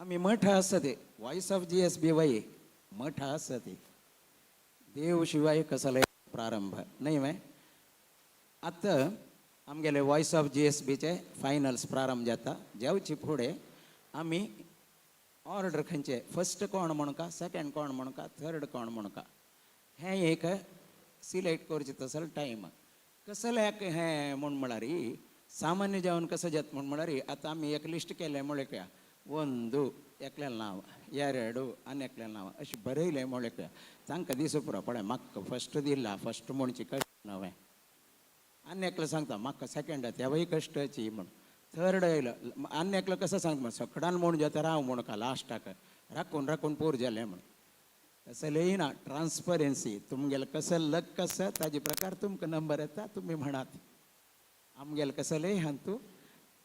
आम्ही मठ असते voice of GSB वय मठ असते देव शिवाय कसले प्रारंभ नाही मै आता आमगेले व्हॉइस ऑफ GSBचे फायनल्स प्रारंभ जाता जेवची फुडें आम्ही ऑर्डर खंयचे फर्स्ट कोण म्हणून का सेकंड कोण म्हणून का थर्ड कोण म्हणून का हें एक सिलेक्ट करचे तसं टायम कसल्याक हें म्हण म्हळ्यार सामान्य जेवण कसं जात म्हण म्हळ्यार आतां आमी एक लिस्ट केलें म्हळ्यार ಒಂದು एकल्यान नांव ಎರಡು आनी नांव अशें बरयलें म्हळ्यार तांकां दिसो पुरो पळय म्हाका फस्ट दिला फस्ट म्हणची कश्ट नवें आनी एकलो सांगता म्हाका सेकंड तेवय कश्टची म्हण थर्ड येयलो आनी एकलो कसो सांगता सगळ्यान म्हण जेता राव म्हण का लास्टाक राखून राखून पोर जालें म्हण तसं येयना ट्रान्सपरन्सी तुमगेलें कसं लक कसं ताजे प्रकार तुमकां नंबर येता तुमी म्हणात आमगेलें कसं लय हांतू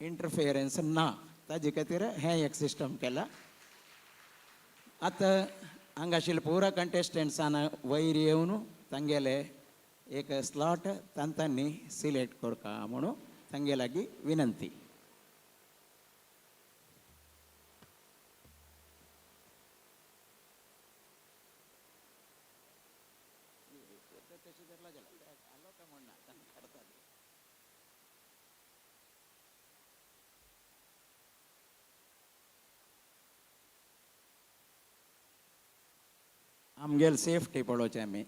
इंटरफियरन्स ना ताजे खातीर हें एक सिस्टम केला आतां हांगा आशिल्ले पुरा कंटेस्टंट्सान वयर येवन तांगेले एक स्लॉट तांच्यांनी सिलेक्ट करका म्हणून तांगे लागीं विनंती आमगेल सेफ्टी पळोवचें आमी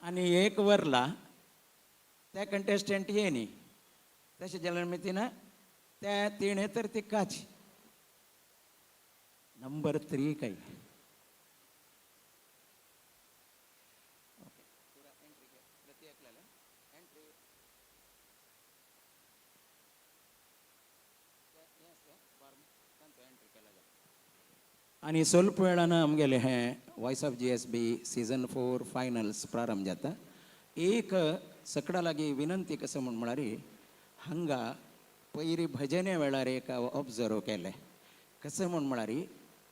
आनी एक वरला ते कंटेस्टंट ये न्ही तशें जाल्यार मागीर तिनं त्या तिणें तर ती काच नंबर 3 काय आनी स्वल्प वेळान आमगेलें हें voice of GSB season 4 finals प्रारंभ जाता एक सकडा लागीं विनंती कसो म्हण म्हळ्यार हांगा पयलीं भजने वेळार एक ऑब्जर्व केलें कसं म्हण म्हळ्यार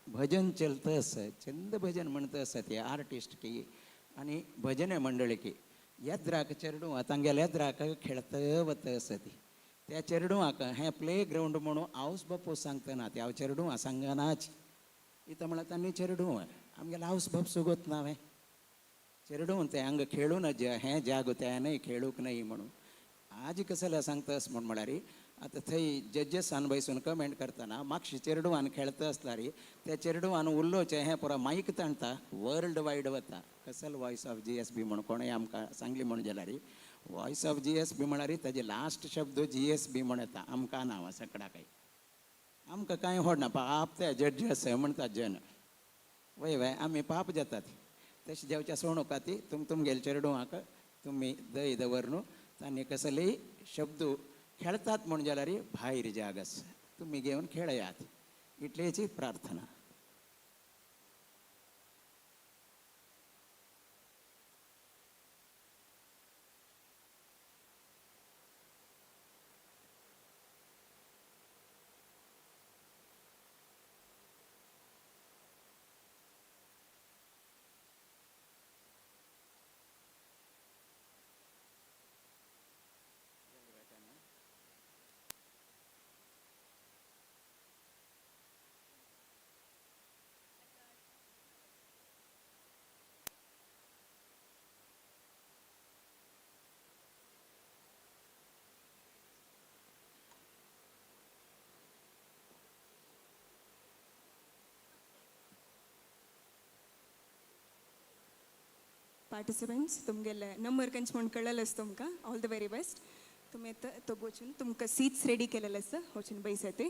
भजन चलतस चंद भजन म्हणतस ते आर्टिस्ट की आनी भजने मंडळी की येद्राक चेडूं तांगेल्या येद्राक खेळत वतस ती त्या चेडूआक हें प्ले ग्रावंड म्हणून हावस बापूस सांगतना ते हांव चेडूं सांगनाच इथं म्हळ्यार तांणी चेडूं आमगेलें हावस बाप सुगोत नावें चेडूं तें हांगा खेळून हें जाग तें खेळूंक न्हय म्हणून आज कसले सांगतास म्हण म्हळ्यार आतां थंय जजीसान बसून कमेंट करतना म्हाका चेडूं खेळता आसल्यार त्या चेडूं उरलोचें हें पुरो मायक ताणता वर्ल्ड वायड वता कसलो व्हॉइस ऑफ GSB म्हण कोणें आमकां सांगली म्हण जाल्यार व्हॉइस ऑफ GSB म्हळ्यार ताजे लास्ट शब्द GSB म्हण येता आमकां नांव सगळ्याक आमकां कांय व्हडना पाप ते जड्जस म्हणटा जन वय वय आमी पाप जातात तशें जेवच्या सोणूक ती तुमगेले चेडूआक तुमी दय दवर न्हू तांणी कसलेय शब्द खेळतात म्हण जाल्यार भायर जागस तुमी घेवन खेळयात इतलेची प्रार्थना पार्टिसिपेंट्स तुमगेले नंबर कंच म्हूण कळलें आसा तुमकां ऑल द व्हेरी बेस्ट तुमी तो वचून तुमकां सीट्स रेडी केलेले आसा वचून बैसात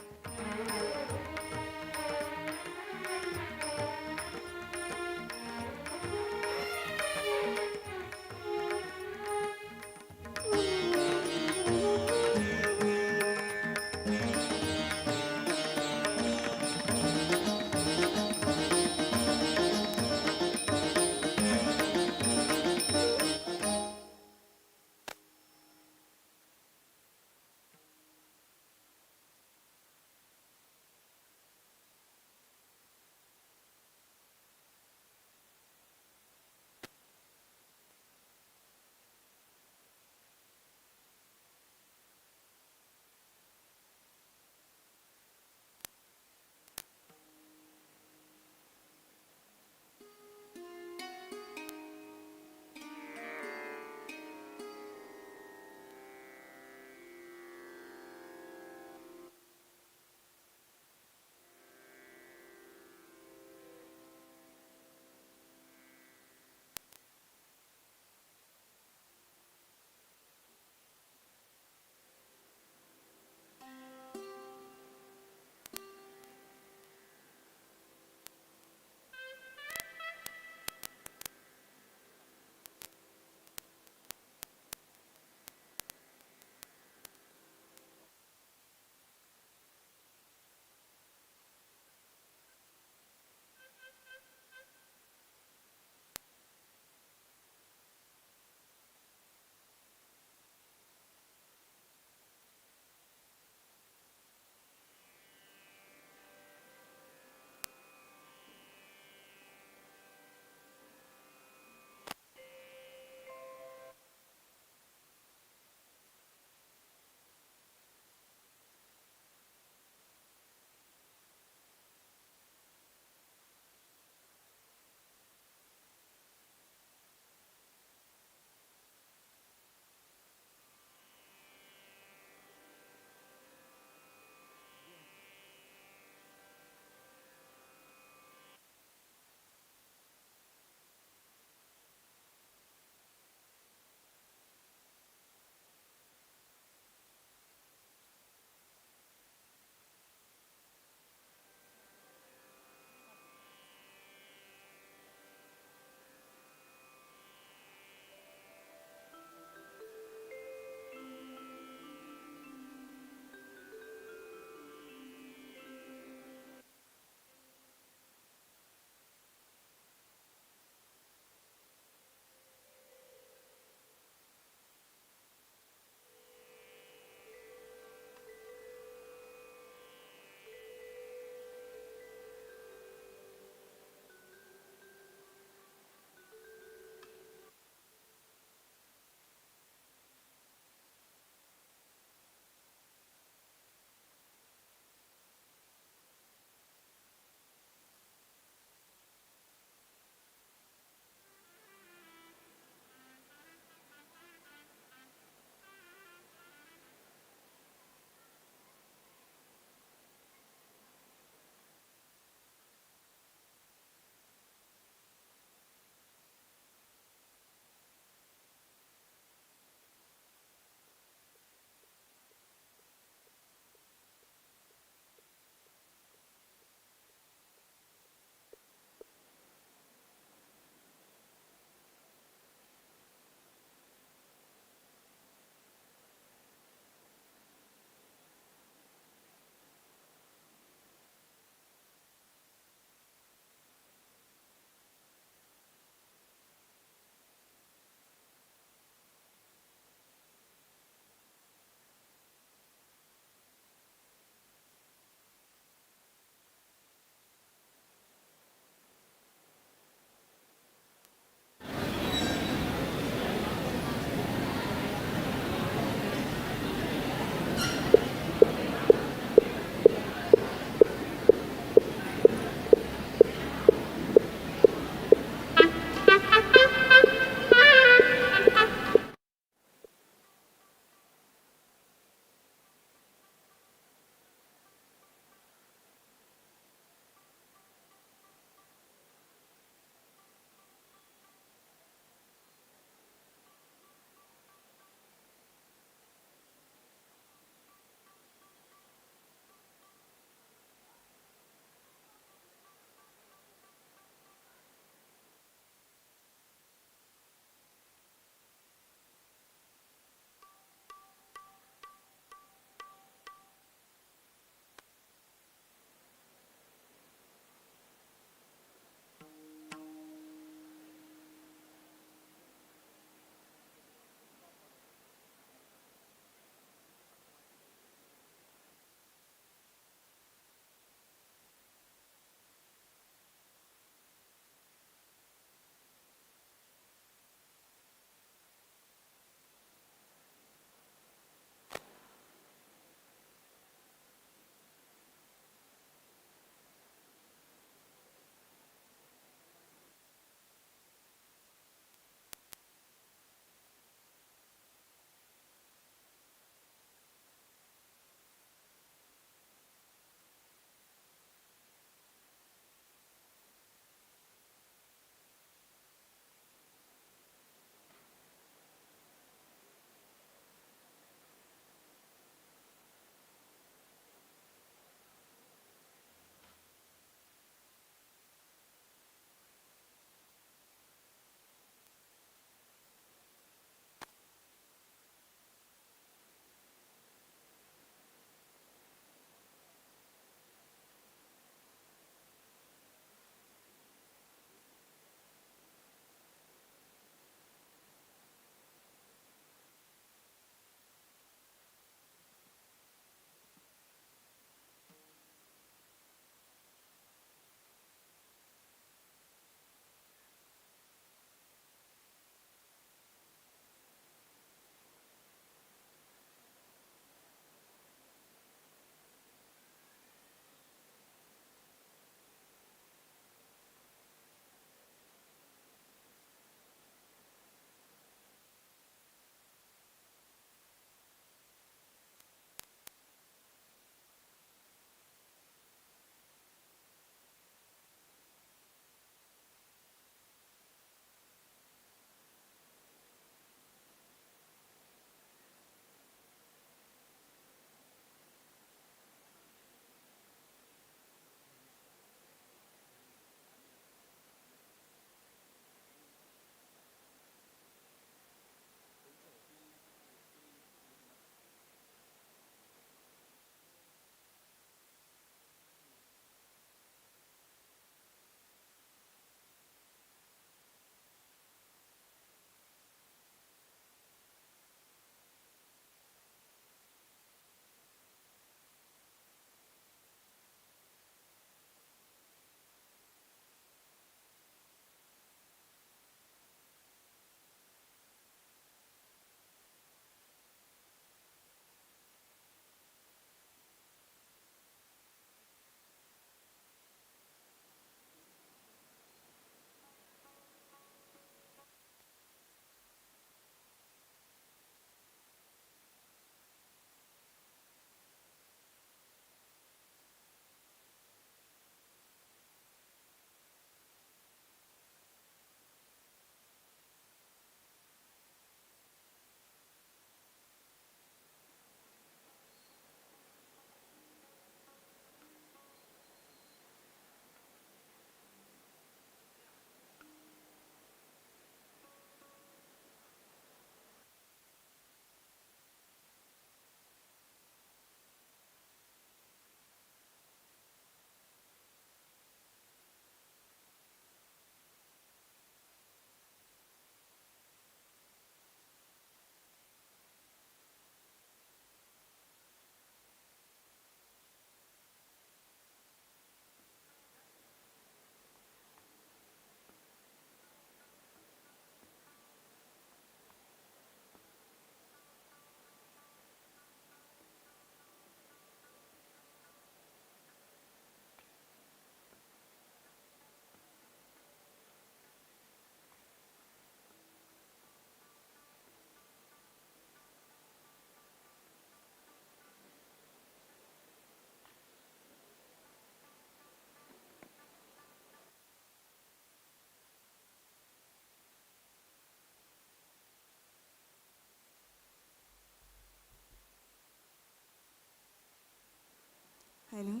Hello.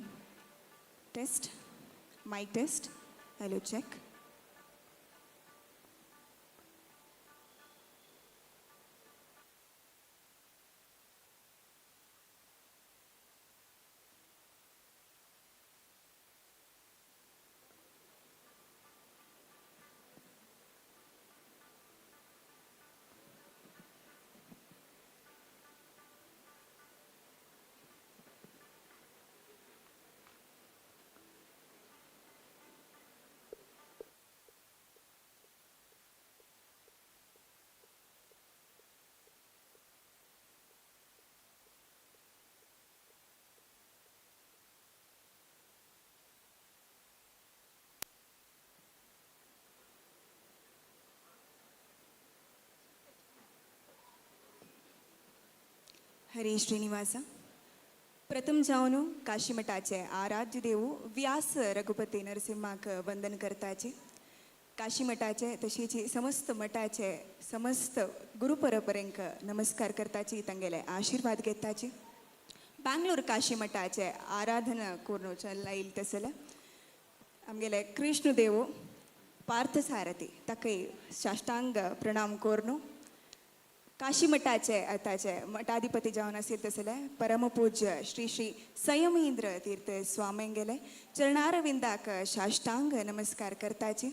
Test. Mic test. Hello, check. हरे श्रीनिवासा. प्रथम जावन काशीमठाचे आराध्य देव व्यास रघुपती नरसिंहाक वंदन करताचे. काशीमठाचे तशीच समस्त मठाचे समस्त गुरुपरंपरेंक नमस्कार करताची तांगेले आशीर्वाद घेताचे. बँगलोर काशीमठाचे आराधना करून चल्ला तसले आमगेले कृष्णदेव पार्थसारथी ताकय साष्टांग प्रणाम करून काशीमठाचे आताचे मठाधिपती जावन आसले तसले परमपूज्य श्री श्री संयमेंद्र तीर्थ स्वामींगेले चरणारविंदाक साष्टांग नमस्कार करताचे.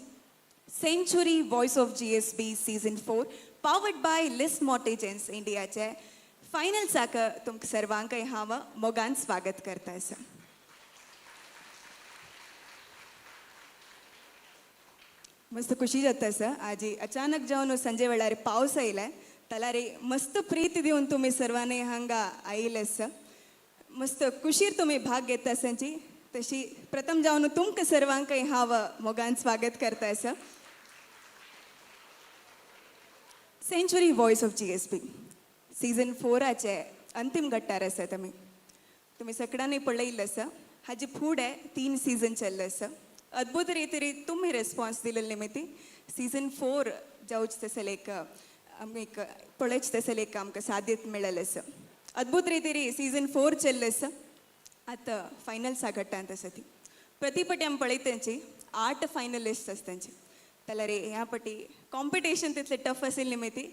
Century voice of GSB season 4 powered by लिस्मॉट एजन्स इंडियाचे फायनल्साक तुमकां सर्वांक हांव मोगान स्वागत करता आसा. मस्त खुशी जाता सर. आज अचानक जावन संजे वेळार पावस आयला तलारे मस्त प्रीती दिवन तुम्ही सर्वांनी हांगा आयले सर. मस्त खुशीर तुम्ही भाग घेता संची तशी प्रथम जावन तुमकां सर्वांक हांव मोगान स्वागत करता sir. Century voice of GSB season 4चे अंतिम गट्टार आसा. तुम्ही सगळ्यांनी पळयल्लें आसा. हाजे फुडें 3 सीझन चल्ले आसा. अद्भुत रितीन तुम्ही रेस्पॉन्स दिले निमित्ती सीझन 4 जावच तसले एक आमकां पळयच तसले एक आमकां साध्यत मेळ्ळें आसा. अद्भुत रितीन सीझन 4 चल्ले आसा. आतां फायनल्सा गट्टांत आसा ती प्रतिपटी आमी पळयतांची 8 फायनलिस्ट आसतांची. जाल्यार ह्या पटी कॉम्पिटिशन तितलें टफ आशिल्ले निमित्ती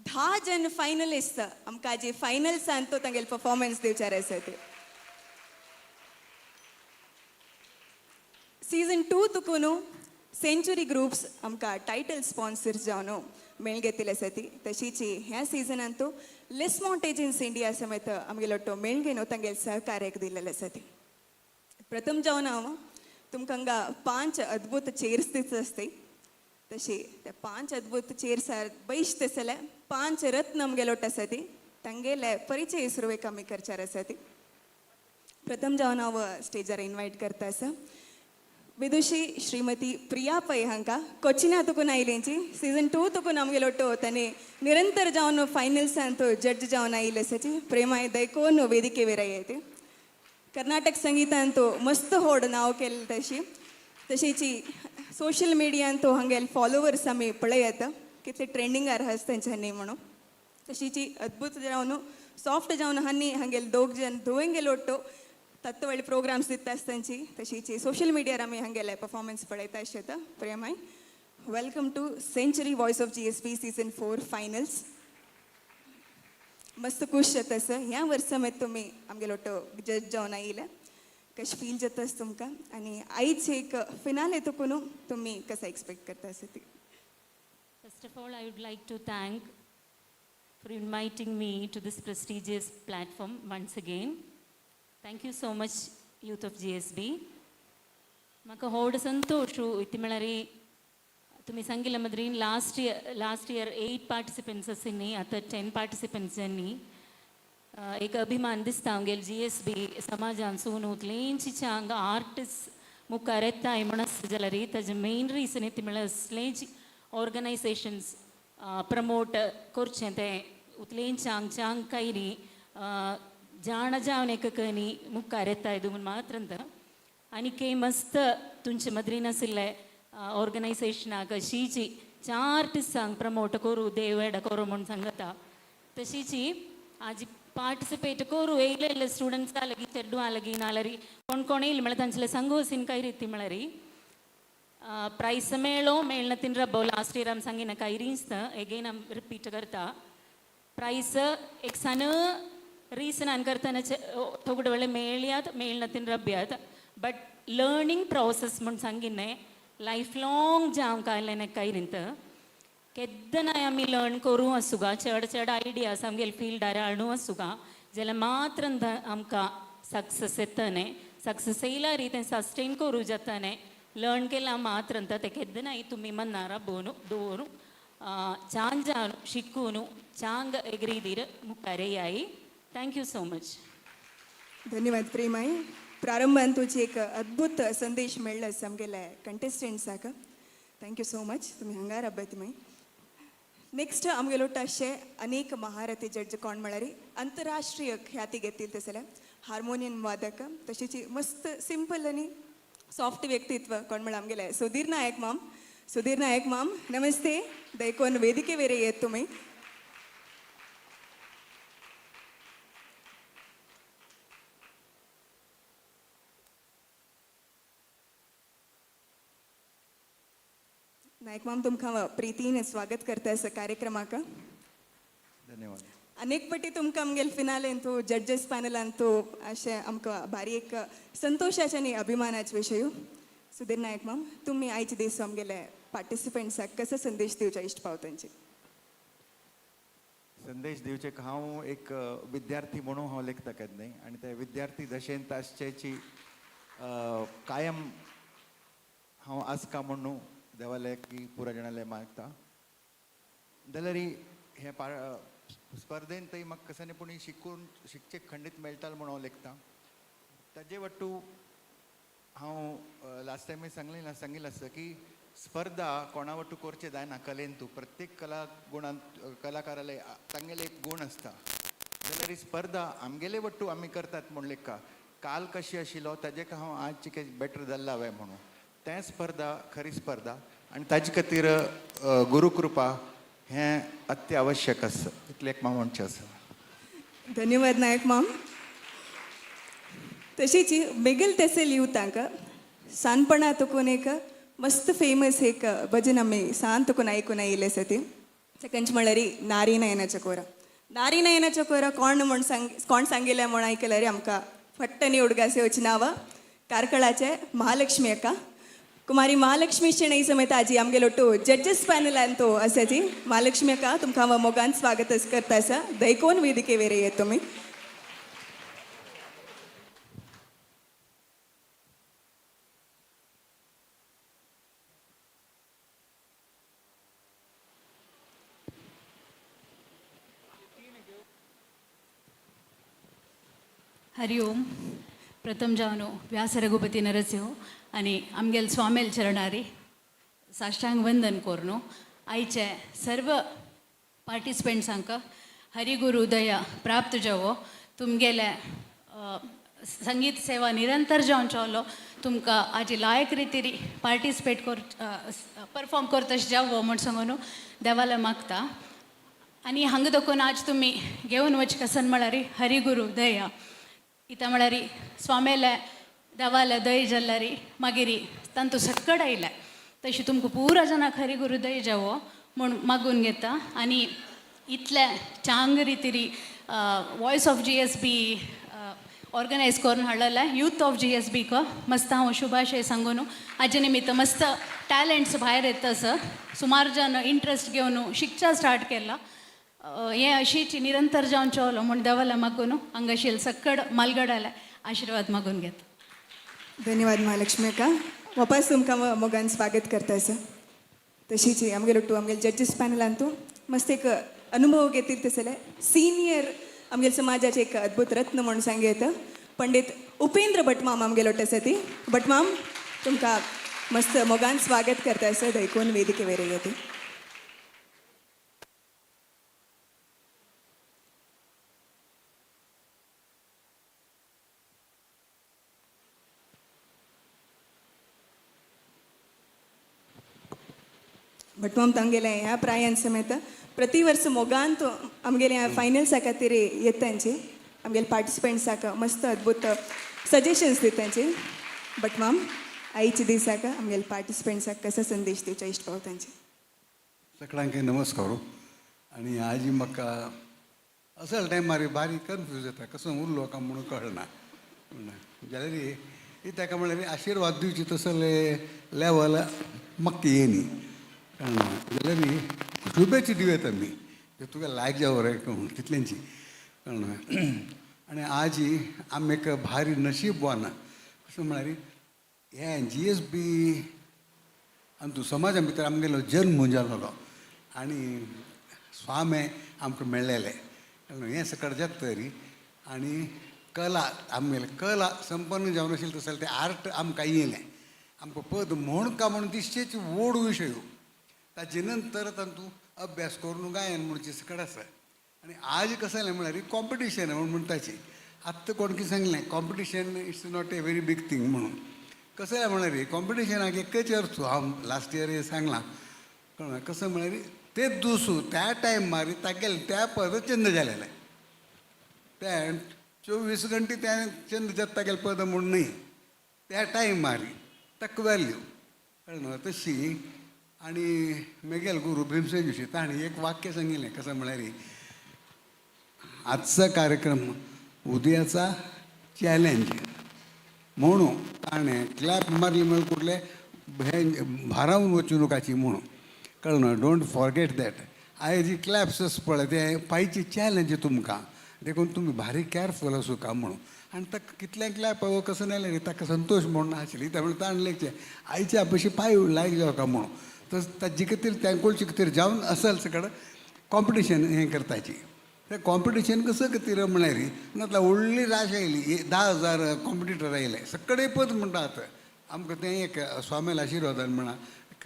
10 जन फायनलिस्ट आमकां हाजे फायनल्सान तो तांगेले परफॉर्मन्स दिवचार आसा ते. सीझन 2 तुकून सेंचुरी ग्रुप्स आमकां टायटल स्पॉन्सर्स जावन मेळ घेतिल्ली आसा ती. तशीच ह्या सिजनांत लिस्मॉट एजन्स इंडिया समेत आमगेलो तो मेळ घेवन तांगेले सहकार्याक दिलेले आसा ती. प्रथम जावन हांव तुमकां हांगा 5 अद्भुत चेर्स दिता आसताय. तशी त्या 5 अद्भुत चेर्सार बैश तसले 5 रत्न आमगेलो आसा ती तांगेले परिचय सुरवेक आमी करचार आसा ती. प्रथम जावन हांव स्टेजार इन्वायट करता आसा विदुशी श्रीमती प्रिया पै हांकां कोचिना तुकून आयलेंची. सीझन 2 तुकून आमगेलो तो ताणे निरंतर जावन फायनल्सान तो जड्ज जावन आयिल्ले आसाची. प्रेमाय दयकोन वेदिके वयर आयले. कर्नाटक संगीतान तो मस्त होड नांव केलें तशी. तशीच सोशल मिडियान तो हांगेले फॉलोवर्स आमी पळयत कितले ट्रेंडिंगार आसा तेंच्यांनी म्हणून. तशीच अद्भुत जावन सॉफ्ट जावन हांनी हांगेले 2 जन धुवें गेलो तो तत्वळी प्रोग्राम्स दिता आसतांची. तशीच सोशल मिडियार आमी हांगेले परफॉर्मन्स पळयता आसता. प्रेमाय welcome to century voice of GSB season 4 finals. मस्त खुश जाता सर. ह्या वर्सा मागीर तुमी आमगेलो तो जज जावन आयिल्ले. कशें फील जाता तुमकां आनी आयज एक फिनाले तुकून तुमी कसं एक्सपेक्ट करता आसा ती. First of all, I would like to thank for inviting me to this prestigious platform once again. Thank you so much, youth of GSB. म्हाका व्हड संतोष इतले म्हळ्यार तुमी सांगिल्ले मदरीन लास्ट इयर 8 पार्टिसिपंट्स आशिल्लीं आतां 10 पार्टिसिपंट्स जाल्लीं. एक अभिमान दिसता आमगेले GSB समाजान सून उतलेंची हांगा आर्टिस्ट मुखार येताय म्हण आसता जाल्यार ताजें मेन रिजन इतलें म्हळ्यार असलेंच ऑर्गनायजेशन्स प्रमोट करचें तें उतलेंच हांगच्या कांयरी जाण जावन एकनी मुखार येताय म्हणून मात्र आनी मस्त तुमचे मदरीन आशिल्ले ऑर्गनायजेशनाक अशीच आर्टिस्टांक प्रमोट करूं देव एड करूं म्हूण सांगता. तशीच आज ಪಾರ್ಟಿಸಿಪೇಟ್ ಕೋರು ಏಲೆಲ್ಲ ಸ್ಟೂಡೆಂಟ್ಸ್ ಅಲಗಿ ತೆಡ್ಡು ಅಲಗಿ ನಾಲರಿ ಕೊಂಡ್ಕೊಣೆ ಇಲ್ಲಿ ಮಳೆ ತಂಚಲೆ ಸಂಗೋಸಿನ ಕೈ ರೀತಿ ಮಳರಿ ಪ್ರೈಸ್ ಮೇಳೋ ಮೇಳ್ನ ತಿನ್ರ ಬೋ ಲಾಸ್ಟ್ ಇಯರ್ ಸಂಗಿನ ಕೈ ರೀನ್ಸ್ತ ಎಗೇನ್ ರಿಪೀಟ್ करता प्राइस एक सन रीसन अनकरताना थोगड वेळे मेळ्यात मेळना तिन रब्यात बट लर्निंग प्रोसेस म्हण सांगिन्ने लाईफ लाँग जाम कायलेने काय निंत केद्दना आमी लर्न करूं असुगा चड चड आयडियास आमगेल फील्डार हाडूं असुगा जाल्यार मात्र आमकां सक्सेस येतने सक्सेस येयला रीते सस्टेन करूं जाताने लर्न केला मात्र ते केद्दनाय तुमी मन्नारा बोनु दवरूं छान जान शिकून चांग एग्रीदीर मुखारेयाई थँक यू सो मच धन्यवाद प्रेमाई प्रारंभान तुझी एक अद्भुत संदेश मेळ्ळस आमगेले कंटेस्टंट्साक थँक्यू सो मच तुम्ही हंगार अब्बती माई नेक्स्ट आमगेलो असे अनेक महारथी जड्ज कोण म्हळ्यारी आंतरराष्ट्रीय ख्याती घेतील तसले हार्मोनियम वादक तशीच मस्त सिंपल आणि सॉफ्ट व्यक्तित्व कोण म्हळ्यार आमगेले सुधीर नायक माम नमस्ते दयकोन वेदिके वेरे येत तुम्ही नायक माम तुमकां प्रितीन स्वागत करता असा कार्यक्रमाक धन्यवाद अनेक पटी तुमकां आमगेल फिनालेन तूं जड्जस पॅनलान तूं अशें आमकां भारी एक संतोशाचे आनी अभिमानाचे विशय सुधीर नायक माम तुम्ही आयचे दीस आमगेले पार्टिसिपंट्साक कसो संदेश दिवचे इश्ट पावतांचे संदेश दिवचे हांव एक विद्यार्थी म्हणून हांव लेखता केन्नाय आनी ते विद्यार्थी दशेंत आसचेची कायम हांव आसका म्हणून देवाले की पुरा जाणाले मागता जाल्यार हे स्पर्धेंतय म्हाका कसांनी शिकचे खंडीत मेळटाले म्हणून हांव लेखता ताजे वट्टू हांव लास्ट टायम सांगिल्लें आसता की स्पर्धा कोणा वट्टू करचे जायना कलेन तूं प्रत्येक कलाकाराले तांगेले एक गूण आसता जाल्यार ही स्पर्धा आमगेले वट्टू आमी करतात म्हूण लेखा काल कशी आशिल्लो ताजेक हांव आज चिकेन बेटर जाल्लो हांवें म्हणून तें स्पर्धा खरी स्पर्धा आनी ताजे खातीर गुरुकृपा हें अत्यावश्यक आसा इतलें एक हांव म्हणचें आसा धन्यवाद नायक माम तशीच मेगल तेसेल युवतांक सानपणा तुकून एक मस्त फेमस एक भजन आमी सान तुकून आयकून आयिल्ले सती सेकंड म्हळ्यार नारी नयनाच्या कोरा कोण सांगिल्लें म्हूण आयकल्यार आमकां फट्टनी उडगासे वच नांव कारकळाचे महालक्ष्मी अक्का कुमारी महालक्ष्मी शेणई समेत आजी आमगेलो टू जड्जस पॅनलान तो आसा जी महालक्ष्मी अक्का तुमकां हांव मोगान स्वागत करता आसा दयकोन वेदिके वेरे येत तुमी हरि ओम प्रथम जावनो व्यास रघुपती नरसिंह आणि आमगेल स्वामेल चरणारी साष्टांग वंदन कोरनो आयचे सर्व पार्टिसिपेंट्सांक हरिगुरु दया प्राप्त जावो तुमगेले संगीत सेवा निरंतर जावन चलो तुमकां आजी लायक रितीरी पार्टिसिपेट परफॉर्म करतश जावो म्हण सांगून देवाला मागता आनी हांगा देखून आज तुमी घेवन वच कसन म्हळ्यार हरिगुरु दया इता म्हळ्यार स्वामेले देवाले दय जाल्यारी मागीर तांतू सक्कड आयले तशी तुमकां पुरा जाणांक हरिगुरु दय जावो म्हूण मागून घेता आनी इतले चांग रितीरी वॉयस ऑफ GSB ऑर्गनायज करून हाडलेले यूथ ऑफ GSB को मस्त हांव शुभाशय सांगून हाजे निमित्त मस्त टॅलंट्स भायर येता सर सुमार जन इंट्रस्ट घेवन शिकचा स्टार्ट केला हे अशीच निरंतर जावन चवलो म्हूण देवाला मागून हांगाशील सक्कड मालगडाले आशिर्वाद मागून घेता धन्यवाद महालक्ष्मी अक्का वापस तुमकां मोगान स्वागत करता सर तशीच आमगेलो टू आमगेले जड्जस पॅनलान तूं मस्त एक अनुभव घेतील तसले सिनियर आमगेल समाजाचे एक अद्भुत रत्न म्हणून सांगेत पंडित उपेंद्र भटमाम आमगेलो आसा ती भटमाम तुमकां मस्त मोगान स्वागत करता सर दयकोन वेदिके वेरे येते बट मग तांगेले ह्या प्रायान समेत प्रति वर्ष मोगांत आमगेले ह्या फायनल्सा खातीर येतांचे आमगेले पार्टिसिपंट्साक मस्त अद्भुत सजेशन्स दितांचे बट मॅम आईच्या दिसाक आमगेले पार्टिसिपंट्साक कसो संदेश दिवचे इश्ट पावतांचे सगळ्यांक नमस्कार आणि आज म्हाका असल टायम मारी बारी कन्फ्यूज जाता कसो उरलो काय म्हणून कळना जाल्यार ही ताका म्हळ्यार आशिर्वाद दिवची तसले लेवल म्हाका येयनी कळना जाल्यार ही शुभेच्छा दिवयात आमी तुका लायक जावं रे म्हणून तितल्यांची कळना आनी आज ही आमी एक भारी नशीबवान कशें म्हळ्यार हे GSB आनी तूं समाजा भितर आमगेलो जल्म जाल्लो आनी स्वामी आमकां मेळ्ळेले हें सकट जाता तरी आनी कला आमगेले कला संपन्न जावन आशिल्ले तशें तें आर्ट आमकां येयलें आमकां पद म्हण काय म्हणून तिश्चेच व्हड विशय ताजे नंतर तातूंत अभ्यास करून गायन म्हणचे सकट आसा आनी आज कशें जालें म्हळ्यार कॉम्पिटिशन म्हणून ताची आत्तां कोण कितें सांगलें competition it's not a very big thing म्हणून कसं आहे म्हळ्यार कॉम्पिटिशनाक एकच अर्थ हांव लास्ट इयर हे सांगलां कळ्ळें कसं म्हळ्यार तेच दुसू त्या टायम मारी तागेले त्या पद चंद जालेले त्या 24 घंटे त्या चंद जाता तागेले पद म्हूण न्ही त्या टायम मारी ताका वॅल्यू कळ्ळें तशी आनी म्हगेले गुरू भीमसेन जोशी ताणें एक वाक्य सांगिल्लें कसं म्हळ्यार आजचा कार्यक्रम उदयाचा चॅलेंज म्हणून ताणें क्लॅप मारली म्हळ्यार कुठले हे भारावन वचूं नकाची म्हणून कळ्ळें डोंट फॉरगेट दॅट आयज जी क्लॅप्स पळय ते पायची चॅलेंज तुमकां देखून तुमी भारी केअरफूल आसूं का म्हणून आनी ताका कितले क्लॅप कसं नायले रे ताका संतोष म्हणून आशिल्ली त्या वेळार ताणें लेखचें आयच्या पयशी पांय लायक जावं का म्हणून तस ताजे खातीर तेंकोळचे खातीर जावन असल सकट कॉम्पिटिशन हें करताची तें कॉम्पिटिशन कसं खातीर म्हळ्यार नातल्या व्हडली राश आयली 10,000 कॉम्पिटिटर आयले सगळे पद म्हणटात आमकां तें एक स्वामेल आशिर्वादान म्हणा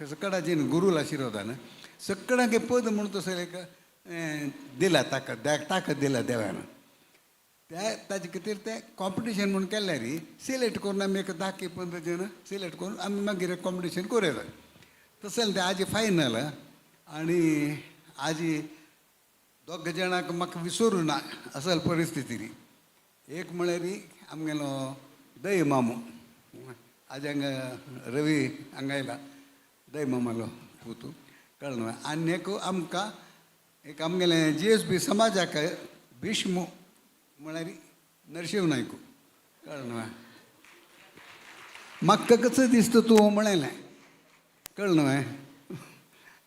सकडाचे गुरूल आशिर्वादान सगळ्यांक पद म्हणून तसो एक दिला ताकद दिला देवान त्या ताजे खातीर तें कॉम्पिटिशन म्हणून केल्यार सिलेक्ट करून आमी एक 10-15 जण सिलेक्ट करून आमी मागीर कॉम्पिटिशन करूं तशें तें आज फायनल आनी आज दोग जाणांक म्हाका विसरूं ना असल परिस्थिती एक म्हळ्यार आमगेलो दय मामू आज हांगा रवी हांगा आयला दय मामालो पुतू कळ्ळें आनी एक आमकां एक आमगेले GSB समाजाक भीष्म म्हळ्यार नरशिंव नायकू कळ्ळें म्हाका कसो दिसता तूं म्हळेलें कळ्ळें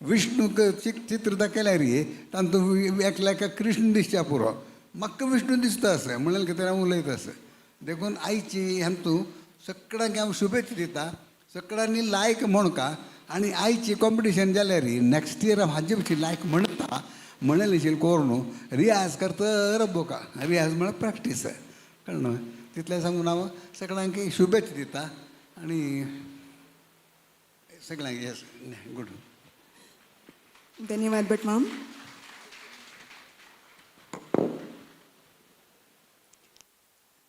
विष्णूक चित्र दाखयल्यार तातूंत एकल्याका कृष्ण दिसच्या पुरो म्हाका विष्णू दिसता आसा म्हळ्यार कितें हांव उलयता आसा देखून आयची हातूं सगळ्यांक हांव शुभेच्छा दिता सगळ्यांनी लायक म्हणका आनी आयची कॉम्पिटिशन जाल्यार नॅक्स्ट इयर हाजे भशेन लायक म्हणटा म्हणलेशील कोरू रियाज करता रब्बोका रियाज म्हळ्यार प्रॅक्टीस कळ्ळें तितलें सांगून हांव सगळ्यांक शुभेच्छा दिता आनी सगळ्यांक येस गूड धन्यवाद भट मॅम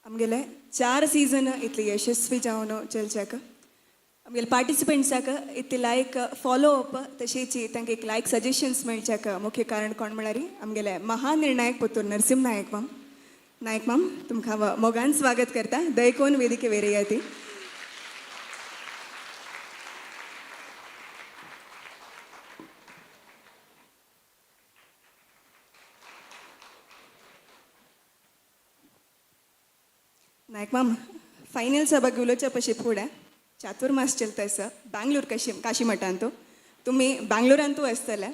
आमगेले 4 सीझन इतले यशस्वी जावन चलच्याक आमगेले पार्टिसिपंट्साक इतले लायक फॉलो अप तशेंच तांकां एक लायक सजेशन्स मेळच्याक मुख्य कारण कोण म्हळ्यार आमगेले महानिर्णायक पुतूर नरसिंह नायक मॅम तुमकां हांव मोगान स्वागत करता दयकोन वेदिके वेरे येती नायक मॅम फायनल्सा ಬಗ್ಗೆ उलोवच्या पयशे फुडें चातुर्मास चलता आसा बेंगलोर काशी मठांतू तुमी बेंगलोरांतू आसतले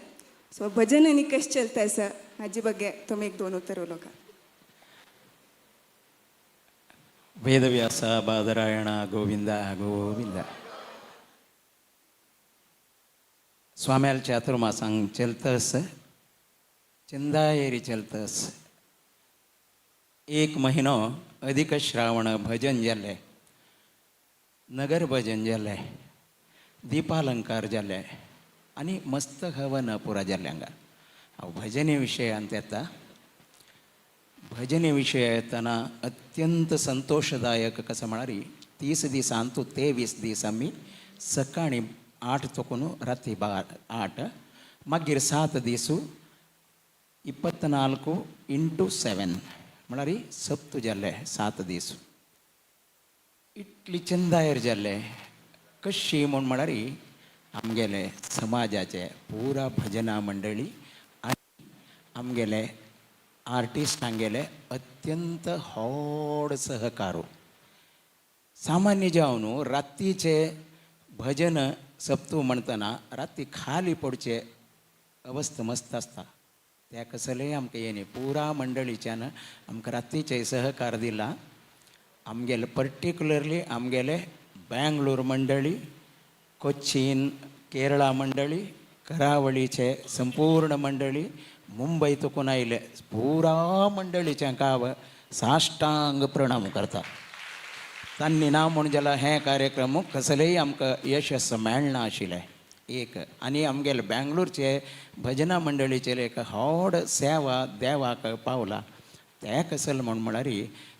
सो भजन आनी कशें चलता आसा हाजे ಬಗ್ಗೆ तुमी एक 2 उत्तर उलोवका ವೇದವ್ಯಾಸ ಬಾದರಾಯಣ ಗೋವಿಂದ ಗೋವಿಂದ स्वाम्याल चातुर्मासांक चलतस चिंदायेरी चलतस 1 महिनो अधिक श्रावण भजन जाल्ले नगर भजन जाल्ले दीपालंकार जाल्ले आनी मस्त हवन पुरा जाल्ले हांगा हांव भजने विशयांत येता भजने विशय येतना अत्यंत संतोषदायक कसं म्हणारी 30 दिसांतू 23 दीस आमी सकाळीं 8 तोकून रात्री 8 मागीर 7 दीस 24x7 म्हळ्यार सप्त जाल्ले 7 दीस इतली चंदायर जाल्ले कशी म्हूण म्हळ्यार आमगेले समाजाचे पुरा भजना मंडळी आनी आमगेले आर्टिस्टांगेले अत्यंत व्हड सहकारू सामान्य जावन रात्रीचे भजन सप्तू म्हणटना रात्री खाली पडचे अवस्था मस्त आसता त्या कसले आमकां येनी पुरा मंडळीच्यान आमकां रात्रीचे सहकार दिला आमगेले पर्टिक्युलरली आमगेले बँगलोर मंडळी कोचीन केरळा मंडळी करावळीचे संपूर्ण मंडळी मुंबई तकून आयले पुरा मंडळीचे हांव साश्टांग प्रणाम करता तांणी ना म्हूण जाल्यार हे कार्यक्रम कसलेय आमकां यशस्स मेळना आशिल्लें एक आनी आमगेले बँगलोरचे भजना मंडळीचेर एक व्हड सेवा देवाक पावला ते कसले म्हळ्यार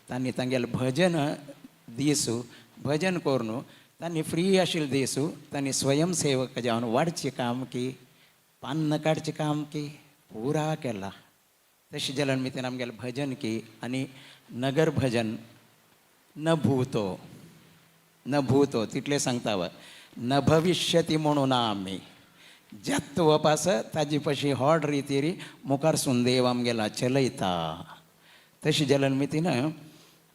तांणी तांगेले भजन दीस भजन करून तांणी फ्री आशिल्ले दीस तांणी स्वयंसेवक जावन वाडचें काम की पान्न काडचें काम की पुरा केला तशें जाल्यार मितीन आमगेलें भजन की आनी नगर भजन न भूतो तितलें सांगता न भविष्यती म्हणून आमी जत्त वपास ताजी पशी व्हड रितीर मुखार सून देव आमगेला चलयता तशें जाल्यार मितीन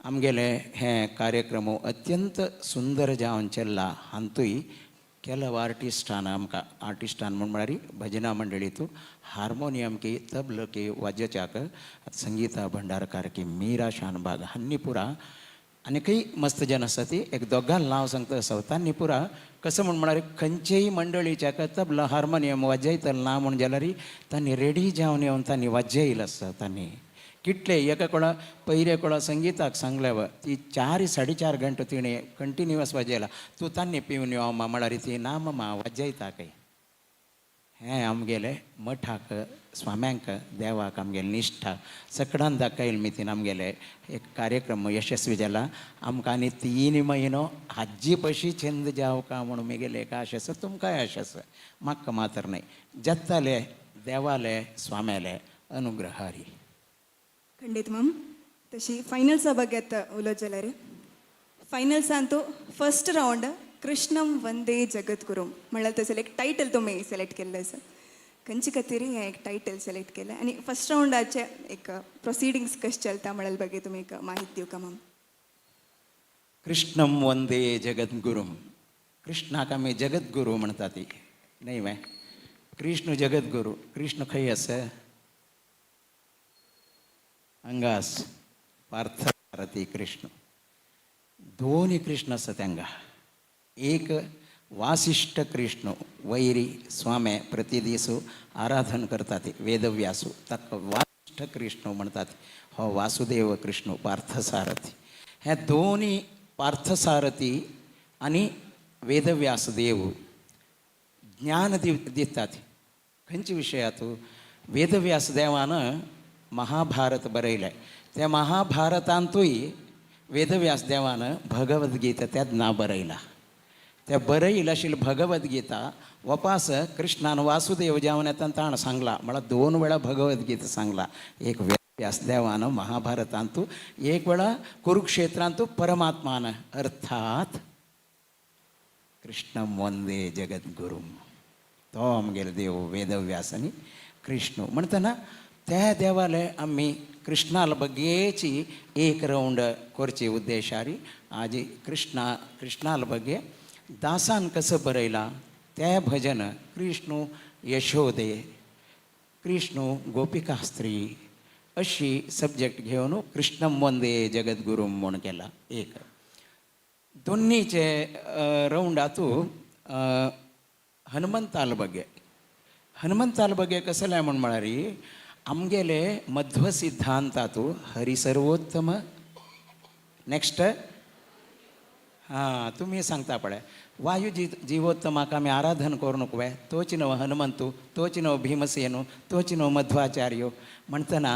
आमगेले हे कार्यक्रम अत्यंत सुंदर जावन चल्ला हातूंय ಕೆಲವು ಆರ್ಟಿಸ್ಟಾನ್ म्हळ्यार भजना मंडळीतू हार्मोनियम की तबल की वाद्यचाक संगीता भंडारकार की मीरा शानबाग हांनी पुरा आनी काही मस्त जन आसा ती एक दोगाल नांव सांगता आसा तांणी पुरा कसं म्हळ्यार खंयचेय मंडळीच्याक तबला हार्मोनियम वाजयतले ना म्हूण जाल्यार तांणी रेडी जावन येवन तांणी वाजयले आसा तांणी कितले एका कोणा पयरे कोणा संगीताक सांगले ती 4-4.5 घंटे तिणे कंटिन्युअस वाजयला तूं तांणी पिवन यो मा म्हळ्यार ती ना मामा वाजयता काय हें आमगेले मठाक स्वाम्यांक देवाक आमगेले निश्ठा सकडान दाखयल मितीन आमगेले एक कार्यक्रम यशस्वी जाला आमकां आनी 3 म्हयनो हाजी पशी छंद जाव का म्हणून मुगेले एक आश आसा तुमकांय आश आसा म्हाका मात्र न्हय जत्ताले देवाले स्वाम्याले अनुग्रहारी खंडीत मॅम तशी फायनल्सा बघ्यात उलत जाल्यार फायनल्सांतू फर्स्ट रावंड कृष्णम वंदे जगद्गुरूम म्हणल्यार थंयसर एक टायटल तुमी सिलेक्ट केल्लें आसा खंयचे खातीर हें एक टायटल सिलेक्ट केलें आनी फर्स्ट रावंडाचे एक प्रोसिडींग्स कशें चलता म्हळ्यार बघे तुमी एक माहिती दिवका मॅम कृष्णम वंदे जगद्गुरूम कृष्णाक आमी जगद्गुरू म्हणटा ती न्हय वे कृष्ण जगद्गुरू कृष्ण खंय आसा हांगास पार्थसारथी कृष्ण दोन्ही कृष्ण आसा तांकां एक वासिष्ठ कृष्ण वैरी स्वामे प्रतिदीस आराधन करतात वेदव्यासू ताका वासिष्ठ कृष्ण म्हणटात हो वासुदेव कृष्ण पार्थसारथी हे दोन्ही पार्थसारथी आनी वेदव्यास देव ज्ञान दितात खंयच्या विशयात वेदव्यास देवान महाभारत बरयलें त्या महाभारतांतूय वेदव्यास देवान भगवद्गीता त्यात ना बरयला त्या बरयला आशिल्ली भगवद्गीता वपास कृष्णान वासुदेव जेवण येता ताण सांगला म्हळ्यार 2 वेळा भगवद्गीता सांगला एक व्यास देवान महाभारतांतू एक वेळा कुरुक्षेत्रांतू परमात्मान अर्थात कृष्णम वंदे जगद्गुरूम तो आमगेलो देव वेदव्यास आनी कृष्ण म्हणटना त्या देवाले आमी कृष्णाल बग्गेची एक राउंड करची उद्देशारी आज कृष्णाल बग्गे दासान कसं बरयला ते भजन कृष्ण यशोदे कृष्ण गोपिकास्त्री अशी सब्जेक्ट घेवन कृष्णम वंदे जगद्गुरूम म्हूण केला एक दोनीचे राउंडातू हनुमंताल बग्गे कसले म्हूण म्हळ्यार आमगेले मध्व सिद्धांतातू हरिसर्वोत्तम नेक्स्ट हां तुमी सांगता पळय वायू जीवोत्तमाक आमी आराधन करूं वे तोच नव हनुमंतू तोच नव भीमसेनू तोच नव मध्वाचार्यो म्हणटना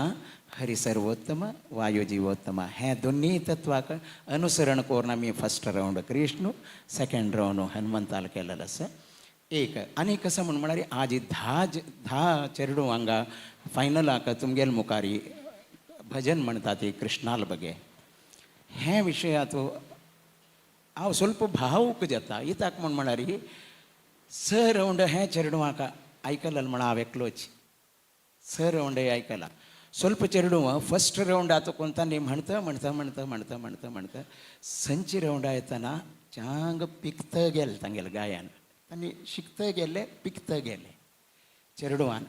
हरिसर्वोत्तम वायू जीवोत्तम हे दोन्ही तत्वाक अनुसरण करून आमी first round Krishna second round हनुमंताल केलेलो आसा एक आनी कसं म्हणारी आज धा चेडू हांगा फायनलाक तुमगेल मुखारी भजन म्हणटा ती कृष्णाल बगे हे विशयात हांव स्वल्प भावूक जाता इताक म्हणारी स रावंड हे चेडू म्हाका आयकलें म्हण हांव एकलोच स रावंड आयकला ಸ್ವಲ್ಪ ಚೆರಡು ಫಸ್ಟ್ ರೌಂಡ್ ಆತು ಕೊಂತಾನೆ म्हणता संची रावंड आयतना चांग पिकत गेले तांगेले गायन तांणी शिकत गेले पिकत गेले चेडवान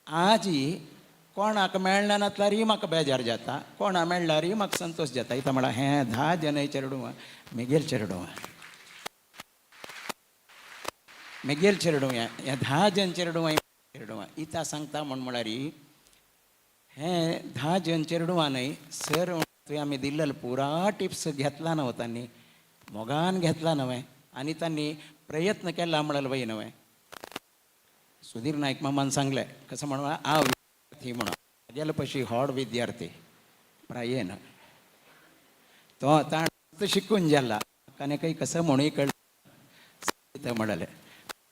आजी कोणाक मेळना नातल्यार म्हाका बेजार जाता कोणा मेळल्यार म्हाका संतोष जाता इता म्हळ्यार हें 10 जन चेडवां मेगेल चेडवां हे 10 जन चेडवां इता सांगता म्हळ्यार हें 10 जन चेडवां न्हय सर तुवें आमी दिल्लेलो पुरा टिप्स घेतला न्हय तांणी मोगान घेतला न्हय आनी तांणी प्रयत्न केला म्हळ्यार वय न्हय सुधीर नायक मामान सांगलें कसं म्हणून हांव विद्यार्थी म्हणून गेलो पशी व्हड विद्यार्थी प्रायेन तो ताण शिकून गेला आनी काही कसं म्हणूय कळ्ळें म्हणाले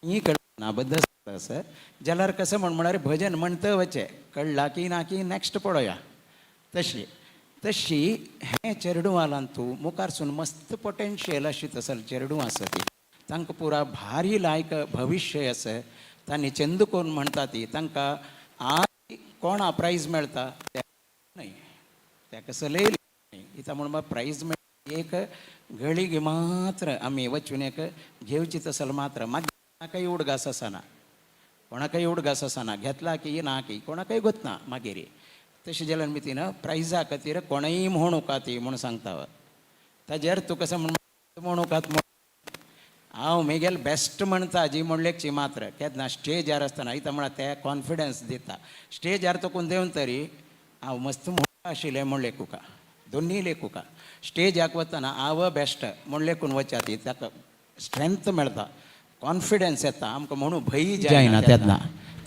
ही कळना बद्दल सर जाल्यार कसं म्हणारे भजन म्हणतं वचे कळला की ना की नेक्स्ट पळोवया तशी हे चेडवांक तूं मुखारसून मस्त पोटेन्शियल अशी तसल चेडवां आसा ती तांकां पुरा भारी लायक भविश्य आसा तांणी चंद करून म्हणटा ती तांकां आज कोणा प्रायज मेळटा न्हय ताका सलयली न्हय इता म्हणून प्रायज मेळ एक घडीक मात्र आमी वचून एक घेवची तसल मात्र मागीर उडगास आसना कोणाकय उडगास आसना घेतला की ना की कोणाकय गोतना मागीर तशें जाल्यार मी तिनं प्रायजा खातीर कोणय म्हणूका ती म्हूण सांगता ताजेर तूं कसं म्हणूकात हांव मेगेल बेस्ट म्हणटा जी म्हणलेकची मात्र केन्ना स्टेजार आसतना इता म्हळ्यार ते कॉन्फिडन्स दिता स्टेजार तकून देवन तरी हांव मस्त म्हणटा आशिल्लें म्हण लेखुका दोनी लेखुका स्टेजाक वतना हांव बेस्ट म्हण लेखून वचा ती ताका स्ट्रेंथ मेळटा कॉन्फिडन्स येता आमकां म्हणून भंय जायना तेन्ना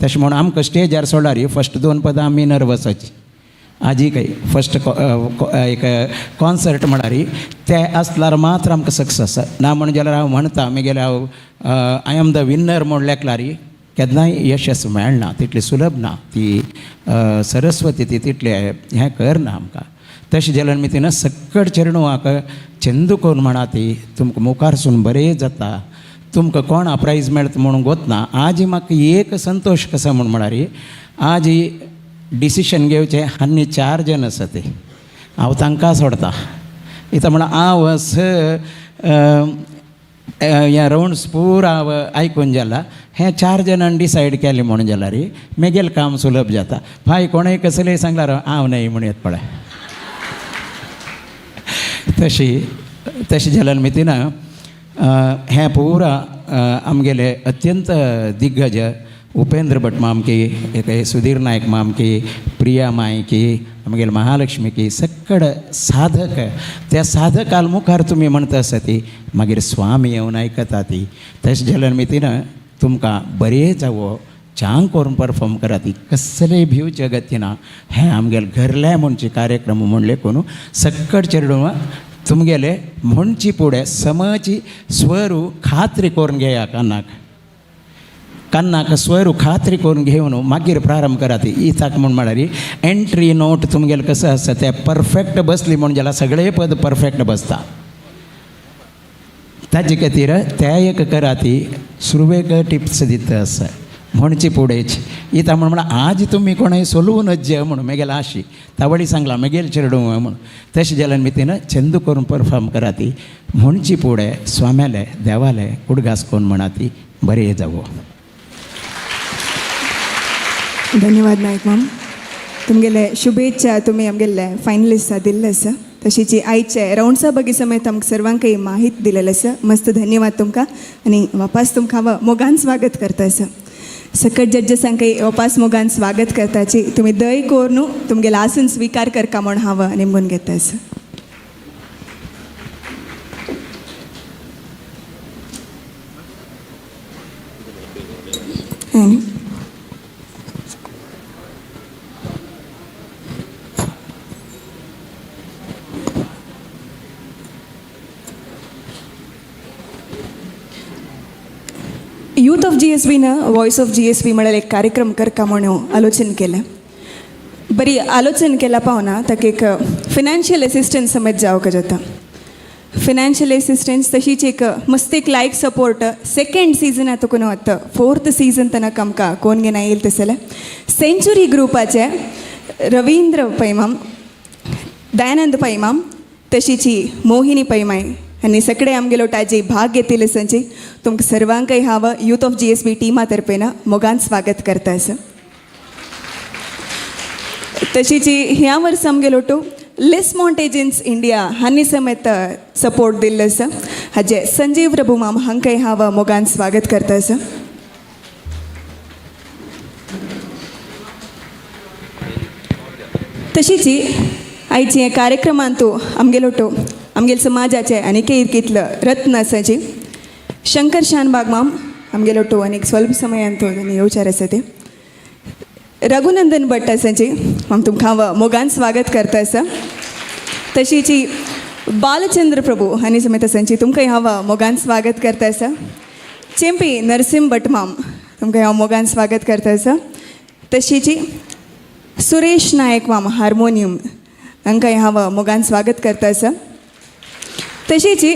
तशें म्हणून आमकां स्टेजार सोडल्यार फस्ट 2 पदां आमी नर्वसाची आजी काही फस्ट एक कॉन्सर्ट म्हणारी ते आसल्यार मात्र आमकां सक्सेस ना म्हण जाल्यार हांव म्हणटा मागीर हांव आय एम द विन्नर म्हण लेखल्यार केन्नाय यशस मेळना तितली सुलभ ना ती सरस्वती ती तितले हें करना आमकां तशें जाल्यार मी तिनं सक्कड चेडवांक चंद करून म्हणा ती तुमकां मुखारसून बरें जाता तुमकां कोणा प्रायज मेळटा म्हणून गोतना आज म्हाका एक संतोश कसो म्हणारी आज डिसिशन घेवचें आनी 4 जन आसा ते हांव तांकां सोडता इता म्हळ्यार हांव ह्या रावंड्स पूर हांव आयकून जाला हें 4 जणांनी डिसायड केलें म्हणून जाल्यार मेगेल काम सुलभ जाता भाय कोणय कसलेय सांगल्यार हांव न्हय म्हूण येत पळय तशी जाल्यार मी तिनं हें पुरा आमगेले अत्यंत दिग्गज उपेंद्र भट मामकी एक सुधीर नायक मामकी प्रिया मायकी आमगेले महालक्ष्मी की सक्कड साधक त्या साधकाल मुखार तुमी म्हणटा आसा ती मागीर स्वामी येवन आयकता ती तशें जाल्यार मी तिनं तुमकां बरें जावो चांग करून परफॉर्म करा ती कसलेय भिवचे गती ना हें आमगेले घरले म्हणचे कार्यक्रम म्हणले कोण सक्कड चेडवां तुमगेले म्हणची फुडें समची स्वरू खात्री करून घेया कान्नाक स्वरू खात्री करून घेवन मागीर प्रारंभ करा ती इताक म्हण म्हळ्यार एंट्री नोट तुमगेले कसं आसा ते परफेक्ट बसली म्हण जाल्यार सगळे पद परफेक्ट बसता ताजे खातीर ते एक करा ती सुरवेक टिप्स दिता आसा म्हणची फुडेंच इता म्हण आज तुमी कोणय सोलवूनच जे म्हणून मेगेला आशी तावडी सांगला मेगेल चेडू म्हणून तशें जाल्यार मी तिनं चंद करून परफॉर्म करा ती म्हणची फुडें स्वाम्याले देवाले उडगास कोण म्हणा ती बरें जावो धन्यवाद नायक माम तुमगेले शुभेच्छा तुम्ही आमगेले फायनलिस्टा दिल्ले आसा तशीच आयचे रावंड्सा बगी समेत आमकां सर्वांकय माहिती दिलेले आसा मस्त धन्यवाद तुमकां आनी वापस तुमकां हांव मोगान स्वागत करता आसा सकट जड्जसांकय वापस मोगान स्वागत करताची तुमी दय कोरून तुमगेले आसन स्विकार करका म्हण हांव नेमून घेता आसा यूथ ऑफ GSBनं व्हॉइस ऑफ GSB म्हळ्यार एक कार्यक्रम करका म्हणून आलोचन केलें. बरी आलोचन केला पावना ताका एक फिनान्शियल असिस्टन्स समेत जावंक जाता. फिनान्शियल असिस्टन्स तशीच एक मस्त एक लायक सपोर्ट सेकेंड सिजन तुकून वता 4th सीझन तनक आमकां कोण घेवन येईल तसले सेंचुरी ग्रुपाचे रवींद्र पैमाम, दयानंद पैमाम तशीची मोहिनी पैमाय आनी सगळे आमगेलो टाजी भाग घेतिल्ले संची तुमकां सर्वांकय हांव यूथ ऑफ GSB टिमा तर्फेन मोगान स्वागत करता आसा. तशीची ह्या वर्सा आमगेलो टू लिस मॉन्टेजन्स इंडिया हांणी समेत सपोर्ट दिल्लो आसा. हाजे संजीव प्रभू माम हांकांय हांव मोगान स्वागत करता आसा. तशीची आयची हे कार्यक्रमांतू आमगेलो टू आमगेल समाजाचे आनीकय इतकितलो रत्न आसाची शंकर शानबाग माम आमगेलो टू आनीक स्वल्प समयांतू आनी येवचार आसा ते रघुनंदन भट्ट आसाची माम तुमकां हांव मोगान स्वागत करता आसा. तशीची बालचंद्र प्रभू हांणी समेत आसाची तुमकांय हांव मोगान स्वागत करता आसा. चेंपी नरसिंह भट माम तुमकां हांव मोगान स्वागत करता आसा. तशीची सुरेश नायक माम हार्मोनियम हांकांय हांव मोगान स्वागत करता आसा. तशीची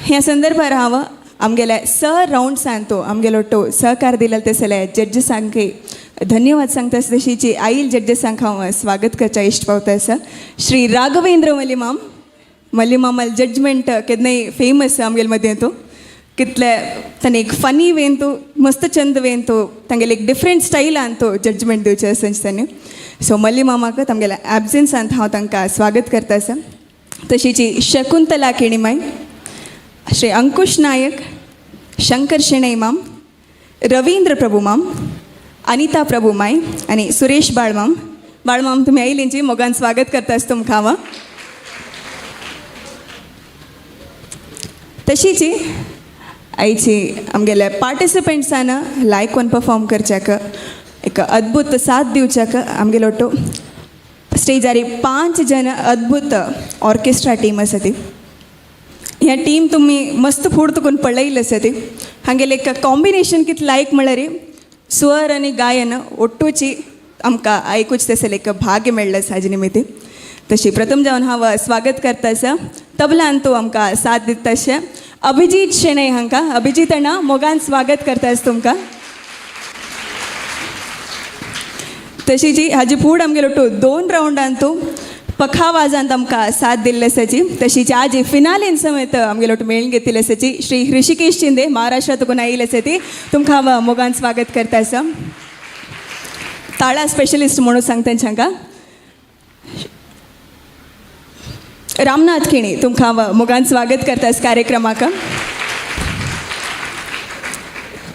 ह्या संदर्भार हांव आमगेल्या रावंड्सांतू आमगेलो टो सहकार दिला ते सगळे जड्जसांकय धन्यवाद सांगता. तशीची आईल जड्जसांक हांव स्वागत करच्या इश्ट पावता आसा. श्री राघवेंद्र मल्लीमाल जजमेंट केन्नाय फेमस आमगेले मदें तूं कितले ताणें एक फनी वेन तूं मस्त चंद वेन तूं तांगेले एक डिफरंट स्टायलान तूं जजमेंट दिवचें आसा ताणें. सो मल्ली मामाक तांगेल्या एबसेंसांत हांव तांकां स्वागत करता आसा. तशीची शकुंतला केणीमाय, श्री अंकुश नायक, शंकर शेणै माम, रवींद्र प्रभू माम, अनिता प्रभू माय आनी सुरेश बाळमाम तुमी आयलींची मोगान स्वागत करता आसा तुमकां हांव. तशीची आयची आमगेल्या पार्टिसिपंट्सान लायक वन परफॉर्म करच्याक एक अद्भुत साथ दिवच्याक आमगेलो टो स्टेजार 5 जन अद्भुत ऑर्केस्ट्रा टीम आसा ती. ह्या टीम तुमी मस्त फूड तुकून पळयले आसा ती. हांगेले एक कॉम्बिनेशन कितलें लायक म्हळ्यार स्वर आनी गायन ओट्टूची आमकां आयकूच तसले एक भाग्य मेळ्ळें आसा हाजे निमित्त. तशी प्रथम जावन हांव स्वागत करता आसा तबलान तूं आमकां साथ दिता अशें अभिजीत शेणै हांकां. अभिजीत अण्णा मोगान स्वागत करता आसा तुमकां. तशी जी हाजे फूड आमगेलो टू 2 राउंडान तूं पखावाजांत आमकां साथ दिल्ले आसाची. तशीच आज फिनालेन समेत आमगेलो टू मेळून घेतिल्ले आसाची श्री ऋषिकेश शिंदे महाराष्ट्रा तुकून आयिल्ले आसा ती तुमकां हांव मोगान स्वागत करता आसा. ताळा स्पेशलिस्ट म्हणून सांगता हांकां रामनाथ केणी तुमकां हांव मोगान स्वागत करता आसा कार्यक्रमाक.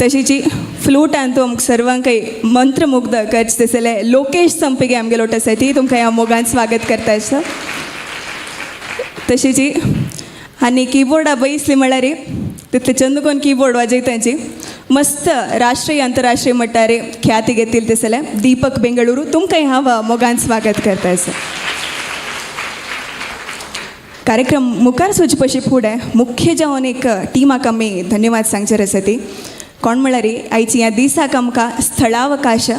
तशीची फ्लूटान तूं आमकां सर्वांकय मंत्रमुग्ध करचे तसले लोकेश संपिगे आमगेलो आसा ती तुमकां हांव मोगान स्वागत करता आसा. तशीची आनी किबोर्डा बयसली म्हळ्यार तितले चंद कोण किबोर्ड वाजयतांची मस्त राष्ट्रीय आंतरराष्ट्रीय मट्टार ख्याती घेतिल्ले तसले दीपक बेंगळुरू तुमकांय हांव मोगान स्वागत करता आसा. कार्यक्रम मुखार वचे पयशे फुडें मुख्य जावन एक टिमाक आमी धन्यवाद सांगचेर आसा ती कोण म्हळ्यार आयची ह्या दिसाक आमकां स्थळावकाश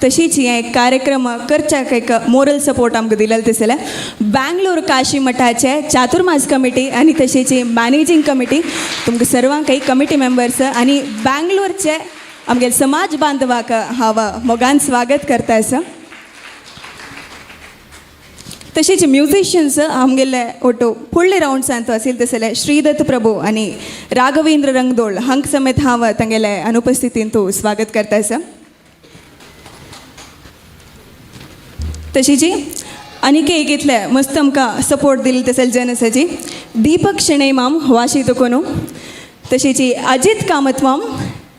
तशीच हे कार्यक्रम करच्याक एक मोरल सपोर्ट आमकां दिलेलो दिसलें बँगलोर काशी मठाचे चातुर्मास कमिटी आनी तशीच मॅनेजींग कमिटी तुमकां सर्वांकय कमिटी मेंबर्स आनी बँगलोरचे आमगे समाज बांधवाक हांव मोगान स्वागत करता आसा. तशीच म्युझिशियन्स आमगेले ओटो फुडले राउंड्सांत आशिल्ले तसले श्रीदत्त प्रभू आनी राघवेंद्र रंगदोळ हांक समेत हांव तांगेले अनुपस्थितीन तूं स्वागत करता आसा. तशीच आनीक एक इतले मस्त आमकां सपोर्ट दिले तसले जन आसाची दीपक शेणै माम वाशी तुकोनू. तशीच अजित कामत माम,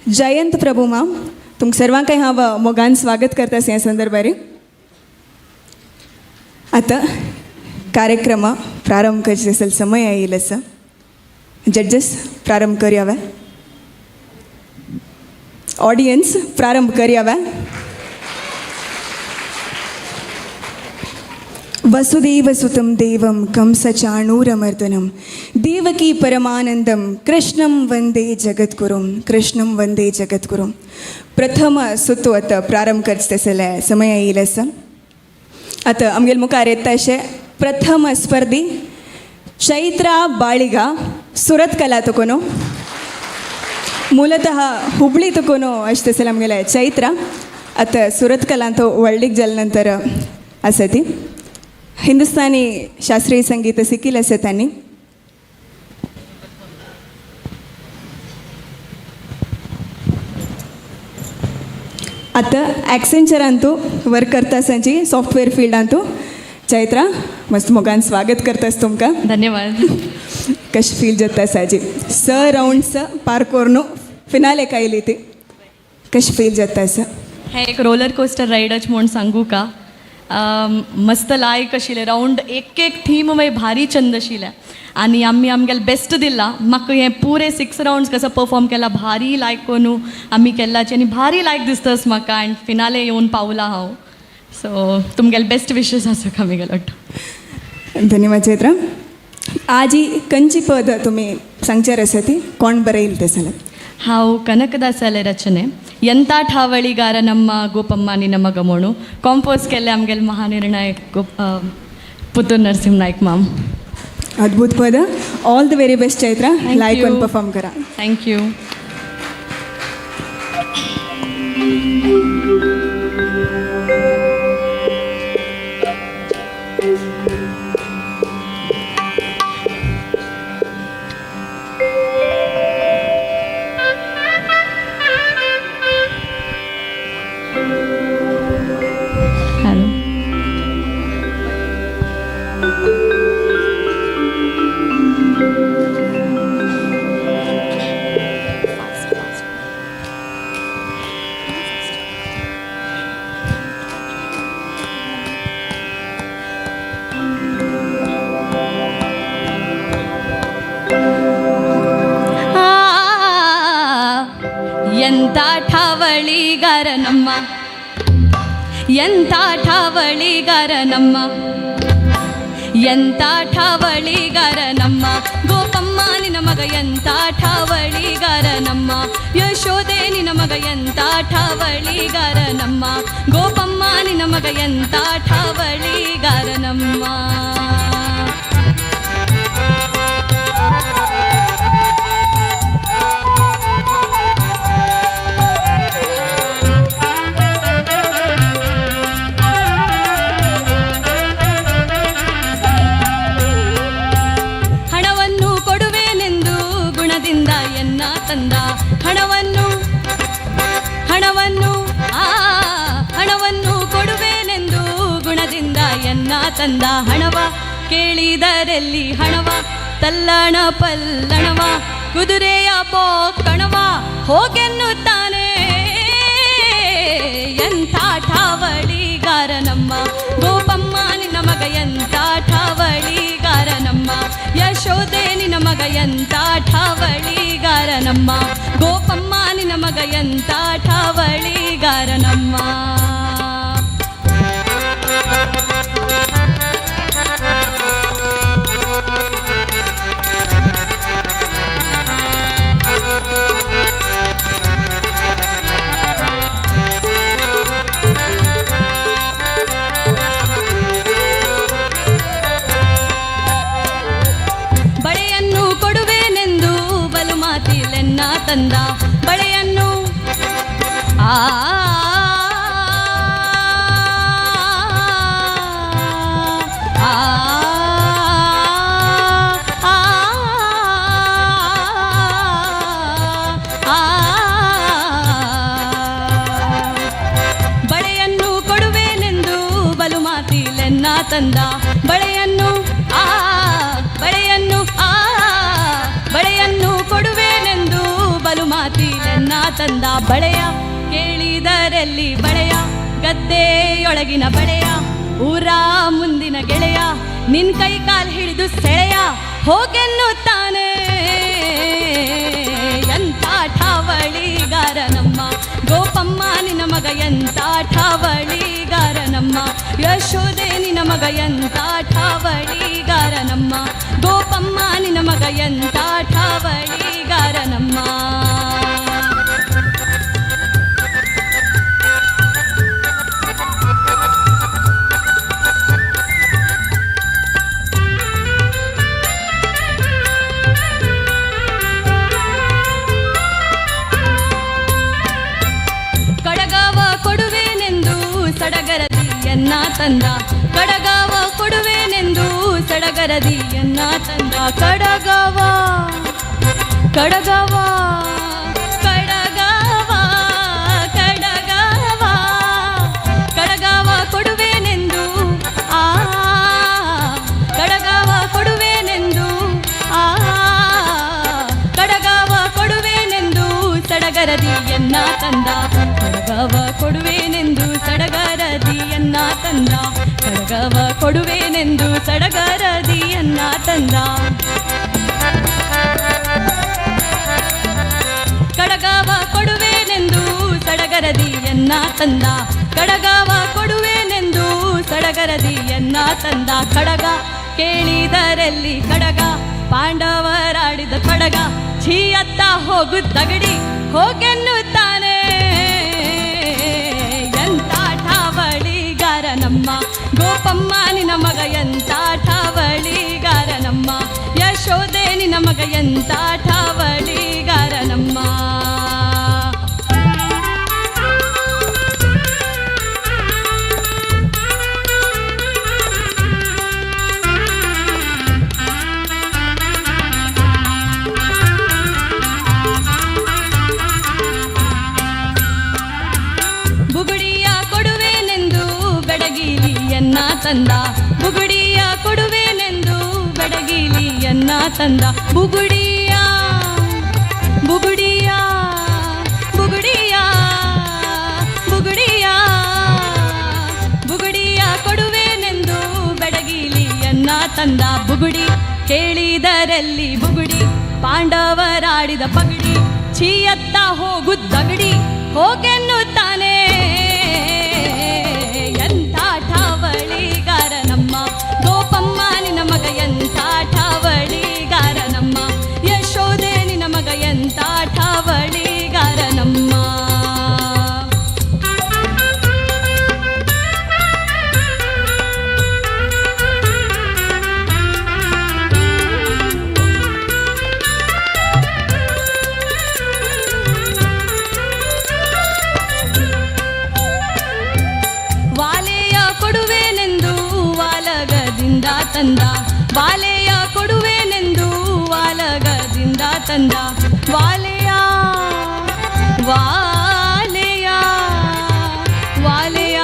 जयंत प्रभू माम तुमकां सर्वांकय हांव मोगान स्वागत करता आसा ह्या संदर्भार. आता कार्यक्रम प्रारंभ करचे असेल समय येईल आसा. जड्जस प्रारंभ करया. ऑडियन्स प्रारंभ करया. ವಸುದೇವಸುತಂ ದೇವಂ ಕಂಸಚಾಣೂರಮರ್ದನಂ ದೇವಕಿ ಪರಮಾನಂದಂ ಕೃಷ್ಣಂ ವಂದೇ ಜಗದ್ಗುರುಂ ಕೃಷ್ಣಂ ವಂದೇ ಜಗದ್ಗುರುಂ. प्रथम सुतो आतां प्रारंभ करता जाल्यार समय येयलो आसा. आतां आमगेले मुखार येता अशे प्रथम स्पर्धी चैत्रा बाळिगा सुरत कला तकोनो ಮೂಲತಃ ಹುಬ್ಳಿ ತಕೋನು ಅಷ್ಟೇ ಸಲ ಆಮೇಲೆ ಚೈತ್ರ ಅತ್ತ ಸುರತ್ ಕಲಾ ಅಂತ ಒಳ್ಳಿಗೆ ಜಲ್ ನಂತರ ಅಸತಿ ಹಿಂದೂಸ್ತಾನಿ ಶಾಸ್ತ್ರೀಯ ಸಂಗೀತ ಸಿಕ್ಕಿಲ್ಲ ಸತಾನಿ आता ॲक्सेंचर अंतू वर्क करता सांची सॉफ्टवेअर फील्ड अंतू चैत्रा मस्त मोगान स्वागत करतास तुमकां. धन्यवाद. कशें फील जाता साजी स राउंड्स पार करून फिनाले कायली ती कशें फील जाता आसा. हे एक रोलर कोस्टर रायडच म्हूण सांगू का. मस्त लायक आशिल्ले राउंड एक थीम मागीर भारी छंद आशिल्ले आनी आमी आमगेले बेस्ट दिला. म्हाका हें पुरे 6 राउंड्स कसो परफॉर्म केला भारी लायक कोनू आमी केल्लाची आनी भारी लायक दिसतास म्हाका आनी फिनाले येवन पावला हांव. सो तुमगेले बेस्ट विशेस आसा आमगेलो. धन्यवाद चैत्रा. आज ही खंयची पद तुमी सांगच्यार आसा ती कोण बरयली ते जाल्यार. हांव कनकदासाले रचने ಎಂಥ ಠಾವಳಿಗಾರ ನಮ್ಮ ಗೋಪಮ್ಮ ನಿನ್ನ ಮಗ ಮೋಣು ಕಾಂಪೋಸ್ केले आमगेले महानिर्णायक पुतूर नरसिंह नायक माम. अद्भुत पद. All the very best Chaitra. Like one perform करा. Thank you. हॅलो. ಎಂಥ ಠಾವಳಿಗಾರ ನಮ್ಮ ಎಂಥ ಠಾವಳಿಗಾರ ನಮ್ಮ ಎಂಥ ಠಾವಳಿಗಾರ ನಮ್ಮ ಗೋಪಮ್ಮ ನಿನ್ನ ಮಗ ಎಂಥ ಠಾವಳಿಗಾರ ನಮ್ಮ ಯಶೋದೆ ನಿನ್ನ ಮಗ ಎಂಥ ಠಾವಳಿಗಾರ ನಮ್ಮ ಗೋಪಮ್ಮ ನಿನ್ನ ಮಗ ಎಂಥ ಠಾವಳಿಗಾರ ನಮ್ಮ. ತಂದ ಹಣವನ್ನು ಕೊಡುವೆನೆಂದು ಗುಣದಿಂದ ಎನ್ನ ತಂದ. ಹಣವ ಕೇಳಿದರೆಲ್ಲಿ ಹಣವ ತಲ್ಲಣ ಪಲ್ಲಣವ ಕುದುರೆಯ ಪೋಕಣವ ಹೋಗೆನ್ನುತ್ತಾನೆ. ಎಂಥ ಠಾವಳಿಗಾರ ನಮ್ಮ ಗೋಪಮ್ಮ ನಿನ್ನ ಮಗ ಎಂಥ ಠಾವಳಿಗಾರ ನಮ್ಮ ಯಶೋದೆ ನಿನ್ನ ಮಗ ಎಂಥ ಠಾವಳಿಗಾರ ನಮ್ಮ ಗೋಪಮ್ಮ ನಿನ್ನ ಮಗ ಎಂಥ ಠಾವಳಿಗಾರ ನಮ್ಮ. ಬಳೆಯನ್ನು ಕೊಡುವೆನೆಂದು ಬಲು ಮಾತಿಲೆನ್ನ ತಂದ. ಬಳೆಯನ್ನು ಬಳೆಯನ್ನು ಕೊಡುವೆನೆಂದು ಬಲು ಮಾತಿಲೆನ್ನ ತಂದ. ಬಳೆಯನ್ನು ಬಳೆಯನ್ನು ಕೊಡುವೆನೆಂದು ಬಲು ಮಾತಿಲೆನ್ನ ತಂದ. ಬಳೆಯ ಕೇಳಿದರೆಲ್ಲಿ ಬಳೆಯ ಗದ್ದೆಯೊಳಗಿನ ಬಳೆಯ ಊರ ಮುಂದಿನ ಗೆಳೆಯ ನಿನ್ ಕೈ ಕಾಲು ಹಿಡಿದು ಸೆಳೆಯ ಹೋಗೆನ್ನುತ್ತಾನೆ. ಎಂಥ ಠಾವಳಿಗಾರ ನಮ್ಮ ಗೋಪಮ್ಮ ನಿನ್ನ ಮಗ ಎಂತ ಠಾವಳಿಗಾರ ನಮ್ಮ ಯಶೋದೆ ನಿನ್ನ ಮಗ ಎಂತ ಠಾವಳಿಗಾರ ನಮ್ಮ ಗೋಪಮ್ಮ ನಿನ್ನ ಮಗ ಎಂತ ಠಾವಳಿಗಾರ ನಮ್ಮ ಕಡಗಾವ ಕೊಡುವೆನೆಂದು ಸಡಗರದಿಯನ್ನ ತಂದ ಕಡಗಾವ ಕೊಡುವೆನೆಂದು ಸಡಗರದಿಯನ್ನ ತಂದ ಕಡಗಾವ ಕಡಗಾವ ಕಡಗಾವ ಕಡಗಾವ ಕಡಗಾವ ಕೊಡುವೆನೆಂದು ಆ ಕಡಗಾವ ಕೊಡುವೆನೆಂದು ಆ ಕಡಗಾವ ಕೊಡುವೆನೆಂದು ಸಡಗರದಿಯನ್ನ ತಂದ ಕಡಗವ ಕೊಡುವೆನೆಂದು ಸಡಗರದಿಯನ್ನ ತಂದ ಕಡಗವ ಕೊಡುವೆನೆಂದು ಸಡಗರದಿಯನ್ನ ತಂದ ಕಡಗವ ಕೊಡುವೆನೆಂದು ಸಡಗರದಿಯನ್ನ ತಂದ ಕಡಗವ ಕೊಡುವೆನೆಂದು ಸಡಗರದಿಯನ್ನ ತಂದ ಕಡಗ ಕೇಳಿದರಲ್ಲಿ ಕಡಗ ಪಾಂಡವರಾಡಿದ ಕಡಗ ಛೀಯತ್ತ ಹೋಗುತ್ತಗಡಿ ಹೋಗೆನ್ನುತ್ತಾನೆ ಎಂತ ಠಾವಳಿಗಾರ ನಮ್ಮ ಗೋಪಮ್ಮ ನಿನ್ನ ಮಗ ಎಂತ ಠಾವಳಿಗಾರ ನಮ್ಮ ಯಶೋದೆ ನಿನ್ನ ಮಗ ಎಂತ ಠಾವಳಿಗಾರ ನಮ್ಮ ಬುಗುಡಿಯ ಕೊಡುವೆನೆಂದು ಬೆಡಗಿಲಿಯನ್ನ ತಂದ ಬುಗುಡಿಯ ಕೊಡುವೆನೆಂದು ಬೆಡಗಿಲಿಯನ್ನ ತಂದ ಬುಗುಡಿಯ ಬುಗುಡಿಯ ಬುಗುಡಿಯ ಬುಗುಡಿಯ ಬುಗುಡಿಯ ಕೊಡುವೆನೆಂದು ಬೆಡಗಿಲಿಯನ್ನ ತಂದ ಬುಗುಡಿ ಕೇಳಿದರಲ್ಲಿ ಬುಗುಡಿ ಪಾಂಡವರಾಡಿದ ಪಗಡಿ ಛೀಯತ್ತ ಹೋಗುದ್ದಗಡಿ ಹೋಗೆನ್ನುತ್ತಾನೆ ಎಂಥ ಠಾವಳಿಗಾರ ನಮ್ಮ ಗೋಪಮ್ಮ ನಿನ್ನ ಮಗ ಎಂಥ ಠಾವಳಿಗಾರ ನಮ್ಮ ಯಶೋದೆ ನಿನ್ನ ಮಗ ಎಂಥ ಠಾವಳಿಗಾರ ನಮ್ಮ ವಾಲೆಯ ಕೊಡುವೆನೆಂದು ವಾಲಗದಿಂದ ತಂದ ವಾಲೆಯ ಕೊಡುವೆನೆಂದು ವಾಲಗದಿಂದ ತಂದ ವಾಲೆಯ ವಾಲೆಯ ವಾಲೆಯ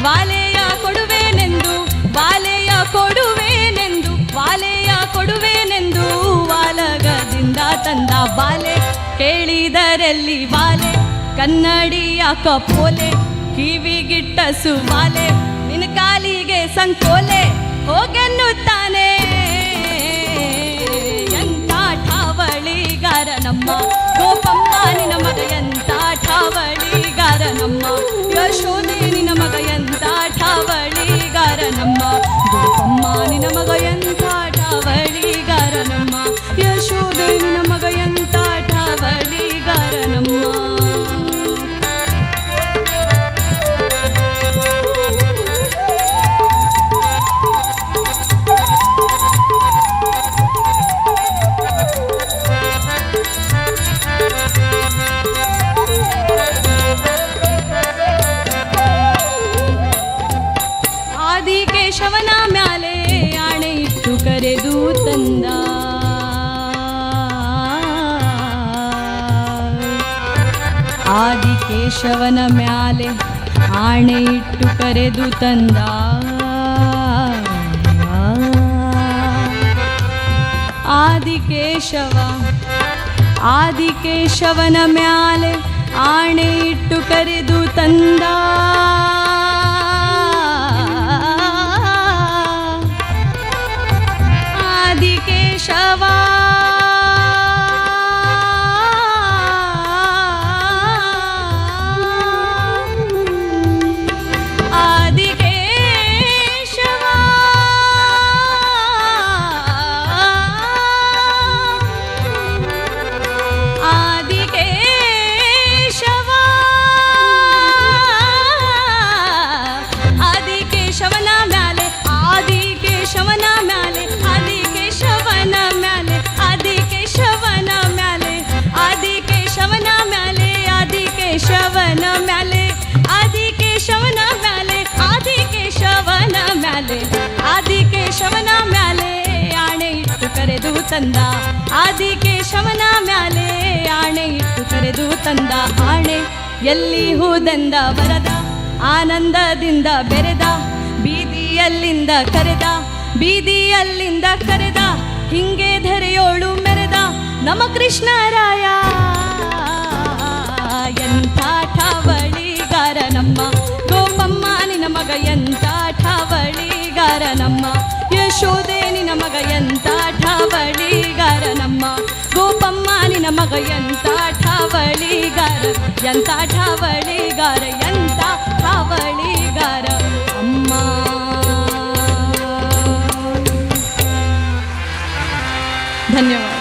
ವಾಲೆಯ ಕೊಡುವೆನೆಂದು ವಾಲೆಯ ಕೊಡುವೆನೆಂದು ವಾಲೆಯ ಕೊಡುವೆನೆಂದು ವಾಲಗದಿಂದ ತಂದ ಬಾಲೆ ಕೇಳಿದರಲ್ಲಿ ವಾಲೆ ಕನ್ನಡಿಯ ಕಪೋಲೆ ಕಿವಿಗಿಟ್ಟ ಸುವಾಲೆ ನಿನ್ನ ಕಾಲಿಗೆ ಸಂಕೋಲೆ ಹೋಗೆನ್ನುತ್ತಾನೆ ಎಂಥ ಠಾವಳಿಗಾರ ನಮ್ಮ ಗೋಪಮ್ಮ ನಿನ್ನ ಮಗ ಎಂಥ ಠಾವಳಿಗಾರ ನಮ್ಮ ಯಶೋದೆ ನಿನ್ನ ಮಗ ಎಂಥ ಠಾವಳಿಗಾರ ನಮ್ಮ ಗೋಪಮ್ಮ ನಿನ್ನ ಮಗ ಎಂಥ ಠಾವಳಿಗಾರ ನಮ್ಮ ಯಶೋದೆ ನಿನ್ನ ಮಗ ಎಂಥ ಠಾವಳಿಗಾರ ನಮ್ಮ ಆದಿಕೇಶವನ ಮ್ಯಾಲೆ ಆಣೆ ಇಟ್ಟು ಕರೆದು ತಂದ ಆದಿಕೇಶವನ ಮ್ಯಾಲೆ ಆಣೆ ಇಟ್ಟು ಕರೆದು ತಂದ ಆದಿಕೇಶವನ ಮ್ಯಾಲೆ ಆಣೆ ಇಟ್ಟು ಕರೆದು ತಂದ ಆದಿಕೇಶವ ತಂದ ಆದಿಕೇಶವನ ಮ್ಯಾಲೆ ಆಣೆ ಇಟ್ಟು ಕರೆದು ತಂದ ಆಣೆ ಎಲ್ಲಿ ಹೂದಂದ ಬರದ ಆನಂದದಿಂದ ಬೆರೆದ ಬೀದಿಯಲ್ಲಿಂದ ಕರೆದ ಬೀದಿಯಲ್ಲಿಂದ ಕರೆದ ಹಿಂಗೆ ಧರೆಯೋಳು ಮೆರೆದ ನಮ್ಮ ಕೃಷ್ಣರಾಯ ಎಂಥ ಠಾವಳಿಗಾರ ನಮ್ಮ ಗೋಪಮ್ಮ ನಿನ್ನ ಮಗ ಎಂಥ ಠಾವಳಿಗಾರ ನಮ್ಮ ಯಶೋದೆ ನಿನ್ನ ಮಗ ಎಂಥ ಠಾವಳಿಗಾರ ನಮ್ಮ ಗೋಪಮ್ಮ ನಿನ್ನ ಮಗ ಎಂಥ ಠಾವಳಿಗಾರ ಎಂಥ ಠಾವಳಿಗಾರ ಎಂಥ ಠಾವಳಿಗಾರ ಅಮ್ಮ. धन्यवाद.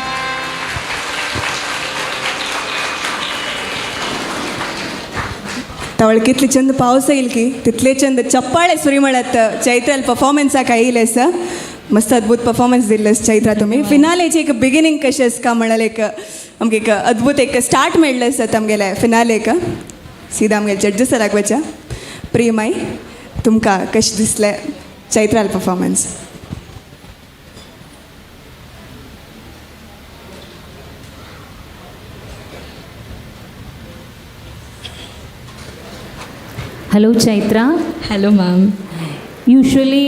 तावळ कितले चंद पावस येईल की तितले चंद चप्पाळे सुरी म्हणत चैत्राल परफॉर्मन्साक आयिल्ले आसा. मस्त अद्भुत परफॉर्मन्स दिल्ले चैत्रा तुमी. फिनालेची एक बिगिनींग कशें आसता म्हळ्यार एक आमकां एक अद्भुत एक स्टार्ट मेळ्ळें आसा आमगेले फिनालेक. सीदा आमगेले जड्जसाक वचा. प्रियमाई तुमकां कशें दिसलें चैत्राल performance? Hello Chaitra. Hello ma'am. Usually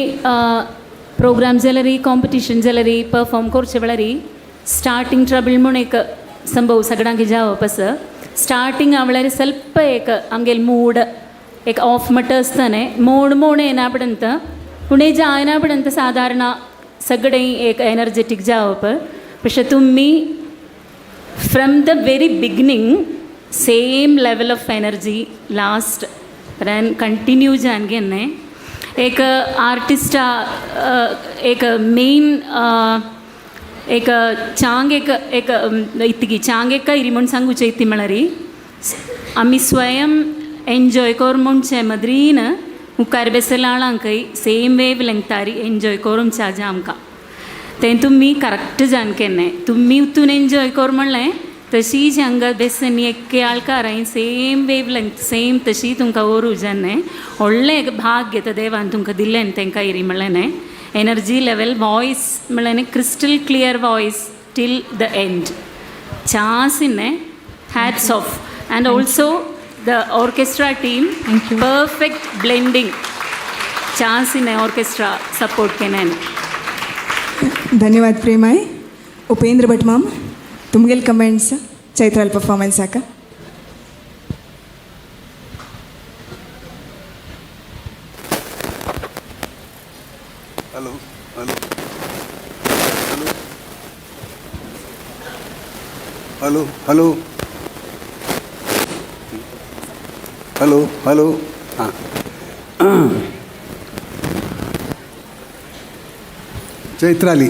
program जलरी कॉम्पिटिशन जलरी परफॉर्म करचे वेळारी स्टार्टिंग ट्रबल म्हणून एक संभव सगळ्यांक जावप आसा. स्टार्टिंग आवळारी ಸ್ವಲ್ಪ एक आमगेल मूड एक ऑफ मट आसताने मोड येना पर्यंत पुणे जायना पर्यंत साधारण सगळें एक एनर्जेटिक जावप. പക്ഷേ तुम्ही from the very beginning same level of energy last पर्यंत कंटिन्यू जाणगे एक आर्टिस्ट एक मेन एक चांग एक इतकी चांग एक इरी म्हूण सांगूचे इतली म्हळ्यार आमी स्वयं एन्जॉय कर म्हणचे मदरीन मुखार बेसलाळांकय सेम वेव लेंगतारी एन्जॉय करूंक चाजा आमकां तें तुमी करेक्ट जाणकेन्ने तुमी उतून एन्जॉय कर म्हणलें तशीच हांगा बेसनी एक्के आळकाराय सेम वेव लेंथ सेम तशी तुमकां ओरू जान्ने व्हडलें एक भाग्य ते देवान तुमकां दिल्लें तांकां इरी म्हणलें एनर्जी लेवल वॉयस म्हणलें crystal clear voice till the end चांस इन्ने hats off and also the orchestra team perfect blending चांस इन्ने ऑर्केस्ट्रा सपोर्ट केलें. धन्यवाद प्रेमाई. उपेंद्र भट माम तुमगेल कमेंट्स चैत्राल परफॉर्मन्साक? Hello hello hello hello hello hello हां चैत्राली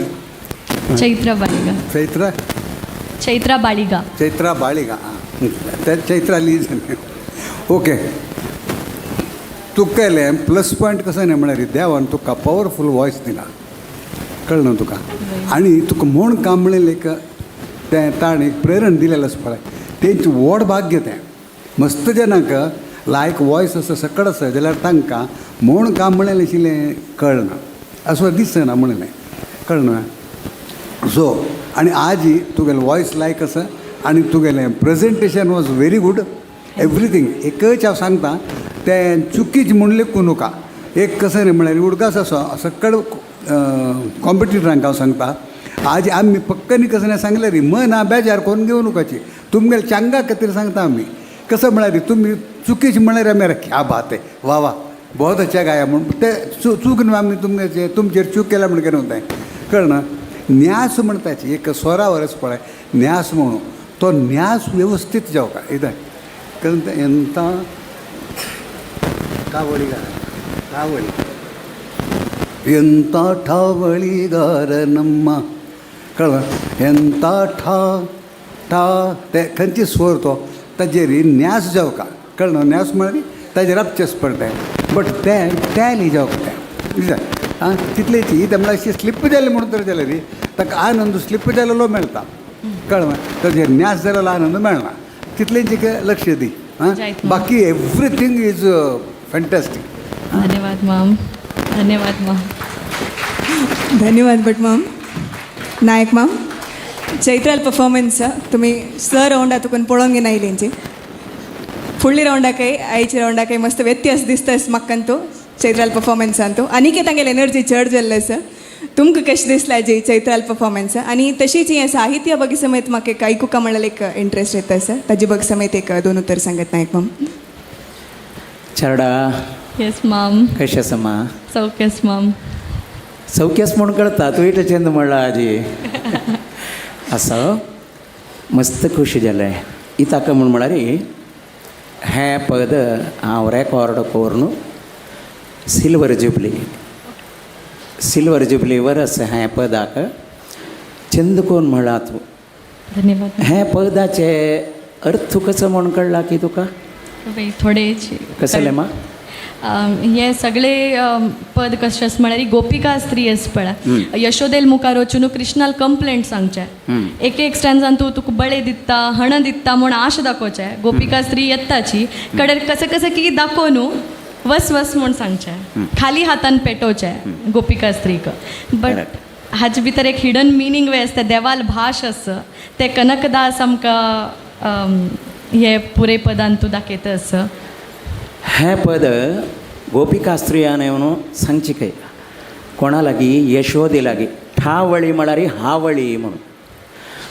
चैत्रा बाळिगा. चैत्रा बाळिगा. चैत्रा बाळिगा हां त्या चैत्राली ओके. तुका केलें प्लस पॉयंट कसो न्ही म्हळ्यार देवान तुका पॉवरफूल वॉयस दिला कळ्ळें न्हू तुका. आनी तुका म्हूण काम म्हणलें एक तें ताणें एक प्रेरण दिलेलें आसा पळय तेंचें व्हड भाग्य तें. मस्त जनाक लायक वॉयस आसा सकड आसा जाल्यार तांकां म्हूण काम म्हणलेलें आशिल्लें कळना असो दिसना म्हणलें कळना. सो आनी आजी तुगेलें वॉयस लायक आसा आनी तुगेलें presentation was very good everything. एकच हांव सांगता तें चुकीच म्हूण लेखूं नका. एक कसं न्ही म्हळ्यार उडकास असो सकड कॉम्पिटिटरांक हांव सांगता आज आमी पक्कनी कसं नाही सांगलें रे मन आ बेजार कोण घेवं नकाची तुमगेले चांगा खातीर सांगता आमी. कसं म्हळ्यार तुमी चुकीच म्हळ्यार आमी क्या बात आहे वा वा बहुत अच्छा गाया म्हणून ते चूक न्हू आमी तुमचेर चूक केल्या म्हण केन्ना वताय कळना. न्यास म्हणटाची एक स्वरावर आसा पळय न्यास म्हणून तो न्यास वेवस्थीत जावका इदाय ಎಂತ ಠಾವಳಿಗಾರ ಎಂಥ ಠಾವಳಿಗಾರ ನಮ್ಮ कळ्ळें ಎಂಥ ठा ते खंयची स्वर तो ताजेर न्यास जावका कळ्ळें न्यास म्हळ्यार ताजेर अपचेस पडटाय बट तें टॅली जावका तें आं तितलेची ते म्हळ्यार अशी स्लिप जाली म्हणून तर जाल्यार ताका आनंद स्लिप जालेलो मेळटा कळ्ळें ताजेर न्यास जालेलो आनंद मेळना तितलेंची लक्ष दी हां बाकी एवरीथींग इज फॅन्टॅस्टीक. धन्यवाद मॅम. धन्यवाद मॅम. धन्यवाद भट मॅम. नायक मॅम. चैत्राल परफॉर्मन्स तुम्ही स राऊंड तुकून पळोवंक घेना आयलींची फुडली राऊंडाकय आयच्या राऊंडाकय मस्त व्यत्यास दिसतास म्हाका चैत्राल परफॉर्मन्सान तो आनीक तांगेली एनर्जी चड जाल्लो आसा तुमकां कशें दिसला जी चैत्राल परफॉर्मन्स आनी तशीच हें साहित्य बगे समेत म्हाका एक आयकुका म्हणल्यार एक इंट्रस्ट येता आसा ताजे बगे समेत एक 2 उतर सांगत नायक मॅम चरडा येस मॅम कशें आसा मा सौकेस मॅम सौख्यस म्हूण कळटा तूं इट चेंद म्हणला आजी असं मस्त खुशी जालें इताका म्हूण म्हळ्यार हें पद हांव रेकॉर्ड करून सिल्वर जुबली वर्स हें पदाक चंद कोण म्हणला तूं धन्यवाद हें पदाचे अर्थ कसो म्हूण कळला की तुका थोडे कसलें मा हे सगळे पद कशें आसा म्हळ्यार गोपिका स्त्री आसा पळय यशोदेल मुखार वचून कृष्णाल कंप्लेंट सांगचें एक स्टॅन्जान तूं तुका बळे दिता हण दिता म्हूण आश दाखोवचें गोपिका स्त्री येताची कडेन कशें कशें की दाखोव न्हू वस वस म्हूण सांगचें खाली हातान पेटोवचें गोपिका स्त्रीक बट हाजे भितर एक हिडन मिनींग वे आसता देवाल भाश आसा ते कनकदास आमकां हे पुरे पदान तूं दाखयता आसा हें पद गोपिका स्त्रियान येवन सांगची खंय कोणा लागीं यशोदे लागीं ठावळी म्हळ्यार हावळी म्हणून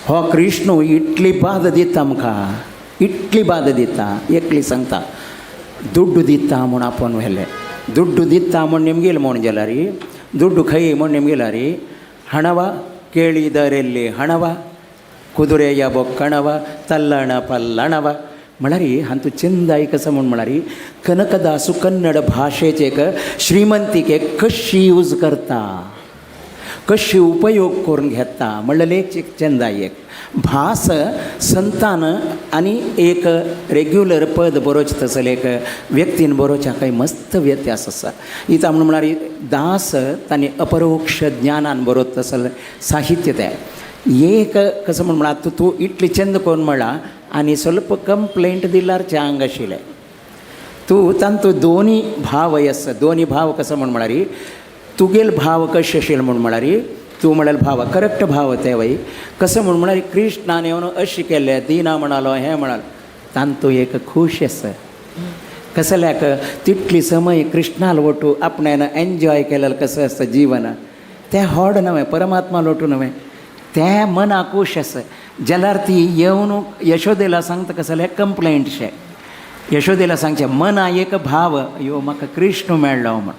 हो कृष्ण इतली बाद दिता आमकां इतली बाद दिता एकली सांगता दुड्डू दिता म्हूण आपोवन व्हेलें दुड्डू दिता म्हूण निमगेल म्हूण गेला रे दुड्डू खंय म्हूण निमगेला रे हणवा केळी दरेल्ली हणवा कुದುರೆಯ ಬೊಕ್ಕಣವ ತಲ್ಲಣ ಪಲ್ಲಣವ म्हळ्यार हातूं चंद आयकसा म्हूण म्हळ्यार कनकदासू कन्नड भाशेचेक श्रीमंतीकेक कशी यूज करता कशी उपयोग करून घेता म्हणलें एक चंद आयक भास संतान आनी एक रेग्युलर पद बरोवचें तसलें एक व्यक्तीन बरोवच्या काही मस्त व्यत्यास आसा इता म्हूण म्हळ्यार दास तांणी अपरोक्ष ज्ञानान बरोवत तसलें साहित्य तें एक कसं म्हूण म्हळ्यार तूं इतली चंद कोण म्हणला आनी स्वल्प कंप्लेंट दिल्यार चांग आशिल्लें तूं तांतूं दोनी भाव आसा दोनी भाव कसो म्हूण म्हळ्यार तुगेल भाव कशे आशिल्ले म्हूण म्हळ्यार तूं म्हळ्यार भाव करेक्ट भाव ते वय कसो म्हूण म्हळ्यार कृष्णान येवन अशें केलें दिना म्हणालो हें म्हणालो तांतूं एक खूश आसा कसल्याक तितली समय कृष्णाल वटू आपणान एन्जॉय केलें कसं आसता जिवन तें होड न्हय परमात्मा लोटू न्हय तें मना खूश आसा जाल्यार ती येवन यशोदेला सांगता कसलें कंप्लेंट शे यशोदेला सांगचें मना एक भाव यो म्हाका कृष्ण मेळ्ळो म्हण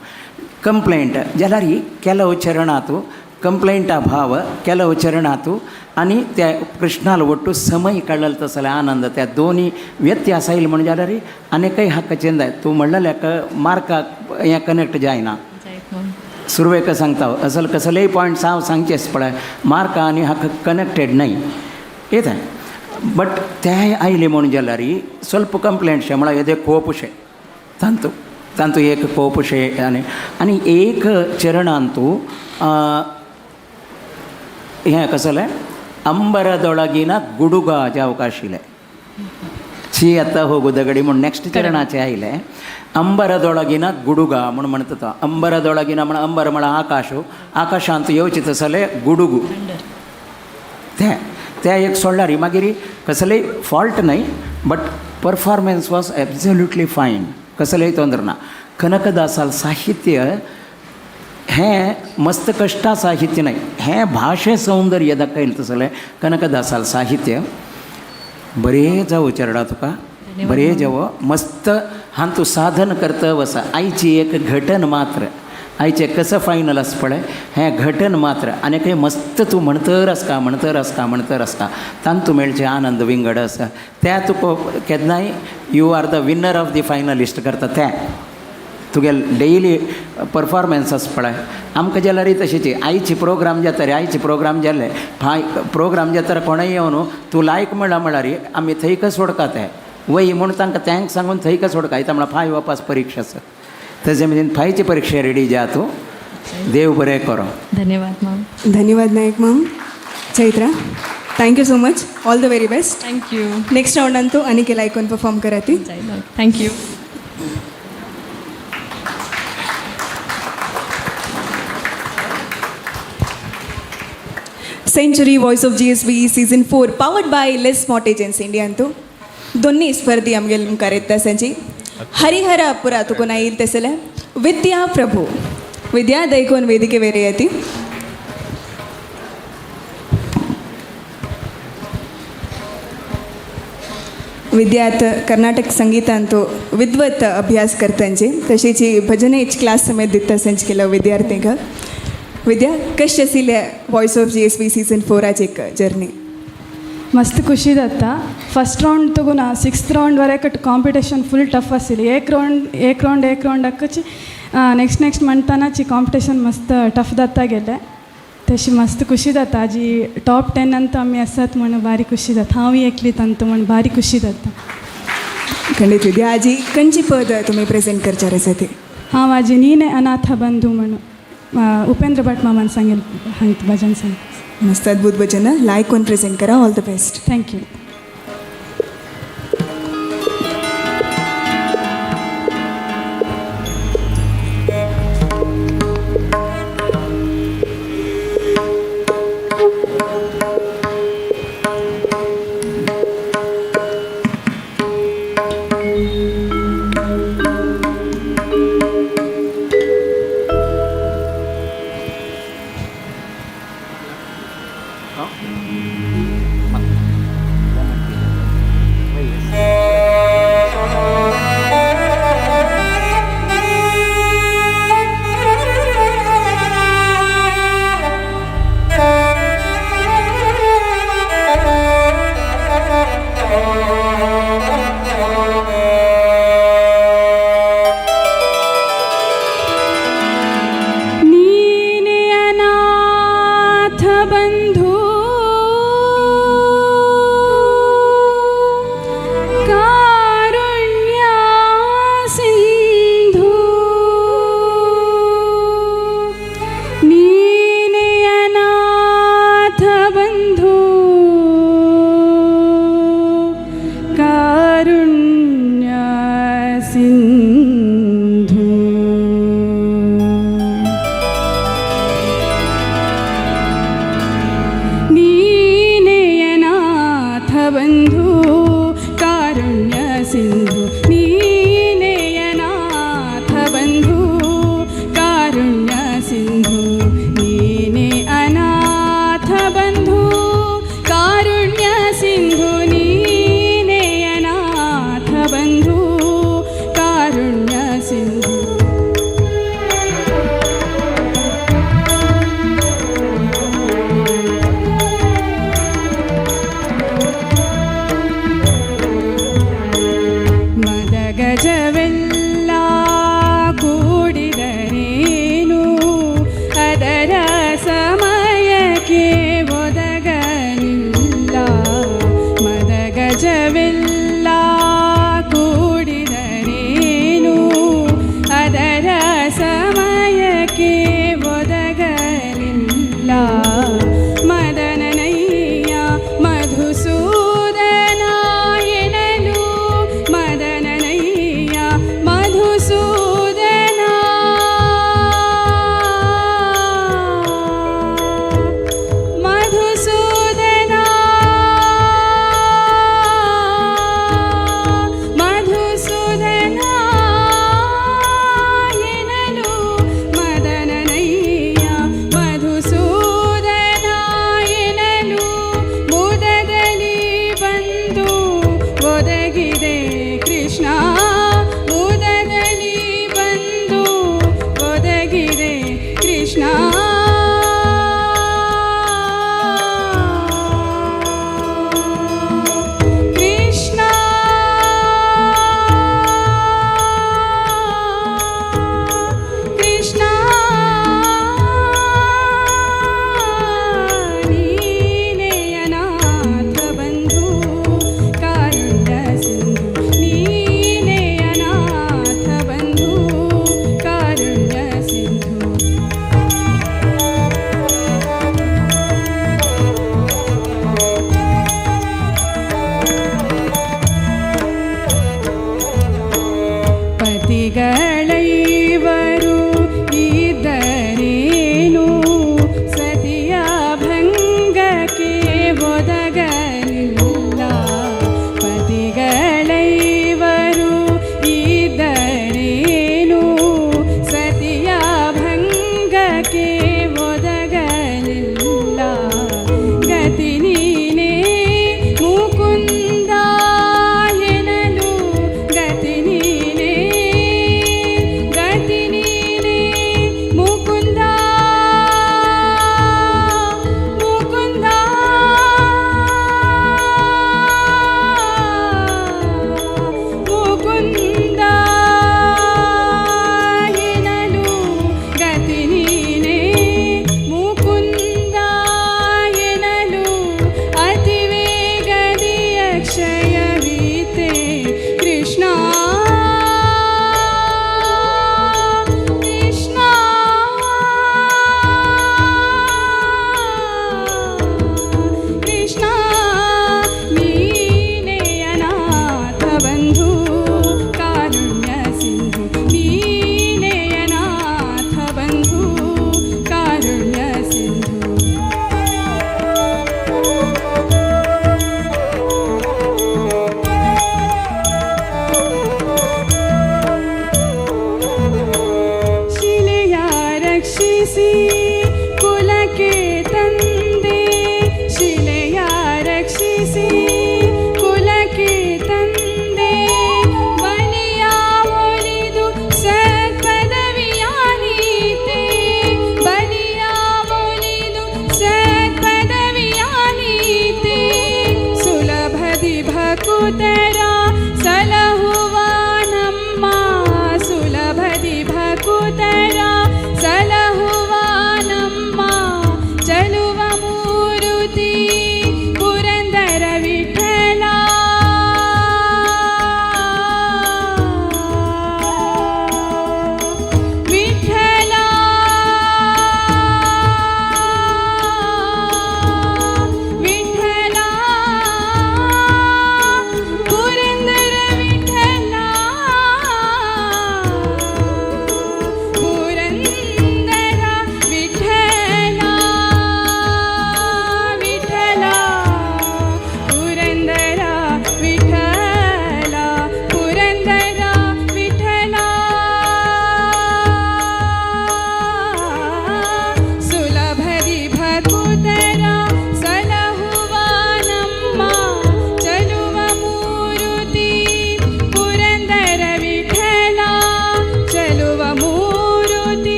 कंप्लेंट जाल्यार ही केलो उच्चारणातू कंप्लेंटा भाव केलो उच्चारणातू आनी त्या कृष्णाल वट्टू समय कळल तसले आनंद त्या दोनी व्यत्यास आयले म्हण जाल्यार आनीकय हक्क चेंद तूं म्हणलें मार्काक हें कनेक्ट जायना सुरवेक सांगता असल कसलेय पॉयंट्स हांव सांगचेच पळय मार्का आनी हाका कनेक्टेड न्हय येता बट ते आयले म्हूण जाल्यार स्वल्प कंप्लेंटशे म्हळ्यार येदे कोपशे तांतूं एक कोपशे आनी एक चरणान तूं हें कसलें अंबरदೊಳಗಿನ गुडुगा जावक आशिल्लें ची आतां होगू दगडी म्हूण नेक्स्ट चरणाचे आयले अंबरदೊಳಗಿನ गुडुगा म्हूण म्हणटा तो अंबरदೊಳಗಿನ म्हण अंबर म्हळ्यार आकाशू आकाशांत येवचें तसलें गुडुगू ते एक सोडल्यार मागीर कसलेय फॉल्ट न्हय बट परफॉर्मन्स वॉज एब्सोल्युटली फायन कसलेय तोंदर ना कनकदासाल साहित्य हें मस्त कश्टा साहित्य न्हय हें भाशे सौंदर्य दाखयलें तसलें कनकदासाल साहित्य बरें जावं चरडा तुका बरें जावं मस्त हांव तूं साधन करता वसा आयची एक घटन मात्र आयचें कसं फायनल आसा पळय हें घटन मात्र आनी खंय मस्त तूं म्हणतर आसता तांतूं मेळचें आनंद विंगड आसा तें तुका केन्नाय you are the winner of the finalist करता तें तुगेल डेली परफॉर्मन्स आसा पळय आमकां जाल्यार तशेंची आयची प्रोग्राम जाता रे आयची प्रोग्राम जाल्ले प्रोग्राम जाता कोणय येवन तूं लायक म्हळ्यार आमी थंयक सोडका ते वय म्हूण तांकां थँक्स सांगून थंयक सोडका येता म्हळ्यार फाय वापस परीक्षा आसा तेजे मेरेन फायची परीक्षा रेडी जा तूं देव बरें करो धन्यवाद मॅम धन्यवाद Nayak ma'am Chaitra thank you so much all the very best thank you next राउंडान तूं आनीक आयकून परफॉर्म करा ती thank you century voice of GSB season 4 powered by लेस मॉटेजन्स इंडिया अंतू दोन्ही स्पर्धी आमगेल मुखार येता संजी हरिहरापुरा तुकोन येईल तेसले विद्या प्रभू विद्या दैकोन वेदिके वेरे येती विद्यात कर्नाटक संगीतांतू विद्वत अभ्यास करतांचे तशीची भजनेच क्लास समेत दिता संच केलं विद्यार्थींक विद्या कशी आशिल्ले वॉइस ऑफ GSB सीझन 4 एक जर्नी मस्त खुशी जाता फस्ट राउंड तगून 6th राउंड वरेक कॉम्पिटिशन फुल टफ आशिल्ली एक राउंड अक्कची नेक्स्ट म्हणटानाची कॉम्पिटिशन मस्त टफ जाता गेले तशी मस्त खुशी जाता आजी टॉप 10 अंतू आमी आसात म्हणून भारी खुशी जाता हांव एकली तंतू म्हणून भारी खुशी जाता खंडीत विद्या आजी खंयची पद तुम्ही प्रेझेंट करचार आसा ती हांव आजी नीने अनाथ बंधू म्हणून उपेंद्र भट मामान सांगेल हांग भजन सांग मस्त अद्भुत भजन लायक कोण प्रेझेंट करा ऑल द बेस्ट थँक्यू बंधू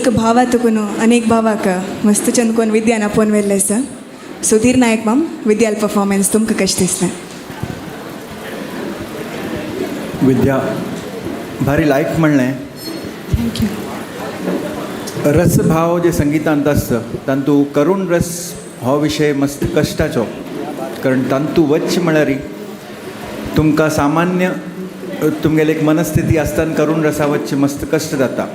एक भावा तुकून अनेक भावाक मस्त चंद कोण विद्यान आपोवन व्हेल्लें आसा. सुधीर नायक मॅम, विद्याल परफॉर्मन्स तुमकां कशें दिसलें? विद्या भारी लायक म्हणलें. थँक्यू. रसभाव जे संगीतांत आसता तातूं करूण रस हो विशय मस्त कश्टाचो. कारण तातूं वच म्हळ्यार तुमकां सामान्य तुमगेली एक मनस्थिती आसतना करूण रसा वचचें मस्त कश्ट जाता.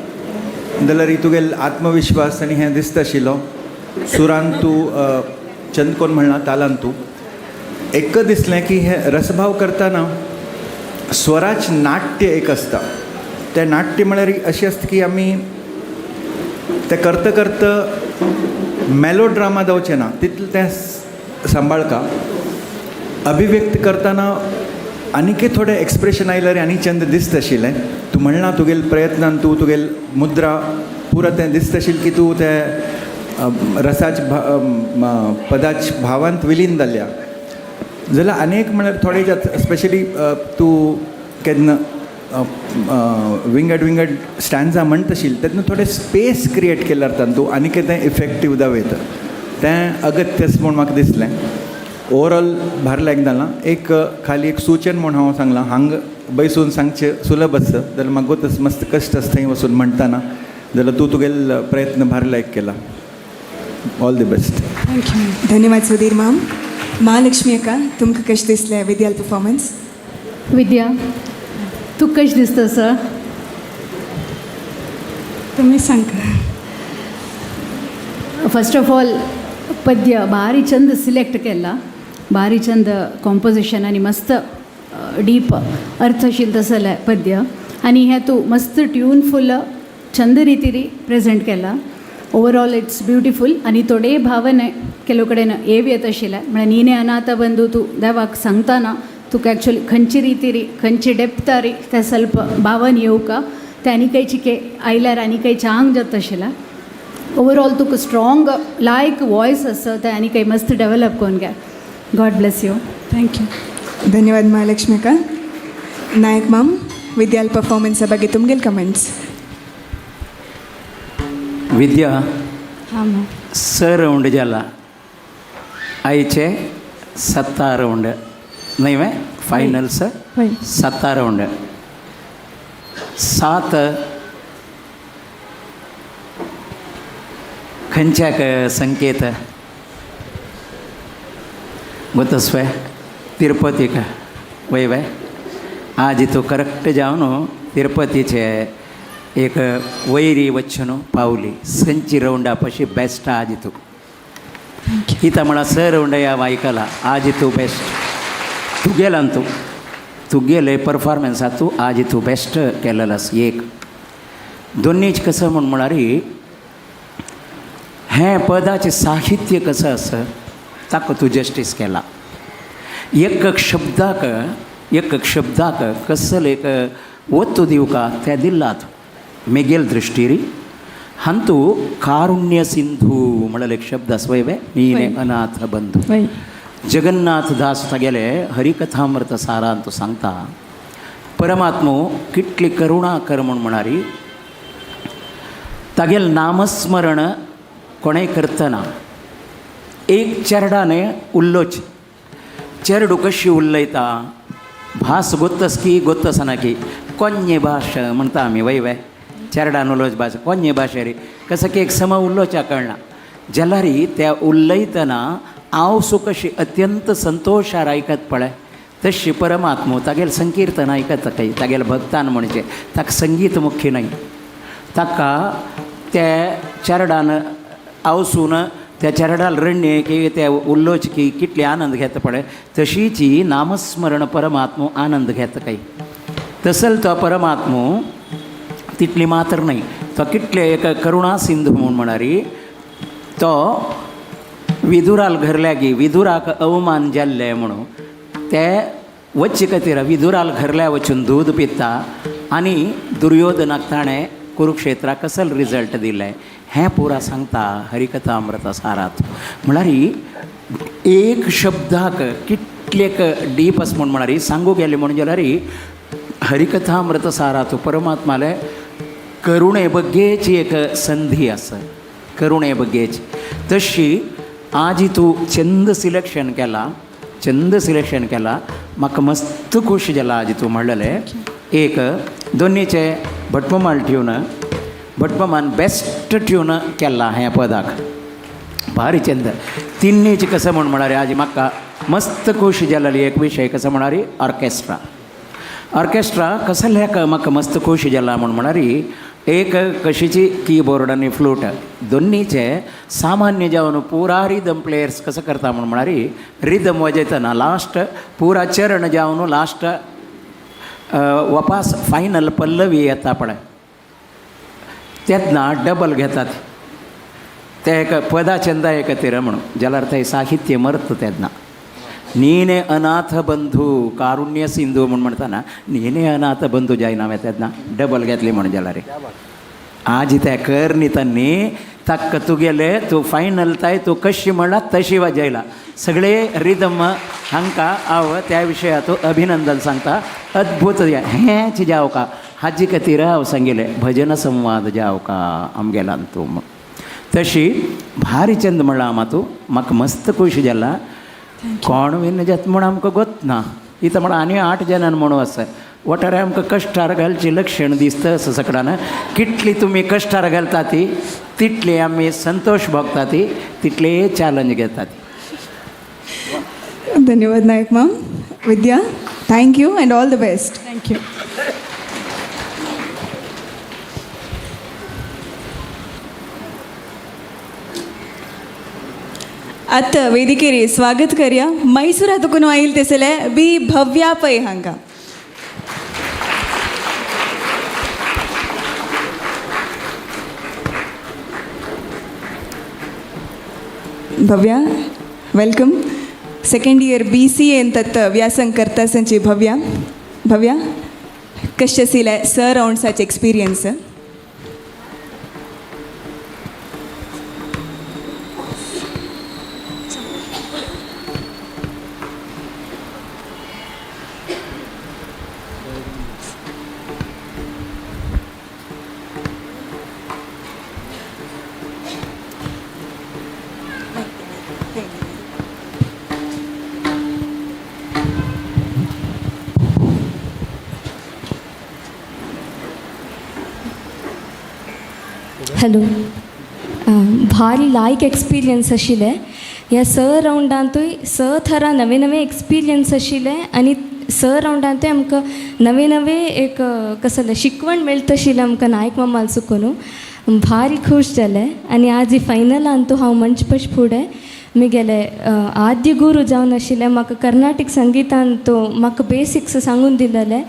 जाल्यार तुगेलो आत्मविश्वास आनी हें दिसता आशिल्लो. सुरान तूं चंद कोण म्हणला, तालान तूं एक दिसलें की हे रसभाव करतना स्वराच नाट्य एक आसता. तें नाट्य म्हळ्यार अशें आसता की आमी तें करता करता मेलो ड्रामा जावचें ना, तितलें तें सांबाळका. अभिव्यक्त करतना आनीकय थोडें एक्सप्रेशन आयल्यार आनी चंद दिसता आशिल्लें. तूं म्हणला तुगेल प्रयत्नान तूं तुगेल मुद्रा पुरो तें दिसता आशिल्लें की तूं तें रसाच पदाच भावांत विलीन जाल्ल्या. जाल्यार आनीक म्हळ्यार थोडे स्पेशली तूं केन्ना विंगड स्टँड्सा म्हणटा आशिल्लें तेन्ना थोडें स्पेस क्रिएट केल्यार तातूंत आनीक तें इफेक्टीव जावयता. तें अगत्यच म्हूण म्हाका दिसलें. ओवरऑल भार लायक जालां. एक खाली एक सूचन म्हूण हांव सांगलां, हांगा बसून सांगचें सुलभ आसता जाल्यार म्हाका मस्त कश्ट आसता थंय वचून म्हणटाना. जाल्यार तूं तुगेलो प्रयत्न भार लायक केला. All the best. थँक्यू. धन्यवाद सुधीर मॅम. महालक्ष्मी अक्का, तुमकां कशें दिसलें विद्याल परफॉर्मन्स? विद्या, तू कशें दिसता सर? तुम्ही सांगा. फर्स्ट ऑफ ऑल पद्य भारी चंद सिलेक्ट केला. भारी चंद कॉम्पोजिशन आणि मस्त डीप अर्थशील तसलें पद्य. आणि हें तूं मस्त ट्यूनफुल छंद रितीरी प्रेजेंट केला. Overall it's beautiful. आणि थोडे भावने केलो कडेन येव येत आशिल्ले. म्हळ्यार नीने अनाथ बंधू तूं देवाक सांगतना तुका एक्चुअली खंयची रितीरी खंयची डेप्तारी ते ಸ್ವಲ್ಪ भावन येवका ते आनी खंय चिके आयल्यार आनी खंय चांग जाता आशिल्लें. ओवरऑल तुका स्ट्रॉंग लायक वॉयस आसा ते आनी खंय मस्त डेवलप करून घे. God bless you. Thank you. धन्यवाद महालक्ष्मी अक्का. नायक मॅम, विद्याल परफॉर्मन्सा ಬಗ್ಗೆ तुमगेल कमेंट्स? विद्या ಹಾಂ ಮ್ಯಾಮ್. स राऊंड जाला आयचे 7 राऊंड नाही वे फायनल्स होय. 7 राऊंड 7 खंयच्याक संकेत ಗೊತ್ತಸ್ವೆ तिरुपतीक वय वय आज तू करेक्ट जावन तिरुपतीचे एक वैरी वचून पावली. संची राऊंडा पशी बेस्ट आज तू इथं म्हणा स राऊंड या वायकला आज तू बेस्ट. तू गेला तू गेले परफॉर्मन्सा तू आज तू बेस्ट केलेलास. एक दोन्हीच कसं म्हणारी हें पदाचें साहित्य कसं असं ताका तू जस्टीस केला. एक शब्दाक कसं एक ಒತ್ತು दिवका त्या दिल्लात मेगेल दृष्टीरी हंतू कारुण्य सिंधू म्हणले एक शब्द स्वयवे नीने अनाथ बंधू. वय. जगन्नाथ दास तागेले हरिकथामृत सारा तू सांगता परमात्मो कितली करुणा कर म्हणारी तागेल नामस्मरण कोणें करतना एक चेरडाने उल्लोच चेरडू कशी उल्लयता भास गोत्तस की गोत्तसना की कोन्ये भाश म्हणटा आमी वय वय चेरडान उलोवच भास कोन्ये भाशे रे कसं की एक सम उल्लोवच्या कळना जाल्यार त्या उल्लयतना हांव सो कशी अत्यंत संतोशार आयकत पळय तशी परमात्मो तागेल संकीर्तन आयकत काही तागेल भक्तान म्हणजे ताका संगीत मुख्य नाही. ताका त्या चेरडान आवसून त्या चेरडाल रण्ये की त्या उल्लोच की कितले आनंद घेता पळय तशीच नामस्मरण परमात्मो आनंद घेता काही. तसल तो परमात्मो तितली मात्र नाही. तो कितले एक करुणा सिंधू म्हणून म्हणारी तो विदुराल घरल्यागी विदुराक अवमान जाल्ले म्हणून ते वच्चे खातीर विदुराल घरल्या वचून दूद पिता आनी दुर्योधनाक ताणें कुरुक्षेत्राक कसल रिजल्ट दिले हें पुरा सांगता हरिकथामृत सारात. म्हळ्यार एक शब्दाक कितलेक डीप आस म्हणारी सांगू गेले म्हणून जाल्यार हरिकथामृत सारात परमात्माले करुणे बग्गेची एक संधी आसा, करुणे बग्गेची. तशी आज तूं छंद सिलेक्शन केला म्हाका मस्त खूश जाला. आज तूं म्हणलेलें एक दोनीचे भटमाल ट्यून, भटमान बेस्ट ट्यून केला ह्या पदाक, भारी छंद. तिन्नीचे कसं म्हणारे आज म्हाका मस्त खूश जालेली एक विशय कसं म्हणारी ऑर्केस्ट्रा कसं म्हाका मस्त खूश जाला म्हणारी एक कशीची कीबोर्ड आनी फ्लूट दोन्हीचे सामान्य जावन पुरा रिदम प्लेयर्स कसं करता म्हणारी रिदम वाजयतना लास्ट पुरा चरण जावन लास्ट वापस फायनल पल्लवी येता पळय तेन्ना डबल घेतात ते एक पदा चंदा एक तिर म्हणून जाल्यार थंय साहित्य मरता तेन्ना नीने अनाथ बंधू कारुण्य सिंधू म्हूण म्हणटाना नीने अनाथ बंधू जायना हांवें तेन्ना डबल घेतली म्हण जाल्यार आज ते कर न्ही तन्नी ताक तुगेले तूं फायनल ताय तूं कशी म्हणला तशी वाजयला सगळे रिदम हांकां हांव त्या विशयात अभिनंदन सांगता. अद्भुत हेंच जावं का हाजी खातीर हांव सांगिल्लें भजन संवाद जावं का आमगेलान तूं. तशी भारी चंद म्हणला मातू म्हाका मस्त खूश जाला. कोण विन जात म्हूण आमकां गोत ना इथं म्हणा आनी 8 जणांन म्हणून आसा वटारे आमकां कश्टार घालची लक्षण दिसता असं सगळ्यांना. कितली तुमी कश्टार घालता ती तितली आमी संतोष भोगता ती तितले चॅलेंज घेता ती. धन्यवाद Nayak ma'am. Vidya, thank you and all the best. Thank you. आतां वेदिकेर स्वागत करया मैसूरातून आयिल्ले तेसले बी भव्या पै हांकां. Bhavya, welcome. Second year BCA तत् व्यासंग करता संची भव्या. भव्या, कशें आशिल्लें स रावंड्साचें एक्सपिरियन्स? हॅलो. भारी लायक एक्सपिरियन्स आशिल्लें. ह्या स रावंडांतूय स थरां नवे नवे एक्सपिरियन्स आशिल्ले आनी स रावंडांतूय आमकां नवे नवे एक कसलें शिकवण मेळटा आशिल्लें आमकां नायक मामाल चुकून. भारी खूश जालें. आनी आज ही फायनलान तूं हांव मंचपश फुडें म्हगेले आद्य गुरू जावन आशिल्ले म्हाका कर्नाटीक संगीतान तो म्हाका बेसिक्स सांगून दिलेले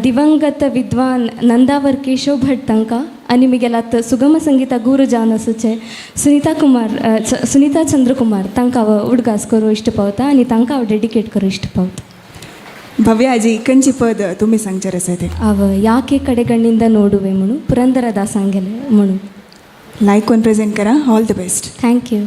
दिवंगत विद्वान नंदावर केशव भट तांकां आनी म्हगेले आतां सुगम संगीता गुरू जावन आसूचे सुनीता चंद्रकुमार तांकां हांव उडगास करूं इश्ट पावता आनी तांकां हांव डेडिकेट करूं इश्ट पावता. भव्या, हाजी खंयची पद तुमी सांगचेर आसा ते? हांव याके कडेगण्णिंद नोडुवे म्हणून पुरंदरदासान गेले म्हणून. लायक कोण प्रेजेंट करा. All the best. Thank you.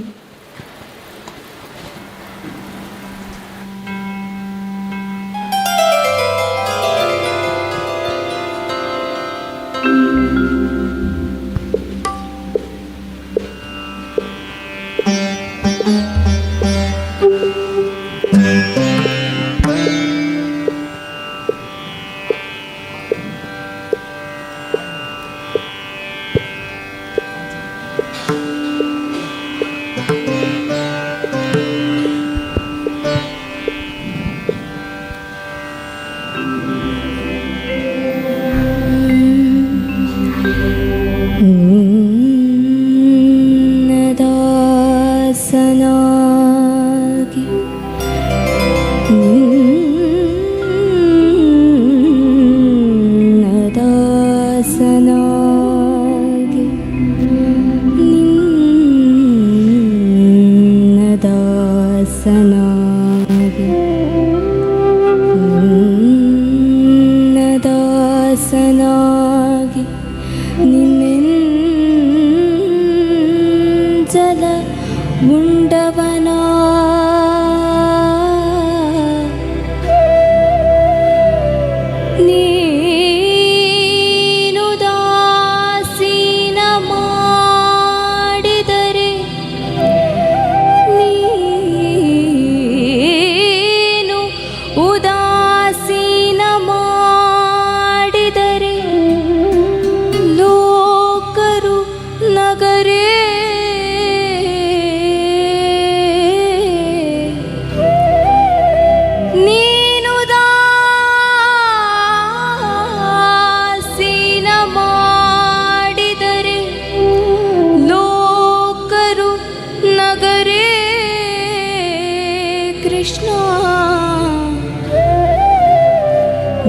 Krishna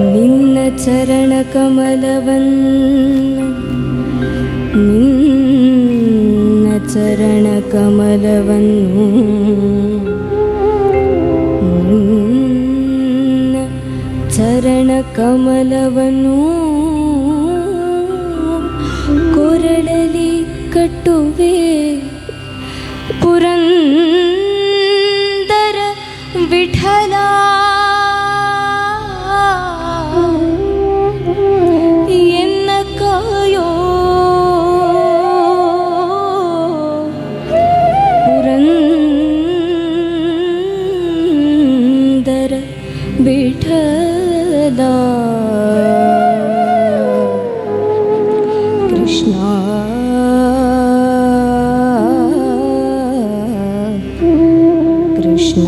ನಿನ್ನ ಚರಣ ಕಮಲವನ್ನು ನಿನ್ನ ಚರಣ ಕಮಲವನ್ನು ನಿನ್ನ ಚರಣ ಕಮಲವನ್ನು ಕೊರಳಲಿ ಕಟ್ಟುವೆ ಪುರಂದರ ವಿಠಲ ಎನ್ನ ಕಾಯೋ ಪುರಂದರ ವಿಠಲ ಕೃಷ್ಣ ಕೃಷ್ಣ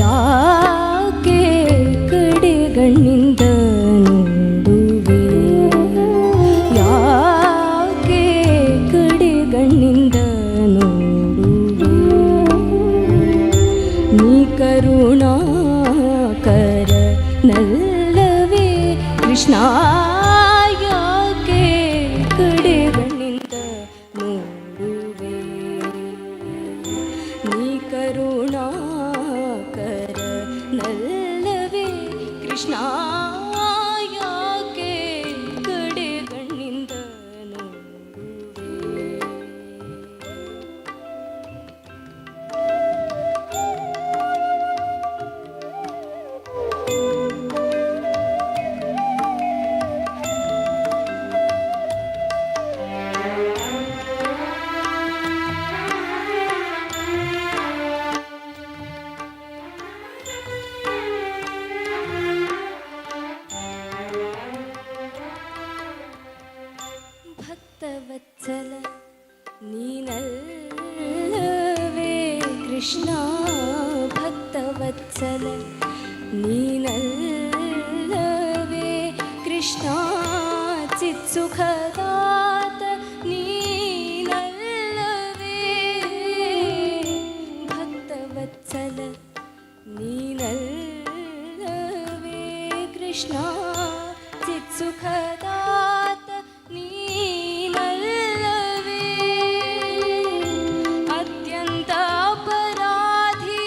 ಯಾಕೆ ಕಡೆಗಣ್ಣಿಂದ ನೋಡುವೆ ಯಾಕೆ ಕಡೆಗಣ್ಣಿಂದ ನೋಡುವೆ ನೀ ಕರುಣಾಕರ ನಲ್ಲವೇ ಕೃಷ್ಣ ಯಾಕೆ ಕಡೆಗಣ್ಣಿಂದ ನೋಡುವೆ ನೀ ಕರುಣಾಕರ ನಲ್ಲವೇ ಕೃಷ್ಣ ಯಾಕೆ ಕಡೆಗಣ್ಣಿಂದ ನೋಡುವೆ ಭಕ್ತವತ್ಸಲ ನೀನಲ್ಲವೇ ಕೃಷ್ಣ ಭಕ್ತವತ್ಸಲ ನೀನಲ್ಲವೇ ಕೃಷ್ಣ ಚಿತ್ಸುಖದಾತ ನೀನಲ್ಲವೇ ಭಕ್ತವತ್ಸಲ ನೀನಲ್ಲವೇ ಕೃಷ್ಣ ಚಿತ್ಸುಖದಾತ ನೀನಲ್ಲವೇ ಅತ್ಯಂತ ಅಪರಾಧಿ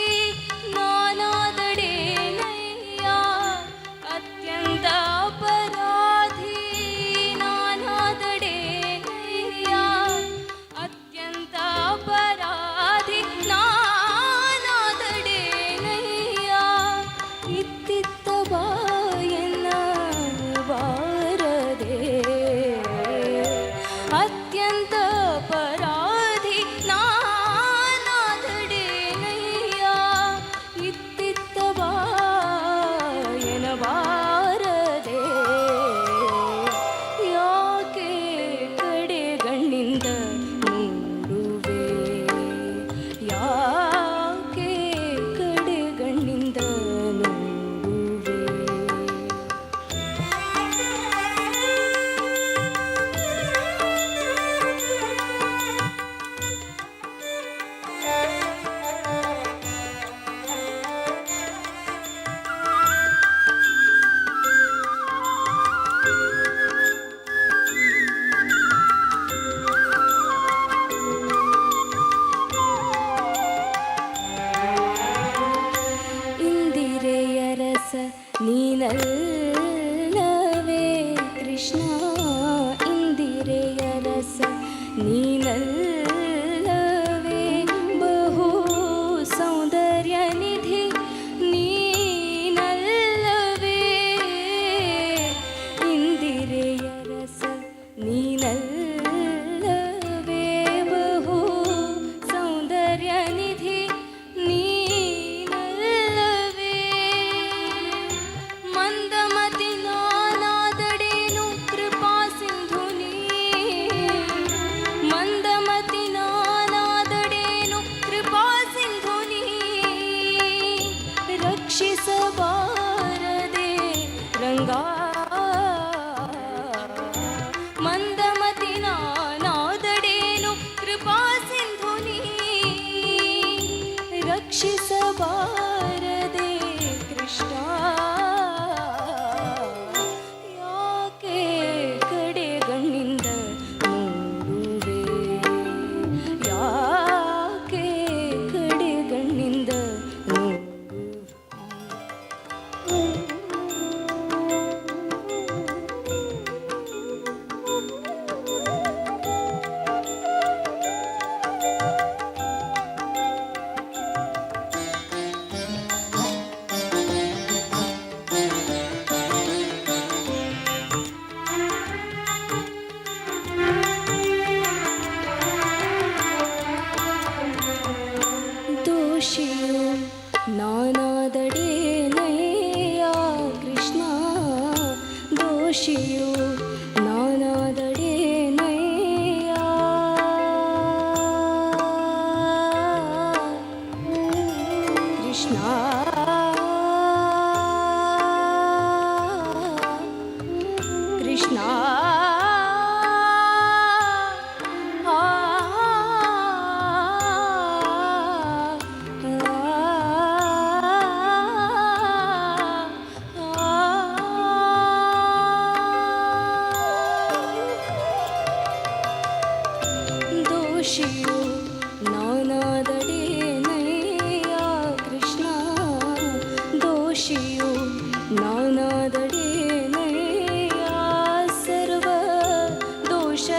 ನಾನಾದಡೇನಯ್ಯ ಅತ್ಯಂತ ಅಪರಾಧಿ ನಾನಾದಡೇನಯ್ಯ ಅತ್ಯಂತ ಅಪರಾಧಿ ನಾನಾದಡೇನಯ್ಯ ಇತ್ತಿತ್ತ ಬಾಯನ್ನ ಬಾರ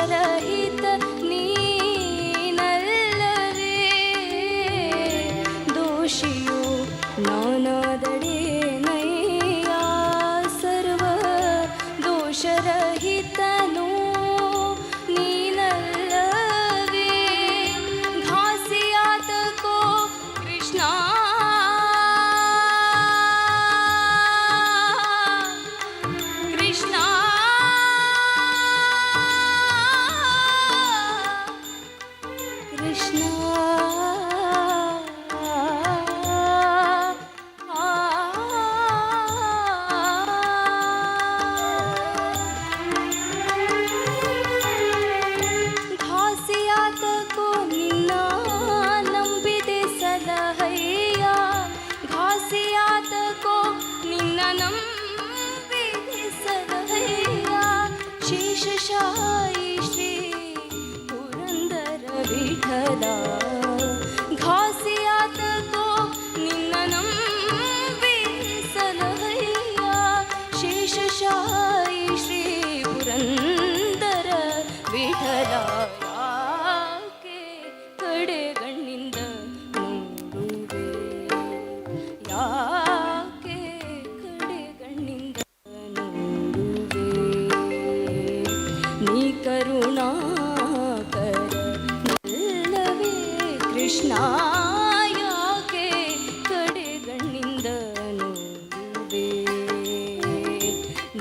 ದೋಷರಹಿತ ನೀನಲ್ಲವೇ ದೋಷಿಯೋ ನಾನಾದಡೇನಯ್ಯ ಸರ್ವ ದೋಷರಹಿತನೋ ನೀನಲ್ಲವೇ घासियातको कृष्णा कृष्णा कृष्णा घासियातको निन्ना ನಂಬಿದೆ ಸಲಹಯ್ಯ घासियातको ನಿನ್ನ ನಂಬಿದೆ ಸಲಹಯ್ಯ ಶೇಷಶಾಯಿ ಶ್ರೀ ಪುರಂದರ ವಿಠಲ घासियातको ನಿನ್ನ ನಂಬಿದೆ ಸಲಹಯ್ಯ ಶೇಷಶಾಯಿ ಶ್ರೀ ಪುರಂದರ ವಿಠಲ ಯಾಕೆ ಕಡೆಗಣ್ಣಿಂದ ನೋಡುವೆ ಯಾಕೆ ಕಡೆಗಣ್ಣಿಂದ ನೋಡುವೆ ನೀ ಕರುಣಾಕರನಲ್ಲವೇ ಕೃಷ್ಣ ಯಾಕೆ ಕಡೆಗಣ್ಣಿಂದ ನೋಡುವೆ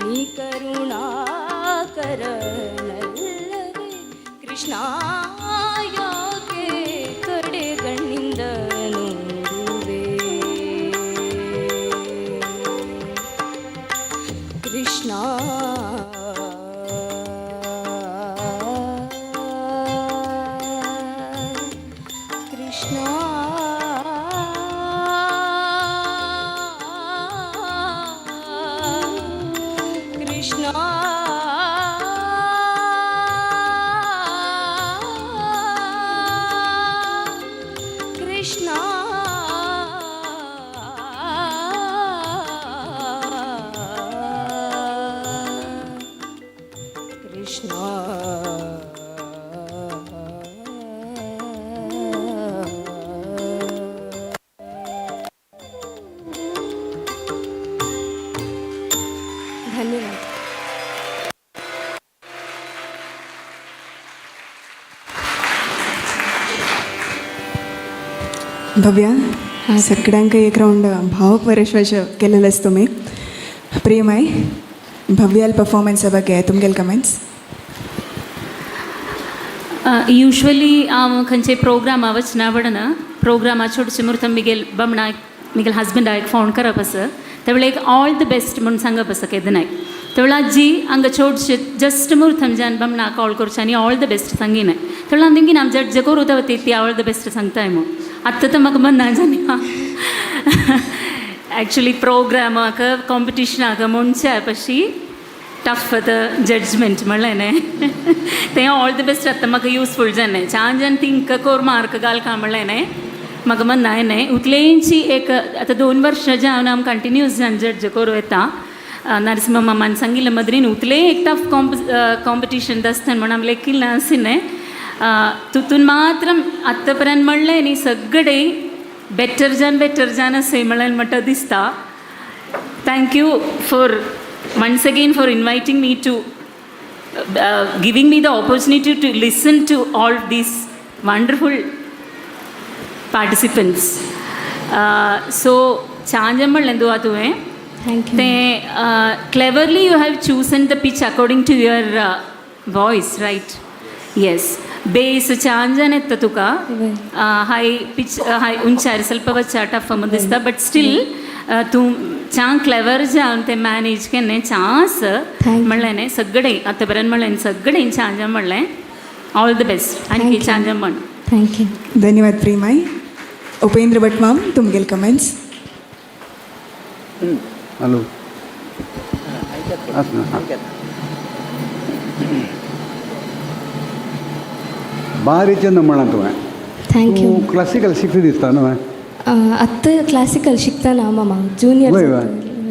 ನೀ ಕರುಣಾಕರನಲ್ಲವೇ ಕೃಷ್ಣ ಯಾಕೆ ಕಡೆಗಣ್ಣಿಂದ ನೋಡುವೆ ಕೃಷ್ಣ ಕೃಷ್ಣ ಕೃಷ್ಣ ಕೃಷ್ಣ ಕೃಷ್ಣ ಧನ್ಯವಾದ. भव्या सगळ्यांक एक राऊंड भावपरश्वास केलेलेच तुम्ही प्रेम आहे भव्याल परफॉर्मन्सा ಬಗ್ಗೆ तुमगेल कमेंट्स यूजुअली हांव खंयचेय प्रोग्राम वचना आवडना प्रोग्रामा छोटशे मुहूर्त मिगेल हस्बंड हांवें फोन करप आसा त्या वेळेक ऑल द बेस्ट म्हणून सांगप आसा केदनाय त्या वेळा जी हांगा छोटशे जस्ट मुहूर्तम जान बमणा कॉल करचे आनी ऑल द बेस्ट सांगिनाय त्या वेळा थिंकीन हांव जड्ज करूं ती ऑल द बेस्ट सांगताय मग आत्तां तर म्हाका मन ना जानी एक्चुअली प्रोग्रामाक कॉम्पिटिशनाक म्हणचे अशी टफ द जजमेंट म्हणलें न्ही तें ऑल द बेस्ट आतां म्हाका युजफूल जालें छान थिंक कोर मार्क घालका म्हणलें न्ही म्हाका मन ना न्ही उतलेंची एक आतां 2 वर्सां जावन हांव कंटिन्यूस जावन जड्ज करूं येता नरसिंह मामान सांगिल्लें मदरीन उतलें एक टफ कॉम्पिटिशन आसता म्हणून हांव लेखिल्लें आशिल्लें तितून मात्र आत्तां पर्यंत म्हणलें न्ही सगळें बेटर जान अशें म्हणलें म्हणटा दिसता thank you for once again for inviting me to giving me the opportunity to listen to all these wonderful participants so chanjammal endu atuve Thank you. they cleverly you have chosen the pitch according to your voice right yes bass chanjan etta tuka high pitch high unchar ಸ್ವಲ್ಪ ವಚ್ಚ tough ಅಮದಿಸ್ತಾ but still तूं छान clever जावन ते manage केन्ने chance म्हणलें न्ही सगळें आतां पर्यंत म्हणलें सगळें छान जावन म्हणलें ऑल द बेस्ट आनी छान जावन म्हण थँक्यू धन्यवाद प्रेमाई उपेंद्र भट माम तुमगेल कमेंट्स हॅलो भारी चंद म्हणा तुवें थँक्यू क्लासिकल शिकता दिसता न्हू आत्ता क्लासिकल शिकतना मामा जूनियर वय वय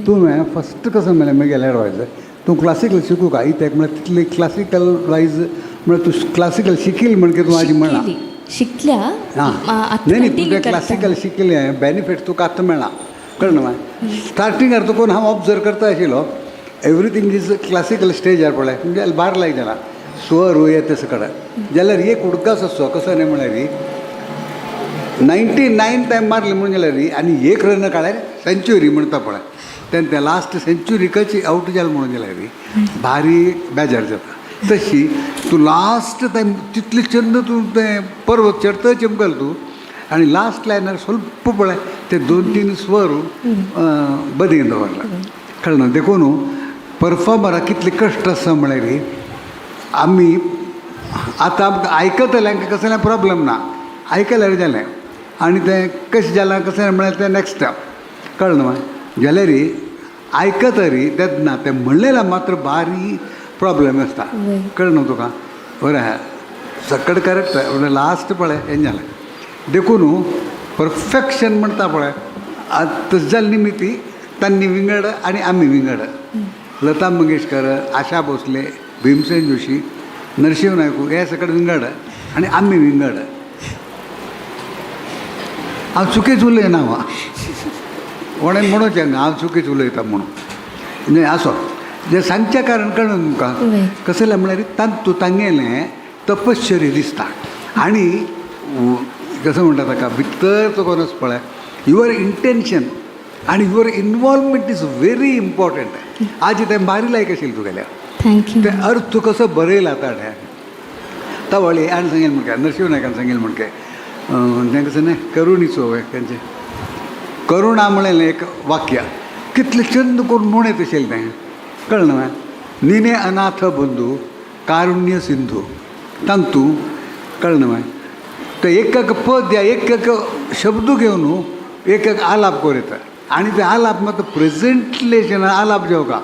तुवें फस्ट कसं म्हणलें म्हगेलें एडवायज तूं क्लासिकल शिकूं का इत्याक म्हळ्यार तितली क्लासिकल वायज म्हणजे तू क्लासिकल शिकील म्हणजे तू माझी म्हणा शिकल्या हां आतां नाही continue तुझे करता. क्लासिकल शिकले बेनिफिट तुका आतां मेळना कळ्ळें न्हय स्टार्टिंगार तुका हांव ऑब्जर्व करता आशिल्लो एवरीथींग इज क्लासिकल स्टेजार पळय म्हणजे भार लायक जाला स्वर येता सकड जाल्यार एक उडकास असो कसो न्ही म्हळ्यार 99 टायम मारले म्हणून जाल्यार आनी एक रन काढल्यार सेंच्युरी म्हणटा पळय तेन्ना ते लास्ट सेंच्युरी कशी आउट जालें म्हणून जाल्यार भारी बेजार जाता तशी तू लास्ट टायम तितले चंद तूं तें पर्वत चडत चमकल तूं आनी लास्ट लायनार स्वल्प पळय ते 2-3 स्वर बदीन दवरला कळ्ळें न्हू देखून परफॉर्मराक कितले कश्ट आसा म्हळ्यार आमी आतां आमकां आयकतल्यांक कसलें प्रॉब्लेम ना आयकल्यार जालें आनी तें कशें जालां कशें म्हळ्यार तें नॅक्स्ट स्टेप कळ्ळें न्हू जाल्यार आयकतरी तें ना तें म्हणलेल्या मात्र भारी प्रॉब्लेम आसता कळ्ळें न्हू तुका बरें आहा सकड करेक्ट म्हणजे लास्ट पळय हें जालें देखून परफेक्शन म्हणटा पळय तशें जाली निमिती तांणी विंगड आनी आमी विंगड लता मंगेशकर आशा भोसले भीमसेन जोशी नरसिंह नायकू हे सकड विंगड आनी आमी विंगड हांव चुकीच उलयना कोणें म्हणूचें हांगा हांव चुकीच उलयता म्हणून न्हय आसो जें सांगचें कारण कळ्ळें तुमकां कशें जालें म्हळ्यार तूं तांगेलें तपश्चर्य दिसता आनी कसं म्हणटा ताका भितर तो कोण पळय युअर इंटेंशन आनी your involvement is very important आज तें भारी लायक आशिल्लें तुगेल्या थँक्यू तें अर्थ कसो बरयला ताणें तावळी आनी सांगेल म्हणके नरसिंह नायकान सांगेल म्हणके तें कसं न्हय करुणीचो तेंचें करुणा म्हणलें एक वाक्य कितलें चंद करून म्हणत आशिल्लें तें कळ्ळें न्हय निने अनाथ बंधू कारुण्य सिंधू तांतू कळ्ळें न्हय ते एक पद या एक शब्द घेवन एक आलाप करता आनी ते आलाप मात प्रेजेंटलेशन आलाप जेवका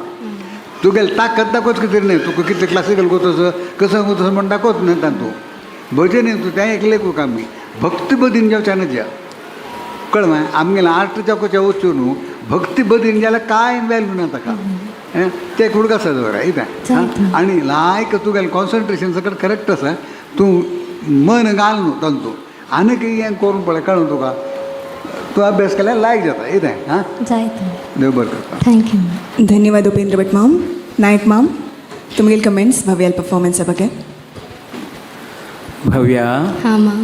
तुगेले ताकद दाखोवच कितें न्हय तुका कितलें क्लासिकल कोतोस कसं कोतोस म्हण दाखोवच न्हय तांतू भजन तूं तें एकलें खूब आमी भक्ती बदीन जावच्या न्हय कळ्ळें न्हय आमगेलें आर्ट जावच्या वचून भक्ती बदीन जाल्यार कांय वॅल्यू ना ताका ते कुडक आसा दवरा इथं आनी लायक तुगेलें कॉन्सन्ट्रेशन सकट करेक्ट आसा तूं मन घाल न्हू तांतू आनी हें करून पळय कळ्ळें तुका तूं अभ्यास केल्यार लायक जाता इथं हां देव बरें करता थँक्यू ಧನ್ಯವಾದ ಉಪೇಂದ್ರ ಭಟ್ ಮಾಮ್ ನಾಯಕ್ ಮಾಮ್ ತುಮಗೇಲ್ ಕಮೆಂಟ್ಸ್ ಭವ್ಯಾಲ್ ಪರ್ಫಾರ್ಮೆನ್ಸ್ ಬಗ್ಗೆ भव्या हां मॅम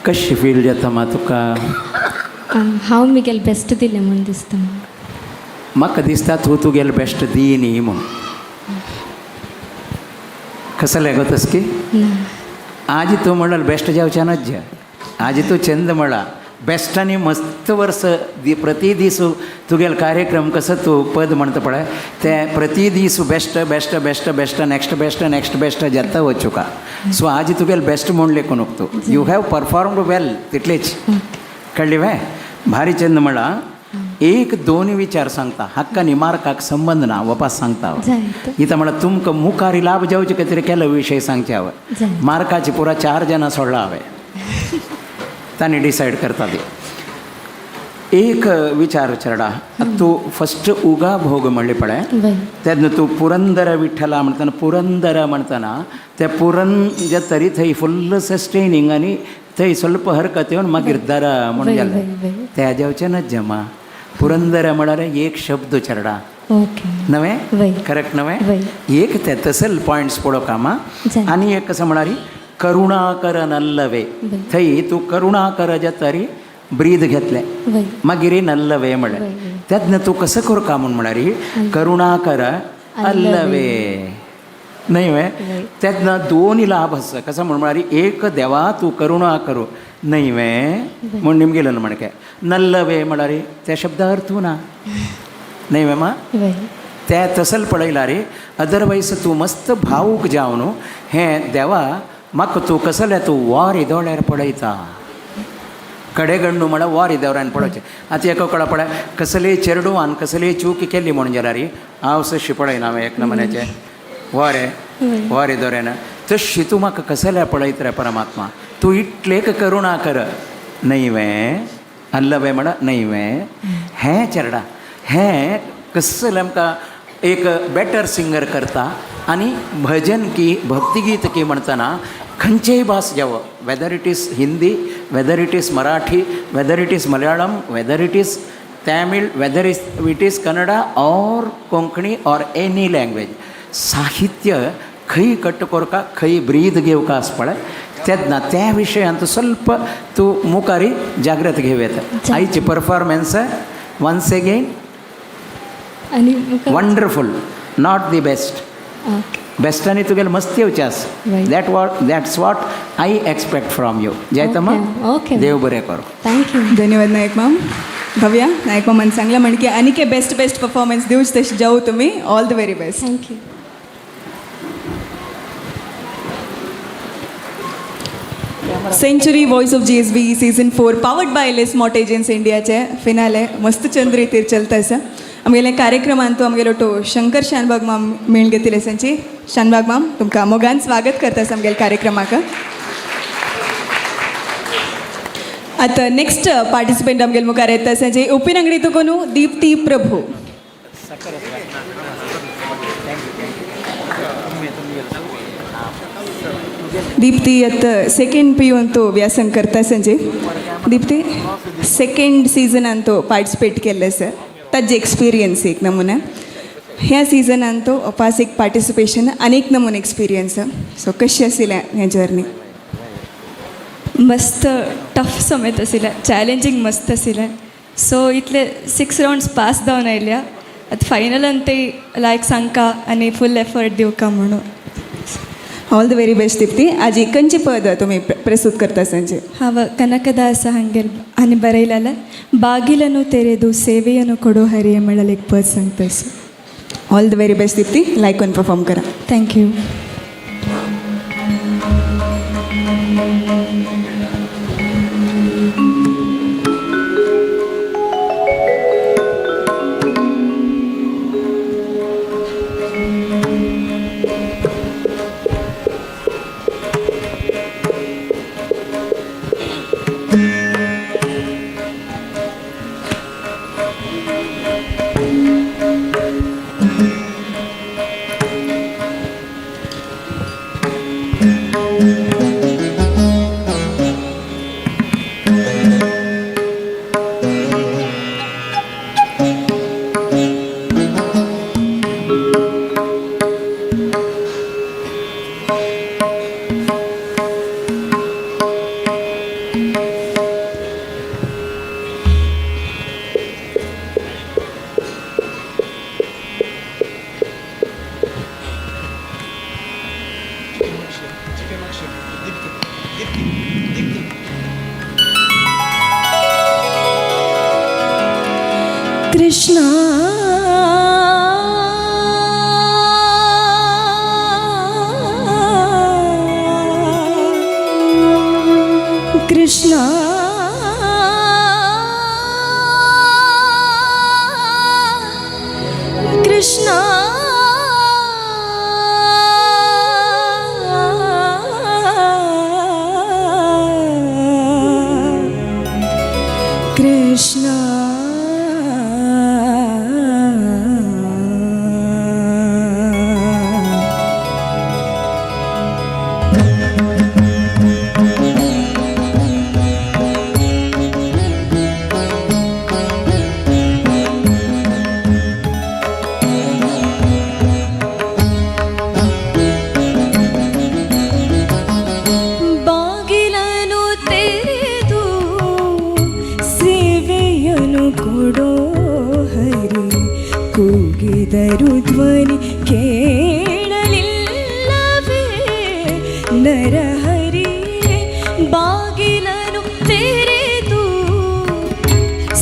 कशी फील जाता मा तुका हांव म्हगेलें बेस्ट दिलें म्हूण दिसता म्हाका दिसता तूं तुगेलें बेस्ट दी न्ही म्हूण कसं लागो तसकी ना आज तू म्हणाल बेस्ट जावच्यानच जा आज तू चंद म्हणा बेस्टांनी मस्त वर्स प्रति दीस तुगेल कार्यक्रम कसं तू पद म्हणता पळय ते प्रति दीस best best best best next best जाता वचुका सो आज तुगेल बेस्ट म्हूण लेखून तू यू हॅव परफॉर्मड वेल तितलेच कळ्ळी वे भारी चंद म्हणा एक दोन विचार सांगता हक्कानी मार्काक संबंध ना वापस सांगता इथं म्हणा तुमकां मुखारी लाभ जावचे कितें केलो विशय सांगचे हांवें मार्काचे पुरा 4 जाणां सोडला हांवें तांणी डिसायड करता ते एक विचार चरडा तूं फस्ट उगा भोग म्हणले पळय तेन्ना तूं पुरंदर विठ्ठला म्हणटना पुरंदर म्हणटना ते पुरंद तरी थंय फुल्ल सस्टेनिंग आनी थंय स्वल्प हरकत येवन मागीर दरा म्हणून गेलें त्या जावचें जमा पुरंदर म्हळ्यार एक शब्द चरडा नवे करेक्ट नवे एक ते तसल पॉयंट्स पळोवंक कामा आनी एक कसं म्हणारी करुणाकर नल्लवे थंय तूं करुणाकर जातरी ब्रीद घेतलें मागीर नल्लवे म्हळें तेन्ना तूं कसं करूं का म्हूण म्हळ्यार करुणाकर अल्लवे न्हय वे तेन्ना दोन लाभ आसा कसं म्हूण म्हळ्यार एक देवा तूं करुणा करूं न्हय वे म्हूण निमगेलें म्हणके नल्लवे म्हळ्यार त्या शब्द अर्थ ना न्हय वे मा ते तसल पळयला रे अदरवायज तूं मस्त भावूक जावन हें देवा म्हाका तूं कसलें तूं वार इदोळ्यार पळयता कडेगण्णू म्हळ्यार वार इदोळ्यान पळोवचें आतां एका कळा पळय कसले चेडू आनी कसले चूक केली म्हणून जाल्यार हांव तशी पळयना हांवें एक नमुन्याचें वार इदोऱ्यान तशी तूं म्हाका कसल्या पळयत रे परमात्मा तूं इतलेक करुणा कर न्हय वे अल्लवे म्हळ्यार न्हय वे हें चेडा हें कसलें आमकां एक बेटर सिंगर करता आणि भजन की भक्तिगीत की म्हणताना खंयचेय भास घ्यावं, whether it is Hindi, whether it is Marathi, whether it is Malayalam, whether it is Tamil, whether it is Kannada और कोंकणी और एनी लँग्वेज, साहित्य खंय कट्ट कोरका खंय ब्रीद घेवका आसपळे तेदना त्या विशयांत ಸ್ವಲ್ಪ तूं मुखारी जागृत घेवं. आयची परफॉर्मन्स वन्स अगेन आणि वंडरफुल, नॉट दी बेस्ट. बेस्टांनी तुगेलें मस्त येवचें आसा. That's what I expect from you. जयतमा, ओके, देव बरें करो. थँक्यू. धन्यवाद नायक मॅम. भव्या, नायक मामान सांगला म्हणजे आनीक बेस्ट परफॉर्मन्स दिवच तशी जाऊ तुम्ही. All the very best. Thank you. Century voice of GSB season 4 powered by लेसमॉट एजन्सी इंडियाचे फिनाले मस्त चंद रितीर चलता आसा. आमगेले कार्यक्रमांतू आमगेलो तो शंकर शानबाग माम मेळ घेतिल्ले आसाची. शानबाग माम तुमकां मोगान स्वागत करता आसा आमगेल्या कार्यक्रमाक. आता नेक्स्ट पार्टिसिपेंट आमगेले मुखार येता आसाची ओपीन अंगडी तुका न्हू दीप्ती प्रभू. दीप्ती आता सेकेंड पियून तो व्यासंग करता संजय. दीप्ती सेकेंड सिजनान तो पार्टिसिपेट केल्ले सर. ताजे एक्सपिरियन्स एक नमुना ह्या सिजनान तो अपास एक पार्टिसिपेशन अनेक नमुने एक्सपिरियन्स. सो कशी आशिल्लें हें जर्नी? मस्त टफ समेत आशिल्लें, चॅलेंजींग मस्त आशिल्लें. सो इतले 6 राउंड्स पास जावन आयल्या. आतां फायनलान ते लायक सांगका आनी फूल एफर्ट दिवका म्हणून. All the very best Deepti. आज खंयची पद तुमी प्रस्तुत करता संजय? हांव ಕನಕದಾಸ ಹಂಗೆಲ್ आनी बरयलेलें बागिलनु तेरेದು ಸೇವೆಯನ್ನು ಕೊಡೋ ಹರಿಯ म्हणलें एक पद सांगता. All the very best Deepti. लायक करून परफॉर्म करा. थँक्यू. कृष्णा कृष्णा कृष्णा कृष्णा ಕೂಗಿದರು ಧ್ವನಿ ಕೇಳಲಿಲ್ಲವೇ ನರಹರಿಯೇ ಬಾಗಿಲನು ತೆರೆದು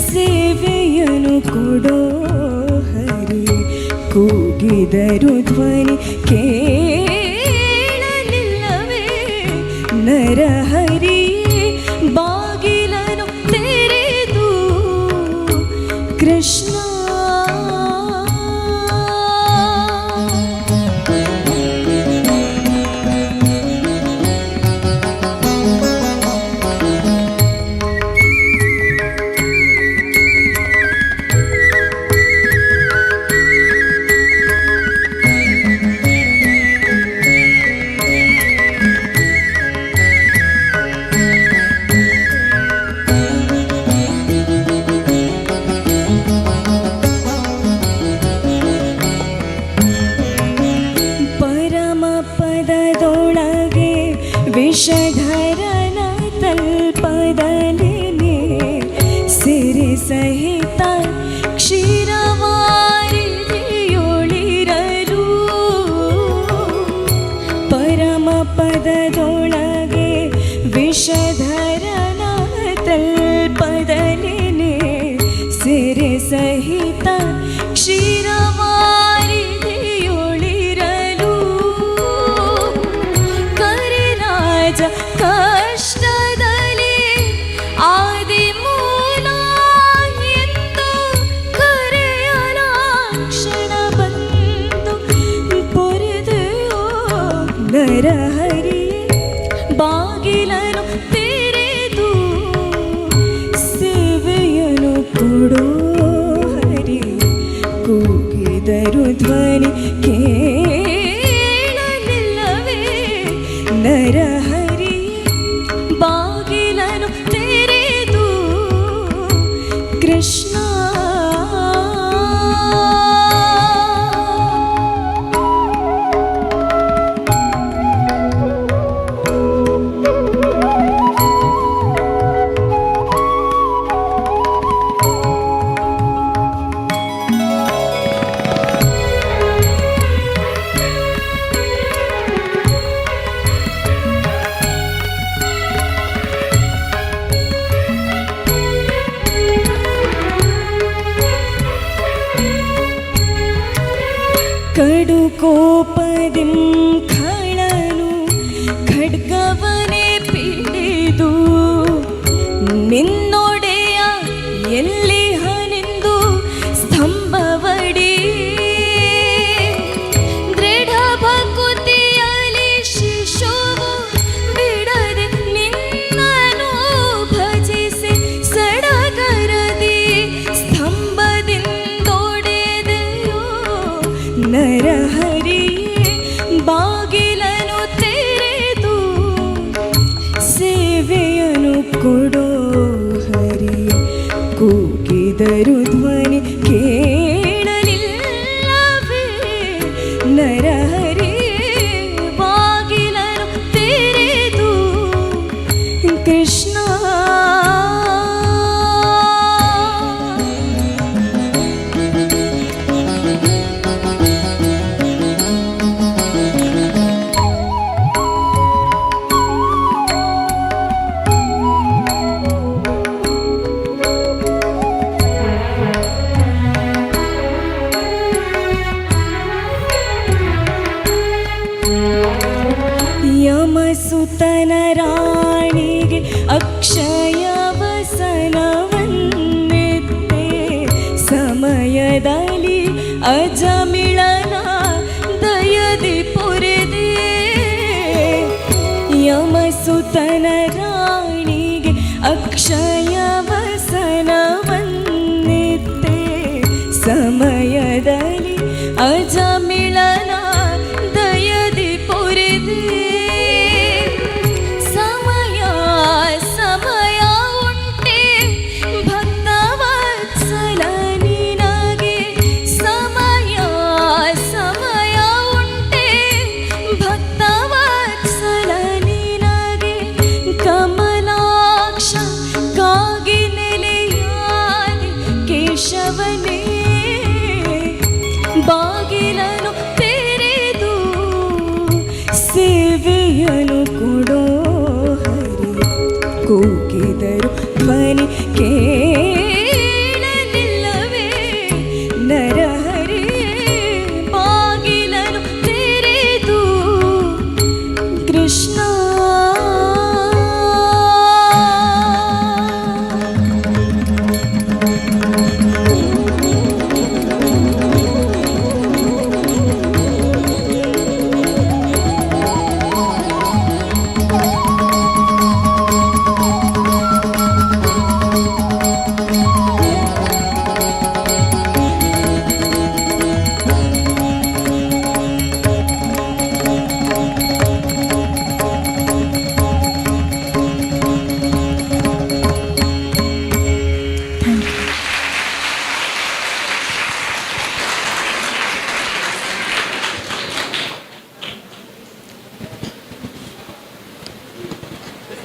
ಸೇವೆಯನ್ನು ಕೊಡೋ ಹರಿ ಕೂಗಿದರು ಧ್ವನಿ ಕೇಳಲಿಲ್ಲವೇ ನರಹರಿಯೇ ಬಾಗಿಲನು ತೆರೆದು ಕೃಷ್ಣ ಪದದೊಳಗೆ ವಿಷಧರನ ತಲ್ಪದಲಿನೇ ಸಿರಿ ಸಹಿತ ಕ್ಷೀರವಾರಿಯೊಳಿರಲು ಪರಮ ಪದದೊಳಗೆ ವಿಷಧರನ ತಲ್ಪದಲಿನೇ ಸಿರಿ ಸಹಿತ ಕ್ಷೀರವಾರಿಯೊಳಿರಲು ಕರಿರಾಜ ಕಷ್ಟದಲ್ಲಿ ಆದಿಮೂಲ ಎಂದು ಕರೆಯಲ ಕ್ಷಣ ಬಂದು ಪೊರೆದೆಯೋ ನರಹರಿಯೇ ಬಾಗಿಲನು ತೆರೆದು ಸೇವೆಯನು ಕೊಡೋ ಹರಿ ಕೂಗಿದರು ಧ್ವನಿ ಕೇಳಲಿಲ್ಲವೇ ನರಹರಿಯೇ ಬಾಗಿಲನು ತೆರೆದು ಕೃಷ್ಣ ಕಡು ಕೋಪದಿಂ ಖಳನು ಖಡ್ಗವನೇ ಪಿಡಿದು ನಿನ್ನೊಡೆಯ ಎಲ್ಲಿ ಹನೆಂದು ಸ್ತಂಭವಡಿ ದೃಢ ಭಕುತಿಯಲ್ಲಿ ಶಿಶುವು ಬಿಡದೆ ನಿನ್ನನು ಭಜಿಸಿ ಸಡಗರದಿ ಸ್ತಂಭದಿಂದೊಡೆದೆಯೋ ನರಹರಿಯೇ ಬಾಗಿಲನು ತೆರೆದು ಸೇವೆಯನು ಕೊಡೋ ಹರಿಯ ಕೂಗಿದರು ಧ್ವನಿ ಕೇಳಲಿಲ್ಲವೇ ನರಹರಿಯೇ ಬಾಗಿಲನು ತೆರೆದು ಕೃಷ್ಣ ಯಮಸುತನ ರಾಣಿಗೆ ಅಕ್ಷಯ ವಸನವನ್ನೆತ್ತೆ ಸಮಯದಲ್ಲಿ ಅಜಮಿಳನ ದಯದಿ ಪೊರೆದೆ ಯಮಸುತನ ರಾಣಿಗೆ ಅಕ್ಷಯ ವಸನವನ್ನೆತ್ತೆ ಸಮಯದಲ್ಲಿ ಅಜಮಿಳನ ದಯದಿ ಪೊರೆದೆ ಸಮಯ ಸಮಯ ಉಂಟೆ ಭಕ್ತವತ್ಸಲ ನಿನಗೆ ಸಮಯ ಸಮಯ ಉಂಟೆ ಭಕ್ತವತ್ಸಲ ನಿನಗೆ ಕಮಲಾಕ್ಷ ಕಾಗಿ ನೆಲೆಯಾದೆ ಕೇಶವನೇ ಬಾಗಿಲನು ತೆರೆದು ಸೇವೆಯನು ಕೊಡೋ ಹರಿ ಕೂಗಿದರು ಧ್ವನಿ ಕೇಳಲಿಲ್ಲವೇ ನರಹರಿಯೇ ಬಾಗಿಲನು ತೆರೆದು ಕೃಷ್ಣ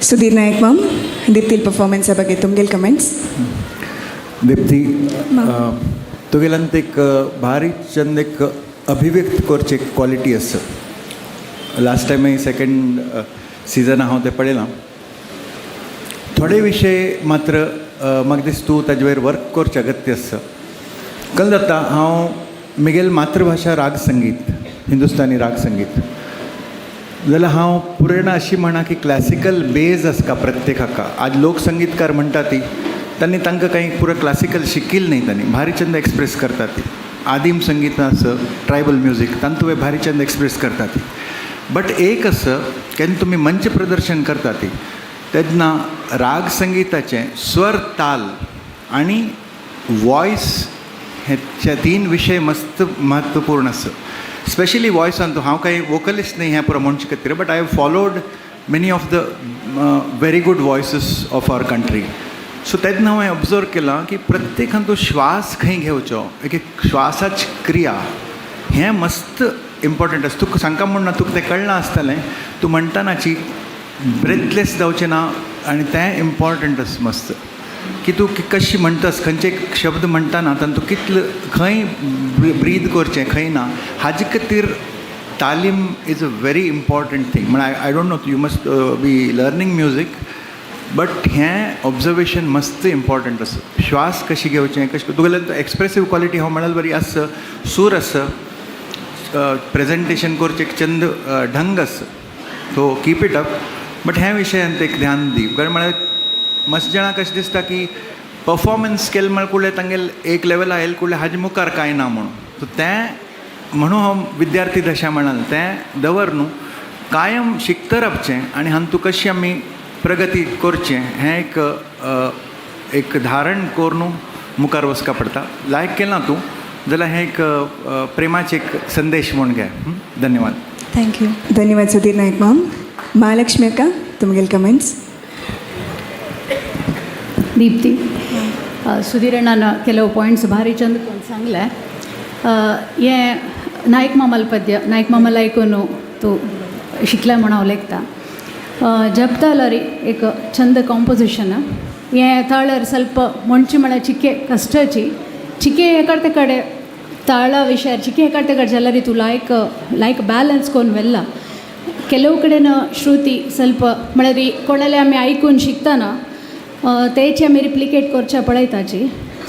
सुधीर नायक मॅम दिप्तील परफॉर्मन्सा ಬಗ್ಗೆ तुमगेल कमेंट्स दीप्ती तुगेल्यांत एक भारी चंद एक अभिव्यक्त करचे एक क्वॉलिटी आसा. लास्ट टायम सेकंड सिजन हांव तें पळयलां. थोडे विशय मात्र म्हाका दिसता तूं ताजे वयर वर्क करचें अगत्य आसा. कळ्ळें जाता हांव म्हगेल मातृभाशा राग संगीत हिंदुस्तानी राग संगीत जाल्यार हांव पुराण अशी म्हणा की क्लासिकल बेज आसता प्रत्येक हाका. आज लोकसंगीतकार म्हणटा ती त्यांनी तांकां काही पुरं क्लासिकल शिकिल्ल न्ही. तांणी भारी चंद एक्सप्रेस करता ती. आदिम संगीत आसा ट्रायबल म्युजीक तांतूं भारी चंद एक्सप्रेस करता ती. बट एक असं केन्ना तुमी मंच प्रदर्शन करता ती तेन्ना राग संगीताचें स्वर ताल आनी वॉयस हे तीन विशय मस्त म्हत्वपूर्ण आसा. स्पेशली वॉयसान हांव काही वोकलिस्ट न्ही हें पुरो म्हणचे खातीर but I have followed many of the very good voices of our country. So तेन्ना हांवें ऑब्जर्व केलां की प्रत्येकान तो श्वास खंय घेवचो एक श्वासाची क्रिया हें मस्त इम्पॉर्टंट आसा. तुका सांगता म्हणना तुका तें कळना आसतलें तूं म्हणटनाची ब्रेथलेस जावचें ना आनी तें इम्पॉर्टंट आसा मस्त की तूं कशी म्हणटास खंयचे शब्द म्हणटाना तातूंत तूं कितलो खंय ब्रीद करचें खंय ना हाजे खातीर तालीम is a very important thing. म्हण I don't know you must be learning music but हें ऑब्जर्वेशन मस्त इम्पॉर्टंट आसा. श्वास कशी घेवचें कशें तुगेलें एक्सप्रेसीव क्वॉलिटी हांव म्हणाल बरी आसा. सूर आसा प्रेजेंटेशन करचें एक चंद ढंग आसा. So keep it up. But ह्या विशयांत एक ध्यान दी कारण म्हळ्यार मस्त जाणांक अशें दिसता की परफॉर्मन्स केलें म्हळ्यार कुठलें तांगेल एक लेवला येयलें कुठलें हाजे मुखार कांय ना म्हणून. सो तें म्हणून हांव विद्यार्थी दशा म्हणाल तें दवर न्हू कायम शिकता रावचें आनी हातूंत कशी आमी प्रगती करचें हें एक धारण करून मुखार वचका पडटा. लायक केलां तूं जाल्यार हें एक प्रेमाचें एक संदेश म्हूण घे. धन्यवाद. थँक्यू. धन्यवाद सुधीर नायक मॅम. महालक्ष्मी अक्का तुमगेल कमेंट्स. दीप्ती सुधीर अण्णान ಕೆಲವು ಪಾಯಿಂಟ್ಸ್ ಭಾರಿ ಚಂದ सांगले. हे नायक मामल पद्य नायक मामल ऐकून तू शिकला म्हणून हांव लेखता. जपतालरी एक चंद कॉम्पोजिशन हे ताळर ಸ್ವಲ್ಪ म्हणचे म्हळ्यार चिके कश्टाची चिके एकाड कಡೆ ತಾಳ ವಿಷಯ ಚಿಕೆ एकाड कಡೆ जाल्यार तू लायक ಬ್ಯಾಲೆನ್ಸ್ कोण वेल्ला. ಕೆಲವು कडेन श्रुती ಸ್ವಲ್ಪ म्हळ्यार कोणाले आमी ऐकून शिकताना तेचे आमी रिप्लिकेट करच्या पळयताची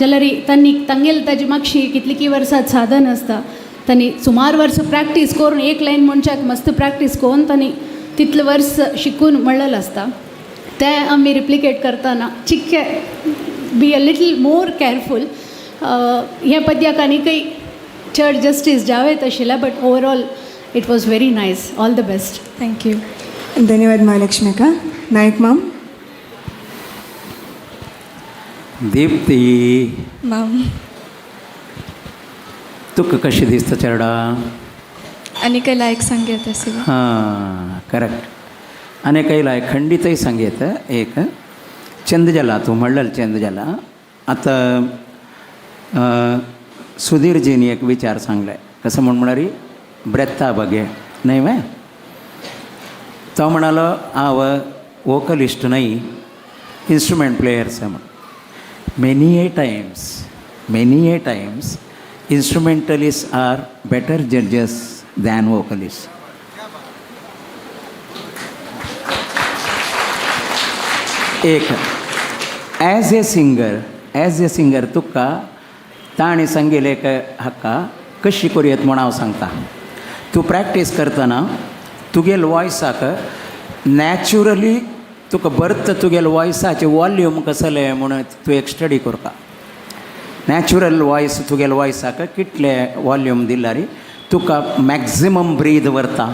जाल्यार तांणी तांगेल ताजी मागशी कितली की वर्सां साधन आसता. तांणी सुमार वर्स प्रॅक्टीस करून एक लायन मनशाक मस्त प्रॅक्टीस करून तांणी तितले वर्स शिकून म्हणलेलें आसता. तें आमी रिप्लिकेट करतना चिक्के be a little more careful. हे पद्याक आनीकय चड जस्टीस जावेत आशिल्लें but overall it was very nice. All the best. Thank you. धन्यवाद महालक्ष्मी अक्का. नायक मॅम. दीप्ती मॅम तुका कशी दिसता चेडा. आनी काही लायक संगीत आशिल्लें. हां करेक्ट. आनी काही लायक खंडितय संगीत एक चंद जाला तूं म्हणलें चंद जाला. आतां सुधीरजीनी एक विचार सांगले कसं म्हणार ब्रेथा बगे न्हय वे. तो म्हणालो हांव वोकलिस्ट न्हय इन्स्ट्रुमेंट प्लेयर्स म्हण. many a times instrumentalists are better judges than vocalists. एक as a singer तुका ताणी सांगिल्लें एक हाका कशी करूं येता म्हूण हांव सांगता. तूं प्रॅक्टीस करतना तुगेल वॉयसाक नॅचुरली तुका बर्त तुगेल वॉयसाचें वॉल्यूम कसलें म्हणून तूं एक स्टडी करता. नॅचुरल वॉयस तुगेल वॉयसाक कितले वॉल्यूम दिल्यार तुका मॅक्झिमम ब्रीद व्हरता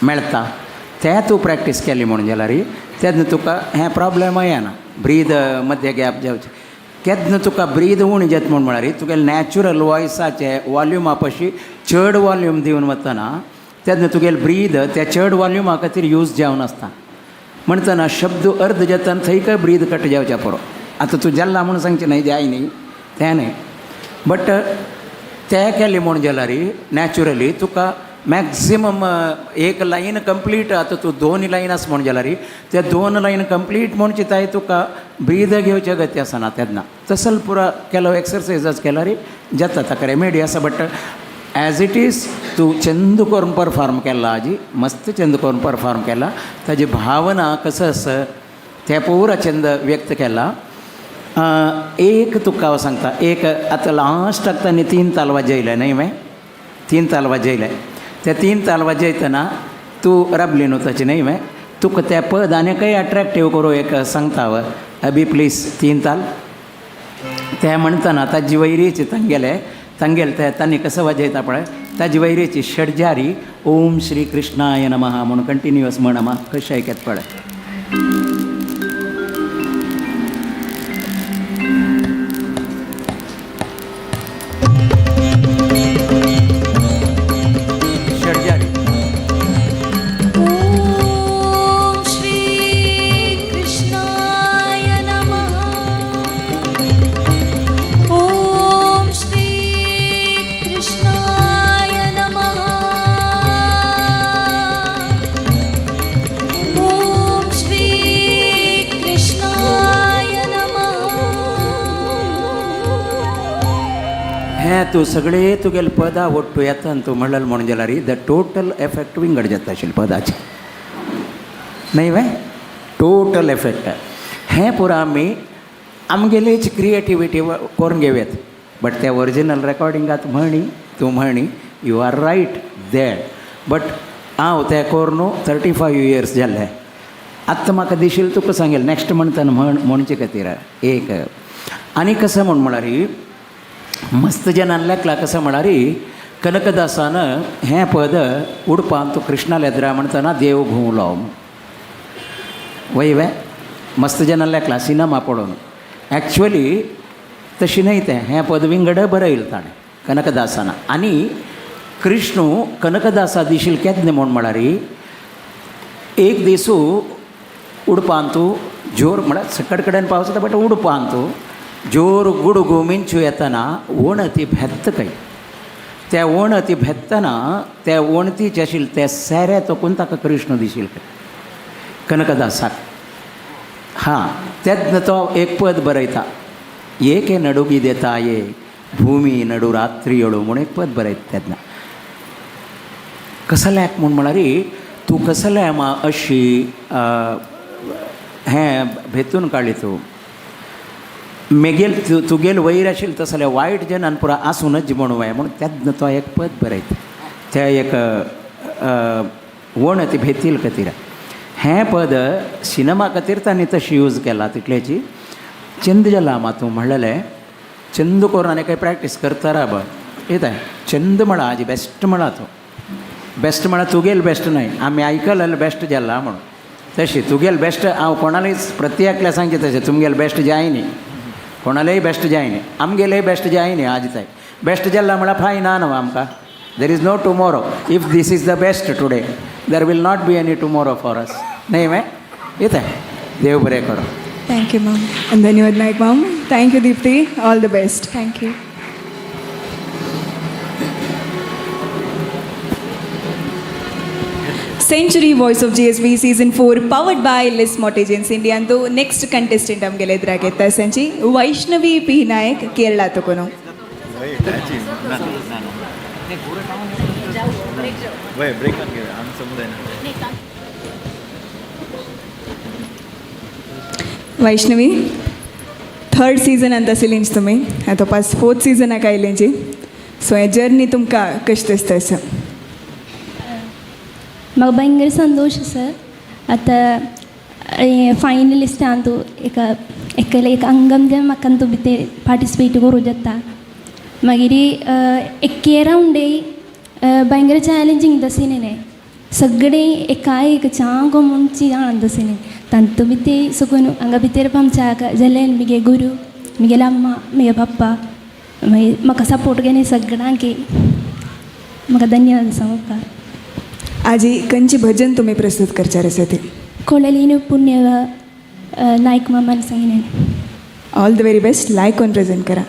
मेळटा. तें तूं प्रॅक्टीस केली म्हणून जाल्यार तेन्ना तुका हें प्रॉब्लेम येना. ब्रीद मध्य गॅप जावचें केन्ना तुका ब्रीद उणी जाता म्हळ्यार तुगेले नॅचुरल वॉयसाचे वॉल्युमा पशी चड वॉल्यूम दिवन वतना तेन्ना तुगेले ब्रीद त्या चड वॉल्युमा खातीर यूज जावन आसता. म्हणटना शब्द अर्द जातना थंय ब्रीद कट जावच्या पुरो. आतां तूं जाल्ला म्हणून सांगचें न्हय जाय न्ही तें न्हय बट तें केलें म्हूण जाल्यार नॅचुरली तुका मॅक्झिमम एक लाईन कंप्लीट आता तूं 2 लायनस म्हण गेला रे त्या 2 लायन कंप्लीट म्हणची ताय तुका ब्रीद घेवचे गती आसना तेन्ना तसल पुरा केलो एक्सरसायज केला रे जाता ताका रेमेडी आसा बट ॲज इट इज तूं चंद करून परफॉर्म केला आजी मस्त चंद करून परफॉर्म केला ताजी भावना कसं असं त्या पुरा चंद व्यक्त केला एक तुका हांव सांगता एक आतां लास्टाक तांणी 3 ताल वाजयले न्ही मै 3 ताल वाजयले त्या 3 ताल वाजयतना तूं राबली न्हू ताची न्ही मै तुका त्या पद आनीकय अट्रॅक्टीव करूं एक सांगता हांव अभी प्लीज 3 ताल ते म्हणटना ताजी वैरीची तांगेले ते तांणी कसं वाजयता पळय ताजी वैरीची षडजारी ओम श्री कृष्णाय नमः म्हणून कंटिन्युअस म्हण म्हाका कशें आयकत पळय तूं सगळे तुगेले पदां ओट्टू येता तूं म्हणलें म्हणून जाल्यार द टोटल एफेक्ट विंगड जाता आशिल्लें पदाचें न्ही वे टोटल एफेक्ट हें पुरो आमी आमगेलीच क्रिएटिविटी करून घेवयात बट त्या ओरिजिनल रेकॉर्डिंगात तूं म्हणी यू आर रायट देड बट हांव तें करून 35 इयर्स जाल्ले आत्तां म्हाका दिशिल्लें तुका सांगेल नेक्स्ट म्हणटना म्हणचे खातीर एक आनी कसं म्हळ्यार मस्त जनान लेखला कसं म्हळ्यार कनकदासान हें पद उडपान तूं कृष्णा लेद्रा म्हणटना देव घुंवलो वय मस्त जनान लेखला सिनेमा पळोवन एक्चुअली तशी न्हय तें हें पद विंगड बरयलें ताणें कनकदासान आनी कृष्ण कनकदासा दिशिल्लें केन्ना म्हळ्यार एक दिसू उडपान तूं जोर म्हळ्यार सकट कडेन पावस येता बट उडपान तूं जोर गुडगू मिंचू येतना वणती भेत्तकय त्या वणती भेत्तना त्या वणतीचे आशिल्ले ते सेरे तोकून ताका कृष्ण दिशिल्ले कनकदासाक हां तेन्ना तो एक पद बरयता एके नडुगी देता ये भूमी नडू रात्री येळू म्हणून एक पद बरयता तेन्ना कसल्याक म्हळ्यार तूं कसलें अशी हें भेतून काडली तूं मेगेल तुगेल वयर आशिल्लें तसलें वायट जनान पुरो आसूनच म्हणूं म्हणून तेन्ना तो एक पद बरयता त्या एक वण ती भेतील खातीर हें पद सिनेमा खातीर तांणी तशी यूज केला तितल्याची चंद जाला मातूं म्हणलेलें चंद करून आनी काही प्रॅक्टीस करता राब येता चंद म्हणा हाजी बेस्ट म्हणा तो बेस्ट म्हणा तुगेल बेस्ट न्हय आमी आयकलेलें बेस्ट जाला म्हणून तशी तुगेल बेस्ट हांव कोणालय प्रत्येकाल्या सांगचें तशें तुमगेल बेस्ट जायनी कोणालेय बेस्ट जायनी आमगेलेय बेस्ट जायनी आज ताय बेस्ट जाल्ला म्हळ्यार फायन न्हू आमकां there is no tomorrow if this is the best today there will not be any tomorrow for us न्ही मै येता देव बरें करो थँक्यू मॅम धन्यवाद Nayak ma'am thank you Deepti all the best thank you century voice of GSB season 4 powered by लिस्मॉट agency India तो next contestant आमगेले एद्राक येता सांची वैष्णवी पी नायक केरळा तो कोण वैष्णवी 3rd सीझन आसलेंच तुमी आतां पास 4th सीझनाक आयलेंची सो हे जर्नी तुमकां कशें दिसता आसा म्हाका भयंकर संतोश आसा आतां फायनलिस्ट हांव तूं एक अंगम जे म्हाका तूं भितर पार्टिसिपेट करूं जाता मागीर एक्के रावंडे भयंकर चॅलेंजींग दसिनें सगळें एकाय एक चांगो म्हणची जाण दसिनें तांतू भितर सकून हांगा भितर आमच्या जाल्यार म्हगे गुरू म्हगेले अम्मा म्हगे पप्पा मागीर म्हाका सपोर्ट केलें सगळ्यांक म्हाका धन्यवाद आसा म्हाका आजी खंयची भजन तुमी प्रस्तुत करचार आसा ती कोळलीन पुण्य नायक मामान सांगिल्लें all the very best like cone present करा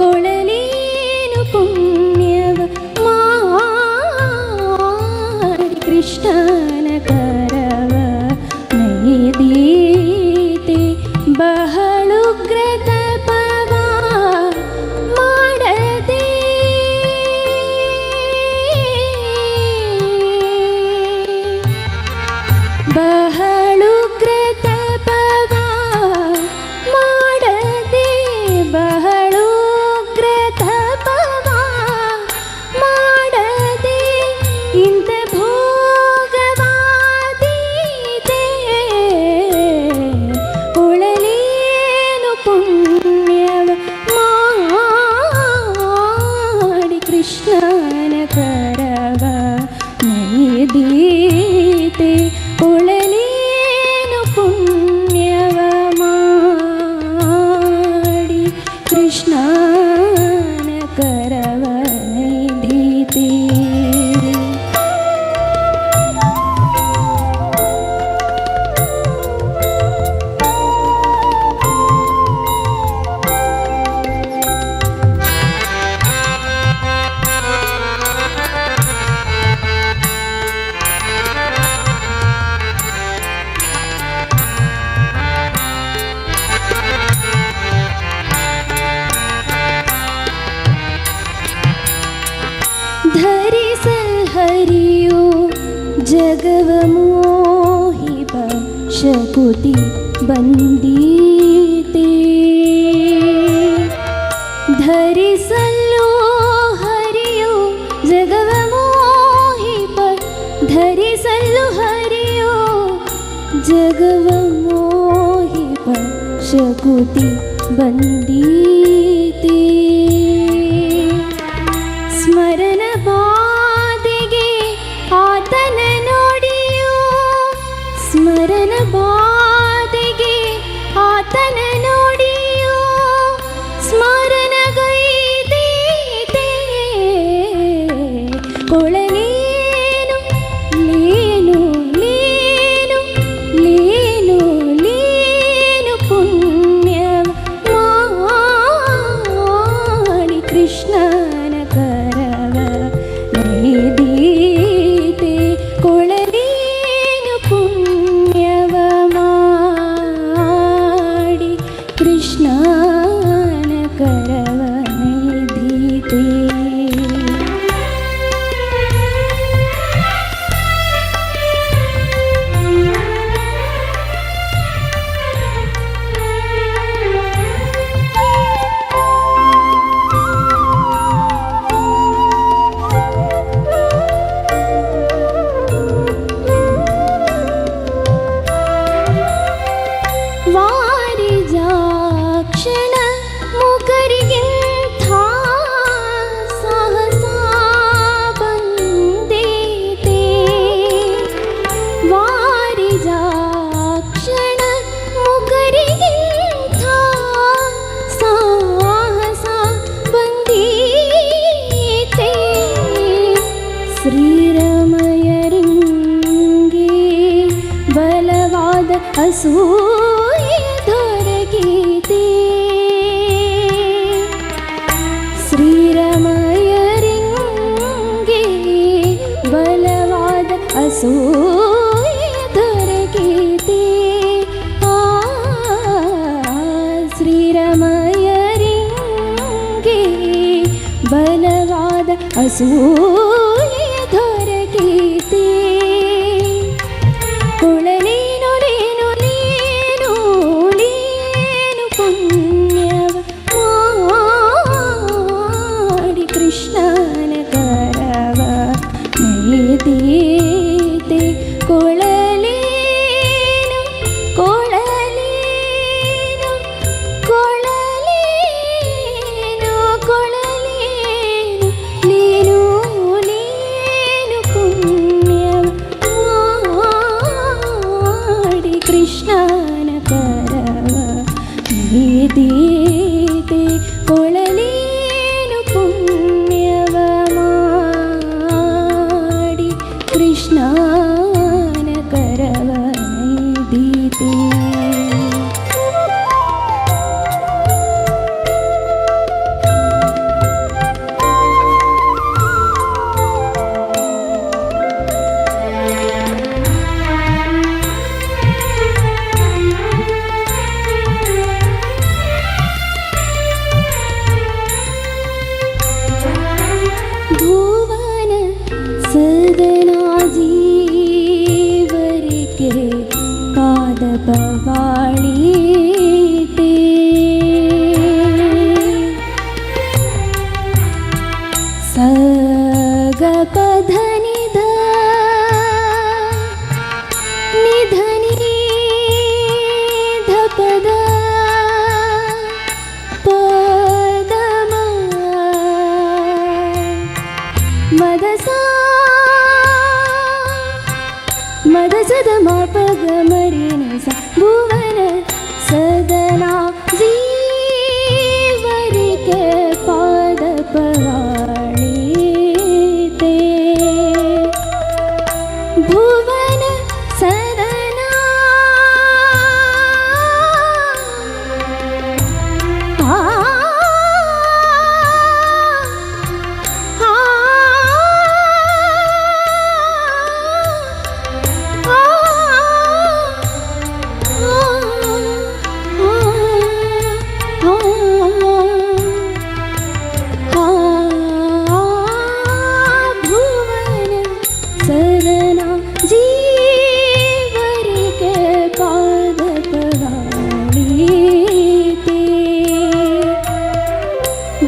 ಕೊಳಲೇನು ಪುಣ್ಯವ ಮಾಡಿ ಕೃಷ್ಣನ ಕರವ ನೈದೀತೆ ಬಹಳುಗ್ರ ತಪವ ಮಾಡದೆ ಬಹಳುಗ್ರ ತಪವ ಮಾಡದೆ ಬಹಳುಗ್ರ ತಪವ ಮಾಡದೆ ಇಂಥ ಭೋಗವಾದೀತೆ ಕೊಳಲೇನು ಪುಣ್ಯವ ಮಾಡಿ ಕೃಷ್ಣನ ಕರವ ನೈದೀತೆ ಕೊಳಲೇನು ಪುಣ್ಯವ ಮಾಡಿ ಕೃಷ್ಣನ ಕರವ ನೈದೀತೆ ಧರಿಸಲ್ ಹರಿಯೋ ಜಗವ ಮೋಹಿಪ ಶಕುತಿ ಬಂದೀತೆ ಧರಿಸಲ್ಲೋ ಹರಿಯೋ ಜಗವ ಮೋಹಿಪ ಧರಿಸಲ್ಲು ಹರಿಯೋ ಜಗವ ಮೋಹಿಪ ಶಕುತಿ ಬಂದೀತೆ ಸ್ಮರಣ ಬಾಧೆಗೆ ಆತನ ನೋಡಿಯೋ ಸ್ಮರಣ ಬಾಧೆಗೆ ಆತನ ನೋಡಿಯೋ ಸ್ಮರಣಗೈದೀತೆ ಕೊಳಲೇನು ಲೇನು ಲೇನು ಲೇನು ಲೇನು ಪುಣ್ಯವ ಮಾಡಿ ಕೃಷ್ಣನ ಕರವ ನೈದೀತೆ ಕೊಳಲೇನು ಪುಣ್ಯವ ಮಾಡಿ ಕೃಷ್ಣನ ಕರವ ನೈದೀತೆ ವಾರಿಜಾಕ್ಷಣ ಮುಖರಿಗಿಂಥ ಸಾಹಸ ಬಂದೀತೆ ವಾರಿಜಾಕ್ಷಣ ಮುಖರಿಗಿಂಥ ಸಾಹಸ ಬಂದೀತೆ ಶ್ರೀರಮಯರಿಂಗೆ ಬಲವಾದ ಅಸೂಯೆ ದೊರಕಿದೆ ಶ್ರೀರಮಯರಿಂಗೆ ಬಲವಾದ ಅಸೂಯೆ ದೊರಕಿದೆ ಶ್ರೀರಮಯರಿಂಗೆ ಬಲವಾದ ಅಸೂಯೆ ದೊರಕಿದೆ ಕೊಳಲೇನು ಲೇನು ಲೇನು ಲೇನು ಪುಣ್ಯವ ಮಾಡಿ ಕೃಷ್ಣನ ಕರವ ನೈದೀತೆ ಕೊಳಲೇನು ಕೊಳಲೇನು ಕೊಳಲೇನು ಕೊಳಲೇನು ಲೇನು ಲೇನು ಪುಣ್ಯವ ಮಾಡಿ ಕೃಷ್ಣನ ಕರವ ನೈದೀತೆ ಕೊಳಲೇನು ಪುಣ್ಯವ ಮಾಡಿ ಕೃಷ್ಣನ ಕರವ ನೈದೀತೆ ಧನಿ ಧ ನಿ ಧನಿ ಧ ಪದ ಪದ ಮದ ಸಾ ಮದ ಸದ ಮ ಪಗ ಮರಿ ನಿ ಸ ಭುವನ ಸದನಾ जीवरिके पाद पवाणीते भुवन सदना भुवन सदना जीवरिके पाद पवाणीते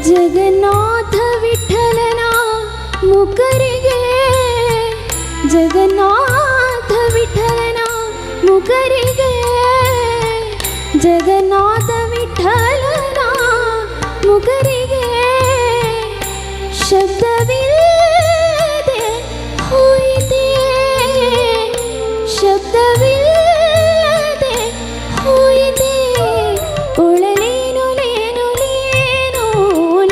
जगन्नाथ विठ्ठलना मुकरिगे जगन्नाथ विठ्ठलना मुकरिगे जगन्नाथ विठ्ठलना मुकरिगे शब्दविಲ್ಲದೆ ಹೋಯಿತೆ ಶಬ್ದವಿಲ್ಲದೆ ಹೋಯಿತೆ ಒಳಲೇನು ಲೇನು ಲೇನು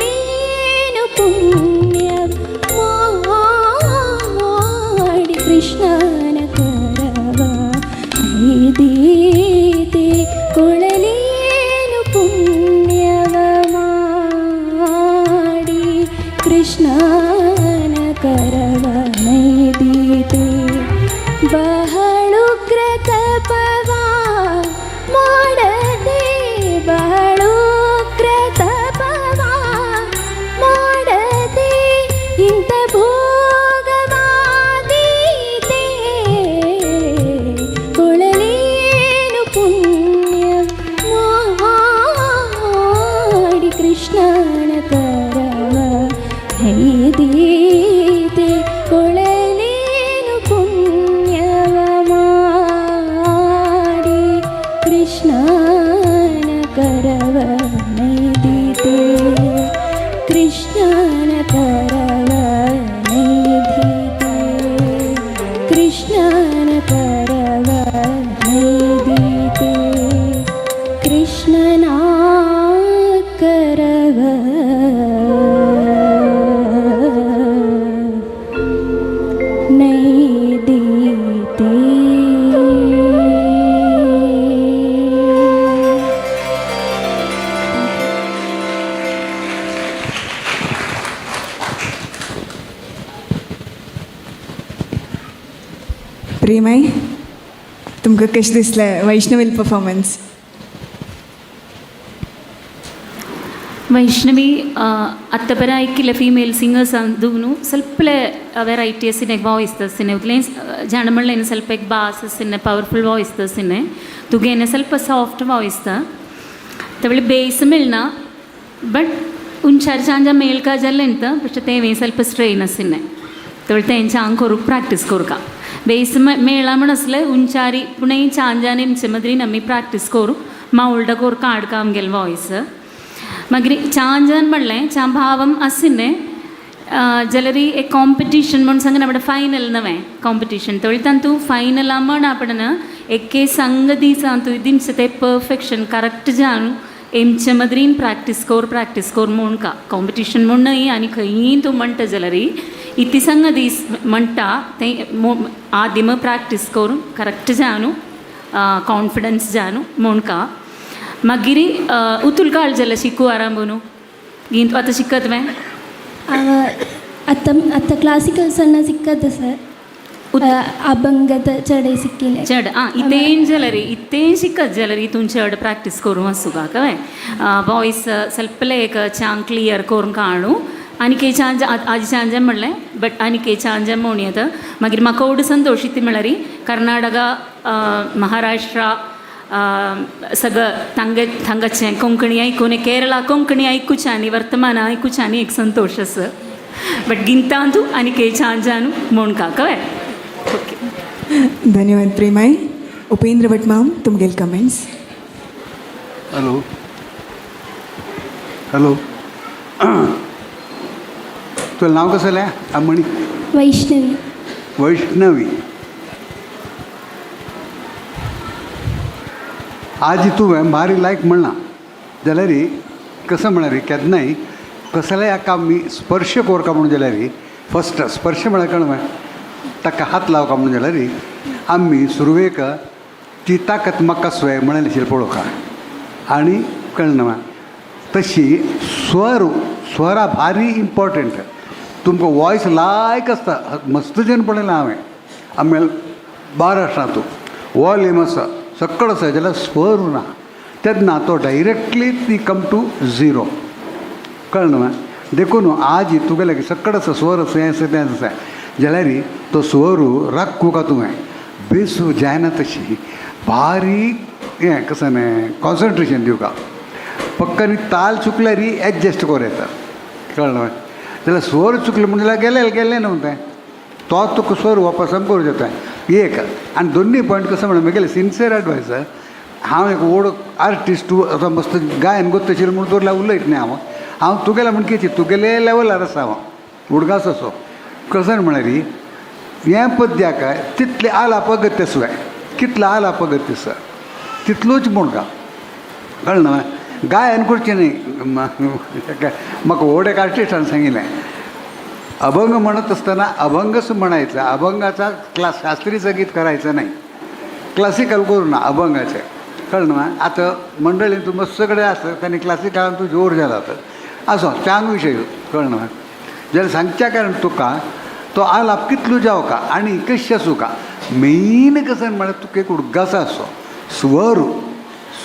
ಲೇನು ಪುಣ್ಯ ಮಾಡಿ ಕೃಷ್ಣನ ಕರವ ನೈದೀತೆ ಕೊಳಲೇನು ಪುಣ್ಯವ ಮಾಡಿ ಕೃಷ್ಣನ ಕರವ ನೈದೀತೆ ಬಹಳುಗ್ರ ತಪವ ಮಾಡದೆ ಬಹಳುಗ್ರ ತಪವ ಮಾಡದೆ ಇಂಥ ಭೋಗವಾದೀತೆ ಕೊಳಲೇನು ಪುಣ್ಯ ಮಾಡಿ ಕೃಷ್ಣನ ಕರವ ನೈದೀತೆ ಕೊಳಲೇನು ಪುಣ್ಯವ ಮಾಡಿ ಕೃಷ್ಣನ ಕರವ ನೈದೀತೆ ಕೃಷ್ಣನ ಕರವ ನೈದೀತೆ ಕೃಷ್ಣನ ಕರವ ನೈದೀತೆ ಕೃಷ್ಣನ ಕರವ ನೈದೀತೆ प्रेमाई तुमकां कशें दिसलें वैष्णवील परफॉर्मन्स ವೈಷ್ಣವಿ ಅತ್ತಪರ ಐಕ್ಕಿಲ್ಲ ಫೀಮೇಲ್ ಸಿಂಗರ್ಸ್ ಅಂದೂ ಸ್ವಲ್ಪಲೇ ವೆರೈಟೀಸಿನ ವಾಯ್ಸ್ ತರ್ಸಿನೆ ಉದ್ಲೇ ಜಾಣಮಳ್ಳೇನು ಸ್ವಲ್ಪ ಬಾಸಸ್ಸಿನ ಪವರ್ಫುಲ್ ವಾಯ್ಸ್ ತರ್ಸಿನೆ ತುಗೇನೆ ಸ್ವಲ್ಪ ಸಾಫ್ಟ್ ವಾಯ್ಸ್ ತವಳಿ ಬೇಸ್ ಮಿಳ್ನ ಬಟ್ ಉಂಚಾರು ಚಾಂಜ ಮೇಲ್ಕ ಜಲ್ಲ ಎಂತ പക്ഷെ ತೇವೆ ಸ್ವಲ್ಪ ಸ್ಟ್ರೈನಸ್ಸಿನೆ ತವಳಿ ತೇನ್ ಚಾಂಗ್ ಕೊರುಕ್ ಪ್ರಾಕ್ಟೀಸ್ ಕೊರುಕ ಬೇಸ್ ಮೇಳ ಮಣಸ್ಲೆ ಉಂಚಾರಿ ಪುಣೆ ಚಾಂಜಾನೆ ಇಂಚಮದ್ರಿ ನಮ್ಮಿ ಪ್ರಾಕ್ಟೀಸ್ कोरू मावळडा कोरक आडका आमगेल वॉइस मागीर चांजान म्हणलें च्या भावम आसिल्लें जाल्यार एक कॉम्पिटिशन म्हूण सांगन आपणें फायनल नवें कॉम्पिटिशन तळी तांतू फायनला म्हण आपण एके संग दिसा तूं दिनचें तें परफेक्शन करेक्ट जावन एमचे मदरीन प्रॅक्टीस कोर म्हूण का कॉम्पिटिशन म्हूण न्हय आनी खंयी तूं म्हणटा जाल्यार इति संग दीस म्हणटा तें आदीम प्रॅक्टीस करून करेक्ट जावन कॉन्फिडन्स जावन म्हूण का मागीर उतूल काळ जाल्यार शिकू आरांबून गीत आतां शिकत तुवें आतां क्लासिकल सಣ್ಣ ಸಿಕ್ಕದ ಸರ್ अभंगत चढे सिक्किले चढ इतेन जाल्यार इतेन शिकत जाल्यार हितून चड प्रॅक्टीस करूं आसूं का कळ्ळें वॉयस स्वल्पले एक चांग क्लियर करून काडूं आनी के चांज आजी चांजे म्हणलें बट आनी के चांजे म्हूण येता मागीर म्हाका व्हड संतोश इति म्हळ्यार कर्नाटका महाराष्ट्रा सगळं थंगाचें कोंकणी आयकून केरळा कोंकणी आयकुचें आनी वर्तमान आयकुचें आनी एक संतोश आसा बट गिंतांतू आणि के छांजानु म्हूण काका ओके धन्यवाद प्रेमाई. उपेंद्र भट मॅम तुमगेल कमेंट्स. हॅलो हॅलो तुझं नाव कसं आहे आमणी? वैष्णवी. वैष्णवी. आज तुवें भारी लायक म्हणना जाल्यार कसं म्हणा रे केन्नाय कसल्याय हाका आमी स्पर्श करता म्हणून जाल्यार फस्ट स्पर्श म्हळ्यार कळ्ळें ताका हात लावका म्हणून जाल्यार आमी सुरवेक ती ताकत म्हाका स्वय म्हणलें आशिल्लें पळोवका आनी कळ्ळें न्हय तशी स्वरा भारी इम्पॉर्टंट. तुमकां वॉयस लायक आसता मस्त जेन पळयलां हांवें आमी महाराष्ट्रांतू वॉल्यूम आसा सक्कड आसा जाल्यार स्वर ना तेन्ना तो डायरेक्टली ती कम टू झिरो. कळ्ळें न्हय देखून आज तुगेले सक्कड आसा स्वर आसा हें आसा तें आसा जाल्यार तो स्वर राखूं का तुवें बेसू जायना तशी बारीक हें कसं न्हय कॉन्सन्ट्रेशन दिवका पक्कनी ताल चुकल्यार एडजस्ट कोर येता. कळ्ळें न्हय जाल्यार स्वर चुकले म्हणजे गेलें न्हू तें तो तुका स्वर वापस करूं जाता. एक आनी दोनूय पॉयंट कसं म्हणून म्हगेलें सिन्सियर एडवायस हांव एक व्हड आर्टिस्ट तूं आतां मस्त गायन गोत तशें म्हूण दवरल्यार उलयत न्ही हांव तुगेल्या म्हण कितें तुगेले लेवलार आसा हांव उडगास असो कसं म्हळ्यार हें पद्याक तितलें आलाप अगत्य सुवाय कितलें आलाप अगत्य आसा तितलोच म्हूण का. कळ्ळें न्हय गायन करचें न्ही. म्हाका व्हड एक आर्टिस्टान सांगिल्लें अभंग म्हणत असताना अभंगच म्हणायचा अभंगाचा क्लास शास्त्रीय संगीत करायचं नाही क्लासिकल करू ना अभंगाचे. कळ्ळें न्हय आतां मंडळीन तूं मस्त सगळें आसा तांणी क्लासिकलान तूं जोर जाला तर आसो चांग विशय. कळ्ळें न्हय जाल्यार सांगच्या कारण तुका तो आलाप कितलो जावका आनी कशें आसूं का मेन कसं म्हळ्यार तुका एक उडगास आसो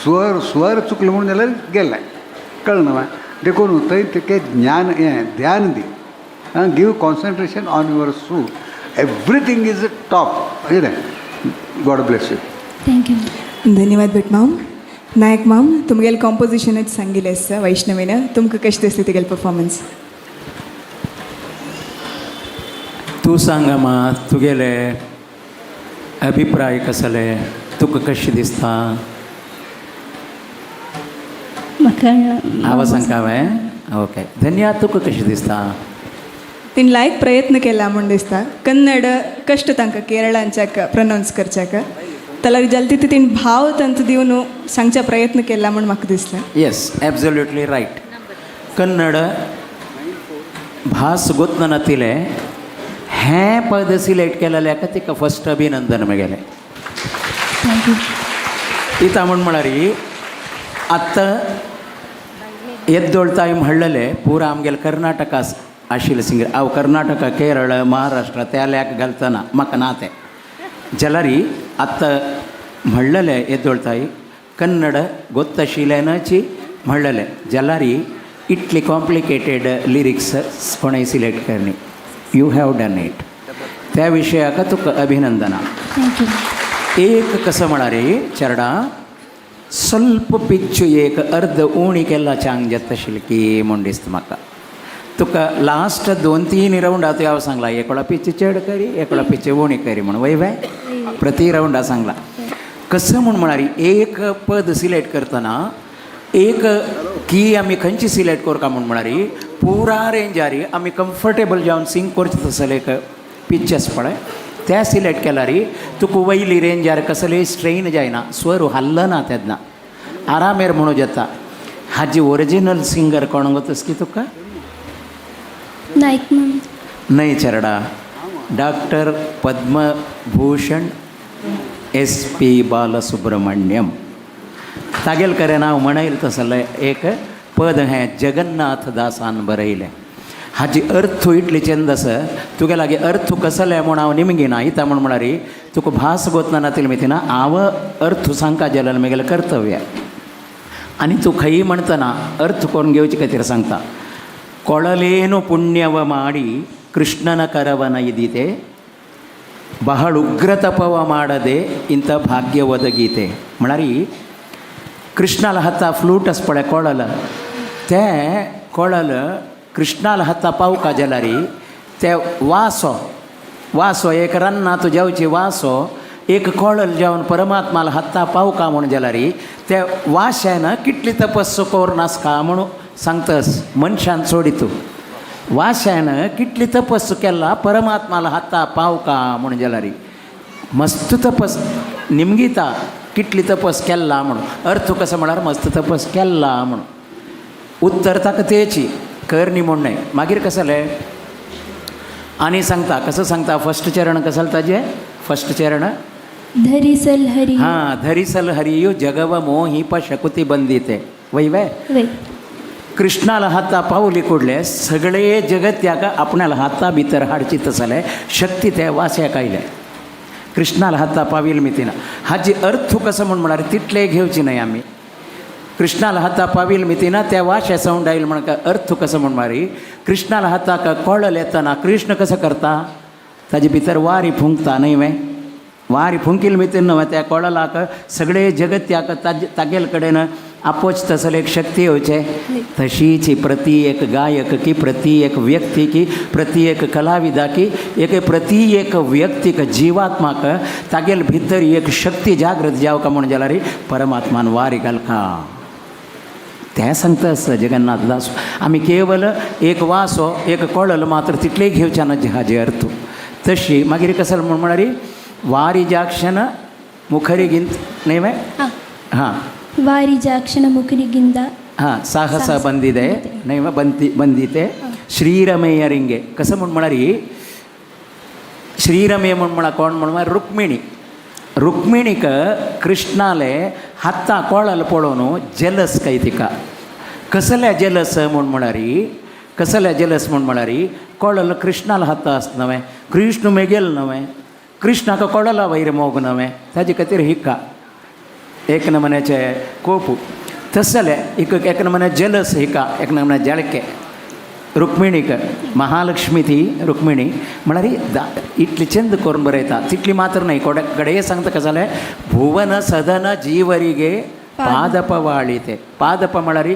स्वर चुकलो म्हणून जाल्यार गेलें. कळ्ळें न्हय देखून थंय तेका ज्ञान हें ध्यान दी गिव कॉन्सन्ट्रेशन ऑन युअर सूर एवरीथींग इज टॉप. कितें गॉड ब्लेस यू. थँक्यू. धन्यवाद भट मॅम. नायक मॅम तुमगेलें कॉम्पोजिशनच सांगिल्लें आसा वैष्णवीन तुमकां कशें दिसलें तुगेलें परफॉर्मन्स? तूं सांग मा तुगेले अभिप्राय कसले तुका कशें दिसता? म्हाका आवाज सांगता हांवें ओके धन्यवाद. तुका कशें दिसता? तीन लायक प्रयत्न केला म्हूण दिसता. कन्नड कश्ट तांकां केरळांच्याक प्रनावन्स करच्याक जाल्यार जाल्यार तितून तीन भाव तंत दिवन सांगचा प्रयत्न केला म्हूण म्हाका दिसलें. Yes absolutely right. कन्नड भास गोतन नातिलें हें पद सिलेक्ट केलेल्याक तिका फस्ट अभिनंदन मेळगेलें. इता म्हळ्यार आत्तां येद्दोळताय म्हणलेलें पुरा आमगेले कर्नाटका आशिल्ले सिंगर हांव कर्नाटका केरळ महाराष्ट्र त्या लॅक घालतना म्हाका ना तें जाल्यार आत्तां म्हणलेलें येद्दोळताय कन्नड गोत्तशिलेनची म्हणलेलें जाल्यार इतली कॉम्प्लिकेटेड लिरिक्स कोणें सिलेक्ट करनी यू हॅव डन इट. त्या विशयाक तुका अभिनंदना. एक कसं म्हणारे चरडा ಸ್ವಲ್ಪ पिच्चू एक अर्द उणी केला चांग जात आशिल्ली की म्हूण दिसता म्हाका. तुका लास्ट 2-3 रावंड आतां हांव सांगला एकोळा पिच्च चड करी एकोळा पिच्च उणी करी म्हणून वय प्रति रावंडा सांगला. कसं म्हणारी एक पद सिलेक्ट करतना एक की आमी खंयची सिलेक्ट करता म्हणारी पुरा रेंजारी आमी कम्फर्टेबल जावन सिंग करचें तसलें एक पिच्च आसा पळय त्या सिलेक्ट केल्यार तुका वयली रेंजार कसलेय स्ट्रेन जायना स्वर हल्लना तेन्ना आरामेर म्हणून जाता. हाजी ओरिजिनल सिंगर कोण गोतस की तुका? नायक मॅम. न्हय चरडा डॉक्टर पद्मभूषण SP बालसुब्रमण्यम तागेल करेन हांव म्हणयलें तसलें एक पद हें जगन्नाथ दासान बरयलें. हाजी अर्थ इतली चंद आसा तुगे लागी अर्थ कसले म्हूण हांव निमगिना इता म्हणारी तुका भास गोतना नातिल मिथिना हांव अर्थ सांगता जाल्यार म्हगेलें कर्तव्य आनी तूं खंयी म्हणटना अर्थ करून घेवचे खातीर सांगता. ಕೊಳಲೇನು ಪುಣ್ಯವ ಮಾಡಿ ಕೃಷ್ಣನ ಕರವನ ಇದಿತೆ ಬಹಳ ಉಗ್ರತಪವ ಮಾಡದೆ ಇಂಥ ಭಾಗ್ಯ ಒದಗೀತೆ म्हणारी कृष्णाला हाता फ्लूट आसा पळय कोळल तें कोळल कृष्णाला हाता पावका जाल्यारी ते वासो एक रन्नात जेवची वासो एक कोळल जेवन परमात्माला हाता पावका म्हणून जाल्यारी ते वाश्यानं कितली तपस्स कोर नासका म्हणून सांगतस मनशान सोडितू वाश्यानं कितली तपस्स केला परमात्माला हाता पावका म्हणून जाल्यारी मस्त तपस निमगीता कितली तपस केला म्हणून अर्थ कसं म्हळ्यार मस्त तपस केला म्हणून उत्तर ताका तेची करनी म्हूण न्हय मागीर कसं जालें आनी सांगता कसं सांगता फस्ट चरण कसं ताजे फस्ट चरण धरिसल हरी हां धरिसल हरियो जगव मोहिप शकुती बंदिते वय वै कृष्णाला हाता पावली कुडले सगळे जगत त्याका आपणाला हाता भितर हाडची तसले शक्ती त्या वास्याक आयले कृष्णाला हाता पाविल मितीना हाजी अर्थ कसं म्हण म्हणारे तितले घेवची नाही आम्ही कृष्णाला हाता पाविल मितीना त्या वाश्या साऊंड आईल म्हणका अर्थ कसं म्हण मारी कृष्णाला हाताक कोळल येताना कृष्ण कसं करता ताजे भितर वारी फुंकता न्हय वे वारी फुंकील मितीन न्हय त्या कोळलाक सगळे जगत त्याक तागेल कडेन आपोच तसले एक शक्ती येवचे तशीची प्रति एक गायक की प्रति एक व्यक्ती की प्रति एक कलाविदा की एक प्रति एक व्यक्तीक जिवात्माक तागेल भितर एक शक्ती जागृत जावका म्हणून जाल्यार परमात्मान वारी घालका ते सांगता आसता जगन्नाथ दास आमी केवल एक वासो एक कोळल मात्र तितले घेवच्या ना हाजे अर्थ तशी मागीर कसं म्हण म्हणारी वारी जाक्षण मुखरी गिंत न्हय वे हां वारी जाक्षण मुखरिगिंದ हां साहस बंदिदे न्हय वे बंदिते श्रीरमेयरिंगे कसं म्हण म्हणारी श्रीरमे म्हण म्हणा कोण म्हण रुक्मिणीक कृष्णाले हाता कोळल पळोवन जेलस काय तिका कसले जेलस म्हण म्हणारी कसले जेलस म्हण म्हणारी कोळल कृष्णाला हाता आसता नवे कृष्ण मेगेल नवे कृष्णाक कोळला वैर मोग नवे ताजे खातीर हिक्का एक नमन्याचे कोपू तसले एक नमने जेलस हिका एक नमने जळके रुक्मिणीक महालक्ष्मी ती रुक्मिणी म्हणारी इतली चंद करून बरयता तितली मात्र नाही गडे सांगता कसं जालें भुवन सदन जीवरिगे पादप वाळीते पादप म्हळ्यार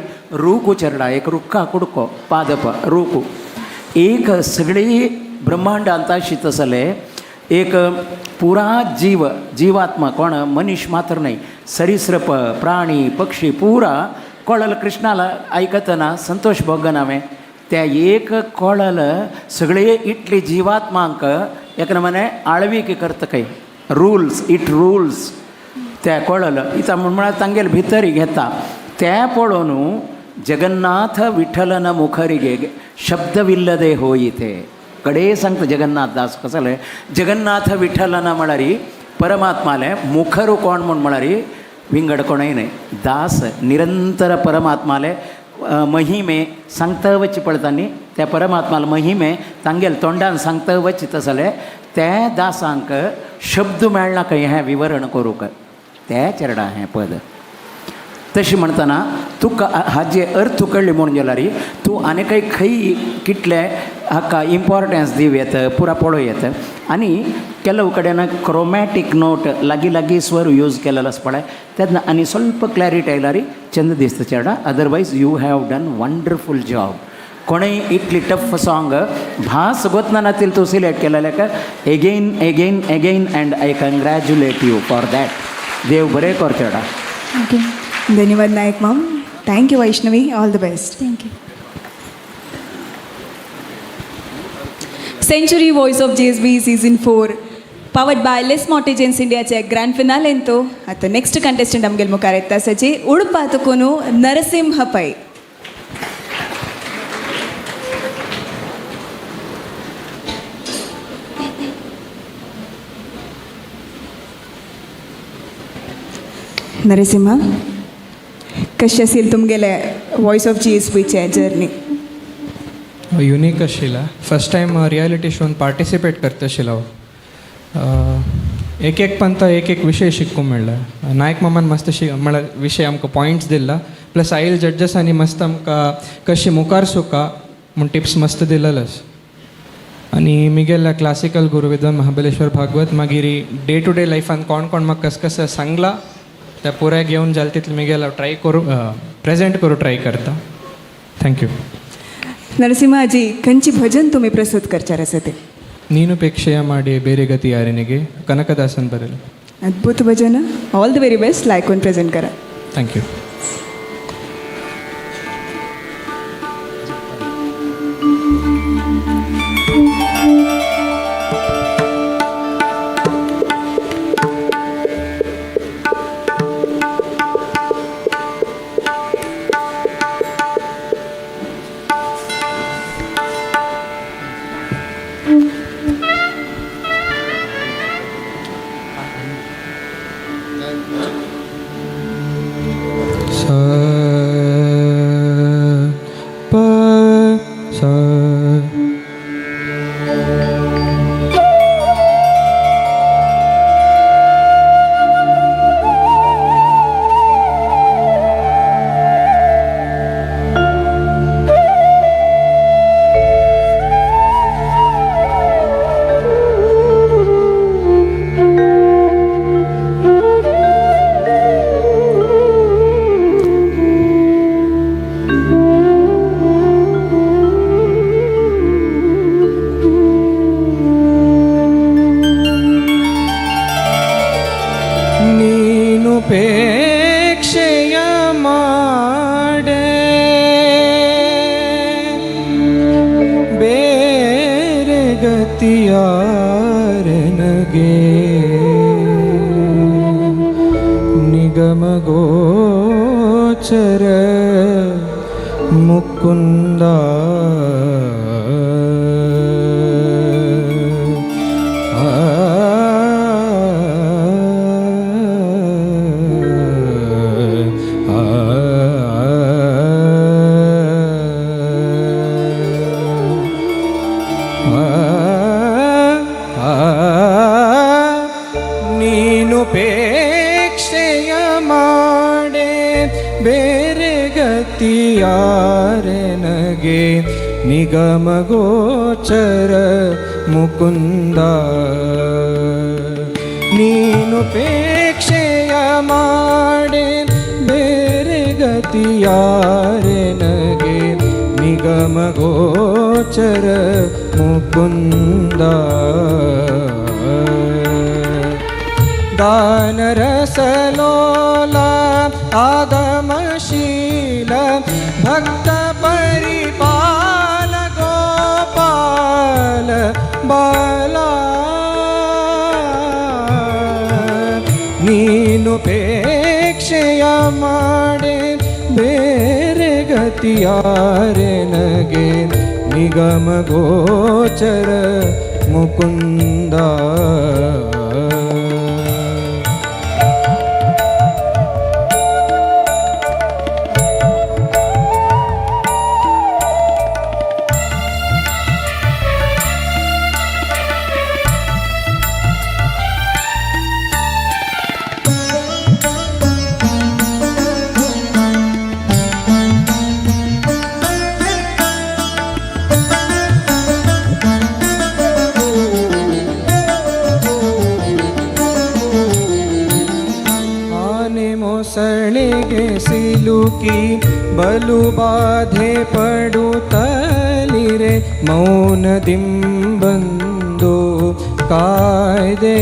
रूकू चरडा एक रुक्का कुडको पादप रूकू एक सगळी ब्रह्मांड अंताशी तसले एक पुरा जीवात्मा कोण मनीस मात्र नाही सरीसृप प्राणी पक्षी पुरा कोळल कृष्णाला ऐकतना संतोष भोगनावे त्या एक कोळल सगळे इटली जीवात्मांक एक नमने आळवीक करता काय रूल्स त्या कोळल इता म्हळ्यार तांगेल भितर घेता त्या पळोवन जगन्नाथ विठ्ठलन मुखरिगे शब्दविल्लदे होईते कडे सांगता जगन्नाथ दास कसले जगन्नाथ विठ्ठलना म्हळ्यार परमात्माले मुखरू कोण म्हण म्हळ्यार विंगड कोणय न्हय दास निरंतर परमात्माले महिमे सांगता वच पळतानी त्या परमात्माला महिमे तांगेल तोंडान सांगता वच तसले त्या दासांक शब्द मेळना खंय हें विवरण करूंक त्या चरडा हें पद तशी म्हणतना तुका हाजे अर्थ कळ्ळी म्हणून जाल्यार तूं आनी खंय कितले हाका इम्पॉर्टन्स दिव येता पुरा पळोव येता आनी ಕೆಲವು ಕಡೆನ ಕ್ರೋಮ್ಯಾಟಿಕ್ ನೋಟ್ लागी स्वर यूज केलेलो आसा पळय तेन्ना आनी ಸ್ವಲ್ಪ क्लॅरिटी आयल्यार चंद दिसता चेडा otherwise you have done wonderful job कोणें इतली टफ सॉंग भास गोतनातील तूं सिलेक्ट केलेल्याक again and I congratulate you for that देव बरें कर चेडा धन्यवाद Nayak ma'am thank you Vaishnavi all the best thank you century voice of JSB season 4 powered by लेस मॉटेजेन्स इंडियाचे ग्रँड फिनालेंतो आता नेक्स्ट कंटेस्टंट आमगेल मुखार येता सची उडपातकोनू नरसिंह पै नरसिंह कशें आशिल्लें तुमगेले वॉइस ऑफ JSBचे जर्नी युनीक आशिल्ला फर्स्ट टायम रियलिटी शोन पार्टिसिपेट करता आशिल्लो एक पंत एक विशय शिकूंक मेळ्ळा नायक मामान मस्त म्हळ्यार विशय आमकां पॉयंट्स दिला प्लस आयल जड्जसांनी मस्त आमकां कशी मुखार सुका म्हूण टिप्स मस्त दिलेलेच आनी मिगेल क्लासिकल गुरुविद्वान महाबलेश्वर भागवत मागीर डे टू डे लायफान कोण म्हाका कसं सांगला त्या पुराय घेवन जालें तितलें मिगेल हांव ट्राय करूं प्रेजेंट करूं ट्राय करता थँक्यू नरसिंहाजी खंयची भजन तुम्ही प्रस्तुत करचार आसा ते ನೀನು ಪೇಕ್ಷೆಯ ಮಾಡಿ ಬೇರೆ ಗತಿ ಯಾರನಿಗೆ ಕನಕದಾಸನ್ ಬರಲು. अद्भुत भजन. All the very best. लायकून प्रेझेंट करा. Thank you. ಪೇಕ್ಷೆಯ ಮಾಡೆ ಬೇರೆ ಗತಿಯಾರನಗೆ ನಿಗಮಗೋಚರ ಮುಕುಂದ ನೀನು ಪೇಕ್ಷೆಯ ಮಾಡೆ ಬೇರೆ ಗತಿಯಾರೆನಗೆ ನಿಗಮಗೋಚರ ಮುಕುಂದ ನೀನು ಪೇಕ್ಷೆಯ ಮಾಡೆ ಬೇರೆ ಗತಿಯಾರೆನಗೆ ನಿಗಮಗೋಚರ ಮುಕುಂದ दानरसलोल आगमशील भक्त परिपाल गोपाल बाला ನೀನು ಪೇಕ್ಷೆಯ ಮಾಡೆ ಬೇರೆ ಗತಿಯಾರೆನಗೆ ನಿಗಮಗೋಚರ ಮುಕುಂದ ಮೊಸಳೆಗೆ ಸಿಲುಕಿ ಬಲು ಬಾಧೆ ಪಡುತ್ತಲಿರೆ ಮೌನದಿಂಬಂದು ಕಾಯ್ದೆ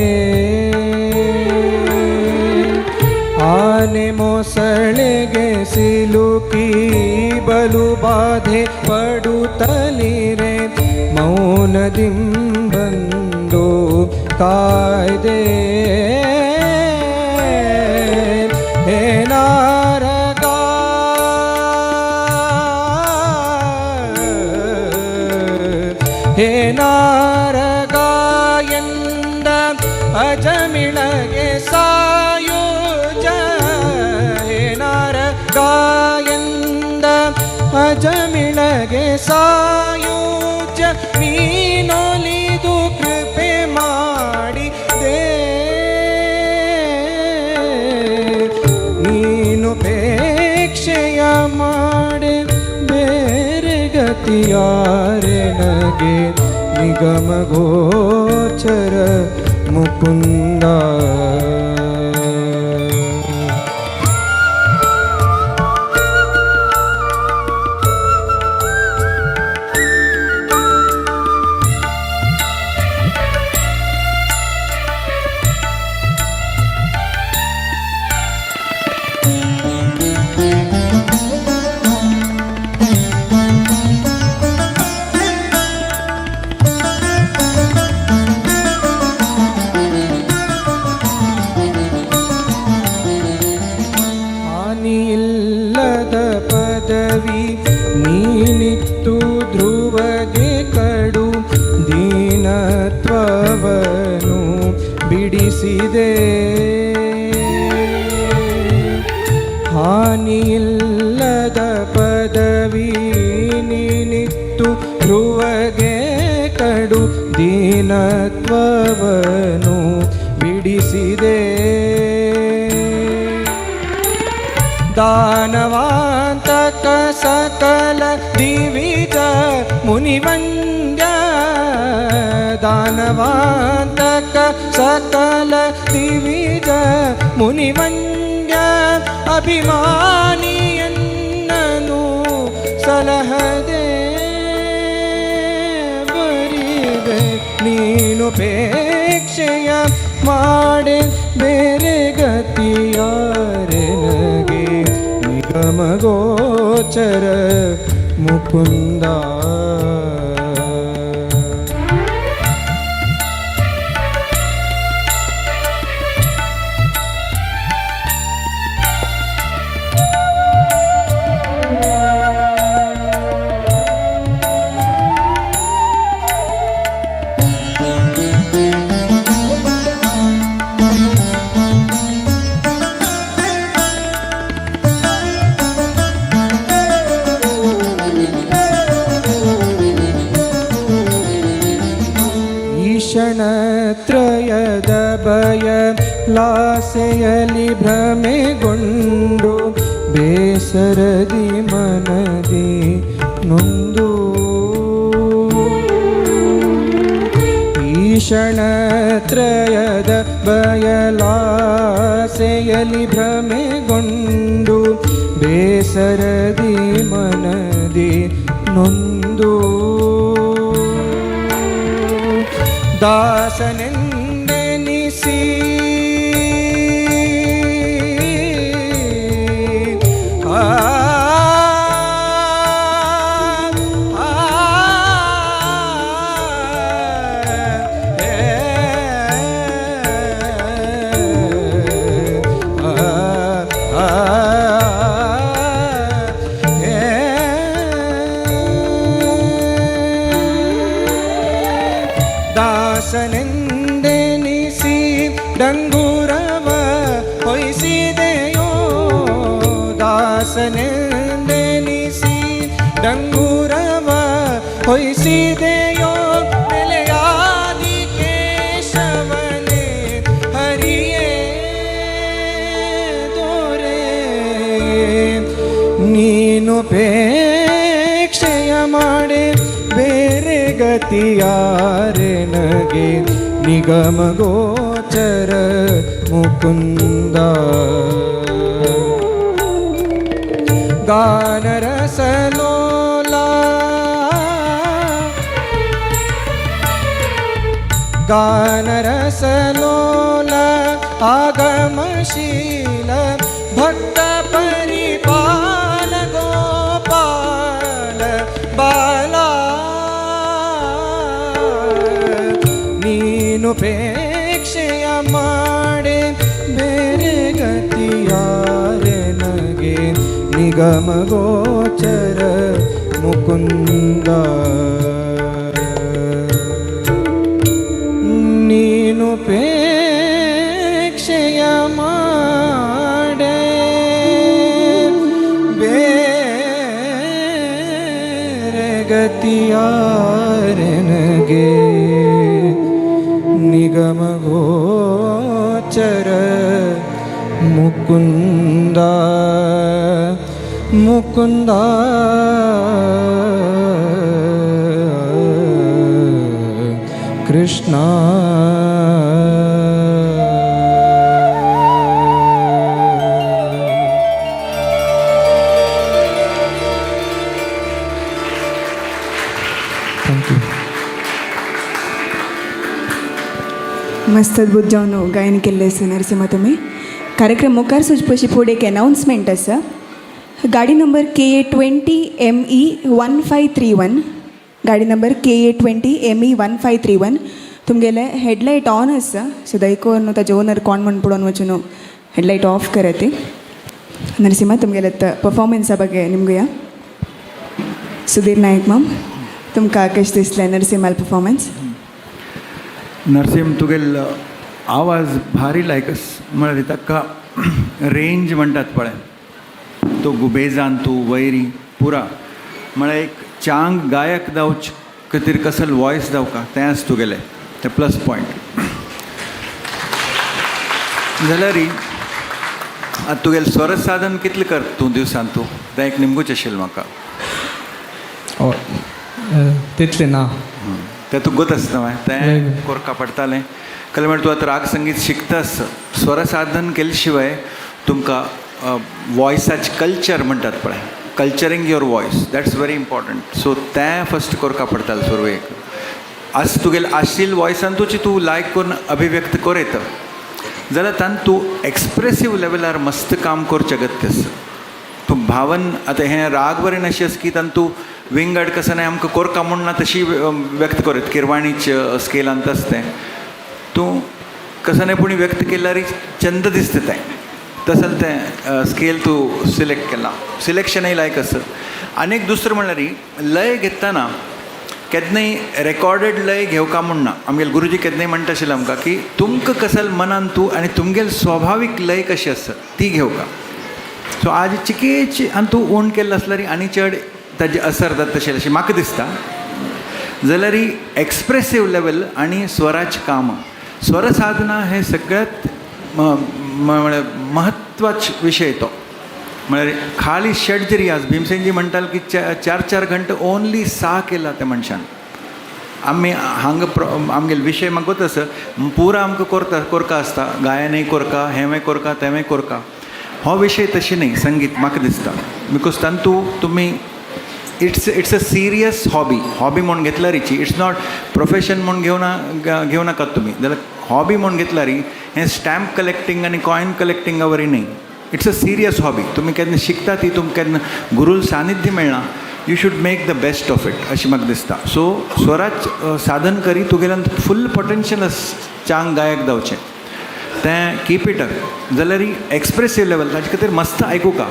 ಆನೆ ಮೊಸಳೆಗೆ ಸಿಲುಕಿ ಬಲು ಬಾಧೆ ಪಡುತ್ತಲಿರೆ ಮೌನದಿಂಬಂದು ಕಾಯ್ದೆ ಹೇ ನಾರಗ ಹೇ ನಾರಗ ಎಂದ ಅಜಮಿಳಗೆ ಸಾಯುಜ ಹೇ ನಾರಗ ಎಂದ ಅಜಮಿಳಗೆ ಸಾಯುಜ ನೀನೊಲಿದು ಕೃಪೆ ಮಾಡಿ ಪೇಕ್ಷೆಯ ಮಾಡೆ ಬೇರೆ ಗತಿಯಾರೆನಗೆ ನಿಗಮಗೋಚರ ಮುಕುಂದ ದಾನವಾಂತಕಸಕಲದಿವಿಜ ಬಿಡಿಸಿದೆ ಹಾನಿಯಿಲ್ಲದ ಪದವಿ ನೀನಿತ್ತು ಧ್ರುವಗೆ ಕಡು ದೀನತ್ವವನು ಬಿಡಿಸಿದೆ ದಾನವಾಂತಕ ಸಕಲ ದಿವಿಜ ಮುನಿವಂದ್ಯ ದಾನವಾಂತಕ ಸಕಲ ದಿವಿಜ ಮುನಿವಂದ್ಯ ಅಭಿಮಾನಿಯನ್ನನು ಸಲಹದೆ ಬರಿದೆ ನೀನುಪೇಕ್ಷೆಯ ಮಾಡೆ ಬೇರೆ ಗತಿಯಾರೆನಗೆ ನಿಗಮಗೋಚರ ಮುಕುಂದ ಕ್ಷಣತ್ರಯದ ಭಯ ಲಾಸೆಯಲಿ ಭ್ರಮೆಗೊಂಡು ಬೇಸರದಿ ಮನದಿ ನೊಂದು ಈ ಕ್ಷಣತ್ರಯದ ಬಯಲಾಸೆಯಲಿ ಭ್ರಮೆಗೊಂಡು ಬೇಸರದಿ ಮನದಿ ನೊಂದು ದಾಸನೆಂದೆನಿಸಿ ದಾಸನೆಂದೆನಿಸಿ ಡಂಗುರವ ಹೊಯ್ಸಿದೆಯೋ ದಾಸನೆಂದೆನಿಸಿ ಡಂಗುರವ ಹೊಯ್ಸಿದೆಯೋ ನೆಲೆಯಾದಿ ಕೇಶವನೇ ಹರಿಯೇ ದೊರೆ ನೀನು ಪೇಕ್ಷೆಯ ಮಾಡೆ ಬೇರೆ ಗತಿಯಾರೆ ನಗೆ ನಿಗಮಗೋಚರ ಮುಕುಂದ ಗಾನರಸಲೋಲ ಗಾನರಸಲೋಲ ಆಗಮಶೀಲ ಭಕ್ತ ಪರಿಪಾಲ ಗೋಪಾಲ ಬಾಲ ನೀನುಪೇಕ್ಷೆಯ ಮಾಡೆ ಬೇರೆ ಗತಿಯಾರೆ ನಗೆ ನಿಗಮಗೋಚರ ಮುಕುಂದ ನೀನುಪೇಕ್ಷೆಯ ಮಾಡೆ ಬೇರೆ ಗತಿಯಾರೆ ನಗೆ ನಿಗಮಗೋಚರ ಮುಕುಂದ ಮುಕುಂದ ಕೃಷ್ಣ ಥ್ಯಾಂಕ್ ಯು. मस्त अद्भुत जाऊन गायन केल्लें आसा नरसिंहा तुमी. कार्यक्रम मुखार सुचपाची फुडें एक अनाउन्समेंट आसा. गाडी नंबर KA 20 ME 1531 गाडी नंबर KA 20 ME 1531 तुमगेले हेडलायट ऑन आसा सो दयकोन ताजे ओनर कोण म्हण पडोवन वचून हेडलायट ऑफ कराती. नरसिंहा तुमगेले परफॉर्मन्सा ಬಗ್ಗೆ ನಿಮಗೂ सुधीर नायक मैम तुमकां कशें दिसलें नरसिंहा परफॉर्मन्स? नरसिंह तुगेल आवाज भारी लायकस म्हळ्यार ताका रेंज म्हणटात पळय तो गुबेजान तूं वैरी पुरा म्हळ्यार एक चांग गायक जावचे खातीर कसल वॉयस जावका तें आसा तुगेलें ते प्लस पॉयंट जाल्यार आतां तुगेलें स्वर साधन कितलें कर तूं दिवसांत तूं तें एक निमगूच आशिल्लें म्हाका तितलें ना तें तूं गत आसता माय तें कोरका पडटालें कळ्ळें म्हळ्यार तूं आतां राग संगीत शिकतास स्वर साधन केले शिवाय तुमकां वॉयसाचें कल्चर म्हणटात पळय culturing your voice that's very important so तें फस्ट करपा पडटालें सुरवेक आज तुगेलें आशिल्ल वॉयसांतूच तूं लायक करून अभिव्यक्त कर येता जाल्यार तातूंत तूं एक्सप्रेसीव लेवलार मस्त काम करचें गत्य आसा तूं भावन आतां हें राग बरें अशें आसा की तातूंत तूं विंग अडकसनाय आमकां कोरका म्हणना तशी व्यक्त करत किरवाणीच स्केलांत आसता तें तूं कसनायपणी व्यक्त केल्यार चंद दिसता तें तसलें तें स्केल तूं सिलेक्ट केलां सिलेक्शनय लायक आसा आनीक दुसरें म्हणल्यार लय घेतना केन्नाय रेकॉर्डेड लय घेवका म्हणना आमगेले गुरुजी केन्नाय म्हणटा आशिल्ले आमकां की तुमकां कसल मनान तूं आनी तुमगेली स्वाभावीक लय कशी आसा ती घेवका सो आज चिकेची आनी तूं उण केल्लो आसल्यार आनी चड ताजे असर जाता तशें अशें म्हाका दिसता जाल्यार ही एक्सप्रेसीव लेवल आनी स्वराचें काम स्वर साधना हे सगळ्यात म्हळ्यार महत्वाचो विशय तो म्हळ्यार खाली षड जरी आज भीमसेनजी म्हणटाले की 4 घंटे ओन्ली सा केला त्या मनशान आमी हांगा आमगेले विशय म्हाका गोत आसा पुरा आमकां कोरका आसता गायनय कोरका हेंवय कोरका तेंवय कोरका हो विशय तशें न्ही संगीत म्हाका दिसता बिकॉज तातूंत तुमी इट्स अ सिरियस हॉबी म्हूण घेतल्यार इट्स नॉट प्रोफेशन म्हूण घेवं नाकात तुमी जाल्यार हॉबी म्हूण घेतल्यार हें स्टॅम्प कलेक्टींग आनी कॉयन कलेक्टींगा वरी न्ही इट्स अ सिरियस हॉबी तुमी केन्ना शिकता ती तुमकां केन्ना गुरूल सानिध्य मेळना you should make the best of it अशें म्हाका दिसता सो स्वराच साधन करी तुगेल्यान फूल पोटेन्शियल चांग गायक जावचें तें कीप इट अप जाल्यार एक्सप्रेसीव लेवल ताचे खातीर मस्त आयकुका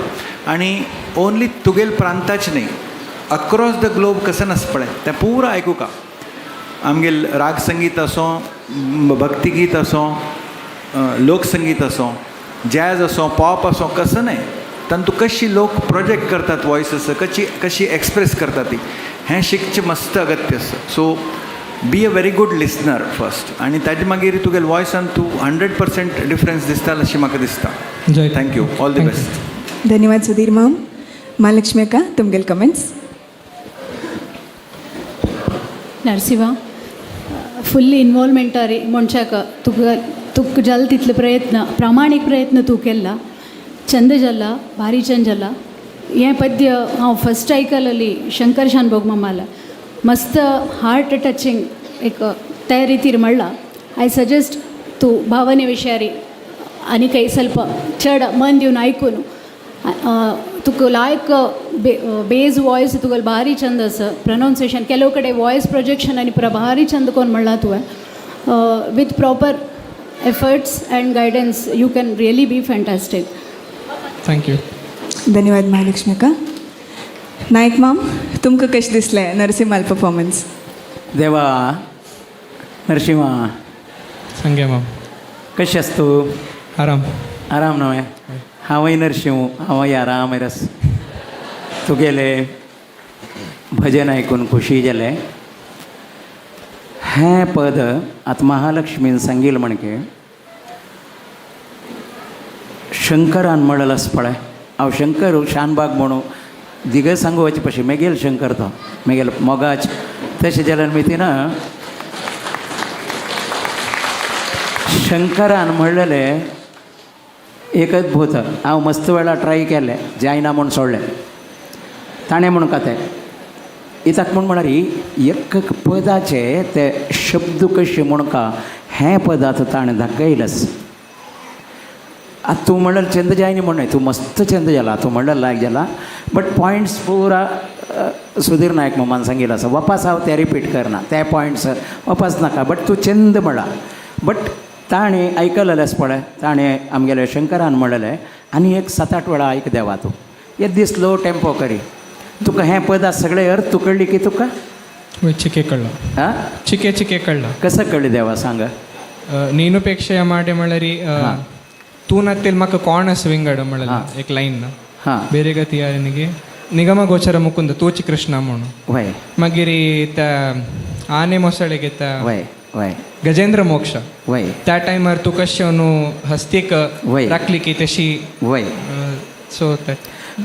आनी ओन्ली तुगेल प्रांताचें न्ही अक्रॉस द ग्लोब कसं आसा पळय तें पुरा आयकुका आमगेल राग संगीत आसूं भक्तिगीत आसूं लोकसंगीत आसूं जॅज आसूं पॉप आसूं कसं न्हय तातूंत कशी लोक प्रोजेक्ट करतात वॉयस कशी एक्सप्रेस करतात ती हें शिकचें मस्त अगत्य आसा so be a very good listener first आनी ताजे मागीर तुगेल्या वॉयसान तूं 100% डिफरन्स दिसता अशें म्हाका दिसता थँक्यू ऑल दी बेस्ट धन्यवाद सुधीर माम महालक्ष्मी अक्का तुमगेले कमेंट्स नरसिंहा फुल्ली इन्वॉल्वमेंटारी मनशाक तुका जाल तितले प्रयत्न प्रामाणीक प्रयत्न तूं केला चंद जाला भारी चंद जाला हें पद्य हांव फस्ट आयकलेली शंकर शानभोग मामाला मस्त हार्ट टचिंग एक त्या रितीर म्हणला आय सजेस्ट तूं भावने विशयारी आनी काही ಸ್ವಲ್ಪ चड मन दिवन आयकून तुका लायक बेज वॉयस तुका भारी चंद आसा प्रनावन्सिएशन ಕೆಲವು ಕಡೆ वॉयस प्रोजेक्शन आनी भारी चंद कोण म्हणला तुवें with proper efforts and guidance you can really be fantastic thank you धन्यवाद महालक्ष्मी अक्का नायक माम तुमकां कशें दिसलें नरसिंहाल परफॉर्मन्स देवा नरसिंहा सांगे मॅम कशें आसा तूं आराम न्हय हांवय नरसिंह हांवय आराम रस तुगेले भजन आयकून खुशी जालें हें पद आतां महालक्ष्मीन सांगिल्लें म्हणके शंकरान म्हणलें आसा पळय हांव शंकर शानबाग म्हणून दिगं सांगू वचे पशी मेगेल शंकर तो मेगेल मोगाच तशें जाल्यार मितीन शंकरान म्हणलेलें एक अद्भुत हांव मस्त वेळा ट्राय केलें जायना म्हूण सोडलें ताणें म्हूण कथें इताक म्हूण म्हळ्यार एक पदाचे ते शब्द कशे म्हणका हें पद आतां ताणें दाखयलें आतां तूं म्हणल्यार चंद जायनी म्हणून तूं मस्त चंद जाला तूं म्हणल्यार लायक जाला बट पॉयंट्स पुरा सुधीर नायक मामान सांगिल्लो आसा वापस हांव ते रिपीट करना ते पॉयंट्स वापस नाका बट तूं चंद म्हणला बट ताणें आयकलेलें आसा पळय ताणें आमगेले शंकरान म्हणलेलें आनी एक 7-8 वेळा आयक देवा तूं एक दीस लो टेम्पो करी तुका हें पद सगळे अर्थ तूं कळ्ळी की तुका होय चिके कळलं हां चिके चिके कळलं कसं कळलं देवा सांगा नीनुपेक्षा माडे म्हळरी तू नत्तील म्हाका कोण स्विंगड म्हणलं एक लाईन ना हां ಬೇರೆ ಗತಿ ಯಾರನಿಗೆ ನಿಗಮ ಗೋಚರ ಮುಕುಂದ ತೋಚಿ ಕೃಷ್ಣ म्हणून वय मागीर त्या आने मोसळेगे त्या वय वय गजेंद्र मोक्ष वय त्या टायमार तू कशें न्हू हस्तीक वय. राखली की तशी वय सो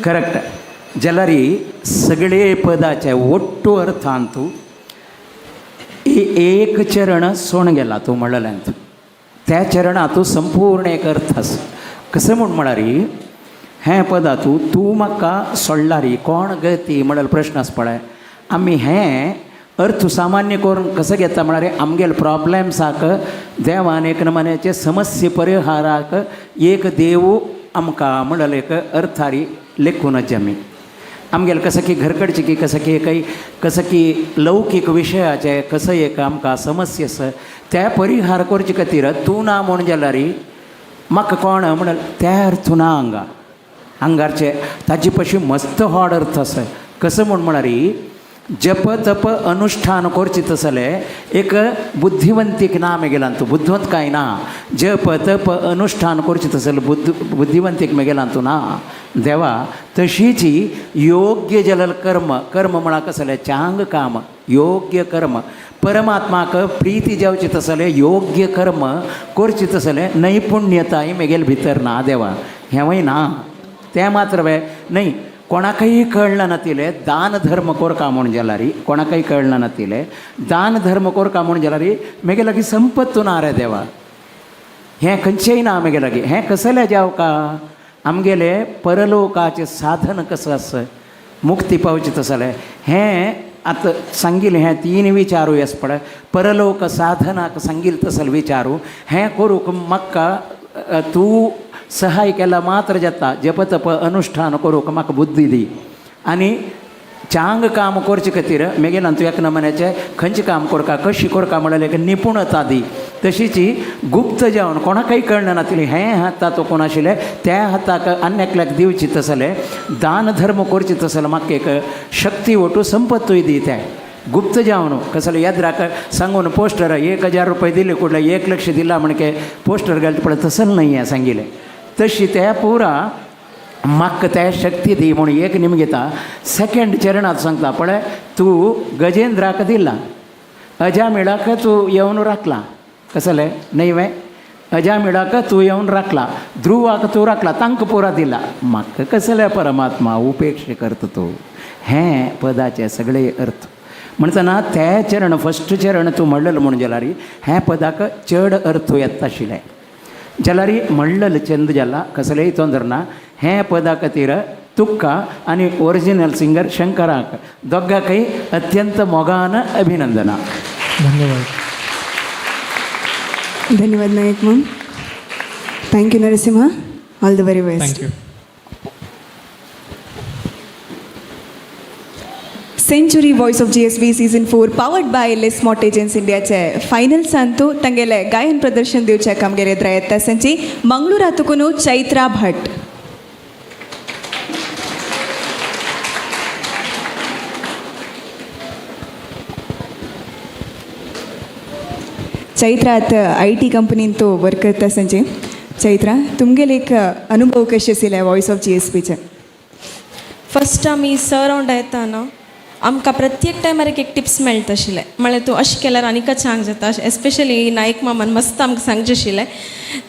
करेक्ट जलारी सगळे पदाचे ಒಟ್ಟು अर्थ ಅಂತೂ एक चरण सोण गेला तू म्हणलें त्या चरणातू संपूर्ण एक अर्थ आसा कसं म्हणारी हें पदा तूं म्हाका सोडलारी कोण ग ती म्हणल्यार प्रश्न आसा पळय आमी हें अर्थ सामान्य करून कसं घेता म्हळ्यार आमगेले प्रॉब्लेम्साक देवान एक नमान्याचे समस्ये परिहाराक एक देव आमकां म्हणल्यार एक अर्थारी लेखूनच आमी आमगेले कसं की घरकडचे की कसं की लौकीक विशयाचे कसं एक आमकां समस्या आसा त्या परिहार करचे खातीर तूं ना म्हूण जाल्यार म्हाका कोण म्हणल्यार त्या अर्थ ना हांगारचे ताजे पशी मस्त व्हड अर्थ आसा कसं म्हणारी जप तप अनुष्ठान करचे तसले एक बुद्धिवंतीक ना मेगेलां तूं बुद्धिवंत काय ना जप तप अनुष्ठान करचे तसले बुद्धिवंतीक मेगेलां तूं ना देवा तशीची योग्य जलल कर्म म्हणा कसले चांग काम योग्य कर्म परमात्माक प्रीती जावची तसले योग्य कर्म करचे तसले नैपुण्यताय मेगेल भितर ना देवा हेंवय ना तें मात्र वे न्हय कोणाकय कळना नातिले दान धर्म कोरका म्हूण जाल्यार कोणाकय कळना नातिले दान धर्म कोरका म्हूण जाल्यार मेगे लागीं संपत्तू ना रे देवा हें खंयचेय ना मेगे लागीं हें कसलें जावका आमगेले परलोकाचें साधन कसं आसा मुक्ती पावची तसलें हें आतां सांगिल्लें हें तीन विचारूय आसा पळय परलोक साधनाक सांगिल्लें तसलें विचारू हें करूंक म्हाका तूं सहाय केला मात्र जाता जप तप अनुष्ठान करूंक म्हाका बुद्धी दी आनी चांग काम करचे खातीर मेगेलां तूं एक नमुन्याचें खंयचें काम करता कशी करता म्हळ्यार एक निपुणता दी तशीची गुप्त जावन कोणाकय कळना नातिली हें हाता तो कोण आशिल्लें त्या हाताक आनी एकल्याक दिवची तसलें दान धर्म करचे तसलें म्हाका एक शक्ती ओटू संपत्तूय दी तें गुप्त जावन कसले येद्राक सांगून पोस्टर 1000 रुपये दिले कुठले 1 लक्ष दिला म्हणके पोस्टर घालता पळय तसलें न्हय हें सांगिल्लें तशी त्या पुरा म्हाका त्या शक्ती दी म्हणून एक निम घेता सेकंड चरणात सांगता पळय तूं गजेंद्राक दिला अजामिळाक तूं येवन राखला कसलें न्हय वे अजामिळाक तूं येवन राखला ध्रुवाक तूं राखला तांकां पुरा दिला म्हाका कसलें परमात्मा उपेक्षा करता तूं हें पदाचे सगळे अर्थ म्हणटना तें चरण फस्ट चरण तूं म्हणलेलें म्हणून जाल्यार हें पदाक चड अर्थ येता आशिल्ले जाल्यार म्हणलेलें चंद जाला कसलेय तोंदर ना हें पदा खातीर तुका आनी ओरिजिनल सिंगर शंकराक दोगांकय अत्यंत मोगान अभिनंदना धन्यवाद धन्यवाद Nayak ma'am thank you Narasimha all the very best thank you century voice of GSB season 4 powered by लेस्मॉट एजन्स इंडियाचे फायनल सांतू तांगेले गायन प्रदर्शन दिवचे कामगिरी येता येता संची मंगळूरातून चैत्रा भट चैत्रात IT कंपनीन तो वर्क करता संची चैत्रा तुमगेले एक अनुभव कशे आशिल्ले वॉइस ऑफ GSBचे फर्स्ट आमी सरावंड येता न्हू आमकां प्रत्येक टायमार एक टिप्स मेळटा आशिल्ले म्हळ्यार तूं अशें केल्यार आनीक छान जाता एस्पेशली नायक मामान मस्त आमकां सांगचें आशिल्लें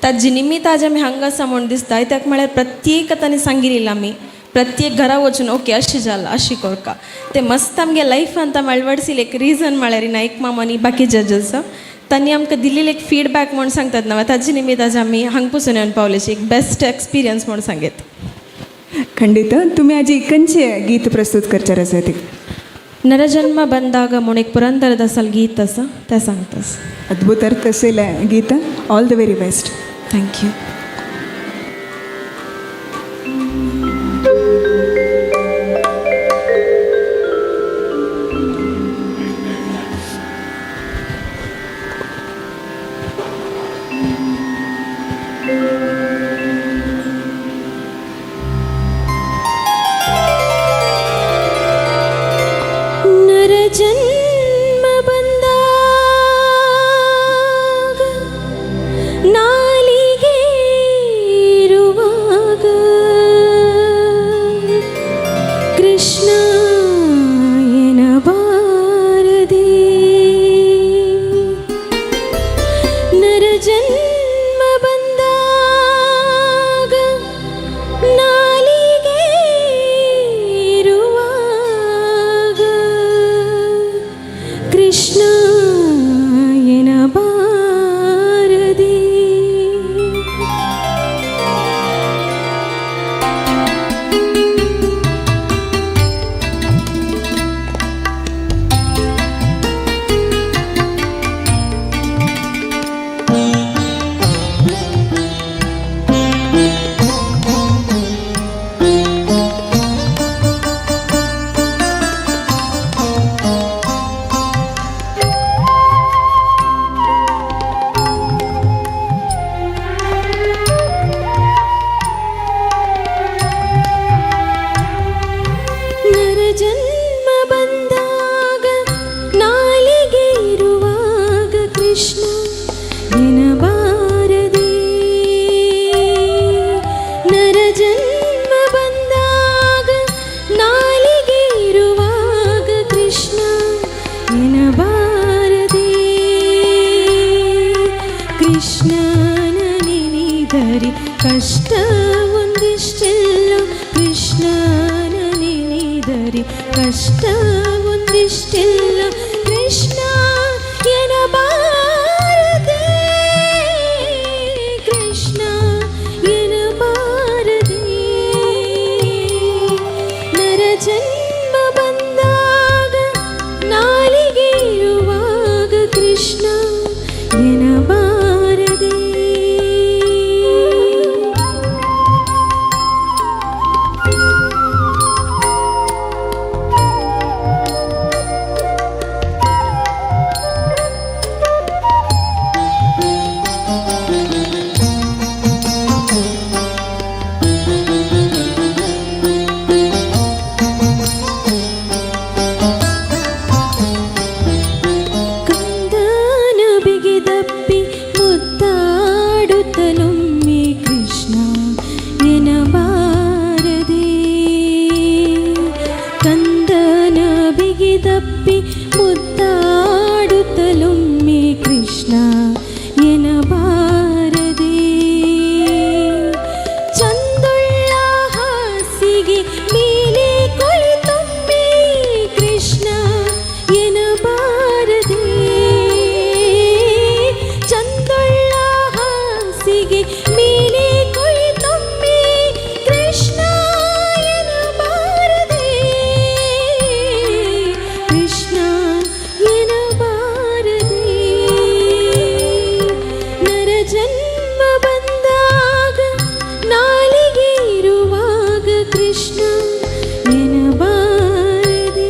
ताजे निमित्त आज आमी हांगा आसा म्हूण दिसता कित्याक म्हळ्यार प्रत्येक तांणी सांगिल्लें आमी प्रत्येक घरा वचून ओके अशें जालां अशें करता ते मस्त आमगे लायफान तां मेळवडसील एक रिजन म्हळ्यार नायक मामानी बाकी जजस तांणी आमकां दिल्लें एक फीडबॅक म्हूण सांगतात न्हू ताजे निमित्त आज आमी हांगा पसून येवन पावलेशी एक बेस्ट एक्सपिरियन्स म्हूण सांगेत खंडित तुमी आजी खंयचे गीत प्रस्तुत करचार आसा ती नरजन्म बंदाग म्हणून एक पुरंदरदासाल गीत आसा तें सांगतास अद्भुत अर्थ आशिल्लें गीत all the very best thank you जन्म ನೆನೆದರೆ ಕಷ್ಟ ಒಂದಿಷ್ಟೆಲ್ಲ ಕೃಷ್ಣನ ನೆನೆದರೆ ಕಷ್ಟ ಒಂದಿಷ್ಟೆಲ್ಲ ಕೃಷ್ಣ ಎನಬಾರದೆ ಕೃಷ್ಣ ಎನಬಾರದೆ ನರ ಜನ್ಮ ಬಂದಾಗ ನಾಲಿಗೆ ಇರುವಾಗ ಕೃಷ್ಣ ಎನಬಾರದೆ ಕಂದನ ಬಿಗಿದಪ್ಪಿ ಮುದ್ದಾಡುತ್ತಲೊಮ್ಮೆ ಕೃಷ್ಣ ಎನಬಾರದೆ ಕಂದನ ಬಿಗಿದಪ್ಪಿ ಮುದ್ದಾಡುತ್ತಲೊಮ್ಮೆ ಕೃಷ್ಣ ಎನಬಾರದೆ ಚಂದುಳ್ಳ ಹಾಸಿಗೆ ಮೇಲೆ ಕುಳಿತೊಮ್ಮೆ ಕೃಷ್ಣ ಎನಬಾರದೆ ಚಂದುಳ್ಳ ಹಾಸಿಗೆ ಮೇಲೆ ಕುಳಿತೊಮ್ಮೆ ಕೃಷ್ಣ ಎನಬಾರದೆ ಕೃಷ್ಣ ಎನಬಾರದೆ ನರ ಜನ್ಮ ಬಂದಾಗ ನಾಲಿಗೆ ಇರುವಾಗ ಕೃಷ್ಣ ಎನಬಾರದೆ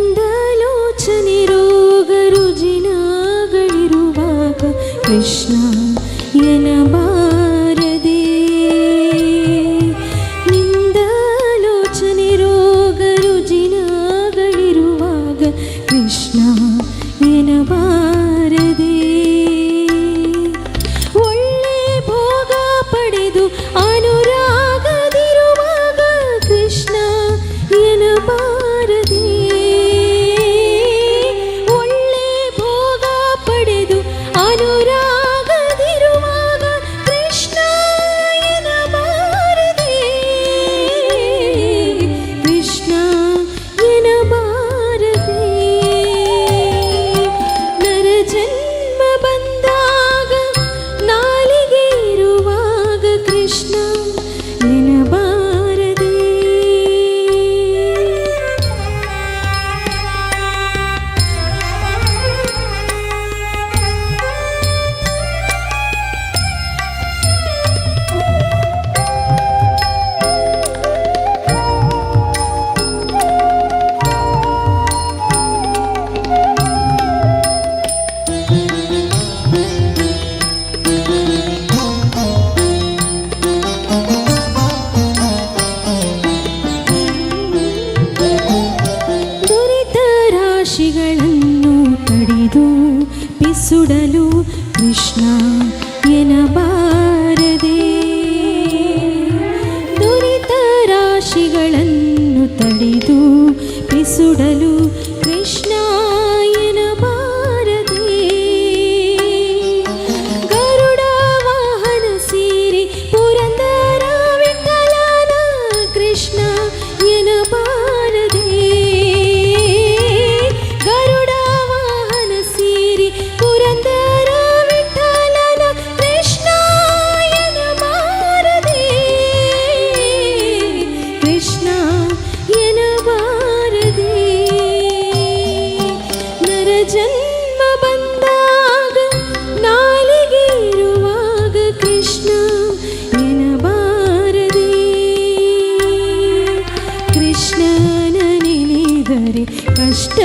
ನಿಂದಲೋಚನೆ ರೋಗ ರುಜಿನಗಳಿರುವಾಗ ಕೃಷ್ಣ ಎನಬಾರದೆ ನಿಂದಲೋಚನೆ ರೋಗ ರುಜಿನಗಳಿರುವಾಗ ಕೃಷ್ಣ ಎನಬಾರದೆ ಒಳ್ಳೆ ಭೋಗ ಪಡೆದು ಅನುರಾಗದಿರುವಾಗ ಕೃಷ್ಣ ಎನಬಾರದೆ ಒಳ್ಳೆ ಭೋಗ ಪಡೆದು ಅನುರಾಗದಿರುವಾಗ ಕೃಷ್ಣ ಎನಬಾರದೆ ಕೃಷ್ಣ ಎನಬಾರದೆ ನರ ಜನ್ಮ ಬಂದಾಗ ನಾಲಿಗೆ ಇರುವಾಗ ಕೃಷ್ಣ ಎನಬಾರದೆ ದುರಿತ ರಾಶಿಗಳನ್ನು ತಡೆದು ಪಿಸುಡಲು ಕೃಷ್ಣ ಎನಬಾರದೆ ದುರಿತ ರಾಶಿಗಳನ್ನು ತಡೆದು ಪಿಸುಡಲು ಕೃಷ್ಣ ಎನಬಾರದೆ ಗರುಡ ವಾಹನ ಸೀರಿ ಪುರಂದರ ವಿಠಲನ ಕೃಷ್ಣ ಎನಬಾರದೆ ಗರುಡ ವಾಹನ ಸೀರಿ ಪುರಂದರ ವಿಠಲನ ಕೃಷ್ಣ ಎನಬಾರದೆ ಕೃಷ್ಣ ಎನಬಾರದೆ ನರ ಜನ್ಮ ಬಂದಾಗ ನಾಲಿಗೆ ಇರುವಾಗ ಕೃಷ್ಣ ಎನಬಾರದೆ ಕೃಷ್ಣನ ನೆನೆದರೆ ಕಷ್ಟ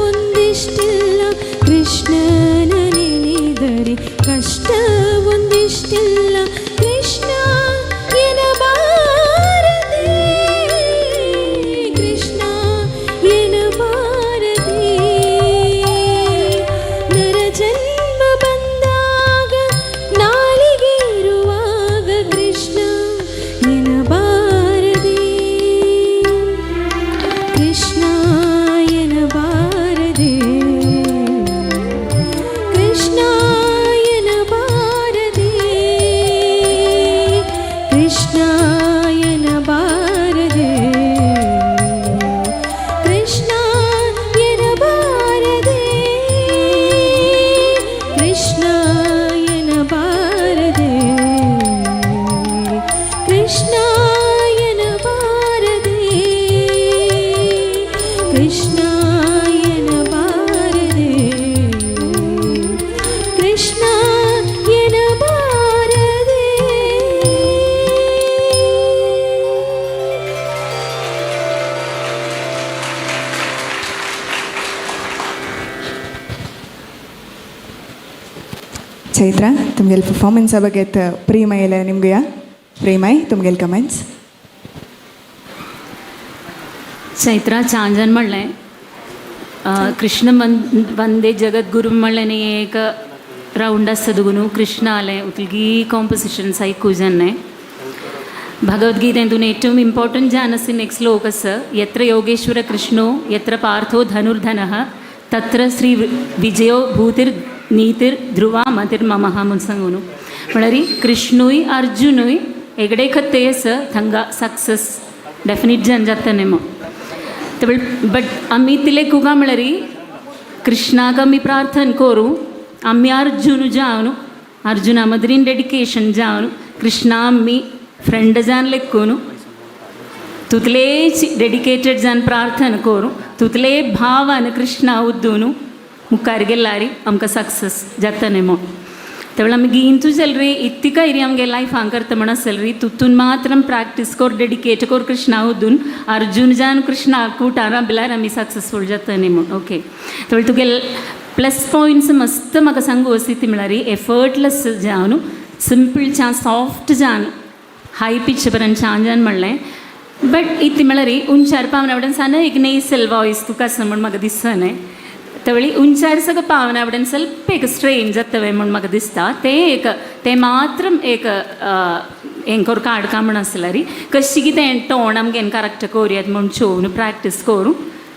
ಒಂದಿಷ್ಟೆಲ್ಲ ಚೈತ್ರ तुमगेल ಪರ್ಫಾರ್ಮೆನ್ಸ್ ಬಗ್ಗೆ ಪ್ರೇಮೈಲ ನಿಮ್ಗೆ ಪ್ರೇಮೈ तुमगेल कमेंट्स. चैत्रा चांजन म्हणलें कृष्ण वंदे जगद्गुरू म्हणलें एक राउंड आसता दुगुनू कृष्ण आलें उतलगी कॉम्पोजिशन्स आयकूजन्ने भगवद्गीतेतून ഏറ്റവും इम्पॉर्टंट जानसिन एक श्लोक आसा यत्र योगेश्वर कृष्णो यत्र पार्थो धनुर्धनः तत्र श्री विजयो भूतिर्नीतिर्ध्रुवा मतिर्ममः म्हणून सांगून म्हळ्यार कृष्णूय अर्जुनूय एकडे खत्ते आसा थंगा सक्सेस डेफिनेट जावन जाता न्ही बट आमी तिले कुगा म्हळ्यार कृष्णाक आमी प्रार्थना करूं आमी अर्जुन जावन अर्जुना मदरीन डेडिकेशन जावन कृष्णा आमी फ्रेंड जावन लेखून तुतलेच डेडिकेटेड जावन प्रार्थना करूं तुतले भावान कृष्णा उद्दून मुखार गेल्यार आमकां सक्सेस जाता न्ही म्हूण तेवळ आमी गिंतू जाल्यार इतका एरिया आमगे लायफान करता म्हण आसल्यार तुतून मात्र प्रॅक्टीस कर डेडिकेट कर कृष्णा उद्दून अर्जुन जावन कृष्णा कुटार बिल्यार आमी सक्सेसफूल जाता न्ही म्हूण ओके तेवळ तुगे प्लस पॉयंट्स मस्त म्हाका सांगू अशी ती म्हळ्यार एफर्टलेस जावन सिंपल च्या सॉफ्ट जावन हाय पिच पर्यंत छान जावन म्हणलें बट इतली म्हळ्यार उंचार पावना सान एक नेसल वॉयस तुका आसा म्हूण म्हाका दिसता न्ही तेवळी उंचार सगळं पावना ಸ್ವಲ್ಪ एक स्ट्रेन जातवे म्हणून म्हाका दिसता ते मात्र एक हेंकोर काडका म्हण आसल्यार कशी कितें टोन आमगेन करेक्ट कोरयात म्हूण चोवन प्रॅक्टीस करूं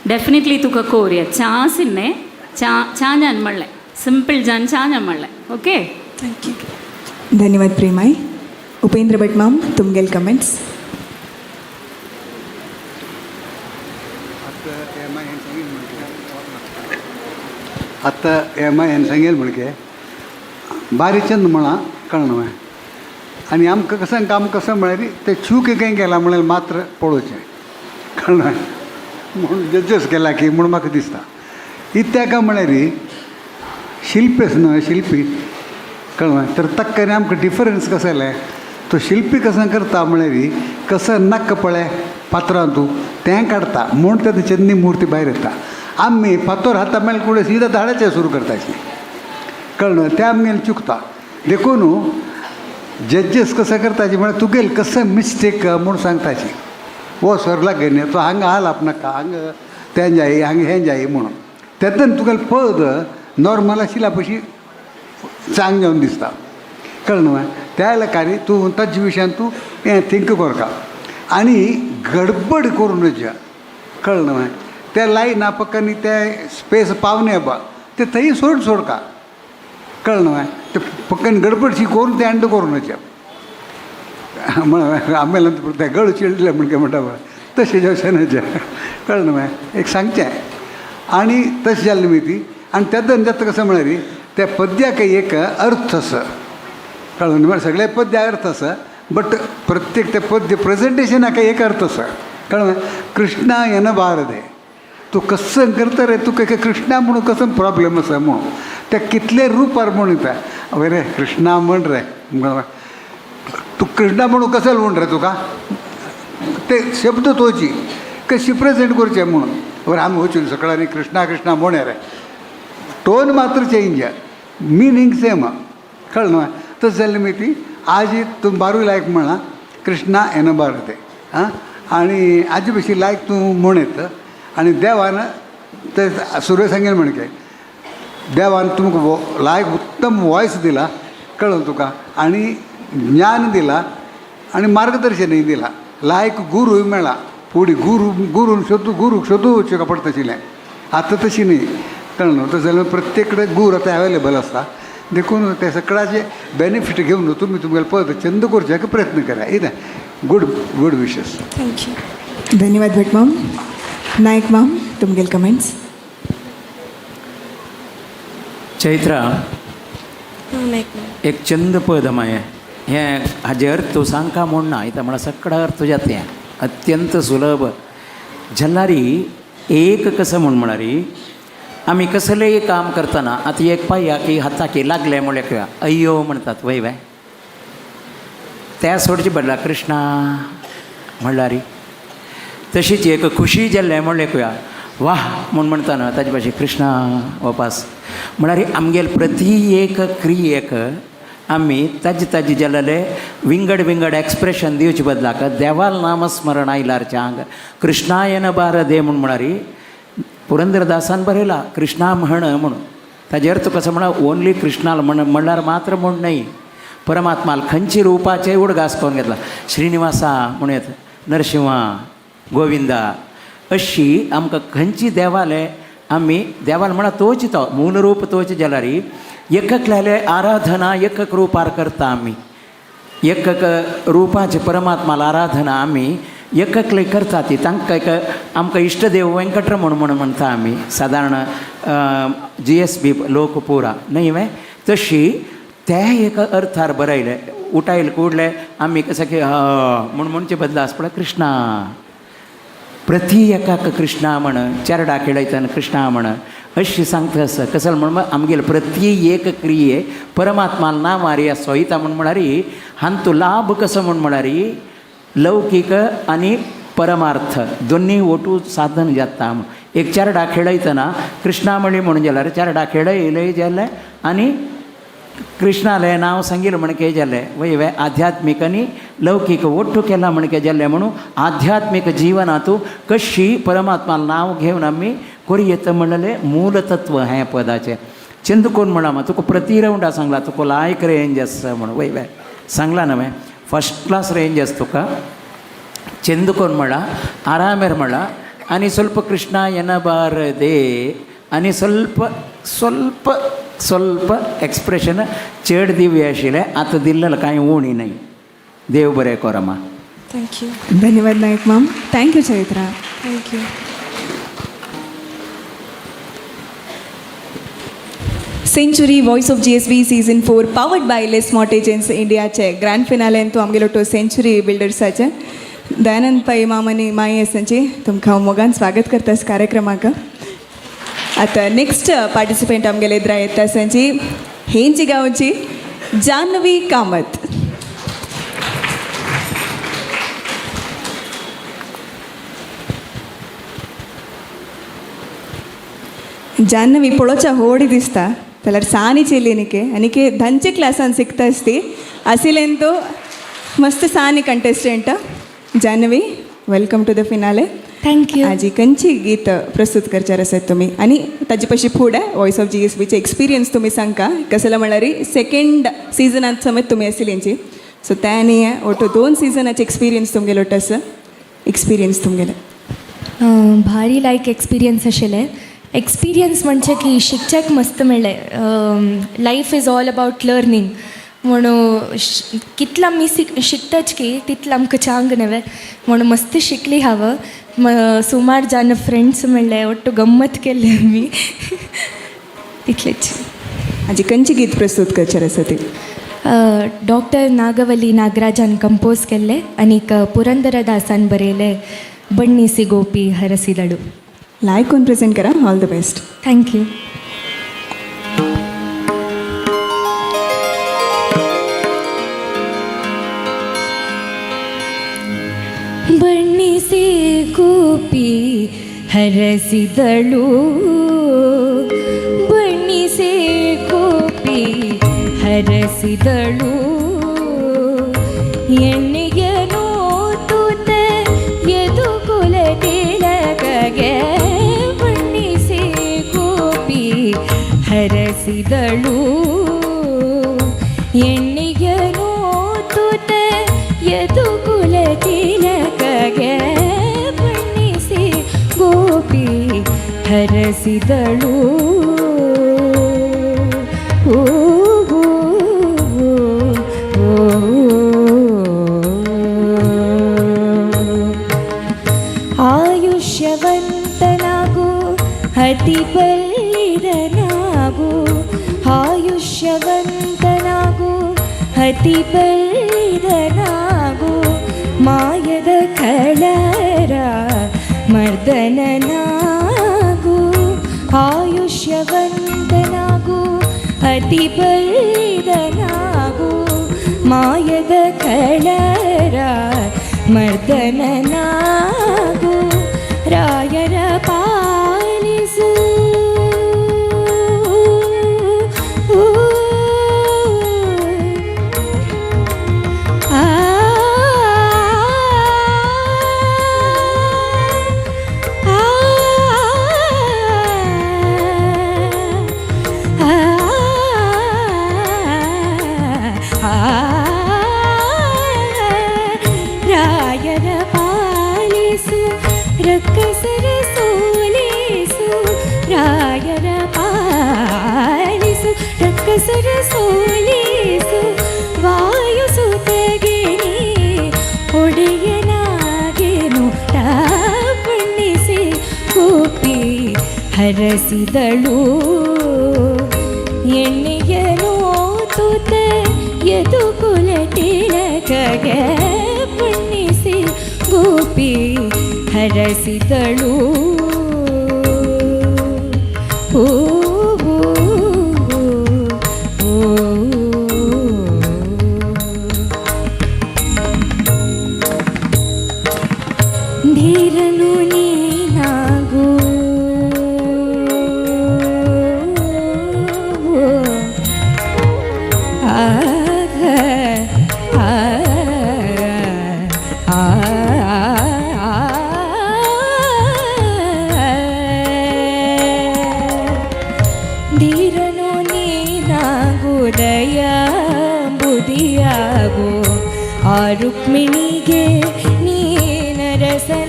डेफिनेटली तुका कोरयात चान्स इन्ने छान जान म्हणलें सिंपल जान छान जान म्हणलें ओके थँक्यू. धन्यवाद प्रेमाई. उपेंद्र भट मॅम तुमगेल कमेंट्स. आतां हें सांगेल म्हणजे बारी चंद म्हणा कळना आनी आमकां कसं काम कसं म्हळ्यार ते चूक खंय गेला म्हळ्यार मात्र पळोवचें कळना म्हणून जजस केला की म्हणून म्हाका दिसता इत्याका म्हळ्यार शिल्पी आसा न्हय शिल्पी कळना तर ताका आमकां डिफरन्स कसो जालें तो शिल्पी कसं करता म्हळ्यार कसं नक्क पळय पात्रांतू तें काडता म्हूण तें चन्नी मुर्ती भायर येता आमी फातोर हाता मेळ कुडे सीधा धाडाचें सुरू करताची कळना तें आमगेल चुकता देखून जजीस कसं करताची म्हळ्यार तुगेल कसं मिस्टेक म्हूण सांगताची वो सर लागेल तो हांगा हालाप नाका हांगा तें जायी हांगा हें जायी म्हणून तेतून तुगेल पद नॉर्मल आशिल्ल्या पशी चांग जावन दिसता कळना त्या लेखारी तूं ताजे विशयान तूं हें थिंक करता आनी गडबड करून नज कळना त्या लायना पक्कानी ते स्पेस पावने बा ते थंय सोडका कळना ते पक्कानी गडबडशी करून ते एंड करून नज म्हण आमेल ते गळ चिडले म्हणजे म्हणटा तशें जशें नज कळना एक सांगचें आनी तशें जाल्ली मी ती आनी तेदन जाता कसं म्हळ्यार त्या पद्याक एक अर्थ आसा कळना म्हळ्यार सगळे पद्या अर्थ आसा बट प्रत्येक ते पद्य प्रेजेंटेशनाक एक अर्थ आसा कळना कृष्णा येना बारदे तूं कसं करता रे तुका कृष्णा म्हणून कसं प्रॉब्लेम आसा म्हणून ते कितले रुपार म्हणून येता रे कृष्णा म्हण रे तूं कृष्णा म्हणून कसं म्हण रे तुका ते शब्द तोची कशी प्रेजेंट करचें म्हणून बरें आमी वचून सकाळी कृष्णा कृष्णा म्हणे रे टोन मात्र चेंज मिनींग सेम कळना तशें जाल्ली मी ती आज तूं बारूय लायक म्हणा कृष्णा येना बारदे आं आनी आजी भशेन लायक तूं म्हणत आनी देवान ते सुरय सांगेल म्हणजे देवान तुमकां लायक उत्तम वॉयस दिला कळ्ळें तुका आनी ज्ञान दिला आनी मार्गदर्शनय दिला लायक गुरूय मेळ्ळा फुडें गुरूक सोदूं वचचें पडटा आशिल्लें आतां तशी न्ही कळ्ळें तशें जाल्यार प्रत्येक कडेन गूर आतां अवेलेबल आसता देखून ते सगळ्याचे बेनिफीट घेवन तुमी तुमगेले पद चंद करच्याक प्रयत्न करा इतें गुड विशेस. थँक्यू. धन्यवाद भट मॅम. नायक मॅम तुमगेल कमेंट्स. चैत्रा नायक मॅम एक चंद पद माये हें हाजे अर्थ तूं सांगता म्हूण ना इता म्हळ्यार सगळा अर्थ जाता हें अत्यंत सुलभ जाल्यारी एक कसं म्हणारी आमी कसलेंय काम करतना आतां एक पांया की हाताकी लागले म्हळ्यार किंवा अय्यो म्हणटात वय वय त्या सोडचे बदला कृष्णा म्हणल्यार तशीच एक खुशी जाल्लें म्हणलें किंवा वाह म्हूण म्हणटाना ताजे भाशेन कृष्णा वापास म्हळ्यार आमगेल प्रती एक क्रियेक आमी ताजे जाल्ले विंगड एक्सप्रेशन दिवचे बदलाक देवाल नामस्मरण आयलारचे हांग कृष्णायन बार दे म्हूण म्हळ्यार पुरंदरदासान बरयला कृष्णा म्हण म्हणून ताजे अर्थ कसो म्हणल्यार ओन्ली कृष्णाल म्हणल्यार मात्र म्हण न्हय परमात्माल खंयची रुपाचेय उडगास करून घेतला श्रीनिवासा म्हणून येता नरसिंहा गोविंदा अशी आमकां खंयची देवाले आमी देवाल म्हळ्यार तोच तो मूल रूप तोच जाल्यार एकक लायले आराधना एकक रुपार करता आमी एकक रुपाचे परमात्माला आराधना आमी एकक लय करता ती तांकां एक आमकां इश्टदेव वेंकटरमण म्हणून म्हणटा आमी सादारण GSB लोक पुरा न्हय वे तशी ते एक अर्थार बरयले उठायले कुडले आमी कशें की म्हूण म्हणचे बदला आस पळय कृष्णा प्रती एकाक कृष्णा म्हण चेरडा खेळयतना कृष्णा म्हण अशी सांगता आसा कसं म्हण आमगेले प्रती एक क्रिये परमात्माल नाम आर्या सोयता म्हण म्हळ्यार हांतू लाभ कसो म्हण म्हळ्यार लौकीक आनी परमार्थ दोन्ही ओटू साधन जाता एक चेरडा खेळयतना कृष्णा म्हळी म्हणून जाल्यार चेरडा खेळयले जाले आनी कृष्णाले नांव सांगिल्लें म्हणके जालें वय आध्यात्मीक आनी लौकीक ओट्टू केला म्हणके जालें म्हणून आध्यात्मीक जिवनातू कशी परमात्मा नांव घेवन आमी करी येता म्हणलें मूल तत्व हें पदाचें चिंतकून म्हणा तुका प्रती रावंडा सांगला तुका लायक रेंज आसा म्हणून वय सांगला न्हय फस्ट क्लास रेंज आसा तुका चिंतकून म्हणा आरामेर म्हणा आनी ಸ್ವಲ್ಪ कृष्णा एनबारदे आनी ಸ್ವಲ್ಪ एक्सप्रेशन चेड दिव्य आशिल्लें आतां दिल्लें कांय उणी न्हय देव बरें कर अम्मा थँक्यू धन्यवाद Nayak ma'am thank you Chaitra thank you century voice of GSB season 4 powered by लेस्मॉट एजन्स इंडियाचे ग्रँड फिनालेन तूं आमगेलो तो सेंचुरी बिल्डर्साचे दयानंद पै मामनी माई आसांची तुमकां मोगान स्वागत करता कार्यक्रमाक आता नेक्स्ट पार्टिसिपेंट आमगेले एद्रा येता आसांची हेंची गांवची जान्हवी कामत जान्हवी पळोवच्या व्हडी दिसता जाल्यार सानी चेली न्ही आनी धांचे क्लासान शिकता आसती आशिल्लें तो मस्त सानी contestant Jahnavi welcome to the finale thank you आजी खंयची गीत प्रस्तुत करचार आसात तुमी आनी ताजे पयशी फुडें वॉइस ऑफ GSBचे एक्सपिरियन्स तुमी सांगता कसले म्हळ्यार सेकंड सिजनांत समेत तुमी आशिल्लींची सो त्या आनी हे ओटो 2 सिजनाचे एक्सपिरियन्स तुमगेलो ओटो आसा एक्सपिरियन्स तुमगेले भारी लायक एक्सपिरियन्स आशिल्ले एक्सपिरियन्स म्हणजे की शिकच्याक मस्त मेळ्ळें life is all about learning म्हणून कितलं आमी शिकताच की तितलं आमकां चांग नवे म्हणून मस्त शिकली हांव सुमार जाण फ्रेंड्स म्हणले ओट्टू गम्मत केली आमी तितलेच आजी खंयची गीत प्रस्तुत करचार आसा ती डॉक्टर नागवली नागराजान कंपोज केल्ले आनीक पुरंदरदासान बरयले बण्णीसी गोपी हरसिदळू लायक कोण प्रेजेंट करा ऑल द बेस्ट थँक्यू ಬಣ್ಣಿಸಿ ಕೂಪಿ ಹರಸಿದಳು ಬಣ್ಣಿಸಿ ಕೂಪಿ ಹರಸಿದಳು ಎಣ್ಣೆಯನು ತೂತ ಯದುಕುಲ ತಿಲಕಗೆ ಬಣ್ಣಿಸಿ ಕೂಪಿ ಹರಸಿದಳು ಎಣ್ಣೆಯನು ತೂತ ಯದುಕುಲ ತಿಲಕಗೆ ಬಣ್ಣಿಸಿ ಗೋಪಿ ಹರಸಿದಳು ಆಯುಷ್ಯವಂತನಾಗು ಅತಿ ಬಲ್ಲಿದನಾಗು ಆಯುಷ್ಯವಂತನಾಗು ಅತಿ ಬಲ್ಲಿದನಾಗು ಮಾಯದ ಕಳರ ಮರ್ದನನಾಗು ಆಯುಷ್ಯವಂತನಾಗು ಅತಿ ಬಲ್ಲಿದನಾಗು ಮಾಯದ ಕಳರ ಮರ್ದನನಾಗು ರಾಯರ ಪಾ ಸರಸರ ಸೋಲಿಸು ವಾಯುಸುತಗಿನಿ ಒಡೆಯನಾಗೆನು ಬಣ್ಣಿಸಿ ಕೂಪಿ ಹರಸಿದಳು ಎಣ್ಣೆಯನು ತುತ ಯದುಕುಲ ತಿಲಕಗೆ ಬಣ್ಣಿಸಿ ಗೋಪಿ ಹರಸಿದಳು ಓ ಧೀರನು ನೀನಾಗು ಆಗ ಧೀರನು ನೀನಾಗು ದಯ ಬುದಿಯಾಗು ಆ ರುಕ್ಮಿಣಿಗೆ ನೀನರಸನಾಗು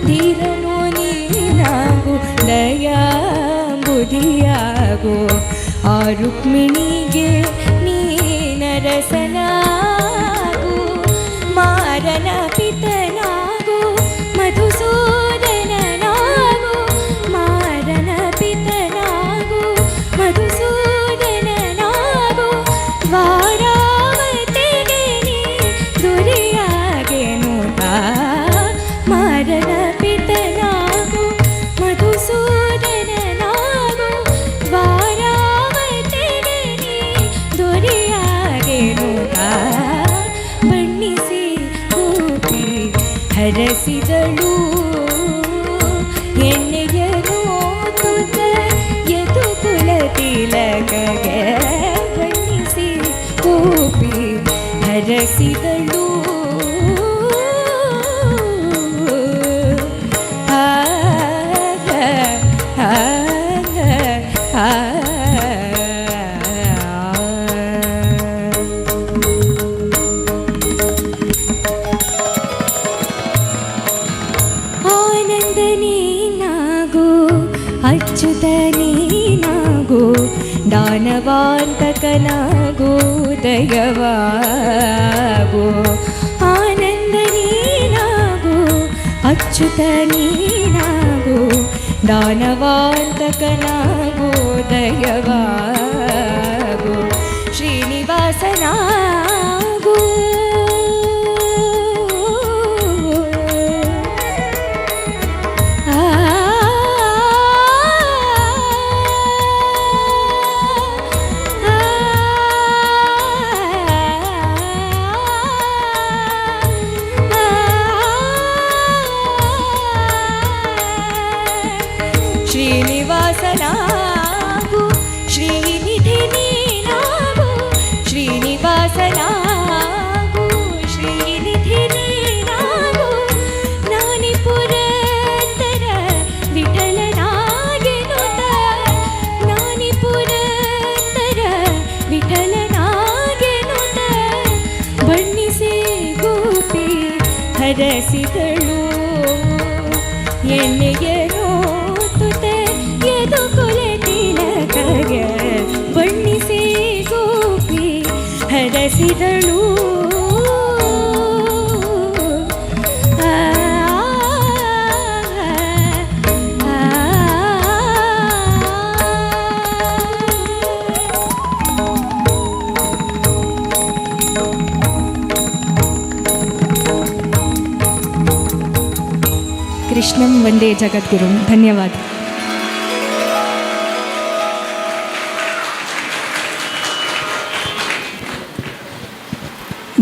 ಧೀರನು ನೀನಾಗು ದಯಾ ಬುದಿಯಾಗು ಆ ರುಕ್ಮಿಣಿಗೆ ನೀನರಸನಾಗು ಮಾರನ ಪಿತನಾಗು ಮಧುಸೂದನನಾಗು ಮಾರನ ಪಿತನಾಗು ಮಧುಸೂದನನಾಗು ದ್ವಾರಾವತಿಗೆ ನೀ ದುರಿಯಾಗೆನು ಮಾರನ ಪಿತನಾಗು ಮಧುಸೂದನನಾಗು ದ್ವಾರಾವತಿಗೆ ನೀ ದುರಿಯಾಗೆನು ಬಣ್ಣಿಸಿ ಗೋಪಿ ಹರಸಿದಳು ಎಣ್ಣೆಯನು ತುತ ಯದುಕುಲ ತಿಲಕಗೆ ಬಣ್ಣಿಸಿ ಗೋಪಿ ಹರಸಿದಳು ಆನಂದ ನೀನಾಗು ಅಚ್ಯುತ ನೀನಾಗು ದಾನವಾಂತಕನಾಗು ದಯವಾಗು ಆನಂದ ನೀನಾಗು ಅಚ್ಯುತ ನೀನಾಗು ದಾನವಾಂತಕನಾಗು ದಯವಾಗು ಶ್ರೀನಿವಾಸನಾಗು ಶ್ರೀನಿವಾಸನಾಗು ಶ್ರೀನಿಧಿ ನೀನಾಗು ಶ್ರೀನಿವಾಸನಾಗು ಶ್ರೀನಿಧಿ ನೀನಾಗು ನಾನಿ ಪುರಂದರ ವಿಠಲನಾಗೆನುತ ನಾನಿ ಪುರಂದರ ವಿಠಲನಾಗೆನುತ ಬಣ್ಣಿಸಿ ಗೋಪಿ ಹರಸಿದಳು ಎಣ್ಣೆಯನು ತುತ ಯದುಕುಲ ತಿಲಕಗೆ ಬಣ್ಣಿಸಿ ಗೋಪಿ ಹರಸಿದಳು ಕೃಷ್ಣಂ ವಂದೇ ಜಗದ್ಗುರುಂ. ಧನ್ಯವಾದ.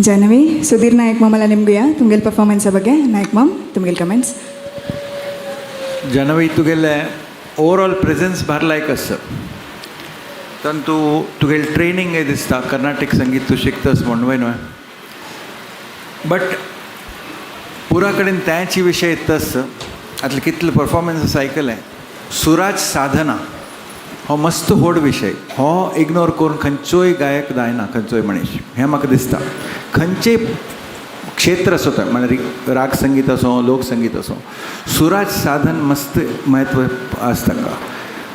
ಜಾಹ್ನವಿ, ಸುಧೀರ್ ನಾಯಕ್ ಮಾಮಲ್ಲ ನಿಮ್ಗೆ ತುಮಗೆಲ್ ಪರ್ಫಾರ್ಮೆನ್ಸ್ ಬಗ್ಗೆ ನಾಯಕ್ ಮಾಮ್ ತುಮಗೆಲ್ ಕಮೆಂಟ್ಸ್. जाह्नवी तुगेले ओवरऑल प्रेजेंस भार लायक आसा तातूंत तूं तुगेलें ट्रेनींग हें दिसता कर्नाटीक संगीत तूं शिकतास म्हणून न्हय बट पुरा कडेन त्याची विशय येतास आतले कितले परफॉर्मन्स आयकले सुराज साधना हो मस्त व्हड विशय हो इग्नोर करून खंयचोय गायक जायना खंयचोय मनीस हें म्हाका दिसता खंयचेय क्षेत्र असो तो म्हणजे राग संगीत असो लोक संगीत असो सुराज साधन मस्त महत्व आसा ताका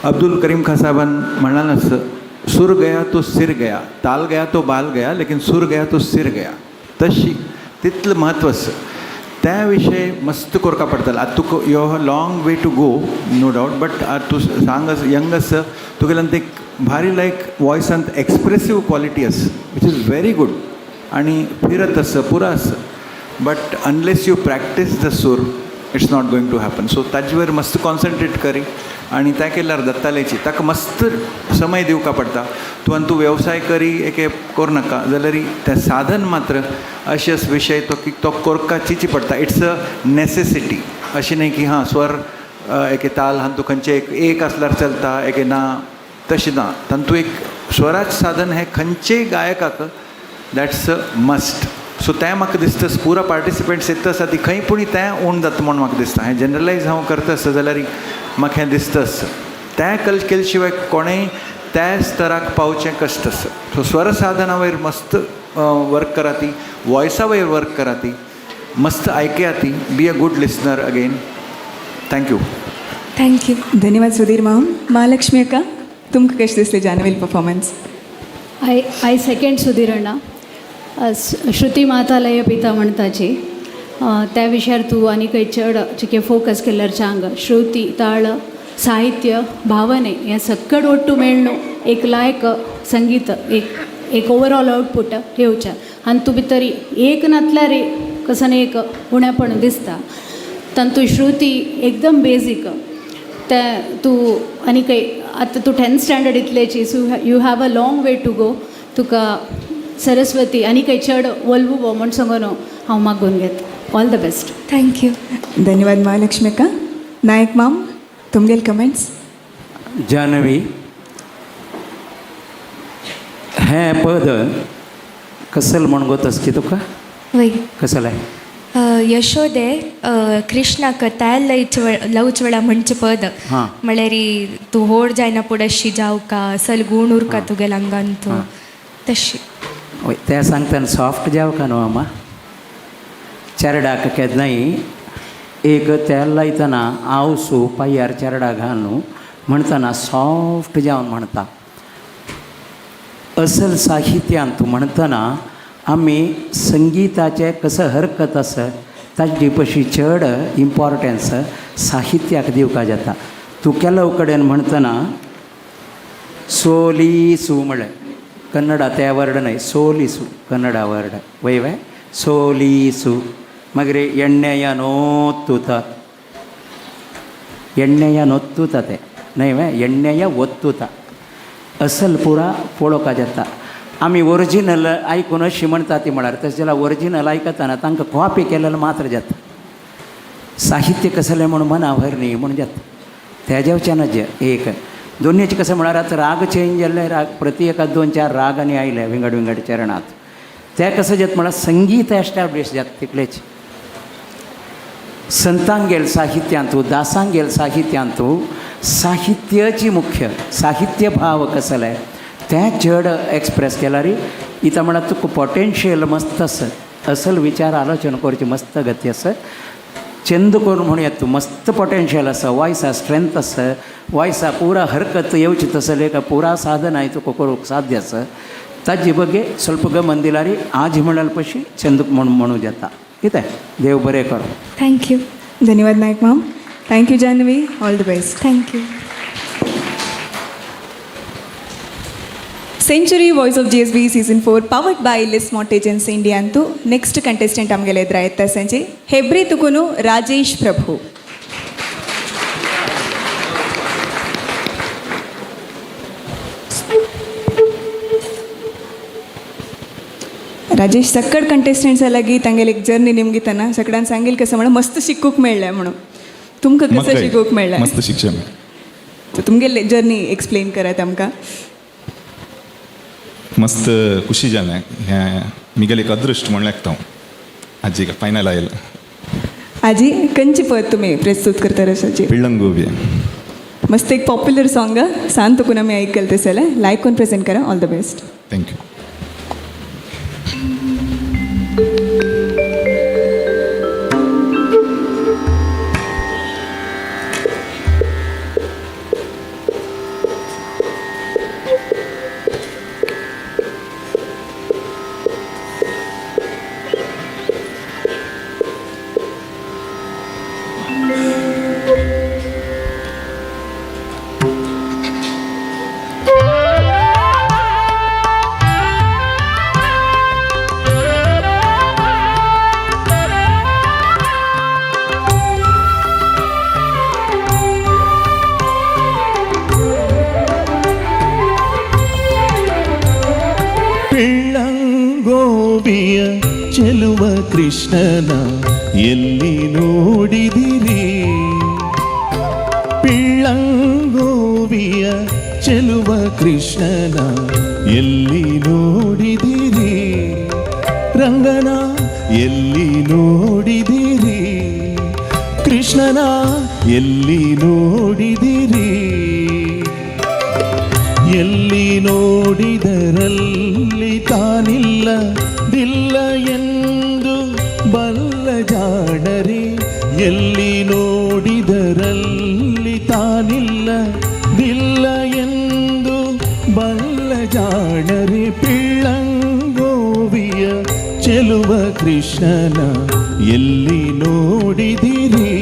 अब्दुल करीम खान साहेबान म्हणाल असं, सूर गया तो सिर गया, ताल गया तो बाल गया, लेकिन सूर गया तो सिर गया. तशी तितलं म्हत्व आसा. त्या विशयी मस्त कोरका पडटलें. आतां तुका you have a long way to go, no doubt, but तूं सांग यंग आसा तुगेल्यान ते भारी लायक वॉयसांत एक्सप्रेसीव क्वॉलिटी आसा, विच इज व्हेरी गुड. आनी फिरत आसा, पुरा आसा. But unless you practice the सूर, it's not going to happen. So ताजे वयर मस्त कॉन्सन्ट्रेट करी. आनी त्या केल्यार जातालेची ताका मस्त समय दिवका पडटा. तूं आनी तूं वेवसाय करी एक करूं नाका जाल्यार तें साधन मात्र अशे विशय तो की तो कोरका चिची पडटा. It's a necessity. अशें न्ही की हां स्वर एके ताल हां तूं खंयचे एक आसल्यार चलता एके ना, तशें ना. तातूंत एक स्वराज साधन हें खंयचेय गायकाक दॅट्स अ मस्ट. सो तें म्हाका दिसता पुरा पार्टिसिपेंट्स येता आसा ती खंय पूण तें उण जाता म्हूण म्हाका दिसता. हें जनरलायज हांव करता आसता जाल्यार म्हाका हें दिसता आसता. तें केले शिवाय कोणेंय त्या स्तराक पावचें कश्ट आसा. सो स्वर साधना वयर मस्त वर्क करा ती, वॉयसा वयर वर्क करा ती, मस्त आयकया ती. Be a good listener again. Thank you. Thank you. धन्यवाद सुधीर माम. महालक्ष्मी अक्का, तुमकां कशें दिसलें जानवेल परफॉर्मन्स? आय सेकंड सुधीर अण्णा. श्रुती माता लय पिता म्हणटाची त्या विशयार तूं आनी खंय चड चिके फोकस केल्यार चांग. श्रुती, ताळ, साहित्य, भावने हें सकट ಒಟ್ಟು मेळणू एक लायक संगीत एक ओवरऑल आउटपुट येवचें. आनी तूं भितर एक नातल्यार कसं एक उणेपण दिसता. तातूंत श्रुती एकदम बेजीक तें तूं आनी खंय आतां तूं 10th स्टँडर्ड इतलेची, so you have a long way to go. तुका सरस्वती आनी खंय चड वलवू म्हूण सांगून हांव मागून घेता. All the best. थँक्यू. धन्यवाद महालक्ष्मी अक्का. नायक माम, तुमगेल कमेंट्स? जानवी, हें पद कसलं म्हूण गोतस की तुका? वय कसलें? यशोदे कृष्णाक तायल लवच वेळा म्हणचे पद हां. म्हळ्यार तूं व्हड जायना पुडशी जावका, सल गुण उरका तुगेल्या आंगान तूं तशी. वय तें सांगतना सॉफ्ट जाव का न्हू अम्मा? चेरडाक केन्नाय एक तेल लायतना आवसू पांयार चेरडा घालून म्हणटना सॉफ्ट जावन म्हणटा. असल साहित्यांत म्हणटना आमी संगीताचें कसं हरकत आसा ताची पशी चड इम्पॉर्टन्स साहित्याक दिवपा जाता. तूं केलो कडेन म्हणटना सोलिसू म्हळें कन्नडा त्या वर्ड न्हय, सोलिसू कन्नडा वर्ड वय वय सोलिसू. मागीर एण्ण्या नोत्तुत, एण्ण्या नोत्तुत तें न्हय वय एण्ण्या ओत्तुत. असल पुरा पळोवपा जाता. आमी ओरिजिनल आयकून अशी म्हणटा ती म्हळ्यार तशें जाल्यार ओरिजिनल आयकतना तांकां कॉपी केलेलो मात्र जाता. साहित्य कसलें म्हूण मना भर न्ही म्हूण जाता. तेज्याच्यानच एक दोनीचें कशें म्हळ्यार आतां राग चेंज जाल्ले, राग प्रति एका 2-4 राग आनी आयले विंगड विंगड चरणांत. तें कशें जाता म्हळ्यार संगीत एस्टॅब्लीश जाता तितलेच. संतांगेल साहित्यांतू, दासांगेल साहित्यांतू साहित्याची मुख्य साहित्य भाव कसले तें चड एक्सप्रेस केल्यार इता म्हळ्यार तुका पोटेन्शियल मस्त आसा. असल विचार आलोचन करची मस्त गती आसा. चंद करून म्हणून येता तूं मस्त पोटेन्शियल आसा. वॉयसा स्ट्रेंथ आसा. वॉयसा पुरा हरकत येवची तसले का पुरा साधन आहे तुका करूंक साध्य आसा. ताजे बगे ಸ್ವಲ್ಪ गमन दिल्यार आज म्हणाल पशी चंद म्हणूं जाता. कितें देव बरें करो. थँक्यू. धन्यवाद Nayak ma'am. Thank you Jahnavi. All the best. Thank you. Century voice of GSB season 4 powered by लिस्मॉट एजन्सी इंडिया अंतू नेक्स्ट कंटेस्टेंट आमगेले एद्र येता संजे हेब्री तुकुनु राजेश प्रभू. राजेश सक्कड कंटेस्टंट्स लागी तांगेले एक जर्नी निमगी तना सगळ्यांक सांगेल कसं म्हणून मस्त शिकूक मेळ्ळें म्हणून. तुमकां कसं शिकूक मेळ्ळें? मस्त शिक्षण. तुमगेले जर्नी एक्सप्लेन करात आमकां. मस्त खुशी जालें. हें मिगेल एक अदृश्ट म्हण लागता हांव. आजी फायनल आयला. आजी खंयची पद तुमी प्रस्तुत करता रसाची? पिळंगोबी. मस्त एक पॉप्युलर सॉंग सांग तुकून आमी ऐकल तसं लायक करून प्रेझेंट करा. All the best. थँक्यू. ರಂಗನಾಂಗೋವಿಯ ಚೆಲುವ ಕೃಷ್ಣನ ಎಲ್ಲಿ ನೋಡಿದಿರಿ? ಪಿಳ್ಳಂಗೋವಿಯ ಚೆಲುವ ಕೃಷ್ಣನ ಎಲ್ಲಿ ನೋಡಿದಿರಿ? ರಂಗನ ಎಲ್ಲಿ ನೋಡಿದಿರಿ? ಕೃಷ್ಣನ ಎಲ್ಲಿ ನೋಡಿದಿರಿ? ಎಲ್ಲಿ ನೋಡಿದರಲ್ಲಿ ತಾನಿಲ್ಲದಿಲ್ಲ ಎಂದು ಬಲ್ಲ ಜಾಣರಿ. ಎಲ್ಲಿ ನೋಡಿದರಲ್ಲಿ ತಾನಿಲ್ಲದಿಲ್ಲ ಎಂದು ಬಲ್ಲ ಜಾಣರಿ. ಪಿಳ್ಳಂಗೋವಿಯ ಚೆಲುವ ಕೃಷ್ಣನ ಎಲ್ಲಿ ನೋಡಿದಿರಿ?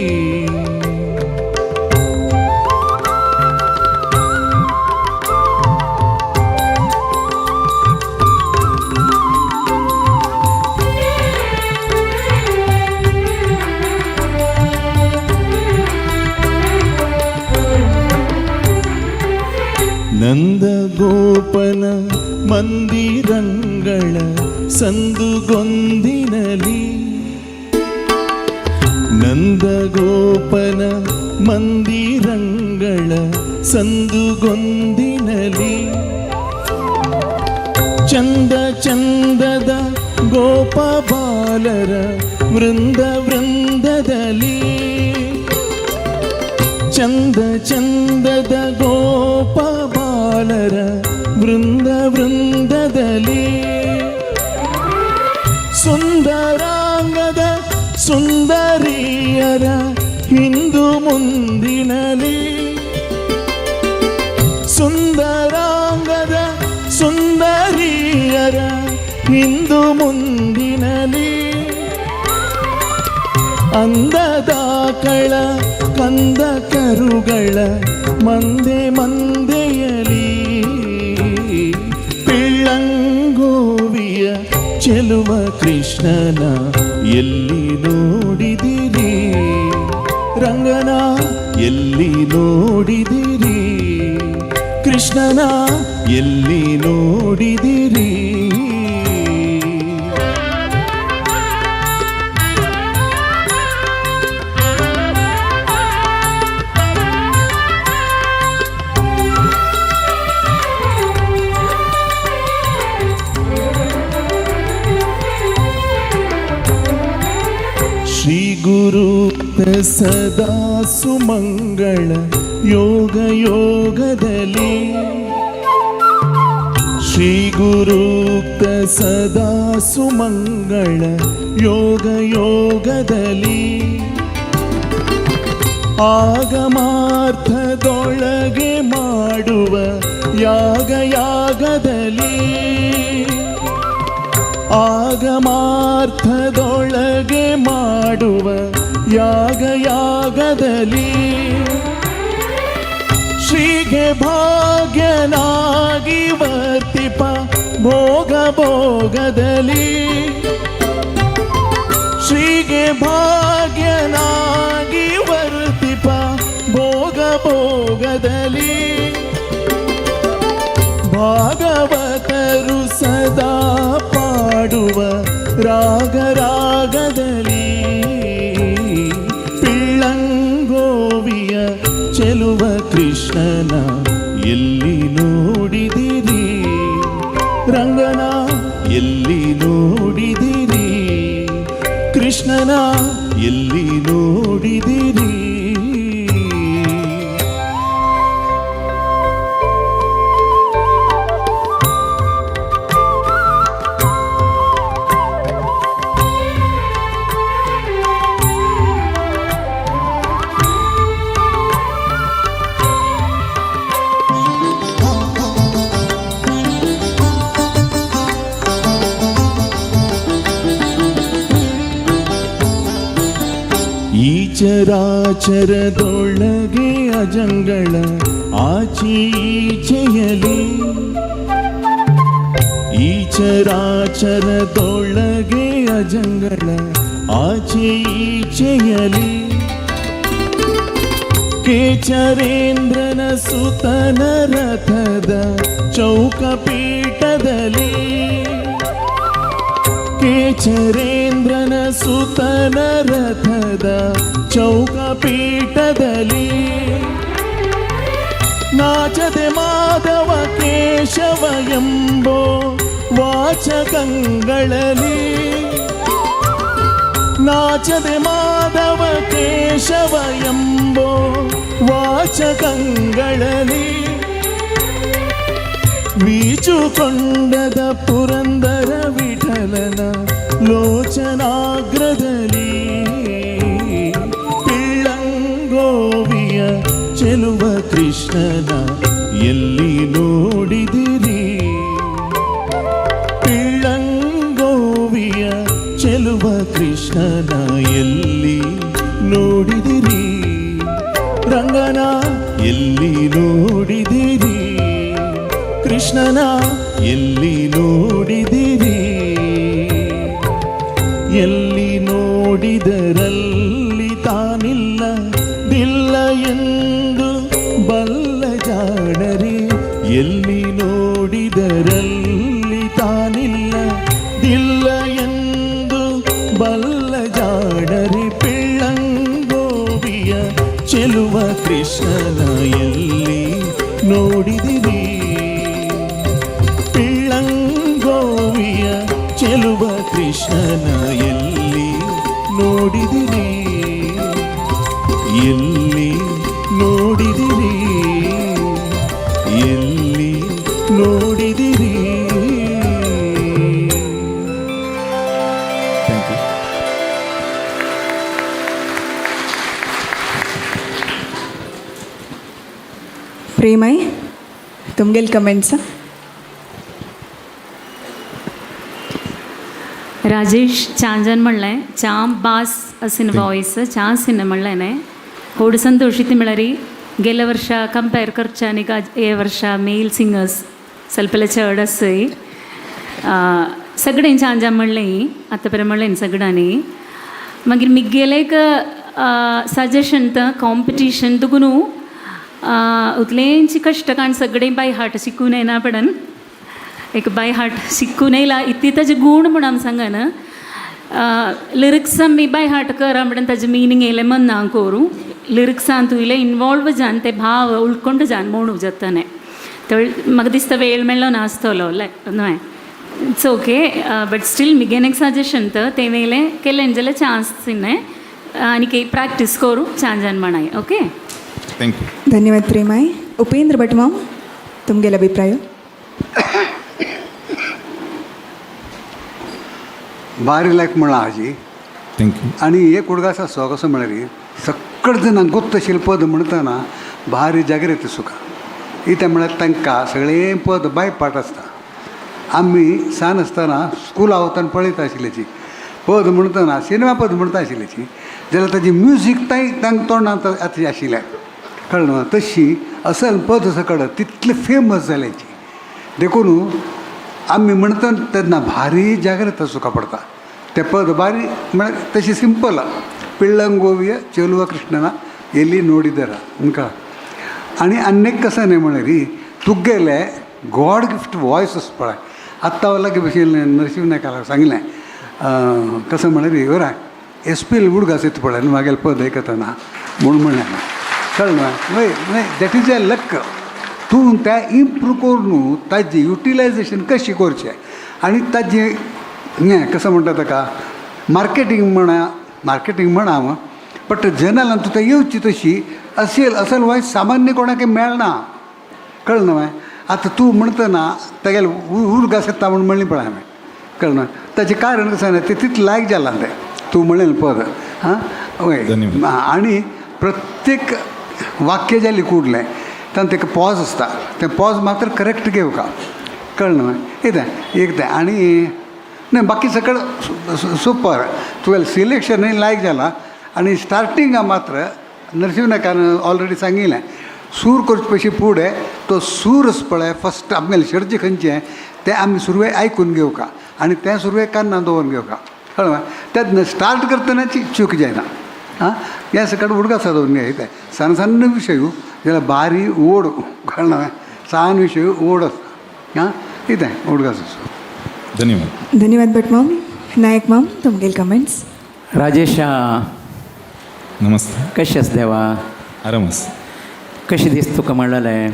ನಂದ ಗೋಪನ ಮಂದಿರಂಗಳ ಸಂದುಗೊಂದಿನಲಿ. ನಂದ ಗೋಪನ ಮಂದಿರಂಗಳ ಸಂದುಗೊಂದಿನಲಿ. ಚಂದ ಚಂದದ ಗೋಪ ಬಾಲರ ವೃಂದ ವೃಂದದಲ್ಲಿ. ಚಂದ ಚಂದದ ಗೋಪ ಬಾಲರ ವೃಂದ ವೃಂದದಲ್ಲಿ. ಸುಂದರಾಂಗದ ಸುಂದರಿಯರ ಹಿಂದು ಮುಂದಿನಲಿ. ಸುಂದರಾಂಗದ ಸುಂದರಿಯರ ಹಿಂದು ಮುಂದಿನಲಿ. ಅಂದದ ಕಳ ಕಂದ ಕರುಗಳ ಮಂದೆ ಮಂದೆಯಲಿ. ಪಿಳ್ಳಂಗೋವಿಯ ಚೆಲುವ ಕೃಷ್ಣನ ಎಲ್ಲಿ ನೋಡಿದಿರಿ? ರಂಗನ ಎಲ್ಲಿ ನೋಡಿದಿರಿ? ಕೃಷ್ಣನ ಎಲ್ಲಿ ನೋಡಿದಿರಿ? ಶ್ರೀ ಗುರು ಸದಾ ಸುಮಂಗಳ ಯೋಗ ಯೋಗದಲ್ಲಿ. ಶ್ರೀ ಗುರುಕ್ತ ಸದಾ ಸುಮಂಗಳ ಯೋಗ ಯೋಗದಲ್ಲಿ. ಆಗಮಾರ್ಥದೊಳಗೆ ಮಾಡುವ ಯಾಗ ಯಾಗದಲ್ಲಿ. ಆಗಮಾರ್ಥದೊಳಗೆ ಮಾಡುವ ಯಾಗ ಯಾಗದಲ್ಲಿ. ಶ್ರೀಗೆ ಭಾಗ್ಯನಾಗಿ ವರ್ತಿಪ ಭೋಗ ಭೋಗದಲ್ಲಿ. ಶ್ರೀಗೆ ಭಾಗ್ಯನಾಗಿ ವರ್ತಿಪ ಭೋಗ ಭೋಗದಲ್ಲಿ. ಭಾಗವತರು ಸದಾ ಪಾಡುವ ರಾಗ ರಾಗದಲ್ಲಿ. ಪಿಳ್ಳಂಗೋವಿಯ ಚೆಲುವ ಕೃಷ್ಣನ ಎಲ್ಲಿ ನೋಡಿದಿರಿ? ರಂಗನ ಎಲ್ಲಿ ನೋಡಿದಿರಿ? ಕೃಷ್ಣನ ಎಲ್ಲಿ ನೋಡಿದಿರಿ? ಚರಾಚರದೊಳಗೆ ಅಜಂಗಳ ಆಚೀಚೆಯಲಿ. ಈ ಚರಾಚರದೊಳಗೆ ಅಜಂಗಳ ಆಚೀಚೆಯಲಿ. ಕೇಚರೇಂದ್ರನ ಸುತನ ರಥದ ಚೌಕಪೀಠದಲ್ಲಿ. ಕೇಚರೇಂದ್ರನ ಸುತನ ರಥದ ಚೌಕಪೀಠದಲ್ಲಿ ನಾಚದೆ ಮಾಧವ ಕೇಶವ ಎಂಬೋ ವಾಚಕಗಳಲ್ಲಿ ನಾಚದೆ ಮಾಧವ ಕೇಶವ ಎಂಬೋ ವಾಚಕಗಳಲ್ಲಿ ವೀಚುಕೊಂಡದ ಪುರಂದರ ವಿಠಲನ ಲೋಚನಾಗ್ರದಲ್ಲಿ ಪಿಳ್ಳಂಗೋವಿಯ ಚೆಲುವ ಕೃಷ್ಣನ ಎಲ್ಲಿ ನೋಡಿದಿರಿ ಪಿಳ್ಳಂಗೋವಿಯ ಚೆಲುವ ಕೃಷ್ಣನ ಎಲ್ಲಿ ನೋಡಿದಿರಿ ರಂಗನ ಎಲ್ಲಿ ನೋಡಿದಿರಿ ಕೃಷ್ಣನ ಎಲ್ಲಿ ನೋಡಿದಿರಿ ಎಲ್ಲಿ ನೋಡಿದರಲ್ಲಿ ತಾನಿಲ್ಲ ದಿಲ್ಲ ಎಂದು ಬಲ್ಲ ಜಾಣರಿ ಎಲ್ಲಿ ನೋಡಿದರಲ್ಲಿ ತಾನಿಲ್ಲ ದಿಲ್ಲ ಎಂದು ಬಲ್ಲ ಜಾಣರಿ ಪಿಳ್ಳಂಗೋವಿಯ ಚೆಲುವ ಕೃಷ್ಣನ ಎಲ್ಲಿ ನೋಡಿದಿರಿ ಪಿಳ್ಳಂಗೋವಿಯ ಚೆಲುವ ಕೃಷ್ಣನ ಎಲ್ಲಿ ನೋಡಿದಿರಿ ಎಲ್ಲಿ ನೋಡಿದಿರಿ ಎಲ್ಲಿ ನೋಡಿದಿರಿ ಥ್ಯಾಂಕ್ ಯು. प्रेमय तुमगेल कमेंट्स राजेश चांजन म्हणलें ಚಾಂ ಬಾಸ್ ಅಸಿನ ವಾಯ್ಸ್ ಚಾನ್ಸಿನ म्हणलें थोडं संतोषित मिळाली गेल्या वर्षा कंपेर करच्या आनी हे वर्षा मेल सिंगर्स सलपले चड आसय सगळें चांजा म्हणलें आतां पर्यंत म्हणलें सगळ्यांनी मागीर मिगेले एक सजेशन कॉम्पिटिशन तुकून उतलेंची कश्ट काण सगळें बाय हार्ट शिकून येना पडन एक बाय हार्ट शिकून येयला इतली ताजे गुण म्हण आमी सांगन लिरिक्स आमी बाय हार्ट करा म्हणून ताजे मिनींग येयलें मन ना करूं लिरिक्सान तुयले इनवॉल्व जावन ते भाव उल्कोंड जावन म्हणू जाताने ते म्हाका दिसता वेळ मेळ्ळो नासतलो न्हय इट्स ओके बट स्टील मिगेन एक सजेशन तर ते वेळेले केलें जाल्यार चान्स सिन्ने आनी प्रॅक्टीस करूं चांजान म्हणाय ओके थँक्यू. धन्यवाद प्रेमाय. उपेंद्र भटमाम तुमगेल अभिप्राय भारी लायक म्हणला हाजी थँक्यू. आनी एक उडगा आसा सो कसो म्हळ्यार सक्कळ जाणां गुप्त अशिल्लें पद म्हणटना भारी जागृती सुका इतें म्हळ्यार तांकां सगळें पद बाय पाट आसता आमी सान आसतना स्कुला वतना पळयता आशिल्लीची पद म्हणटना सिनेमा पद म्हणटा आशिल्लीची जाल्यार ताजी म्युजीक तांकां तोंडांत आतां आशिल्लें कळ्ळें तशी असल पद सकळ तितलें फेमस जाल्याची देखून आमी म्हणटा तेन्ना भारी जागृत सुका पडटा तें पद भारी म्हळ्यार तशी सिंपल पिಳ್ಳंगोविय ಚೆಲುವ ಕೃಷ್ಣನ ಎಲ್ಲಿ ನೋಡಿದರ कळ्ळें आनी आनीक कसं नाही म्हळ्यार तुगेले गॉड गिफ्ट वॉयस आसा पळय आत्तां लागी भशेन नरसिंह नायकाक सांगलें कसं म्हळ्यार बरा एसपीएल उडगास येता पळय म्हागेलें पद आयकतना म्हणलें कळ्ळें न्हय दॅट इज ए लक तूं त्या इम्प्रूव करून ताजें युटिलायजेशन कशें करचें आनी ताजें हें कसं म्हणटा ताका मार्केटींग म्हणा बट जर्नलान तुका येवची तशी असल वायस सामान्य कोणाक मेळना कळ्ळें न्हय आतां तूं म्हणटना तेगेलें उडगास येता म्हूण म्हणलें पळय हांवें कळ्ळें न्हय ताजें कारण कसं ना तें तितलें लायक जालां तें तूं म्हणलें पद हां हय आनी प्रत्येक वाक्य जालें कुडलें तातूंत तेका पॉज आसता तें पॉज मात्र करेक्ट घेवका कळ्ळें न्हय एकदां आनी न्हय बाकी सकळ सुपर तुवें सिलेक्शनय लायक जालां आनी स्टार्टिंगा मात्र नरसिंह नायकान ऑलरेडी सांगिल्लें सूर करचे पयशे फुडें तो सूर आसा पळय फस्ट आमगेलें सर्जे खंयचें तें आमी सुरवें आयकून घेवका आनी तें सुरवें कान्ना दवरून घेवका कळ्ळें तें स्टार्ट करतनाची चूक जायना हां ह्या सकट उडगासा दवरून घेता सन्न सन्न विशय जाल्यार भारी ओड कळ्ळें सान विशय ओड आसता हां कितें उडगास धन्यवाद. धन्यवाद भटमाम. नायक मॅम तुमगेल कमेंट्स. राजेशा नमस्ते. कशी आस देवा? आरामस. कशी दिसत तुका म्हणलें?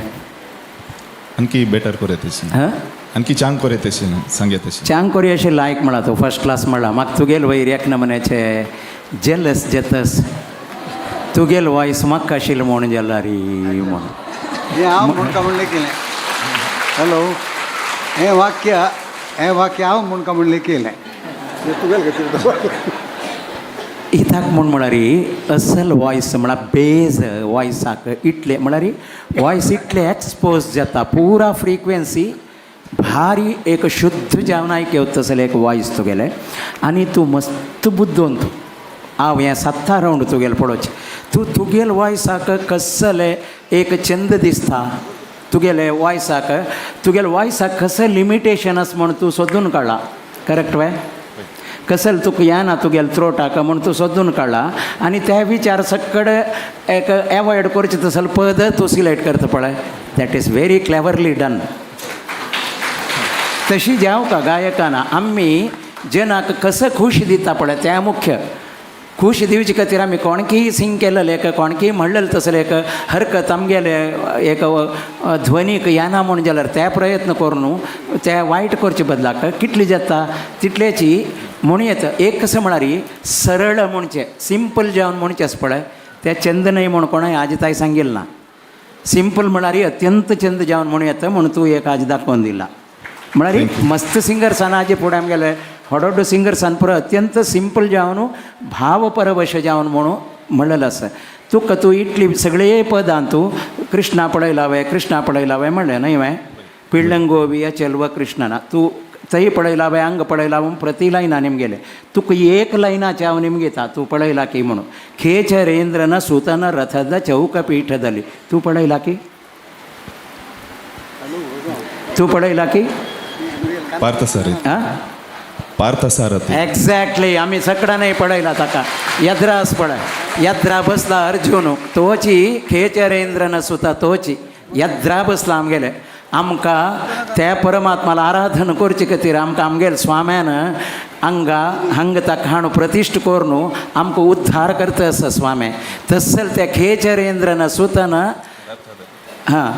आणखी बेटर करे तशी. हां आणखी चांग करे तशी ना सांगे तशी. चांग कोरी अशें लायक म्हणला तूं फर्स्ट क्लास म्हणला. म्हाका तुगेल वयर एक नमुन्याचे जेलस जेतस तुगेल वॉयस म्हाका आशिल्लो म्हूण जेल्ला री म्हूण. हे हांव म्हणटा म्हणलें केलें. हॅलो, हें वाक्य हांव म्हणटा म्हणलें केलें. तुगेल इताक म्हळ्यार असल वॉयस म्हळ्यार बेज वॉयसाक इतले म्हळ्यार वॉयस इतले एक्सपोज जाता पुरा फ्रिक्वेन्सी भारी एक शुद्ध जावन आयकेवत तसलें एक वॉयस तुगेलें. आनी तूं मस्त बुद्धोवन हांव हें 7 रावंड तुगेलें पळोवचें. तुगेल वॉयसाक कसलें एक चंद दिसता. तुगेले वॉयसाक कसं लिमिटेशन आसा म्हूण तूं सोदून काडला. Correct way? कसं तुका येना तुगेल थ्रोटाक म्हूण तूं सोदून काडला. आनी त्या विचार सकड एक एवॉयड करचें तसलें पद तूं सिलेक्ट करता पळय. That is very cleverly done. तशी जावं गायकाना आमी जनाक कसं खूश दिता पळय तें मुख्य. खूश दिवचे खातीर आमी कोणकीय सिंग केलेलें एक कोणकीय म्हणलेलें तसलें एक हरकत आमगेले एक ध्वनीक येना म्हूण जाल्यार ते प्रयत्न करून ते वायट करचे बदलाक कितली जाता तितलेची म्हूण येता. एक कसं म्हळ्यार सरळ म्हणचें सिंपल जावन म्हणचें आसा पळय तें चंद न्हय म्हूण कोणाय आज ताय सांगिल्लें ना. सिंपल म्हळ्यार अत्यंत चंद जावन म्हणून येता म्हूण तूं एक आज दाखोवन दिला. म्हळ्यार मस्त सिंगर्सान हाजे फुडें आमगेले व्हड सिंगर्सान पुरो अत्यंत सिंपल जावन भावपरवश जावन म्हणून म्हणलेलें आसा. तूं इतली सगळे पदां तूं कृष्णा पळयलावे म्हणलें न्हय हांवें. पिळ्ळंगोविय चेल्व कृष्णना तूं थंय पळयलावे अंग पळयला म्हूण प्रति लायना निमगेले. तुका एक लायनाचे हांव निमगेता तूं पळयला की म्हणून. खेचरेंद्रन सुतन रथद चौकपीठदली तूं पळयला की? तूं पळयला की? पार्थसारथी. एक्झॅक्टली. आमी सकडानय पळयला ताका. यद्रास पळय यद्रा बसला अर्जुन तोची खेचरेंद्रन सुता तोची यद्रा बसला आमगेले. आमकां त्या परमात्माला आराधन करचे खातीर आमकां आमगेले स्वाम्यान हंग ताका हाडून प्रतिश्ठ करून आमकां उद्धार करता आसा स्वामी. तसल त्या खेचरेंद्रन सुतन हां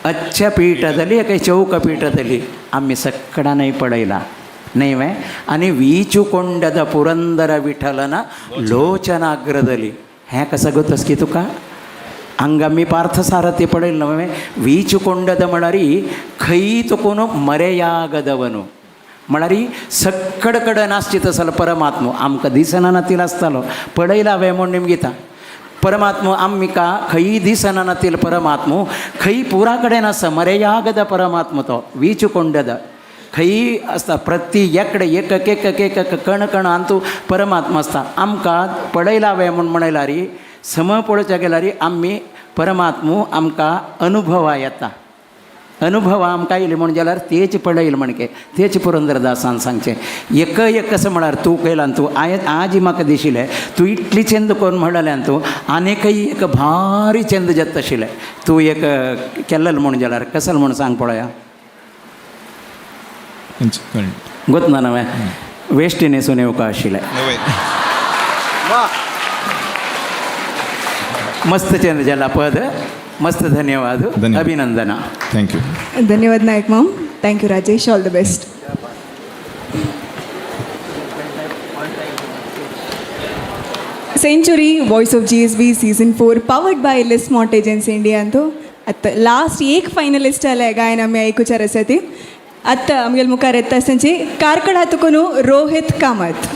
अच्छ पीठदली एक चौक पीठदली आमी सक्कडानय पळयला न्हय वे. आनी वीचुकोंडद पुरंदर विठ्ठलन लोचनाग्रदली हें कसं गोतस की तुका? हांगा आमी पार्थसारथी पळयलें न्हय. वीचुकोंडद म्हळ्यार खंय तुकून मरेयागदवनू म्हळ्यार सक्कड कडेन आसची तसलो परमात्मो आमकां दिसना नातील आसतालो. पळयला हांवें म्हूण निमगीता परमात्मो आमकां खंय दिसना नातील परमात्मो खंय पुरा कडेन आसा मरेयागद परमात्मो तो वीचुकोंडद खंय आसता. प्रति एकडे एक कण कण अंतू परमात्मा आसता. आमकां पळयला हांवें म्हूण म्हणल्यार सम पळोवच्या गेल्यार आमी परमात्मो आमकां अनुभवा येता. अनुभवा आमकां येयले म्हूण जाल्यार तेच पळयले म्हणके तेच पुरंदरदासान सांगचें. एक कसं म्हळ्यार तूं केलां तूं आज म्हाका दिशिल्लें तूं इतली चंद करून म्हणलें तूं आनीकय एक भारी चंद जाता आशिल्लें तूं एक केल्लें म्हूण जाल्यार कसलें म्हूण सांग पळया. गोतना नवे वेस्ट इंडिजून येवका आशिल्लें. मस्त चंद जाला पद. मस्त धन्यवाद. अभिनंदना. थँक्यू. धन्यवाद Nayak ma'am. Thank you Rajesh. All the best. Century voice of GSB season 4 powered by लिस्मॉट एजन्सी इंडिया तो आतां लास्ट एक फायनलिस्ट जालें गायन आमी आयकुचार आसा ती. आतां आमगेले मुखार येता आसतनाची कारकड हातून रोहित कामत.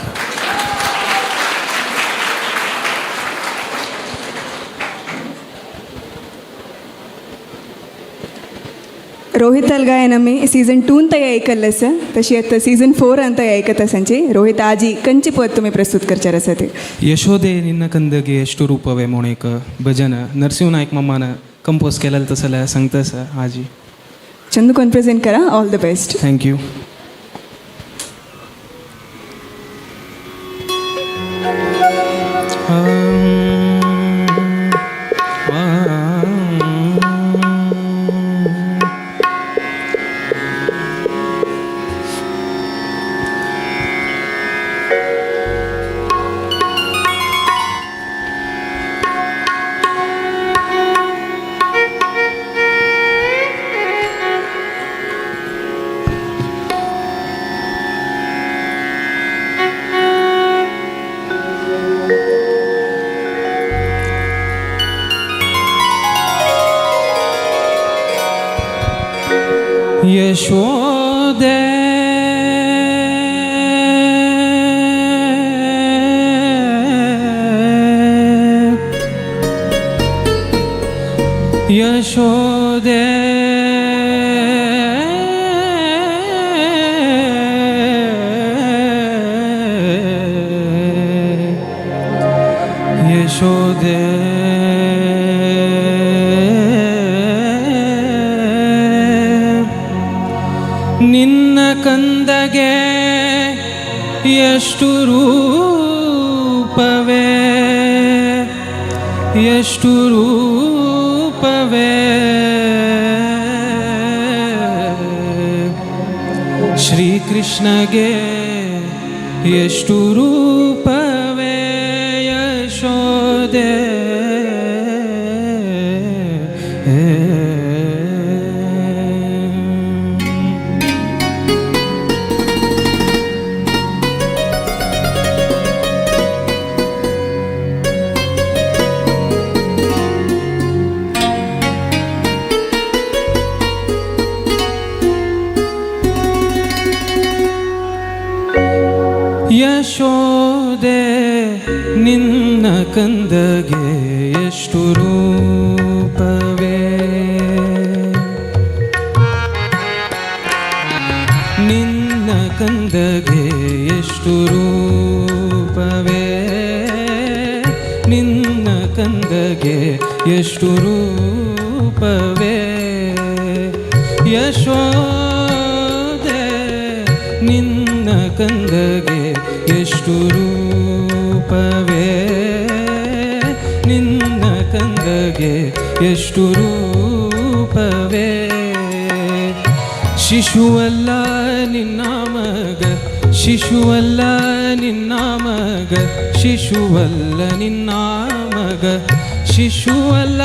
रोहित गायन आमी सीझन 2 तय आयकल्लें आसा तशी आतां सीझन 4 तय आयकता आसांची. रोहित आजी खंयची पद तुमी प्रस्तुत करचार आसा ती? यशोदे निन्न कंदगे ಎಷ್ಟು ರೂಪವೇ म्हणून एक भजन नरसिंह नायक मामान कंपोज केलेलं तसं सांगता सर आजी. चंदू कोण प्रेझेंट करा. All the best. Thank you. Yashode Yashode Yashode ನಿನ್ನ ಕಂದಗೆ ಎಷ್ಟು ರೂಪವೇ ಎಷ್ಟು ರೂಪವೇ ಶ್ರೀಕೃಷ್ಣಗೆ ಎಷ್ಟು ರೂಪವೇ ಯಶೋದೆ ಯಶೋದೆ ನಿನ್ನ ಕಂದಗೆ ಎಷ್ಟು ರೂಪವೇ ನಿನ್ನ ಕಂದಗೆ ಎಷ್ಟು ರೂಪವೇ ನಿನ್ನ ಕಂದಗೆ ಎಷ್ಟು ರೂಪವೇ ಯಶೋದೆ ನಿನ್ನ ಕಂದಗೆ ಎಷ್ಟು ರೂಪವೇ ನಿನ್ನ ಕಂದಗೆ ಎಷ್ಟು ರೂಪವೇ ಶಿಶುವಲ್ಲ ನಿನ್ನ ಮಗ ಶಿಶುವಲ್ಲ ನಿನ್ನ ಮಗ ಶಿಶುವಲ್ಲ ನಿನ್ನ ಮಗ ಶಿಶುವಲ್ಲ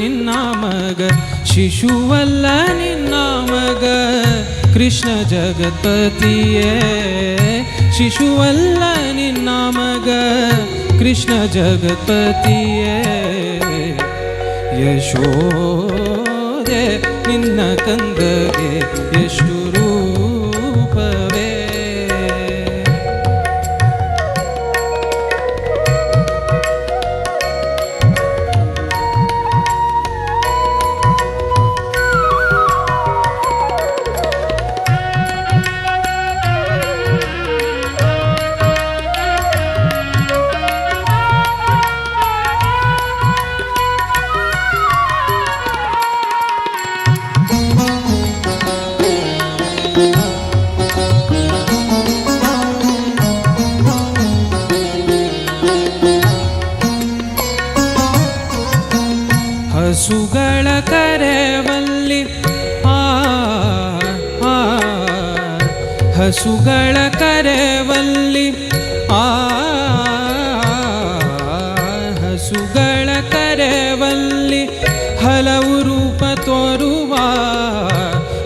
ನಿನ್ನ ಮಗ ಶಿಶುವಲ್ಲ ನಿನ್ನ ಮಗ ಕೃಷ್ಣ ಜಗತ್ಪತಿಯೇ ಶಿಶುವಲ್ಲ ನಿನ್ನ ಮಗ ಕೃಷ್ಣ ಜಗತ್ಪತಿಯೇ ಯಶೋದೆ ನಿನ್ನ ಕಂದಗೆ ಎಷ್ಟು ರೂಪವೇ ಹಸುಗಳ ಕರೆವಲ್ಲಿ ಹಸುಗಳ ಕರೆವಲ್ಲಿ ಹಸುಗಳ ಕರೆವಲ್ಲಿ ಹಲವು ರೂಪ ತೋರುವ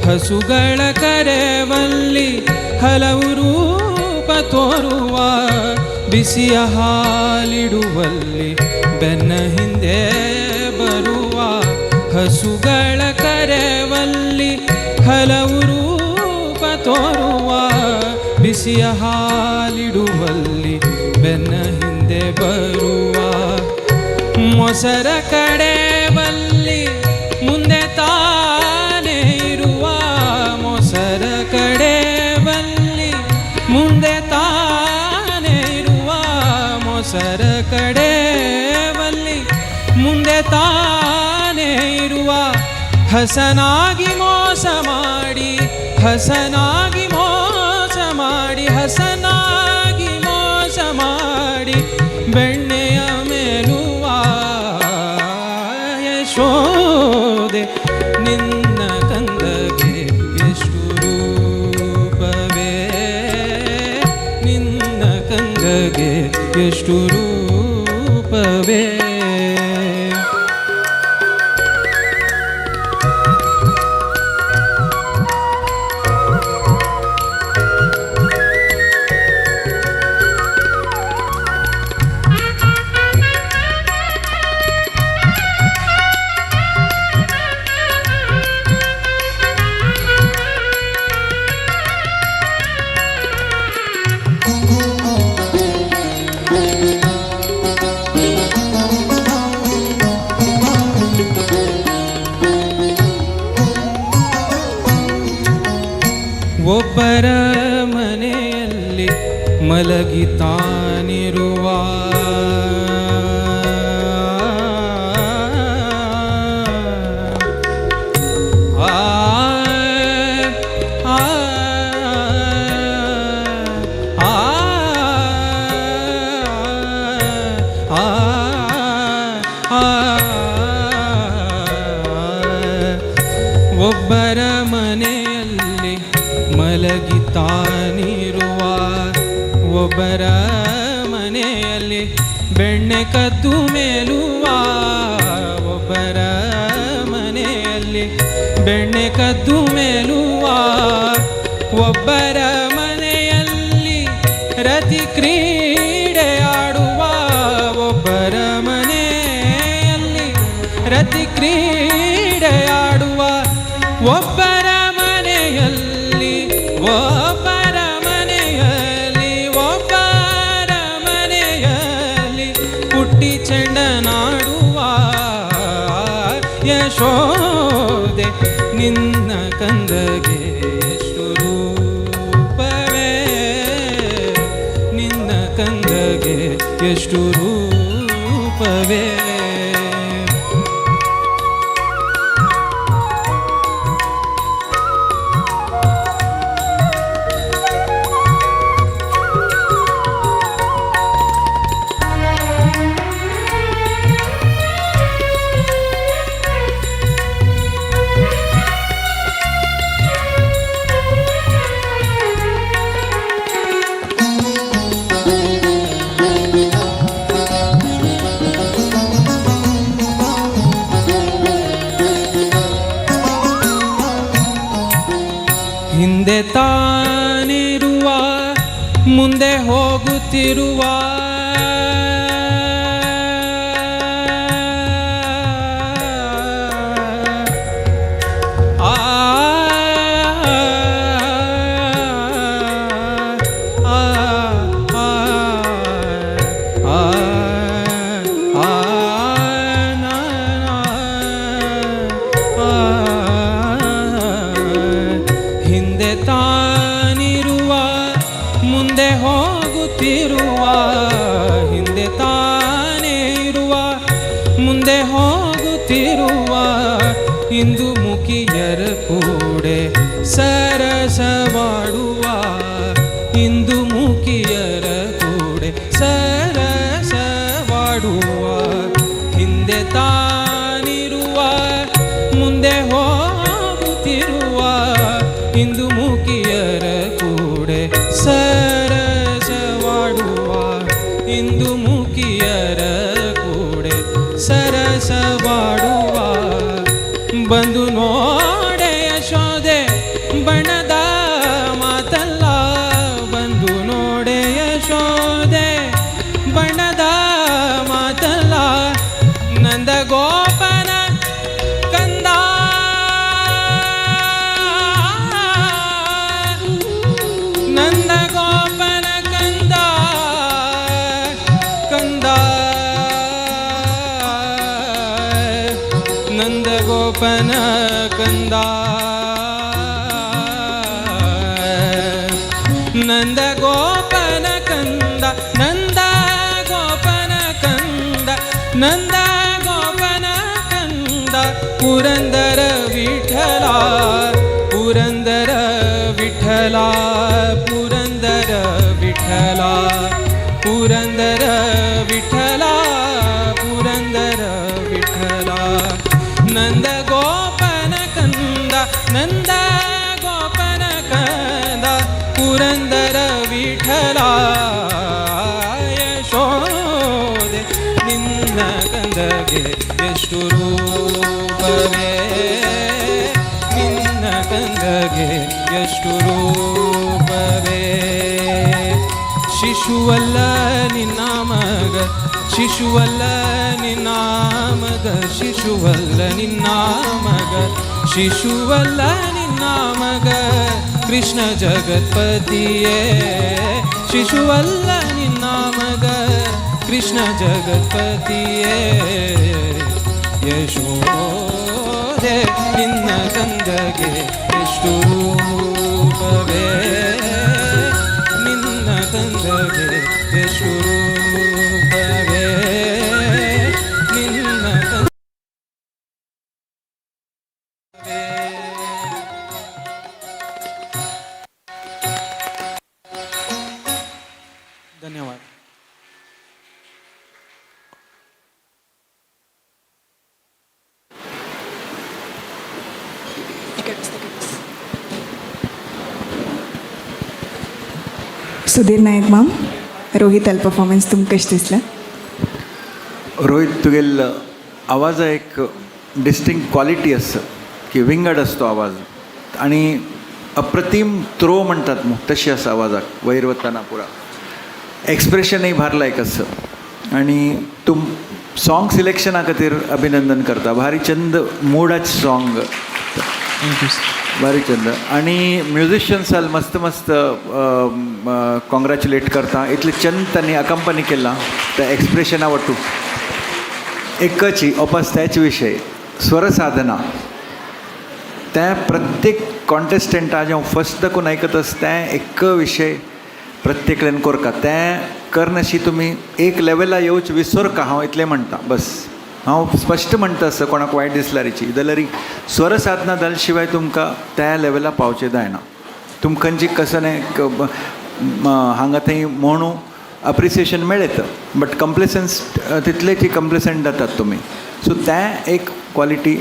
ಹಸುಗಳ ಕರೆವಲ್ಲಿ ಹಲವು ರೂಪ ತೋರುವ ಬಿಸಿಯ ಹಾಲಿಡುವಲ್ಲಿ ಬೆನ್ನ ಹಿಂದೆ ಬರುವ ಹಸುಗಳ ಕರೆವಲ್ಲಿ ಹಲವು ರೂಪ ತೋರುವ ಬಿಸಿಯ ಹಾಲಿಡುವಲ್ಲಿ ಬೆನ್ನ ಹಿಂದೆ ಬರುವ ಮೊಸರ ಕಡೆವಲ್ಲಿ ಮುಂದೆ ತಾನೇ ಇರುವ ಮೊಸರ ಕಡೆವಲ್ಲಿ ಮುಂದೆ ತಾನೇ ಇರುವ ಮೊಸರ ಕಡೆವಲ್ಲಿ ಮುಂದೆ ತಾನೇ ಇರುವ ಹಸನಾಗಿ ಮೋಸ ಮಾಡಿ ಹಸನಾಗಿ ಮೋಸ ಮಾಡಿ ಹಸನಾಗಿ ಮೋಸ ಮಾಡಿ ಬೆಣ್ಣೆಯ ಮೇಲುವ ಯಶೋದೆ ನಿನ್ನ ಕಂದಗೆ ಎಷ್ಟು ರೂಪವೇ ನಿನ್ನ ಕಂದಗೆ ಎಷ್ಟು ರೂಪವೇ ಒಬ್ಬರ ಮನೆಯಲ್ಲಿ ಮಲಗಿತಾನಿರುವ ಒಬ್ಬರ ಮನೆಯಲ್ಲಿ ಮಲಗಿತಾನಿರುವ ಒಬ್ಬರ ಮನೆಯಲ್ಲಿ ಬೆಣ್ಣೆ ಕದ್ದು ಮೇಲುವ ಒಬ್ಬರ ಮನೆಯಲ್ಲಿ ಬೆಣ್ಣೆ ಕದ್ದು ಮೇಲುವ ಒಬ್ಬರ ಮನೆಯಲ್ಲಿ ರತಿ ಕ್ರೀಡೆ ಆಡುವ ಒಬ್ಬರ ಮನೆಯಲ್ಲಿ ರತಿ ಕ್ರೀಡೆ ಆಡುವ ಒಬ್ಬರ ಮನೆಯಲ್ಲಿ ಒಬ್ಬರ ಮನೆಯಲ್ಲಿ ಒಬ್ಬರ ಮನೆಯಲ್ಲಿ ಪುಟ್ಟಿ ಚೆಂಡನಾಡುವ ಯಶೋದೆ ನಿನ್ನ ಕಂದಗೆ ಎಷ್ಟು ರೂಪವೇ ನಿನ್ನ ಕಂದಗೆ ಎಷ್ಟು ರೂಪವೇ ಹಿಂದೆ ತಾನಿರುವ ಮುಂದೆ ಹೋಗುತ್ತಿರುವ ಆ ಹಿಂದೆ ತಾನಿರುವ ಮುಂದೆ ಹೋಗುತ್ತಿರುವ ಹಿಂದೆ ತಾನೇ ಇರುವ ಮುಂದೆ ಹೋಗುತ್ತಿರುವ ಇಂದು ಮುಖಿಯರ ಕೂಡೆ ಸರಸವಾಡುವ ಇಂದು ಮುಖಿಯರ ಕೂಡೆ ಸರಸವಾಡುವ ಹಿಂದೆ ತಾನಿರುವ ಮುಂದೆ ಹೋಗುತ್ತಿರುವ ಇಂದು ಮುಖಿಯರ ಕೂಡೆ ಸರಸವಾಡುವ ಇಂದು ಮುಖಿಯರ ಕೂಡೆ ಸರಸವಾಡುವ ಬಂದು ನೋಡೆ ಯಶೋದೆ ಬಣ್ಣದ ಮಾತಲ್ಲ ಬಂದು ನೋಡೆ ಯಶೋದೆ ಬಣ್ಣದ ಮಾತಲ್ಲ ನಂದ ಗೋಪನ ಕಂದ ನಂದ ಗೋಪನ ಕಂದ ಕಂದ ನಂದ ಗೋಪನ ಕಂದ ನಂದ ಗೋಪನ ಕಂದ ನಂದ ಗೋಪನ ಕಂದ ನಂದ ಗೋಪನ ಕಂದ ಪುರಂದರ ವಿಠಲ ಪುರಂದರ ವಿಠಲ ಪುರಂದರ ವಿಠಲ ಪುರಂದರ ವಿಠಲ ಪುರಂದರ ವಿಠಲ ನಂದ ಗೋಪನ ಕಂದ ನಂದ ಗೋಪನ ಕಂದ ಪುರಂದರ ವಿಠಲ ಯಶೋದೆ ನಿನ್ನ ಕಂದಗೆ ಎಷ್ಟು ರೂಪವೇ ನಿನ್ನ ಕಂದಗೆ ಎಷ್ಟು ರೂಪವೇ ಶಿಶುವಲ್ಲ ನಿನ್ನ ಮಗ ಶಿಶುವಲ್ಲ ನಿನ್ನ ಮಗ ಶಿಶುವಲ್ಲ ನಿನ್ನ ಮಗ ಶಿಶುವಲ್ಲ ನಿನ್ನ ಮಗ ಕೃಷ್ಣ ಜಗತ್ಪತಿಯೇ ಶಿಶುವಲ್ಲ ನಿನ್ನ ಮಗ ಕೃಷ್ಣ ಜಗತ್ಪತಿಯೇ ಯಶೋದೆ ನಿನ್ನ ಕಂದಗೆ ಎಷ್ಟು ರೂಪ ರೂಪವೇ ನಿನ್ನ ತಂದಗೆ ಯೇಸು ರೂಪವೇ ನಿನ್ನ धन्यवाद. सुधीर नायक मॅम रोहित परफॉर्मन्स तुमकां कशें दिसलें? रोहित तुगेल आवाजा एक डिस्टिंक्ट क्वालिटी आसा की विंगड असतो आवाज आणि अप्रतिम थ्रो म्हणटात न्हू तशी आसा आवाजाक वयर वतना पुरा एक्सप्रेशनय भार लायक आसा आणि तूं सॉंग सिलेक्शना खातीर अभिनंदन करता भारी चंद मोडाचें सॉंग थँक्यू. भारी चंद आणि म्युझिशियन्साल मस्त मस्त कॉंग्रॅच्युलेट करता इतले चंद त्यांनी अकंपनी केला त्या एक्सप्रेशना वटू एकच ओपास त्याच विषय स्वरसाधना त्या प्रत्येक कॉन्टेस्टंटा जेव्हा फर्स्ट दाखवून ऐकतस त्या एक विषय प्रत्येकल्यान कोरका त्या करनशी तुम्ही एक लेवला येवच विसर का हांव इतलें म्हणटा बस हांव स्पश्ट म्हणटा असं कोणाक वायट दिसल्यार जाल्यार स्वरसाधना जाल्या शिवाय तुमकां त्या लेवला पावचें जायना तुमकां खंयची कसं हांगा थंय म्हणू अप्रिसिएशन मेळत बट कंप्लेसन्स तितलेची कंप्लेसंट जातात तुमी सो त्या एक क्वालिटी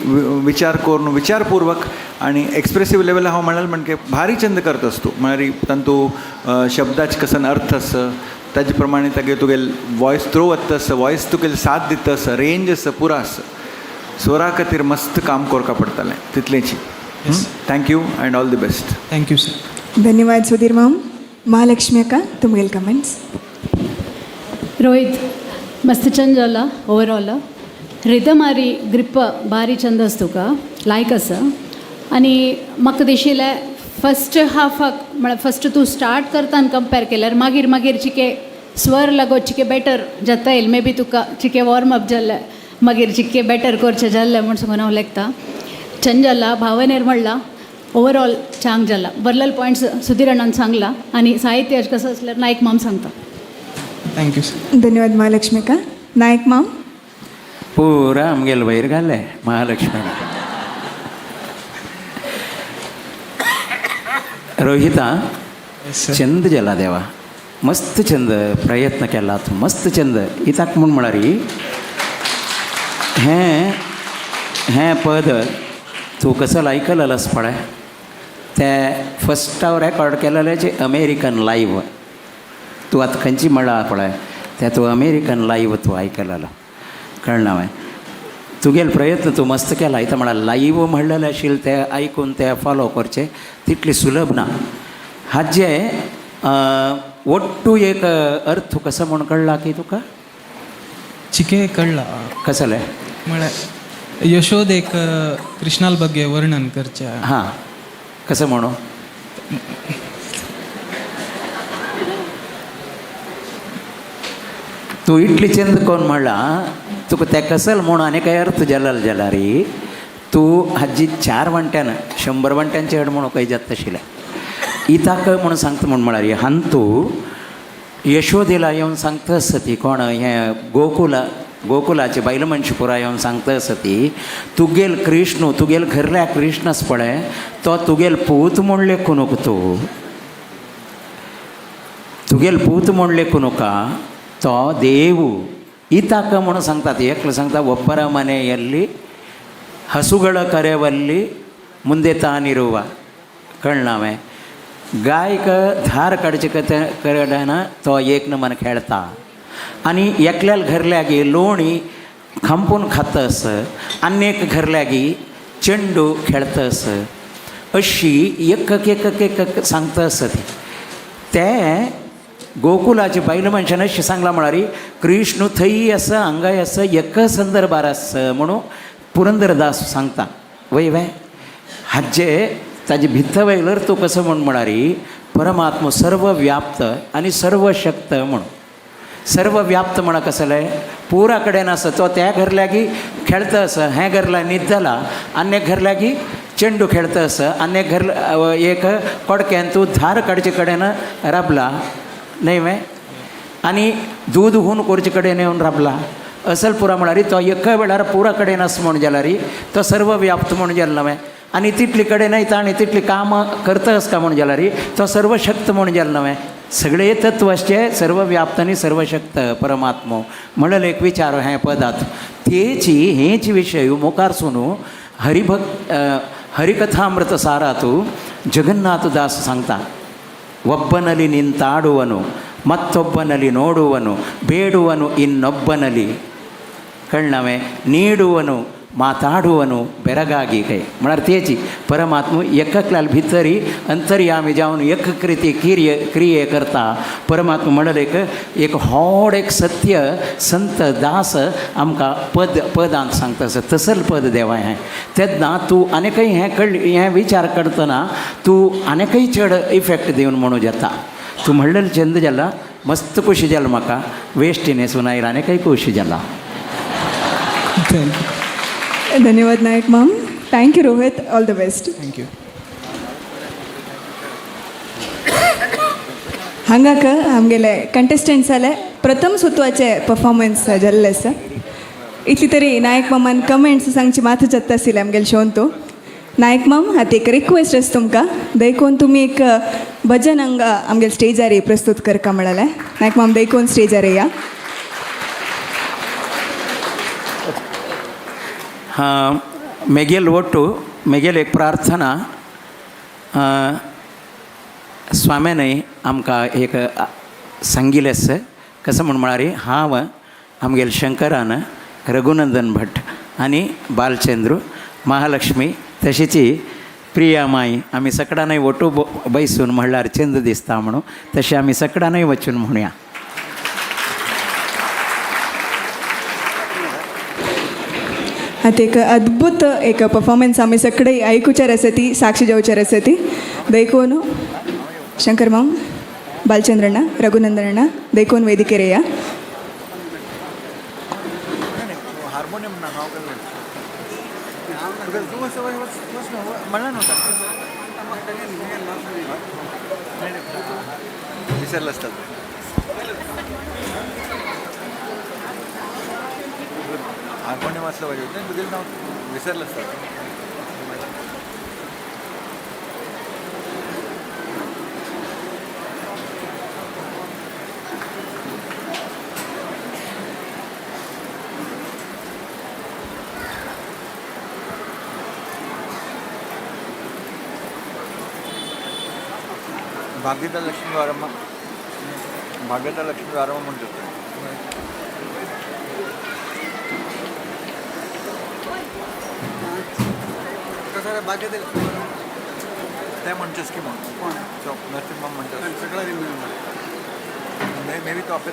विचार करून विचारपूर्वक आणि एक्सप्रेसिव्ह लेवल हांव म्हणाल म्हणजे भारी चंद करतस तूं म्हळ्यार तातूंत शब्दाचे कसन अर्थ आसा ताजे प्रमाणे तागे तुगेल वॉयस थ्रो वता आसा वॉयस तुगेल साथ दिता आसा रेंज आसा पुरा आसा स्वरा खातीर मस्त काम करपा पडटलें तितलेची thank you and all the best. Thank you sir. धन्यवाद सुधीर मॅम. महालक्ष्मी अक्का तुमगेल कमेंट्स. रोहित मस्त चंद जाला ओवरऑल रिदम आरी ग्रिप भारी चंद आसा तुका लायक आसा आनी म्हाका दिशिल्लें फस्ट हाफाक म्हळ्यार फस्ट तूं स्टार्ट करता आनी कंपेर केल्यार मागीर मागीर चिके स्वर लागो चिके बेटर जाता येईल may be Tuka चिके warm up जाल्ले मागीर चिके बेटर करचें जाल्लें म्हूण सांगून हांव लेखता. चंद जाला भावनेर म्हणला ओवरऑल चांग जाला बरलेल पॉयंट्स सुधीर अण्णान सांगला आनी साहित्य कसं असल्यार नायक माम सांगता. Thank you sir. धन्यवाद महालक्ष्मी अक्का. नायक मॅम. पुरा आमगेल वयर घाले महालक्ष्मी. रोहिता चंद जाला देवा मस्त चंद प्रयत्न केला तूं मस्त चंद इताक म्हूण म्हळ्यार हें पद तूं कसो आयकलेलोस पळय तें फस्ट हांव रेकॉर्ड केलेलें जे अमेरिकन लायव्ह तूं आतां खंयची म्हणला पळय तें तूं अमेरिकन लायव्ह तूं आयकलेलो कळना हांवें तुगेल प्रयत्न तूं मस्त केला इथं म्हणा लाईव्ह म्हणलेलें आशिल्लें तें आयकून तें फॉलो करचें तितलें सुलभ ना हाजे ಒಟ್ಟು एक अर्थ कसं म्हणून कळला की तुका चिके कळला कसले म्हळ्यार यशोदेक कृष्णाल ಬಗ್ಗೆ वर्णन करचें हां कसं म्हणू तूं इतली चंद कोण म्हणला तुका तें कसल म्हणून आनी काय अर्थ जाल्यार जाल्यार तूं हाजी 4 वंट्यान 100 वंट्यांचे चड म्हणून खंय जाता तशिल्लें इताक म्हणून सांगता म्हूण म्हळ्यार हांतू यशोदेला येवन सांगता आसा ती कोण हें गोकुलाचे बायल मनशां पुराय येवन सांगता आसा ती तुगेल कृष्ण तुगेल घरल्या कृष्ण आसा पळय तो तुगेल पूत म्हूण लेखूं नोका तूं तुगेल पूत म्हूण लेखूं नोका तो देव इताक म्हणून सांगतात एकलं सांगता ಒಬ್ಬರ ಮನೆಯಲ್ಲಿ ಹಸುಗಳ ಕರೆವಲ್ಲಿ ಮುಂದೆ ತಾನಿರುವ कळनावे गायक धार काडचे कडेन तो एक नमन खेळता आनी एकल्याल घरल्यागी लोणी खांपून खातस आनीक घरल्यागी चेंडू खेळतस अशी एक सांगतस ते गोकुलाचे बायल मनशान अशें सांगलां म्हळ्यार कृष्ण थंय आसा हांगाय आसा एका संदर्भार आसा म्हणून पुरंदरदास सांगता वय वय हाजे ताजे भित्त वयल्यार तूं कसो म्हळ्यार परमात्मा सर्व व्याप्त आनी सर्व शक्त म्हणून सर्व व्याप्त म्हणा कसले पुरा कडेन आसा तो त्या घरल्यागी खेळता आसा हें घरला न्हीद जाला आनी घरल्यागी चेंडू खेळतस अनेक घर एक कोडक्यान तूं धार काडचे कडेन राबला न्हय वे आनी दूद हून कोरचे कडेन येवन राबला असल पुरा म्हळ्यार तो एका वेळार पुरा कडेन आस म्हण जाल्यार तो सर्व व्याप्त म्हण जालें नवें आनी तितली कडेन येता आनी तितली कामां करतस का म्हण जाल्यार तो सर्वशक्त म्हण जालें नवें सगळे तत्व आसचे सर्वव्याप्त आनी सर्वशक्त परमात्मो म्हणून एक विचार हे पदात तेची हेच विशय मुखार सुनू हरिकथामृत सारातू जगन्नाथदास सांगता ಒಬ್ಬನಲ್ಲಿ ನಿಂತಾಡುವನು ಮತ್ತೊಬ್ಬನಲ್ಲಿ ನೋಡುವನು ಬೇಡುವನು ಇನ್ನೊಬ್ಬನಲ್ಲಿ ಕಣ್ಣವೆ ನೀಡುವನು माताडुवनु बेरगागी काय म्हळ्यार तेची परमात्मा एककलाल भितरी अंतर्यामी जावन एक कृती क्रिये करता परमात्मा म्हणले एक व्हड एक सत्य संत दास आमकां पदांत सांगता तसल पद देवा हें तेन्ना तूं आनीकय हें विचार करतना तूं आनीकय चड इफेक्ट दिवन म्हणूं येता तूं म्हणलेलें चंद जाला मस्त खुशी जाला म्हाका वेस्टिनेसून आयला आनीकय खुशी जाला धन्यवाद Nayak ma'am thank you Rohit all the best thank you हांगाक आमगेले कंटेस्टंट्स जाले प्रथम सुत्वाचे परफॉर्मन्स जाल्ले आसा इतली तरी नायक मामान कमेंट्स सांगची मात जाता आशिल्ले आमगेले शोन तो नायक माम आतां एक रिक्वेस्ट आसा तुमकां देखून तुमी एक भजन हांगा आमगेले स्टेजार प्रस्तूत करका म्हळ्यार नायक माम देखून स्टेजार या मेगेल ಒಟ್ಟು मेगेल एक प्रार्थना स्वाम्यानय आमकां एक सांगिल्लें आसा कसं म्हळ्यार हांव आमगेल शंकरान रघुनंदन भट आनी बालचंद्र महालक्ष्मी तशीच प्रिया माई आमी सकडानय ओटू बैसून म्हणल्यार चंद दिसता म्हणून तशें आमी सकडानय वचून म्हणुया आता एक अद्भुत एक परफॉर्मन्स आम्ही सगळे ऐकूच्यार आसा ती साक्षी जावच्यार आसा ती देखून शंकर माम बालचंद्रಣ್ಣ रघुनंदन देखून वेदिकेर या हार्मोनियम असलं पाहिजे होतं तुझे नाव विसरलं असतं भाग्यता लक्ष्मी वारम्मा म्हणतो बागेतील ते म्हणतेस की मग नरसिंह मग म्हणतात सगळं मे बी तो आपले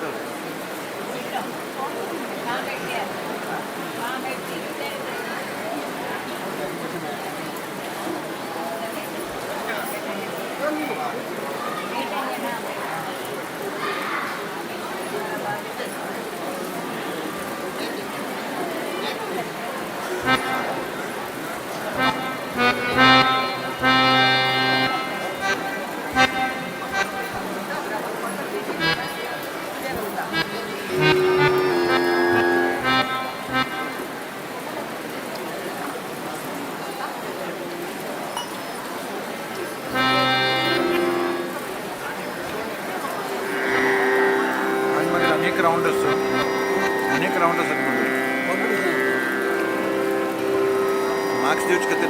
अनेक राऊंड असतात मार्क्स देऊच का ते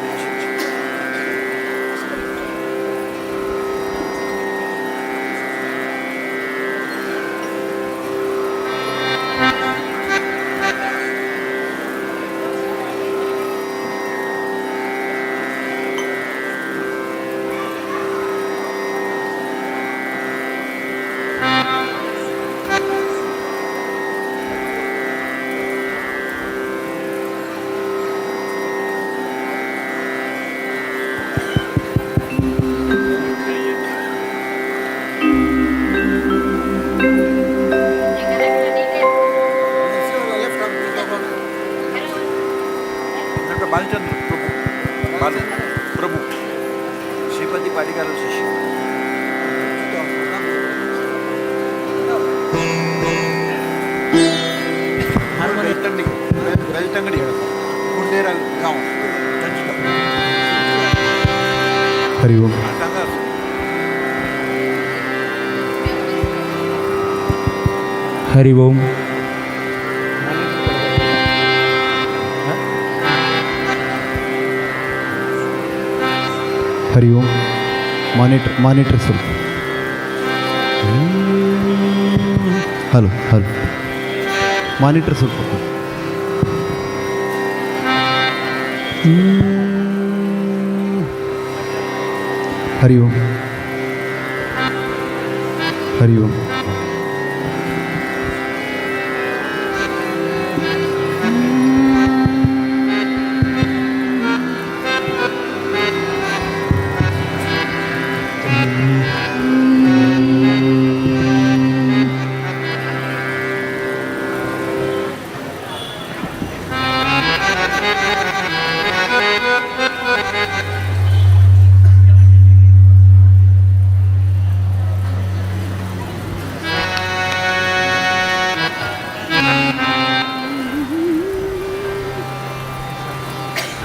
ಬೆಳ್ತಂಗಡಿ ಹೇಳ್ತಾರೆ ಗುಂಡೇರ गाव हरि ओम हरि ओम हरि ओम ಮಾನಿಟರ್ ಸ್ವಲ್ಪ ಹಲೋ ಮಾನಿಟರ್ ಸ್ವಲ್ಪ हरि ओम हरि ओम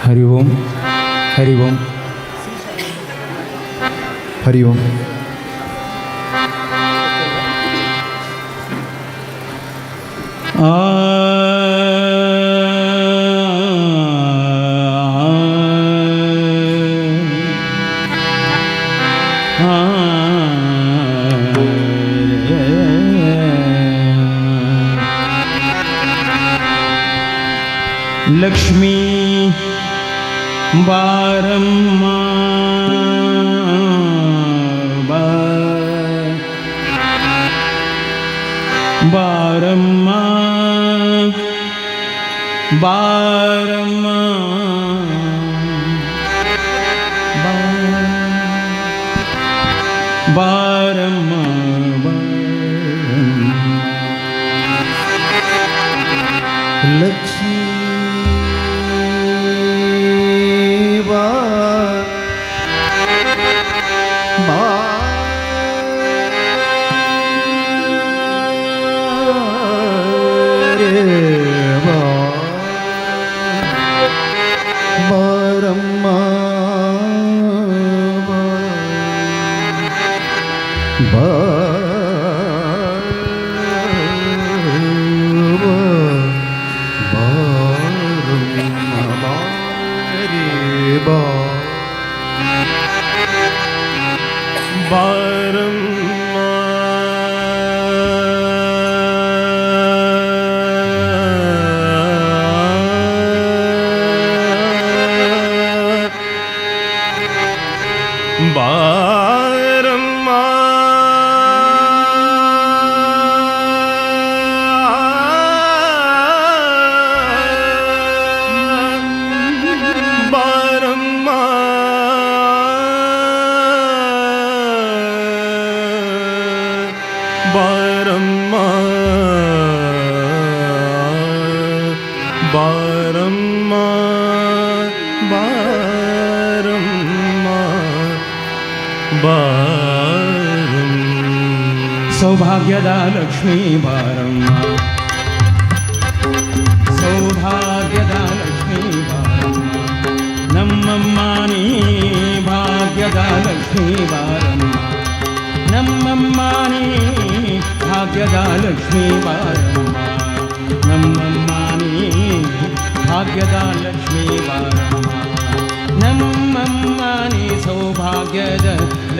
हरि ओम हरि ओम हरि ओम लक्ष्मी बारम्मा बारम्मा बारम्मा बारम्मा लक्ष्मी सौभाग्यद लक्ष्मी बारम्मा सौभाग्यद लक्ष्मी बारम्मा नम्मम्मानी भाग्यद लक्ष्मी बारम्मा नम्मम्मानी भाग्यद लक्ष्मी बारम्मा नम्मम्मानी भाग्यद लक्ष्मी बारम्मा नम्मम्मानी सौभाग्यद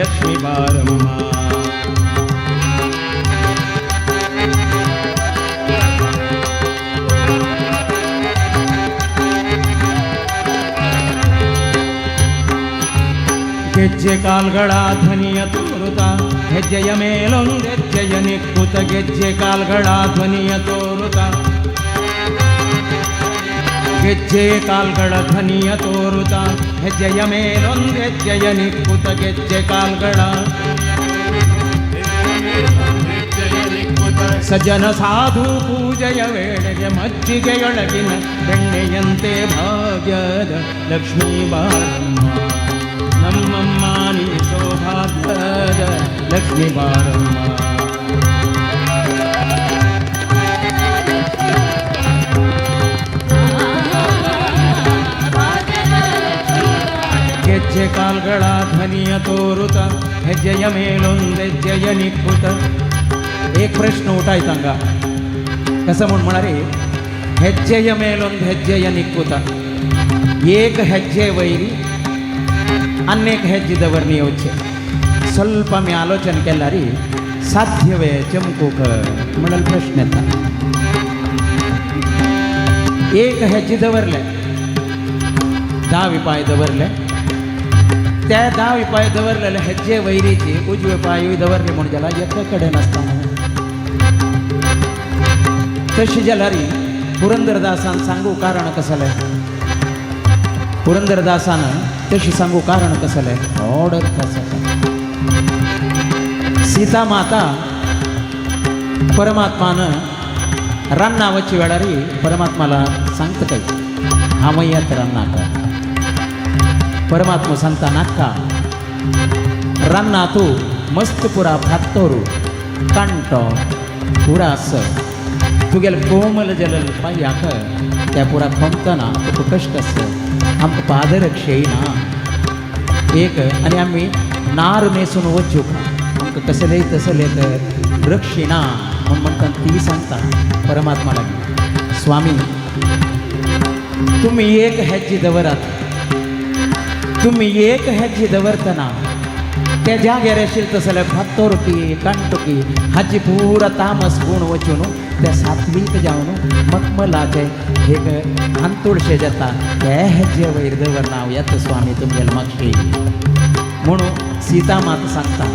लक्ष्मी बारम्मा ಗೆಜ್ಜೆ ಕಾಲ್ಗಳ ಧ್ವನಿಯ ತೋರುತ್ತಾ ಹೆಜ್ಜೆಯ ಮೇಲೊಂದೆಜ್ಜೆಯ ನಿಕ್ಕುತ ಗೆಜ್ಜೆ ಕಾಲ್ಗಳ ಧ್ವನಿಯ ತೋರುತ್ತಾ ಗೆಜ್ಜೆ ಕಾಲ್ಗಳ ಧ್ವನಿಯ ತೋರುತ್ತಾ ಹೆಜ್ಜೆಯ ಮೇಲೊಂದೆಜ್ಜೆಯ ನಿಕ್ಕುತ ಗೆಜ್ಜೆ ಕಾಲ್ಗಳ ಸಜ್ಜನ ಸಾಧು ಪೂಜೆಯ ವೇಳೆಗೆ ಮಜ್ಜಿಗೆಯೊಳಗಿನ ಬೆಣ್ಣೆಯಂತೆ ಭಾಗ್ಯದ ಲಕ್ಷ್ಮೀ ಬಾರಮ್ಮ ನಮ್ಮಮ್ಮಾನಿ ಸೌಭಾಗ್ಯದ ಲಕ್ಷ್ಮೀ ಬಾರಮ್ಮ ಕಾಲ್ಗಳ ಧ್ವನಿಯ ತೋರುತ ಹೆಜ್ಜೆಯ ಮೇಲೊಂದೆಜ್ಜೆಯ ನಿಕ್ಕುತ. ಏಕ್ ಪ್ರಶ್ನೆ ಉಟಾಯ್ತಂಗ ಕಸ म्हणारे ಹೆಜ್ಜೆಯ ಮೇಲೊಂದು ಹೆಜ್ಜೆಯ ನಿಕ್ಕುತ. ಏಕ ಹೆಜ್ಜೆ ವೈರಿ ಅನೇಕ ಹೆಜ್ಜಿದವರು ನೀವಚ್ಚೆ. ಸ್ವಲ್ಪ मी आलोचन केला री साध्यवे चमकूक म्हणाल प्रश्न येता. एक ಹೆಜ್ಜಿದವರ್ಲೆ 10 पाय दवरले, त्या 10 पाय दवरलेले ಹೆಜ್ಜೆ वैरीची उजवे पाय दवरले म्हणून ज्याला एकाकडे नसताना तशी ज्याला री पुरंदरदासान सांगू कारण कसलंय. पुरंदरदासानं तशी सांगू कारण कसलंय. ऑर्डर कसं सीता माता परमात्मानं रान्नावची वेळारी परमात्माला सांगतं काही आमय्यात रान्नाका. परमात्मा सांगता नाका रान्ना तू मस्त पुरा फात्तोरू कांटो पुरास तुगेल कोमल जलल पायाक त्या पुरा खोमतना तुका कष्ट आस आमकां पादरक्षेयना एक आनी आमी नार नेसून वचूं आमकां कसलेय तसले तर रक्षिना म्हूण म्हणटा ती सांगता परमात्मा लागीं. स्वामी तुम्ही एक हेज्जी दवरात. तुम्ही एक हेज्जी दवरतना त्या जाग्यार आशिल्ले तसले फात्तोरकी कांटकी हाची पुरा तामस गुण वचून त्या सात्वीक जावन मखमलाचे एक अंतुळशे जाता हे हेज्जे वयर दवरना हांव येता स्वामी तुमगेले मागशी म्हणून सीता मात सांगता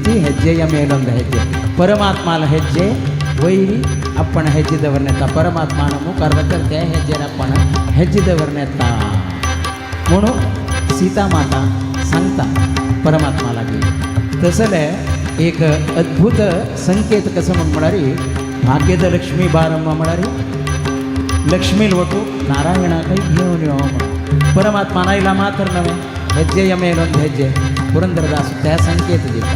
ती ಹೆಜ್ಜೆಯ ಮೇಲೊಂದು ಹೆಜ್ಜೆ. ಪರಮಾತ್ಮಾಲ ಹೆಜ್ಜೆ ವೈರಿ ಅಪ್ಪಣ ಹೆಜ್ಜಿದವರ್ನೆತ್ತ ಪರಮಾತ್ಮಾನ ಮುಖಾರ बद्दल त्या ಹೆಜ್ಜೆನ ಅಪ್ಪಣ ಹೆಜ್ಜಿದವರ್ನೆತ್ತ म्हणून सीता माता सांगता परमात्मा लागीं. तसले एक अद्भुत संकेत कसं म्हणारी भाग्यद लक्ष्मी बारम्मा म्हणारी लक्ष्मी लोटू नारायणा काही घेऊन यो परमात्मा नाईला मात्र नव्हे ಹೆಜ್ಜೆಯ ಮೇಲೊಂದು ಹೆಜ್ಜೆ ಪುರಂದರದಾಸ त्या ಸಂಕೇತ ದಿತ್ತ.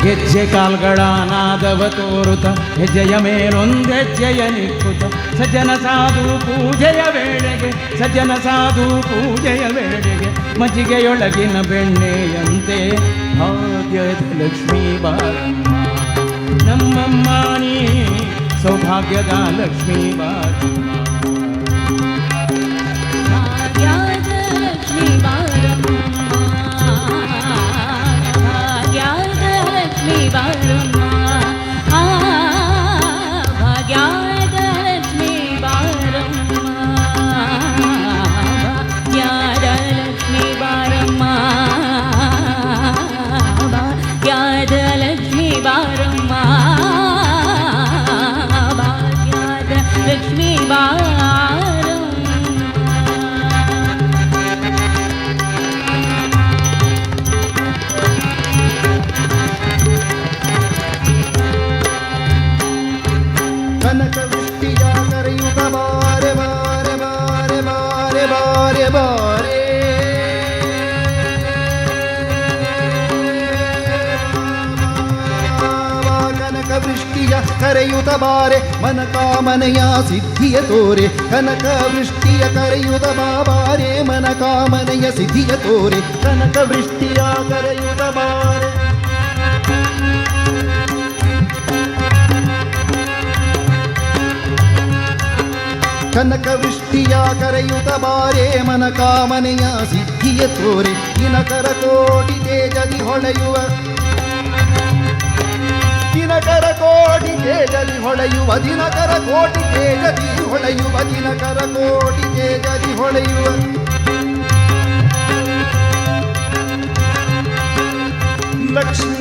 ಹೆಜ್ಜೆ ಕಾಲ್ಗಳ ನಾದವ ತೋರುತ ಹೆಜ್ಜೆಯ ಮೇಲೊಂದು ಹೆಜ್ಜೆಯ ನಿಕ್ಕುತ. ಸಜ್ಜನ ಸಾಧು ಪೂಜೆಯ ವೇಳೆಗೆ ಸಜ್ಜನ ಸಾಧು ಪೂಜೆಯ ವೇಳೆಗೆ ಮಜ್ಜಿಗೆಯೊಳಗಿನ ಬೆಣ್ಣೆಯಂತೆ ಭಾಗ್ಯದ ಲಕ್ಷ್ಮೀ ಬಾರಮ್ಮ ನಮ್ಮಮ್ಮ ನೀ ಸೌಭಾಗ್ಯದ ಲಕ್ಷ್ಮೀ ಬಾರಮ್ಮ. ಕರೆಯುತ ಬಾರೆ ಮನ ಕಾಮನೆಯ ಸಿದ್ಧಿಯ ತೋರೆ ಕನಕ ವೃಷ್ಟಿಯ ಕರೆಯುತ ಬಾರೆ ಮನ ಕಾಮನೆಯ ಸಿದ್ಧಿಯ ತೋರೆ ಕನಕ ವೃಷ್ಟಿಯ ಕರೆಯುತ ಬಾರೆ ಕನಕ ವೃಷ್ಟಿಯ ಕರೆಯುತ ಬಾರೆ ಮನ ಕಾಮನೆಯ ಸಿದ್ಧಿಯ ತೋರೆ ದಿನಕರ ಕೋಟಿ ತೇಜದಿ ಹೊಳೆಯುವ ದಿನಕರ ಕೋಟಿ ತೇಜದಿ ಹೊಳೆಯುವ ದಿನಕರ ಕೋಟಿ ತೇಜದಿ ಹೊಳೆಯುವ ದಿನಕರ ಕೋಟಿ ತೇಜದಿ ಹೊಳೆಯುವ ಲಕ್ಷ್ಮೀ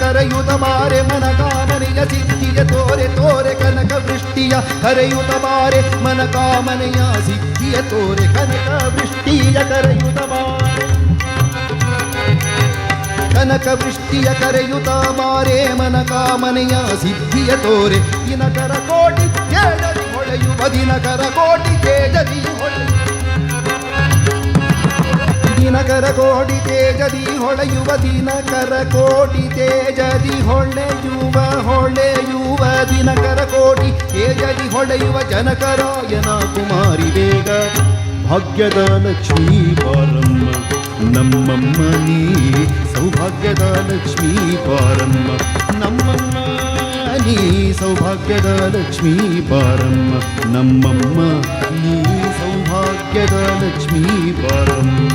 ಕರೆಯುತ ಬಾರೆ ಮನ ಕಾಮನೆಯ ಸಿದ್ಧಿಯ ತೋರೆ ತೋರೆ ಕನಕ ವೃಷ್ಟಿಯ ಕರೆಯುತ ಬಾರೆ ಮನ ಕಾಮನೆಯ ಸಿದ್ಧಿಯ ತೋರೆ ಕನಕ ವೃಷ್ಟಿಯ ಕರೆಯುತ ಬಾರೆ ಕನಕವೃಷ್ಟಿಯ ಕರೆಯುತ್ತ ಬಾರೆ ಮನ ಕಾಮನೆಯ ಸಿದ್ಧಿಯ ತೋರೆ ದಿನಕರ ಕೋಟಿ ತೇಜದಿ ಹೊಳೆಯುವ ದಿನಕರ ಕೋಟಿ ತೇಜದಿ ಹೊಳೆಯುವ ದಿನಕರ ಕೋಟಿ ತೇಜದಿ ಹೊಳೆಯುವ ದಿನಕರ ಕೋಟಿ ತೇಜದಿ ಹೊಳೆಯುವ ದಿನಕರ ಕೋಟಿ ತೇಜದಿ ಹೊಳೆಯುವ ಜನಕರಾಯನ ಕುಮಾರಿ ಬೇಗ ಭಾಗ್ಯದ ಲಕ್ಷ್ಮೀ ಬಾರಮ್ಮ ನಮ್ಮಮ್ಮ ನೀ ಸೌಭಾಗ್ಯದ ಲಕ್ಷ್ಮೀ ಬಾರಮ್ಮ ನಮ್ಮಮ್ಮ ನೀ ಸೌಭಾಗ್ಯದ ಲಕ್ಷ್ಮೀ ಬಾರಮ್ಮ ನಮ್ಮಮ್ಮ ನೀ ಸೌಭಾಗ್ಯದ ಲಕ್ಷ್ಮೀ ಬಾರಮ್ಮ.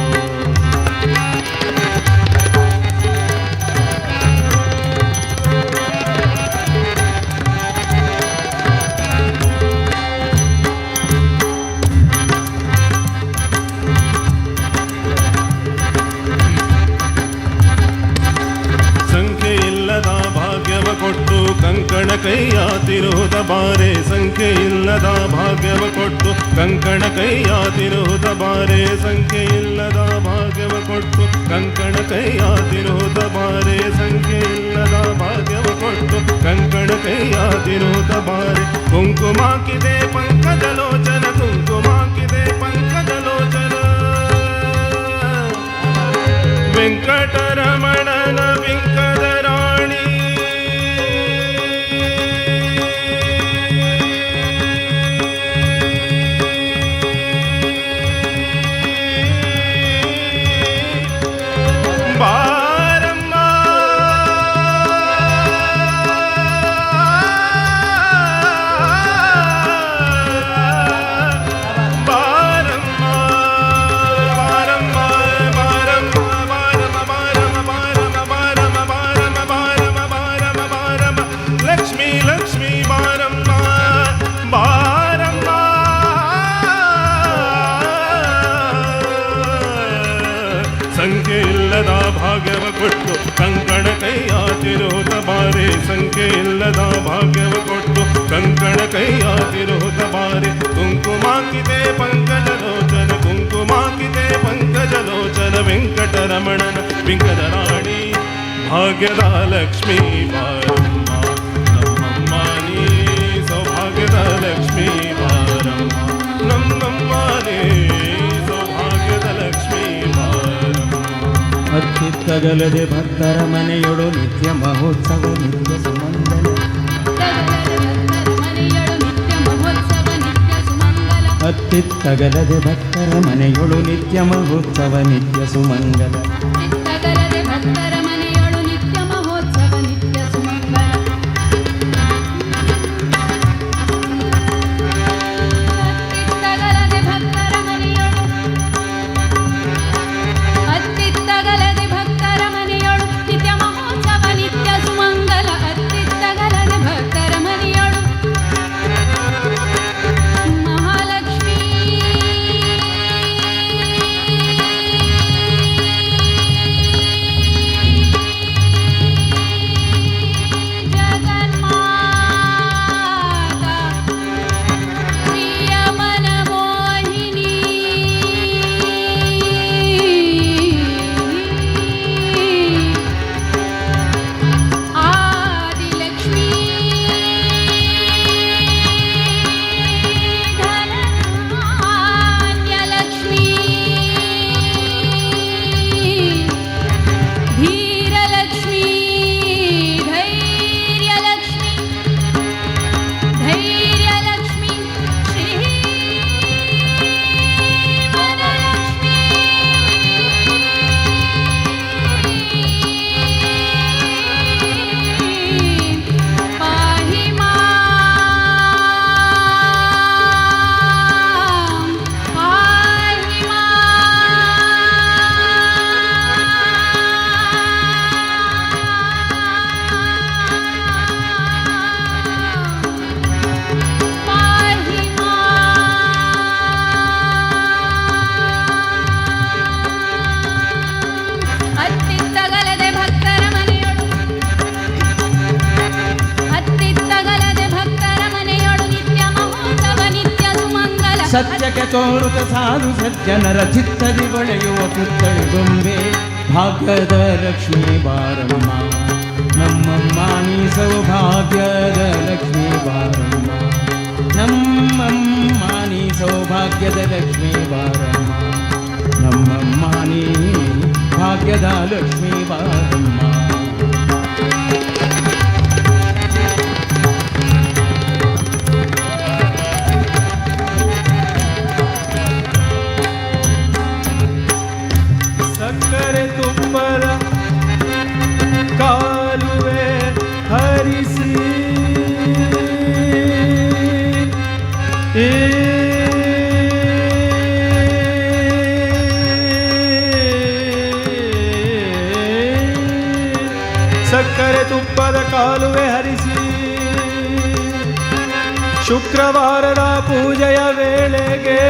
ಕೊಟ್ಟು ಕಂಕಣ ಕೈಯಾತಿರುವುದ ಬಾರೆ ಸಂಖ್ಯೆ ಇಲ್ಲದ ಭಾಗ್ಯವ ಕೊಟ್ಟು ಕಂಕಣ ಕೈಯಾತಿರುವುದ ಬಾರೆ ಸಂಖ್ಯೆ ಇಲ್ಲದ ಭಾಗ್ಯವ ಕೊಟ್ಟು ಕಂಕಣ ಕೈಯಾತಿರುವುದ ಬಾರೆ ಸಂಖ್ಯೆ ಇಲ್ಲದ ಭಾಗ್ಯವ ಕೊಟ್ಟು ಕಂಕಣ ಕೈಯಾತಿರುವುದ ಬಾರೆ ಕುಂಕುಮಾಕಿದೆ ಪಂಕಜಲೋಚನ ಕುಂಕುಮಾಕಿದೆ ಪಂಕಜಲೋಚನ ವೆಂಕಟರಮಣನ ವೆಂಕದ ರಾಣಿ ಸಂಖ್ಯೆ ಇಲ್ಲದ ಭಾಗ್ಯವ ಕೊಟ್ಟು ಕಂಕಣ ಕೈಯಾತಿರುವುದ ಬಾರೆ ಸಂಖ್ಯೆ ಇಲ್ಲದ ಭಾಗ್ಯವ ಕೊಟ್ಟು ಕಂಕಣ ಕೈಯಾತಿರುವುದ ಬಾರೆ ಕುಂಕುಮಾಕಿದೆ ಪಂಕಜಲೋಚನ ಕುಂಕುಮಾಕಿದೆ ಪಂಕಜಲೋಚನ ವೆಂಕಟರಮಣನ ವೆಂಕಟ ರಾಣಿ ಭಾಗ್ಯದ ಲಕ್ಷ್ಮೀ ಬಾರಮ್ಮ ನಮ್ಮಮ್ಮ ನೀ ಸೌಭಾಗ್ಯದ ಲಕ್ಷ್ಮೀ ಬಾರಮ್ಮ ನಮ್ಮಮ್ಮ ನೀ ಸೌಭಾಗ್ಯದ ಲಕ್ಷ್ಮೀ ಅತ್ತಿತ್ತಗಲದೆ ಭಕ್ತರ ಮನೆಯೊಳು ನಿತ್ಯ ಮಹೋತ್ಸವ ನಿತ್ಯ ಸುಮಂಗಲ ಅತ್ತಿತ್ತಗಲದೆ ಭಕ್ತರ ಮನೆಯೊಳು ನಿತ್ಯ ಮಹೋತ್ಸವ ನಿತ್ಯ ಸುಮಂಗಲ ಸತ್ಯಕ್ಕೆ ತೋರುತ್ತ ಸಾಧು ಸಜ್ಜನರ ಚಿತ್ತದಿ ಹೊಳೆಯುವ ಪುತ್ಥಳಿ ಗೊಂಬೆ ಭಾಗ್ಯದ ಲಕ್ಷ್ಮೀ ಬಾರಮ್ಮ ನಮ್ಮಮ್ಮ ನೀ ಸೌಭಾಗ್ಯದ ಲಕ್ಷ್ಮೀ ಬಾರಮ್ಮ ನಮ್ಮಮ್ಮ ನೀ ಸೌಭಾಗ್ಯದ ಲಕ್ಷ್ಮೀ ಬಾರಮ್ಮ ನಮ್ಮಮ್ಮ ನೀ ಭಾಗ್ಯದ ಲಕ್ಷ್ಮೀ ಬಾರಮ್ಮ ಸಕ್ಕರೆ ತುಪ್ಪದ ಕಾಲುವೆ ಹರಿಸಿ ಸಕ್ಕರೆ ತುಪ್ಪದ ಕಾಲುವೆ ಹರಿಸಿ ಶುಕ್ರವಾರದ ಪೂಜೆಯ ವೇಳೆಗೆ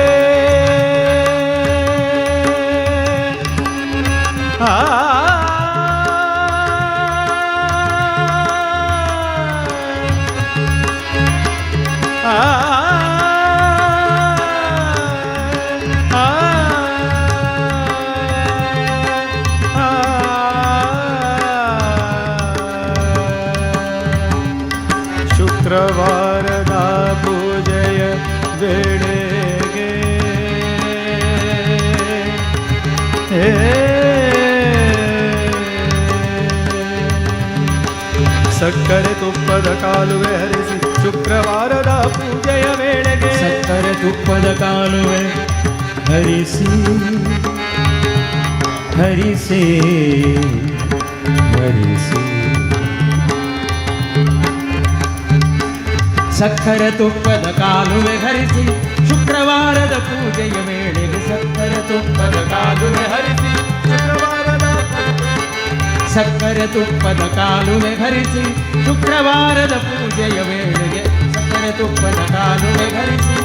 ಶುಕ್ರವಾರದ ಪೂಜೆಯ ವೇಳೆಗೆ ಸಕ್ಕರೆ ತುಪ್ಪದ ಕಾಲುವೆ ಹರಿಸಿ ಶುಕ್ರವಾರದ ಪೂಜೆಯ ವೇಳೆಗೆ ಸಕ್ಕರೆ ತುಪ್ಪದ ಕಾಲುವೆ ಹರಿಸಿ ಹರಿಸಿ ಹರಿಸಿ ಸಕ್ಕರೆ ತುಪ್ಪದ ಕಾಲುವೆ ಹರಿಸಿ ಶುಕ್ರವಾರದ ಪೂಜೆಯ ವೇಳೆಗೆ ಸಕ್ಕರೆ ತುಪ್ಪದ ಕಾಲುವೆ ಹರಿಸಿ ಶುಕ್ರವಾರದ ಸಕ್ಕರೆ ತುಪ್ಪದ ಕಾಲುವೆ ಹರಿಸಿ ಶುಕ್ರವಾರದ ಪೂಜೆಯ ವೇಳೆಗೆ ಸಕ್ಕರೆ ತುಪ್ಪದ ಕಾಲುವೆ ಹರಿಸಿ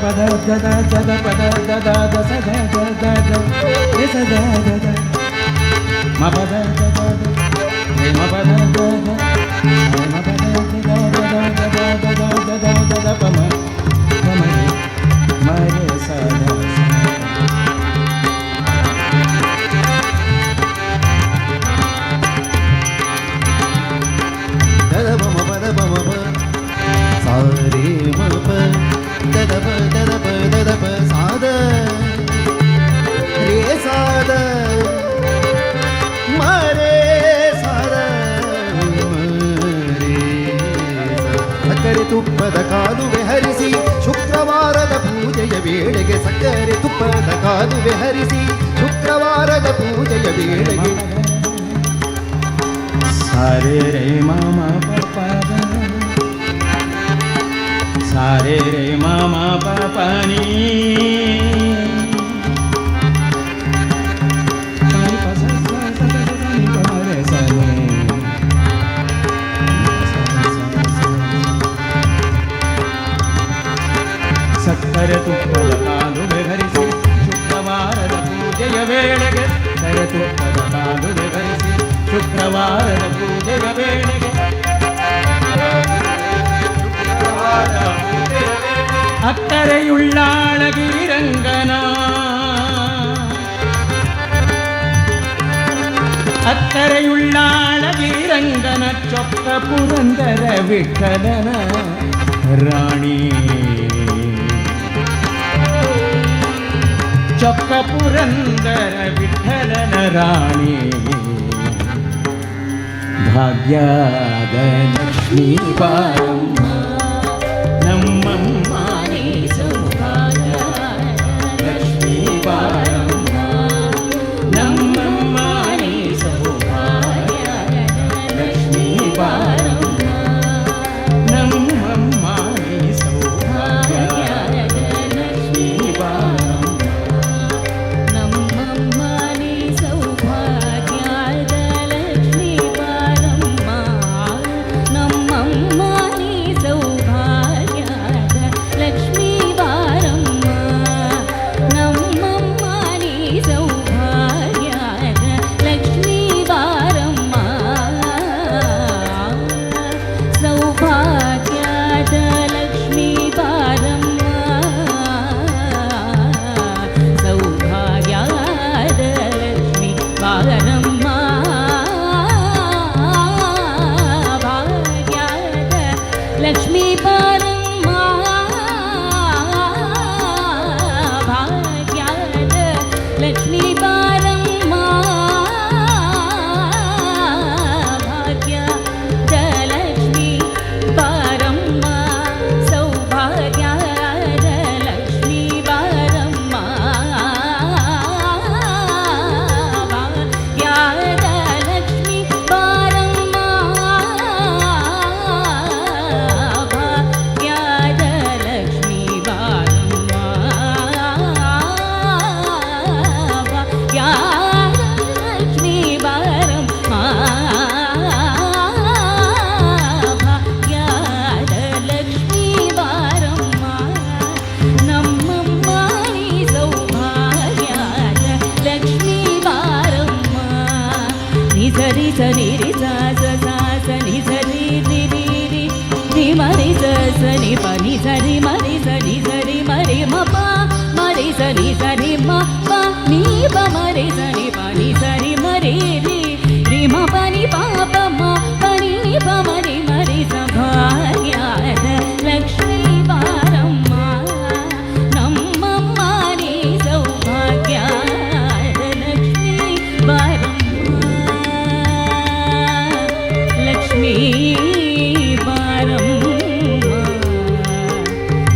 ಪದ ದದ ದದ ಪದ ದದ ದಸ ದದ ದದ ಎಸ ದದ ದದ ಮ ಪದ ದದ ಮ ಪದ ದದ ಮ ಪದ ದದ ದದ ದದ ದದ ಪಮ ಪಮ ಮರೆ ಸದ ದದ ಬಮ ಪದ ಬಮ ಪ ಸಾರೇ ಮ ಪ ದದ ಪ ದದ ಪ ದದ ಪ ಸಾದ ರೇ ಸಾದ ಮರೆ ಸಾದ ಮರೆ ಸಕ್ಕರೆ ತುಪ್ಪದ ಕಾಲುವೆ ಹರಿಸಿ ಶುಕ್ರವಾರದ ಪೂಜೆಯ ವೇಳೆಗೆ ಸಕ್ಕರೆ ತುಪ್ಪದ ಕಾಲುವೆ ಹರಿಸಿ ಶುಕ್ರವಾರದ ಪೂಜೆಯ ವೇಳೆಗೆ ಸಾರೆ ರೇ ಮಾಮ ಪದ ಸಾರೆ ರೇ ಮಾಮ ಪನಿ ಸಕ್ಕರೆ ತುಪ್ಪದ ಕಾಲುವೆ ಹರಿಸಿ ಶುಕ್ರವಾರದ ಪೂಜೆಯ ವೇಳೆಗೆ ಸಕ್ಕರೆ ತುಪ್ಪದ ಕಾಲುವೆ ಹರಿಸಿ ಶುಕ್ರವಾರದ ಪೂಜೆಯ ವೇಳೆಗೆ ಅಕ್ಕರೆಯುಳ್ಳಾಳಗಿರಂಗನ ಅಕ್ಕರೆಯುಳ್ಳಾಳಗಿರಂಗನ ಚೊಕ್ಕ ಪುರಂದರ ವಿಠಲನ ರಾಣಿ ಚೊಕ್ಕ ಪುರಂದರ ವಿಠಲನ ರಾಣಿ ಭಾಗ್ಯದ ಲಕ್ಷ್ಮೀ ಬಾರಮ್ಮ ನಮ್ಮಮ್ಮ ನೀ ಸೌಭಾಗ್ಯ ಲಕ್ಷ್ಮೀ ಬಾರಮ್ಮ ನಮ್ಮಮ್ಮ ನೀ ಸೌಭಾಗ್ಯ ಲಕ್ಷ್ಮೀ ಬಾರಮ್ಮ ನಮ್ಮಮ್ಮ ನೀ ಸೌಭಾಗ್ಯ ಲಕ್ಷ್ಮೀ ಬಾರಮ್ಮ ನಮ್ಮಮ್ಮ ನೀ ಸೌಭಾಗ್ಯದ ಲಕ್ಷ್ಮೀ ಬಾರಮ್ಮ ನಮ್ಮಮ್ಮ ನೀ ಸೌಭಾಗ್ಯದ sa sa sa sa ni sa ri ri ri ri ri ma ri sa sa ni pa ni sa ri ma ri sa ni sa ri ma ri ma pa ma ri sa ni sa ri ma pa ni pa ma ri sa ni pa ni sa ri ma ri ri ri ma pa ni pa pa ma pa ni pa ma ri sa ಭಾಗ್ಯದ ಲಕ್ಷ್ಮೀ ಬಾರಮ್ಮ ನಮ್ಮಮ್ಮ ನೀ ಸೌಭಾಗ್ಯದ ಲಕ್ಷ್ಮೀ ಬಾರಮ್ಮ ಲಕ್ಷ್ಮೀ ಬಾರಮ್ಮ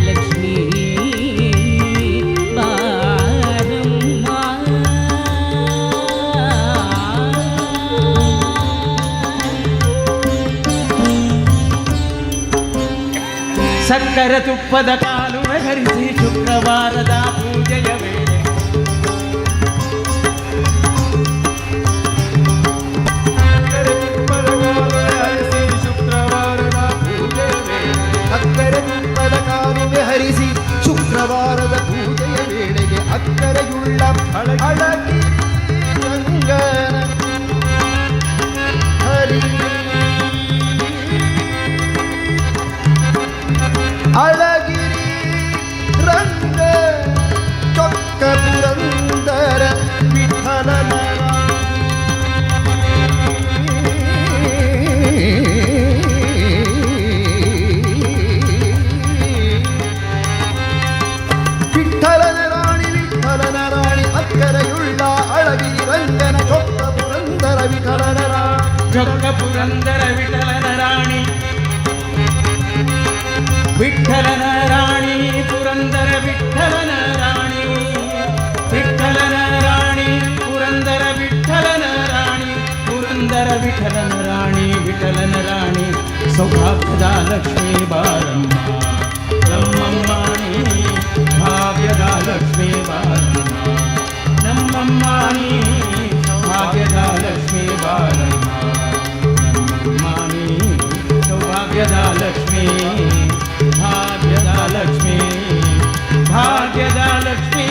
ಲಕ್ಷ್ಮೀ ಸಕ್ಕರೆ ತುಪ್ಪದ ಕಾಲುವೆ ಹರಿಸಿ ಶುಕ್ರವಾರದ ಪೂಜೆಯ ವೇಳೆ ಅಕ್ಕರೆ ತುಪ್ಪದ ಕಾಲುವೆ ಹರಿಸಿ ಶುಕ್ರವಾರದ ಪೂಜೆಯ ವೇಳೆಗೆ ಅಕ್ಕರೆಯುಳ್ಳ ಅಳಗಿ ರಂಗನ ಹರಿ ಅಳಗಿರಿ ರಂಗ ಚೊಕ್ಕ ಪುರಂದರ ವಿಠಲನ ವಿಠಲನ ರಾಣಿ ಅಕ್ಕರೆಯುಳ್ಳ ಅಳಗಿರಿ ರಂಗನ ಚೊಕ್ಕ ಪುರಂದರ ವಿಠಲನ ಚೊಕ್ಕ ಪುರಂದರ ವಿಠಲನ ರಾಣಿ ವಿಠಲನ ರಾಣಿ ಪುರಂದರ ವಿಠಲನ ರಾಣಿ ವಿಠಲನ ರಾಣಿ ಪುರಂದರ ವಿಠಲನ ರಾಣಿ ಪುರಂದರ ವಿಠಲನ ರಾಣಿ ವಿಠಲನ ರಾಣಿ ಸೌಭಾಗ್ಯದ ಲಕ್ಷ್ಮೀ ಬಾರಮ್ಮ ನಮ್ಮಮ್ಮ ನೀ ಭಾಗ್ಯದ ಲಕ್ಷ್ಮೀ ಬಾರಮ್ಮ ನಮ್ಮಮ್ಮ ನೀ ಭಾಗ್ಯದ ಲಕ್ಷ್ಮೀ ಬಾರಮ್ಮ ನಮ್ಮಮ್ಮ ನೀ ಸೌಭಾಗ್ಯದ ಲಕ್ಷ್ಮೀ ಭಾಗ್ಯದ ಲಕ್ಷ್ಮೀ ಭಾಗ್ಯದ ಲಕ್ಷ್ಮೀ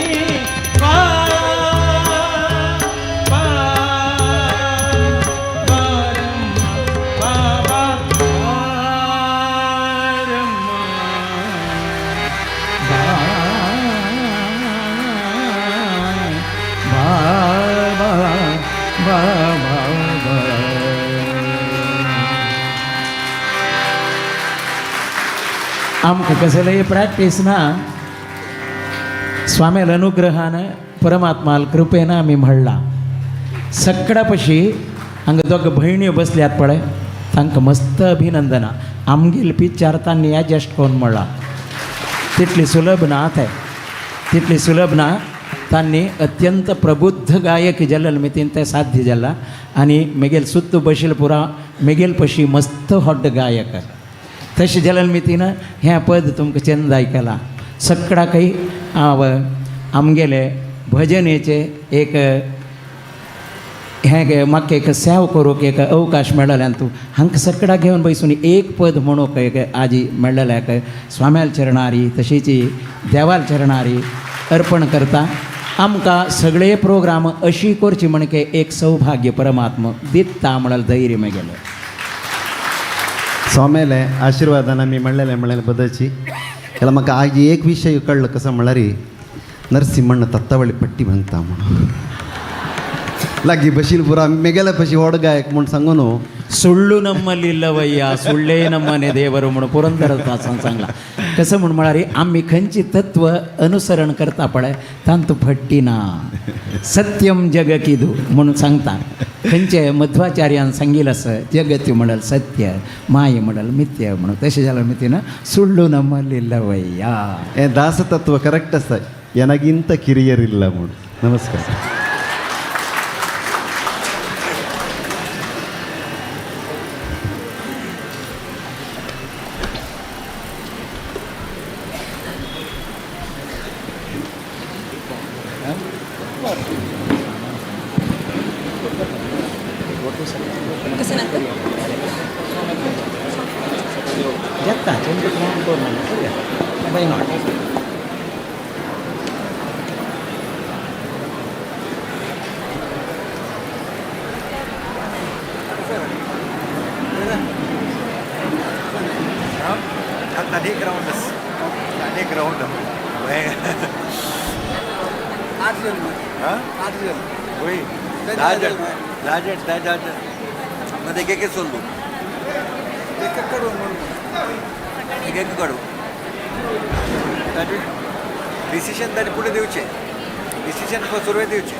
आमकां कसलेय प्रॅक्टीस ना स्वामेल अनुग्रहान परमात्माल कृपेन आमी म्हणला सकडा पशी हांगा दोग भयण्यो बसल्यात पळय तांकां मस्त अभिनंदना आमगेल पिक्चर तांणी एडजस्ट करून म्हणला तितली सुलभ ना ते तितली सुलभ ना तांणी अत्यंत प्रबुद्ध गायक जाल्ले मितीन ते साध्य जाला आनी मेगेल सुत्त बशील पुरा मेगेल पशी मस्त हॉट गायक तशें जाल्या मितीन हें पद तुमकां चंद आयकलां सकाळी आमगेले भजनेचे एक हें म्हाका एक सेव करूंक एक अवकाश मेळ्ळो तूं हांकां सकाळ घेवन बसून एक पद म्हणूंक एक आजी मेळ्ळेल्याक स्वाम्याल चरणारी तशीच देवाल चरणारी अर्पण करता आमकां सगळे प्रोग्राम अशी करची म्हणके एक सौभाग्य परमात्मा दिता म्हळ्यार धैर्य मेगेलें स्वामेले आशीर्वादान आमी म्हणलेले बदलची त्याला म्हाका आज एक विशय कळ्ळो कसो म्हळ्यार नरसिंहण्ण तत्तावळी पट्टी म्हणटा म्हणून लागीं बशील पुरा मेगेले पशी व्हड गायक म्हूण सांगून ಸುಳ್ಳು ನಮ್ಮಲ್ಲಿಲ್ಲವಯ್ಯ ಸುಳ್ಳೇ ನಮ್ಮನೆ ದೇವರು म्हणून पुरंदरदासान सांगला कसं म्हूण म्हळ्यार आमी खंयची तत्व अनुसरण करता पळय तांत फट्टी ना सत्यम जगकिदू म्हणून सांगता खंयचे मध्वाचार्यान सांगिल्लें आसा जगती म्हणल सत्य माय म्हणल मिथ्य म्हणून तशें जाल्यार मितीन ಸುಳ್ಳು ನಮ್ಮಲ್ಲಿಲ್ಲವಯ್ಯ हें दासतत्व करेक्ट आसा एनागिंत किरियर ಇಲ್ಲ म्हणून नमस्कार अनेक राऊंड होय 10 जण मध्ये एक सोडलो एक काढू डिसिशन ताणी पुढे दिवचे डिसिशन सुरवात दिवचे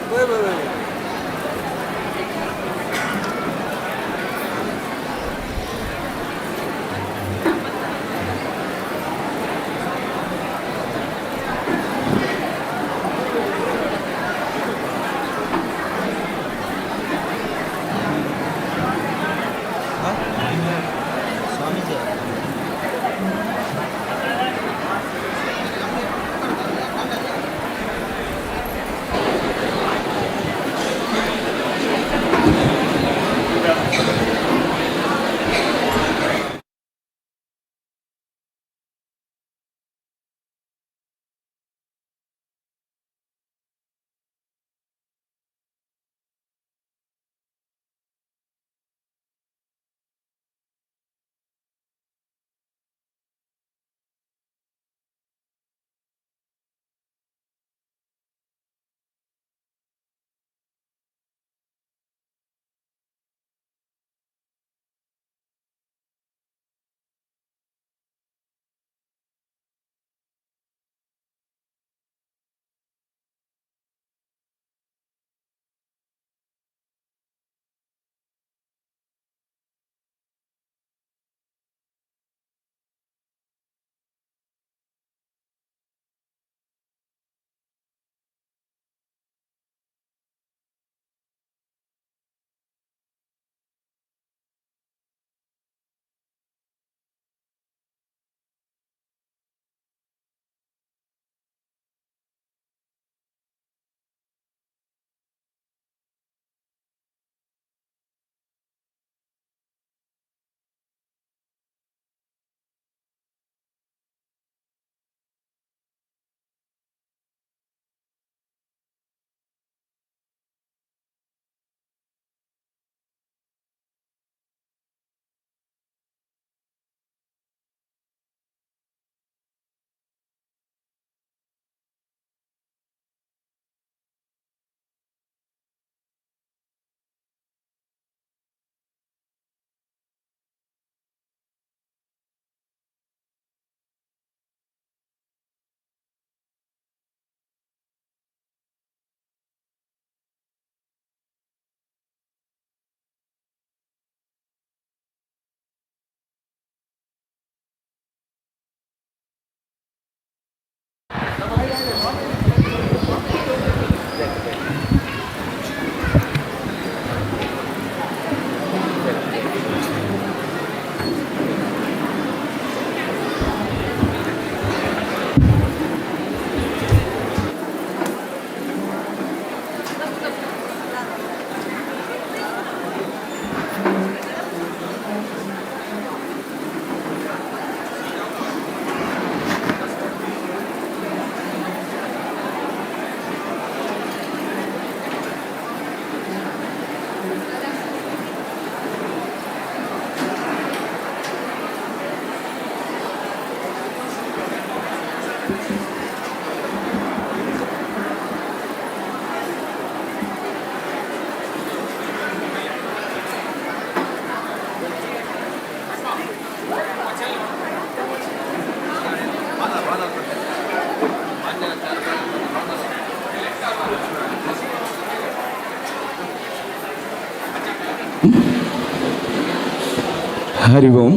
हरि ओम.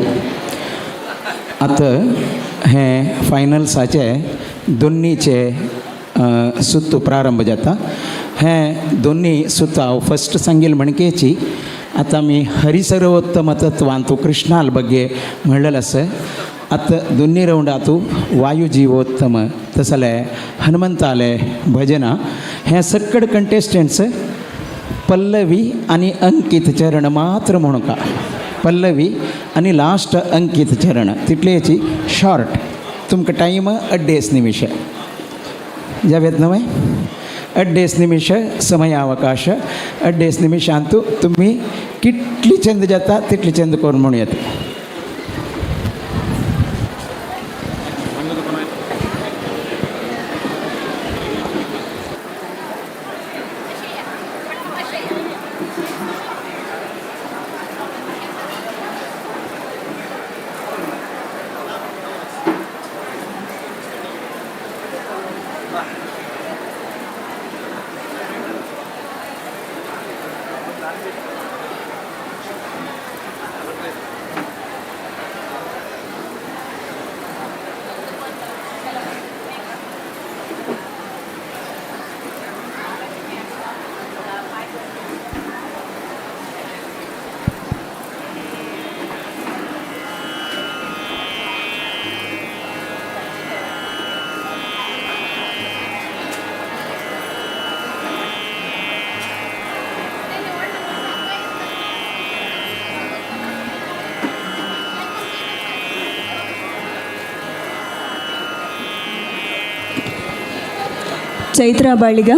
आता हे फायनल्साचे दोन्हीचे सुत्त प्रारंभ जाता. हे दोन्ही सुत्त हांव फस्ट सांगील म्हणकेची आता मी हरिसर्वोत्तम तत्वांतू कृष्णाल बग्गे म्हणलेलं आसा. आता दोन्ही राऊंड आतू वायुजीवोत्तम तसले हनुमंताले भजना हे सक्कड कंटेस्टंट्स पल्लवी आणि अंकित चरण मात्र म्हणू का. पल्लवी आणि लास्ट अंकित चरण तितलेची शॉर्ट तुमकां टाईम 2.5 निमिष जावेत नवे 2.5 निमिष समयावकाश 2.5 निमिषांतू तुम्ही कितली चंद जाता तितली चंद करून म्हणून येता. ಚೈತ್ರಾ ಬಾಳಿಗ.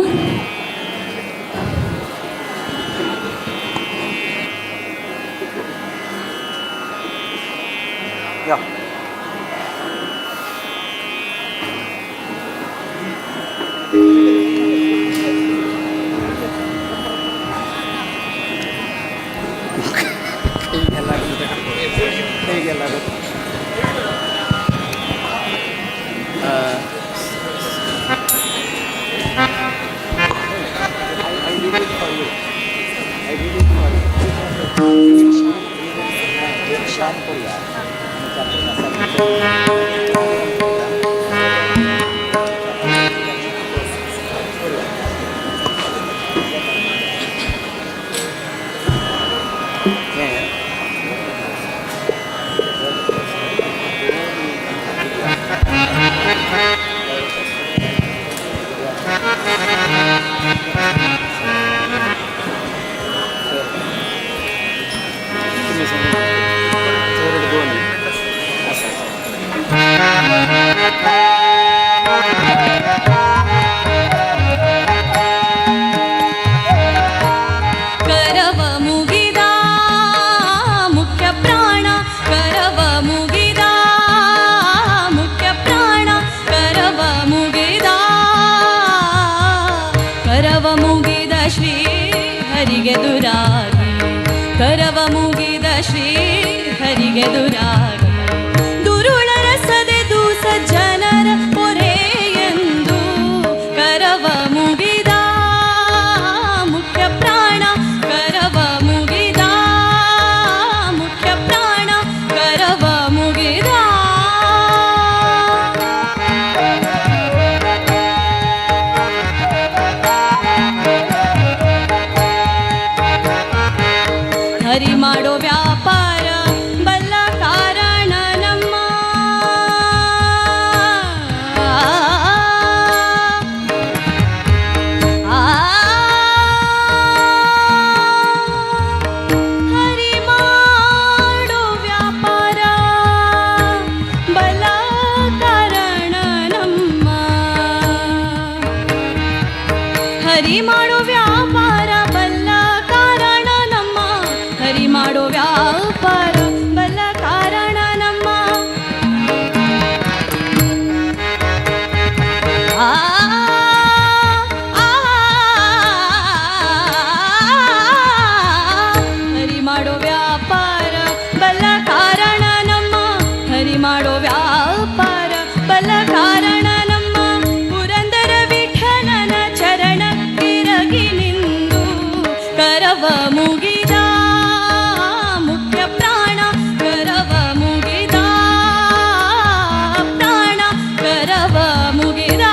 ಕರವ ಮುಗಿದ ಮುಖ್ಯ ಪ್ರಾಣ, ಕರವ ಮುಗಿದ ಮುಖ್ಯ ಪ್ರಾಣ, ಕರವ ಮುಗಿದ, ಕರವ ಮುಗಿದ ಶ್ರೀ ಹರಿಗೆ ದುರಾಗಿ, ಕರವ ಮುಗಿದ ಶ್ರೀ ಹರಿಗೆ ದುರಾಗಿ, ದುರುಳರ ಸದೆದು ಸಜ್ಜನರ ಪೊರೆಯೆಂದು, ಕರವ ಮುಗಿದ ಮುಖ್ಯ ಪ್ರಾಣ, ಕರವ ಮುಗಿದ ಮುಖ್ಯ ಪ್ರಾಣ, ಕರವ ಮುಗಿದ. ಹರಿ ಮಾಡೋ ವ್ಯಾಪಾರ ಬಲ್ಲ ಕಾರಣ ನಮ್ಮ, ಹರಿ ಮಾಡೋ ವ್ಯಾಪಾರ ಬಲ್ಲ ಕಾರಣ ನಮ್ಮ, ಹರಿ ಮಾಡೋ ವ್ಯಾಪಾರ ಬಲ್ಲ ಕಾರಣ ನಮ್ಮ, ಹರಿ ಮಾಡೋ ವ್ಯಾಪಾರ ಬಲ್ಲ ಕಾರಣ ನಮ್ಮ. ಆ ಹರಿ ಮಾಡೋ ವ್ಯಾಪಾರ ಬಲ್ಲ ಕಾರಣ ನಮ್ಮ, ಹರಿ ಮಾಡೋ ವ್ಯಾಪಾರ ಬಲ್ಲ ಕಾರಣ ನಮ್ಮ. ಪುರಂದರ ವಿಠಲನ ಚರಣ ಕಿರಗಿ ನಿಂದು, ಕರವ ಮುಗಿದ ಮುಖ್ಯ ಪ್ರಾಣ, ಕರವ ಮುಗಿದ ಪ್ರಾಣ, ಕರವ ಮುಗಿದ,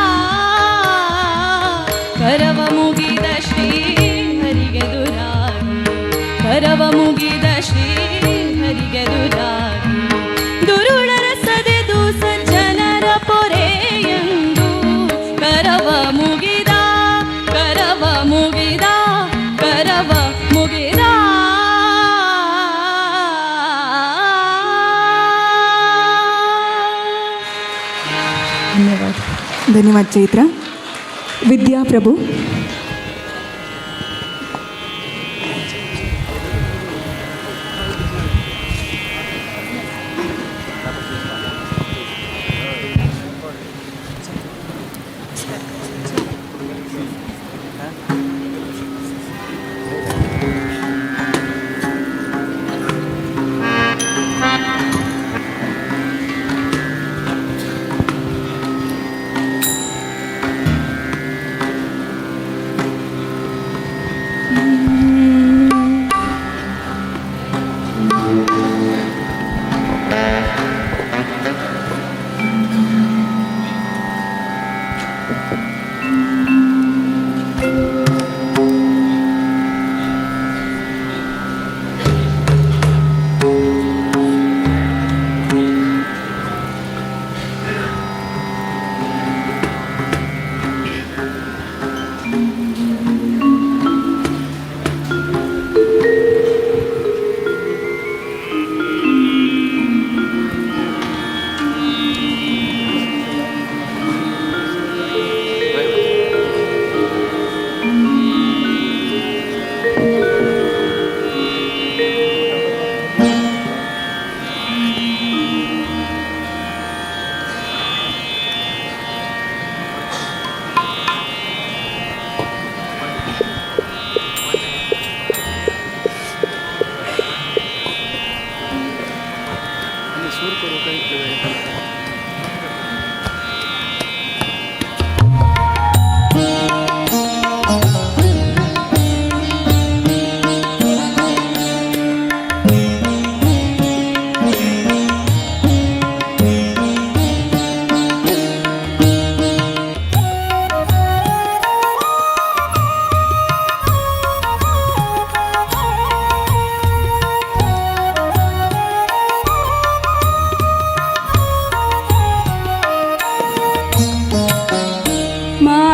ಕರವ ಮುಗಿದ ಶ್ರೀ ಹರಿಗೆ ದುರಾಗಿ, ಕರವ ಮುಗಿದ ಶ್ರೀ ಹರಿಗೆ ದುರಾಗಿ, ದುರುಳರ ಸದೆದು ಸಜ್ಜನರ ಪೊರೆಯೆಂದು, ಕರವ ಮುಗಿದ, ಕರವ ಮುಗಿದ, ಕರವ ಮುಗಿದ. ಧನ್ಯವಾದ. ಧನ್ಯವಾದ ಚೈತ್ರ. ವಿದ್ಯಾಪ್ರಭು.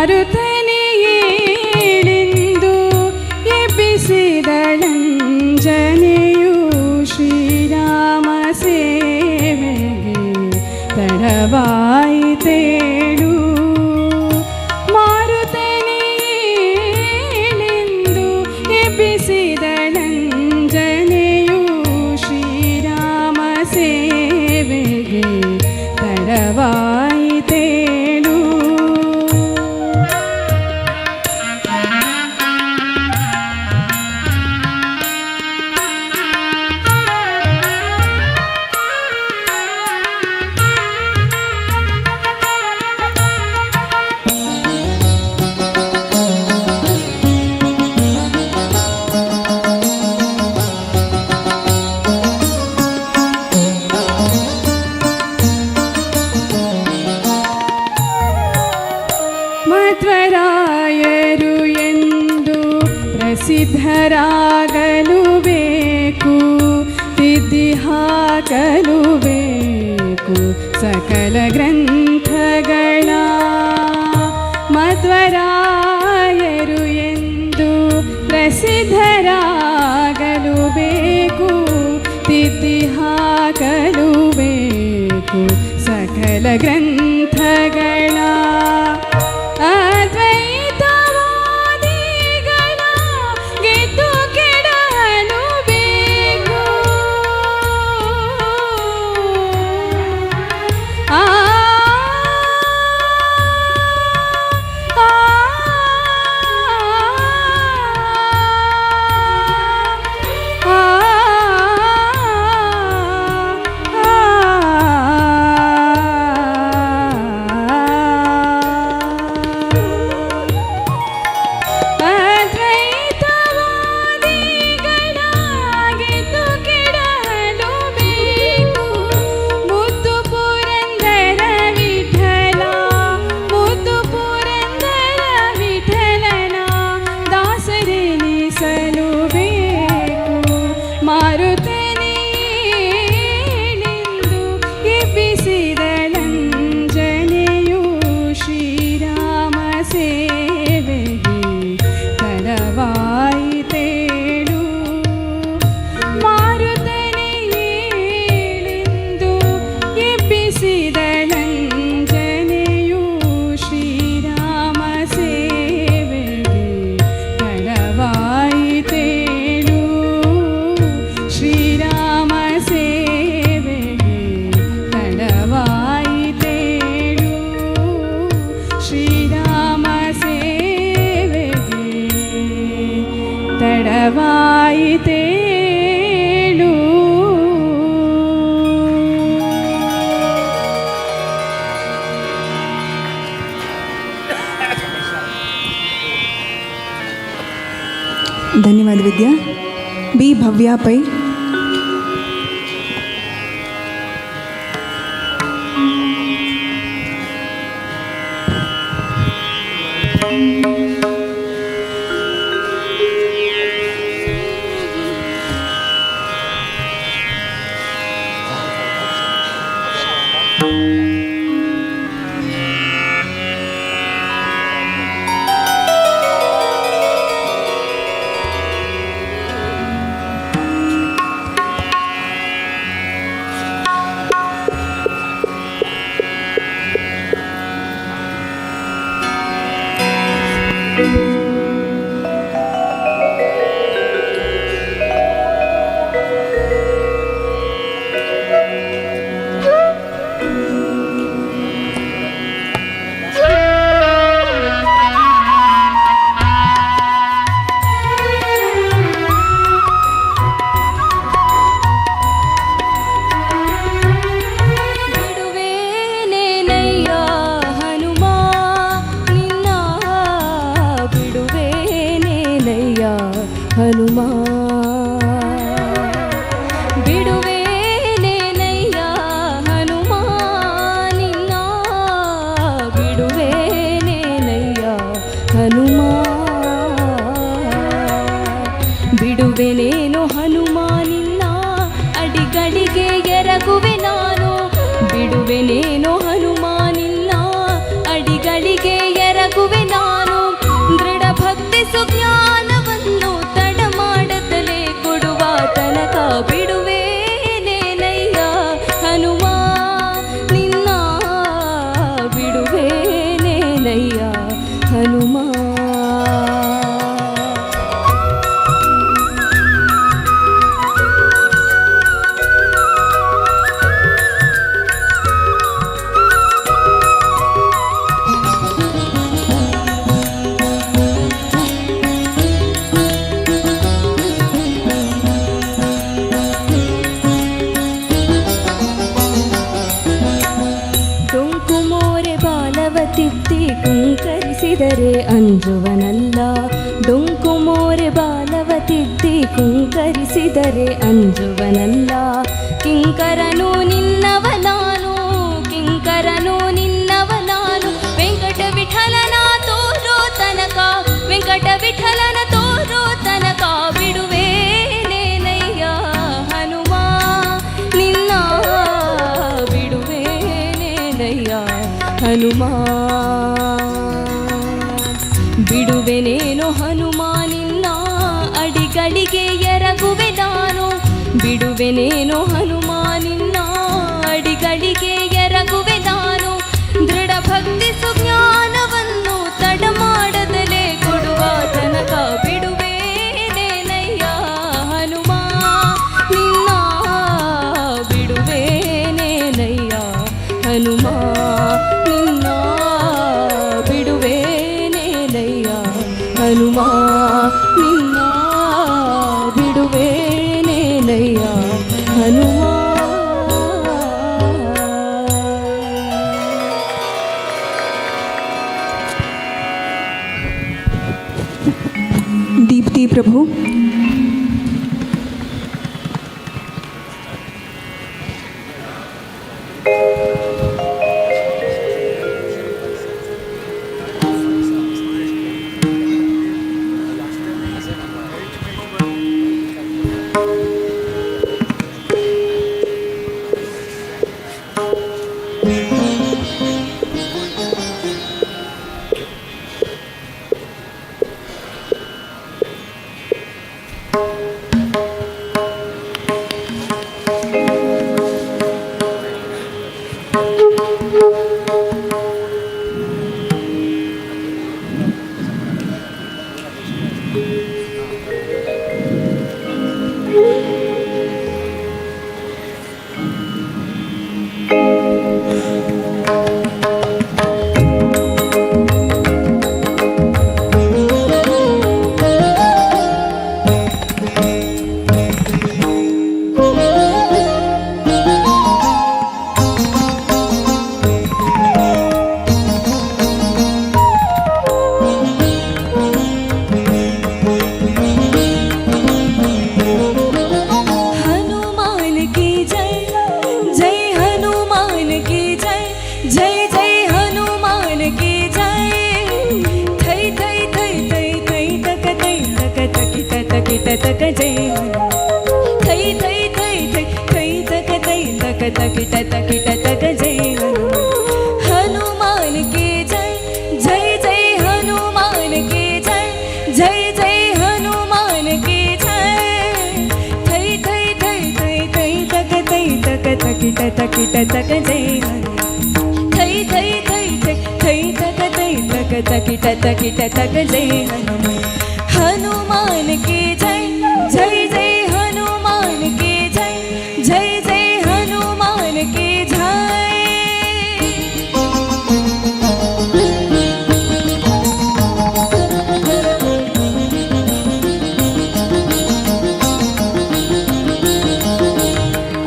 ಮಾರುತನಿಯೇಳೆಂದು ಎಬ್ಬಿಸಿದಳಂಜನೆಯು ಶ್ರೀರಾಮ ಸೇವೆಗೆ ತಡವಾಯಿತೇಳು. ಮಾರುತನಿಯೇಳೆಂದು ಎಬ್ಬಿಸಿದಳಂಜನೆಯು ಶ್ರೀರಾಮ ಸೇವೆಗೆ ತಡವಾಯಿತೇಳು. ಮಧ್ವರಾಯರು ಎಂದು ಪ್ರಸಿದ್ಧರಾಗಲು ಬೇಕು, ತಿದ್ದಿ ಹಾಕಲು ಬೇಕು ಸಕಲ ಗ್ರಂಥಗಳ. ಮಧ್ವರಾಯರು ಎಂದು ಪ್ರಸಿದ್ಧರಾಗಲು ಬೇಕು, ತಿದ್ದಿ ಹಾಕಲು ಬೇಕು ಸಕಲ ಗ್ರಂಥಗಳ. ಅದ್ವೈತವಾದಿಗಳ ಗೆದ್ದು ಕೆಡಹಲು ಬೇಕು. ಆ ತಡವಾಯಿತೇಳು. ಧನ್ಯವಾದ ವಿದ್ಯಾ. ಬಿ ಭವ್ಯಾ ಪೈ. ಹನುಮಾ ಬಿಡುವೇನೇನಯ್ಯ ಹನುಮಾ ನಿನ್ನ ಬಿಡುವೇನೇನಯ್ಯ ಹನುಮಾ ಬಿಡುವೆನೇನೋ ಹನುಮಾ ನಿನ್ನ ಅಡಿಗಳಿಗೆ ಎರಗುವೆ ನಾನು ಬಿಡುವೆನೇನೋ ಹನುಮಾ ನಿನ್ನ ಅಡಿಗಳಿಗೆ ಎರಗುವೆ ನಾನು ಕುಂಕರಿಸಿದರೆ ಅಂಜುವನಲ್ಲ, ಡೊಂಕು ಮೋರೆ ಬಾಲವ ತಿದ್ದಿ ಕುಂಕರಿಸಿದರೆ ಅಂಜುವನಲ್ಲ. ಕಿಂಕರನು ನಿನ್ನವ ನಾನು, ಕಿಂಕರನು ನಿನ್ನವ ನಾನು, ವೆಂಕಟ ವಿಠಲನ ತೋರೋ ತನಕ, ವೆಂಕಟ ವಿಠಲನ ತೋರೋ ತನಕ ಬಿಡುವೇನೇನಯ್ಯ ಹನುಮ ನಿನ್ನ, ಬಿಡುವೇನೇನಯ್ಯ ಹನುಮ. ಬಿಡುವೆನೇನು ಹನುಮ ನಿನ್ನ ಅಡಿಗಳಿಗೆ ಎರಗುವೆ ನಾನು, ಬಿಡುವೆನೇನು ಹನುಮ ನಿನ್ನ ಅಡಿಗಳಿಗೆ ಎರಗುವೆ ನಾನು. ದೃಢ ಭಕ್ತಿ ಸುಜ್ಞಾನವನ್ನು ತಡ ಮಾಡದಲೇ ಕೊಡುವ ತನಕ ಬಿಡುವೇನೇನಯ್ಯ ಹನುಮ ನಿನ್ನ, ಬಿಡುವೇನೇನಯ್ಯ ಹನುಮ ನಿನ್ನ, ಬಿಡುವೇನೇನಯ್ಯ ಹನುಮ ನಿನ್ನ, ಬಿಡುವೇನೇನಯ್ಯ ಹನುಮ. दीप्ति प्रभु. तक जय थई थई थई थई थई तक तई तक तकिट तकिट तक जय हनुमान की जय जय जय हनुमान की जय जय जय हनुमान की जय थई थई थई थई थई तक तई तक तकिट तकिट तक जय थई थई थई थई थई तक तई तक तकिट तकिट तक जय हनुमान की जय जय जय हनुमान की जय जय जय हनुमान की जय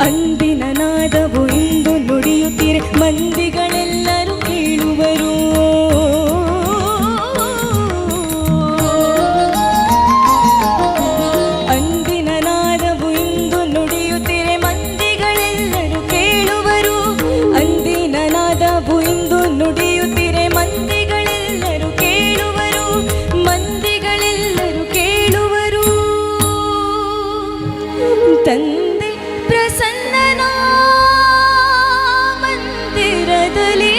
ಅಂದಿನ ನಾದವು ಇಂದು ನುಡಿಯುತ್ತಿರೆ ಮಂದಿಗಳೆಲ್ಲರೂ ಕೇಳುವರು ತಂದೆ ಪ್ರಸನ್ನನ ಮಂದಿರದಲ್ಲಿ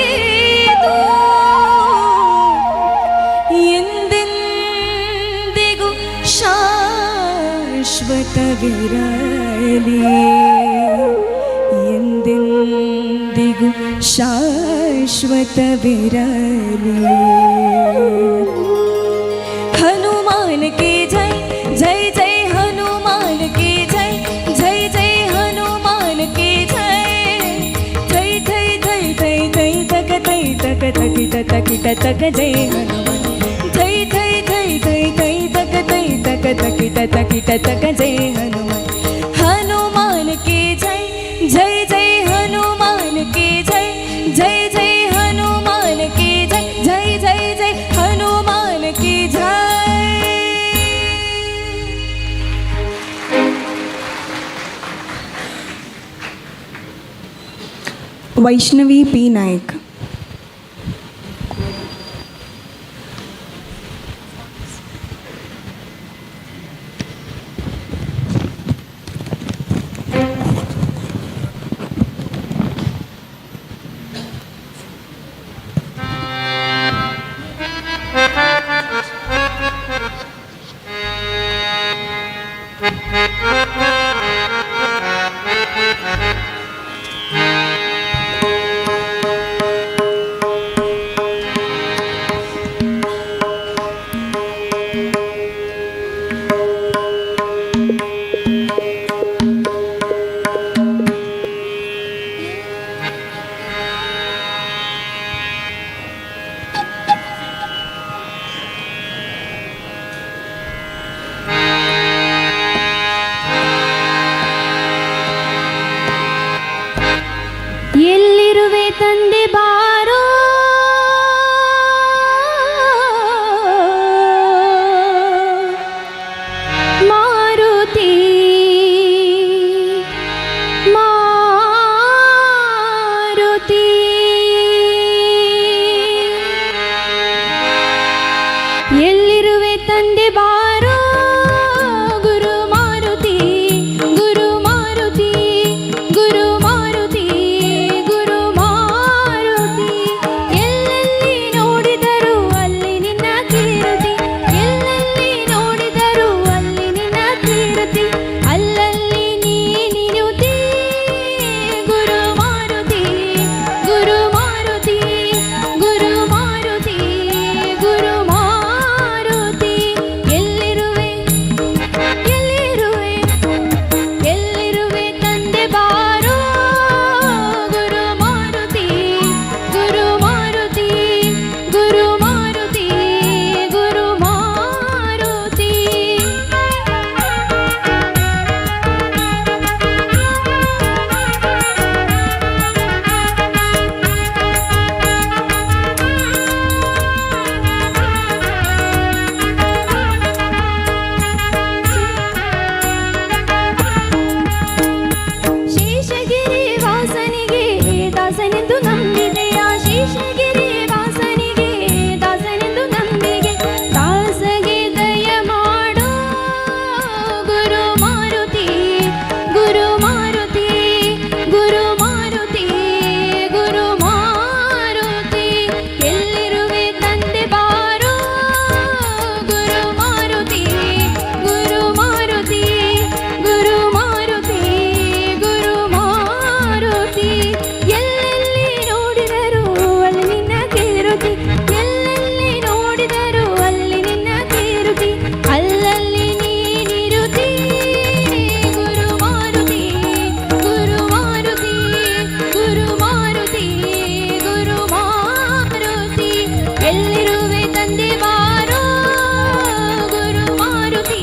ಎಂದೆಂದಿಗೂ ಶಾಶ್ವತವಿರಲಿ ಎಂದೆಂದಿಗೂ ಶಾಶ್ವತವಿರಲಿ हनुमान की जय जय जय हनुमान की जय जय जय हनुमान की जय थई थई थई थई थई तक तई तक तकिट तकिट तक जय हनुमान थई थई थई थई थई तक तई तक तकिट तकिट तक जय हनुमान हनुमान की जय जय जय हनुमान की जय जय जय हनुमान की जय जय जय जय हनुमान वैष्णवी पी नायक. ಎಲ್ಲಿರುವೆ ತಂದೆ ಬಾರೋ ಮಾರುತಿ ಮಾರುತಿ ಎಲ್ಲಿರುವೆ ತಂದೆ ಬಾರೋ ಗುರು ಮಾರುತಿ ಗುರು ಮಾರುತಿ ಗುರು ಮಾರುತಿ ಗುರು ಮಾರುತಿ ಎಲ್ಲೆಲ್ಲಿ ನೋಡಿದರು ಅಲ್ಲಿ ನಿನ್ನ ಕೀರ್ತಿ ಎಲ್ಲೆಲ್ಲಿ ನೋಡಿದರು ಅಲ್ಲಿ ನಿನ್ನ ಕೀರ್ತಿ ಅಲ್ಲಲ್ಲಿ ನೀನಿರುತ್ತಿ ಗುರು ಮಾರುತಿ ಗುರು ಮಾರುತಿ ಗುರು ಮಾರುತಿ ಗುರು ಮಾರುತಿ ಎಲ್ಲಿರುವೆ ಎಲ್ಲಿರುವೆ ಎಲ್ಲಿರುವೆ ತಂದೆ ಬಾರೋ ಗುರು ಮಾರುತಿ ಗುರು ಮಾರುತಿ ಗುರು ಮಾರುತಿ ಗುರು ಮಾರುತಿ ಶೇಷಗಿರಿ ವಾಸನಿಗೆ ದಾಸನೆಂದು ನಂಬಿದೆಯ ಶೇಷಗಿರಿ ವಾಸನಿಗೆ ದಾಸನೆಂದು ನಂಬಿಗೆ ದಾಸಗೆ ದಯ ಮಾಡೋ ಗುರು ಮಾರುತಿ ಗುರು ಮಾರುತಿ ಗುರು ಮಾರುತಿ ಗುರು ಮಾರುತಿ ಎಲ್ಲಿರುವೆ ತಂದೆ ಬಾರೋ ಗುರು ಮಾರುತಿ ಗುರು ಮಾರುತಿ ಗುರು ಮಾರುತಿ ಗುರು ಮಾರುತಿ ಎಲ್ಲೆಲ್ಲಿ ನೋಡಿದರು ಅಲ್ಲಿ ನಿನ್ನ ಕೀರುತಿ ಎಲ್ಲೆಲ್ಲಿ ನೋಡಿದರು ಅಲ್ಲಿ ನಿನ್ನ ಕೀರುತಿ ಅಲ್ಲಲ್ಲಿ ನೀನಿರುತ್ತಿ ಗುರು ಮಾರುತಿ ಗುರು ಮಾರುತಿ ಗುರು ಮಾರುತಿ ಗುರು ಮಾರುತಿ ಎಲ್ಲಿರುವೆ ತಂದೆ ಬಾರೋ ಗುರು ಮಾರುತಿ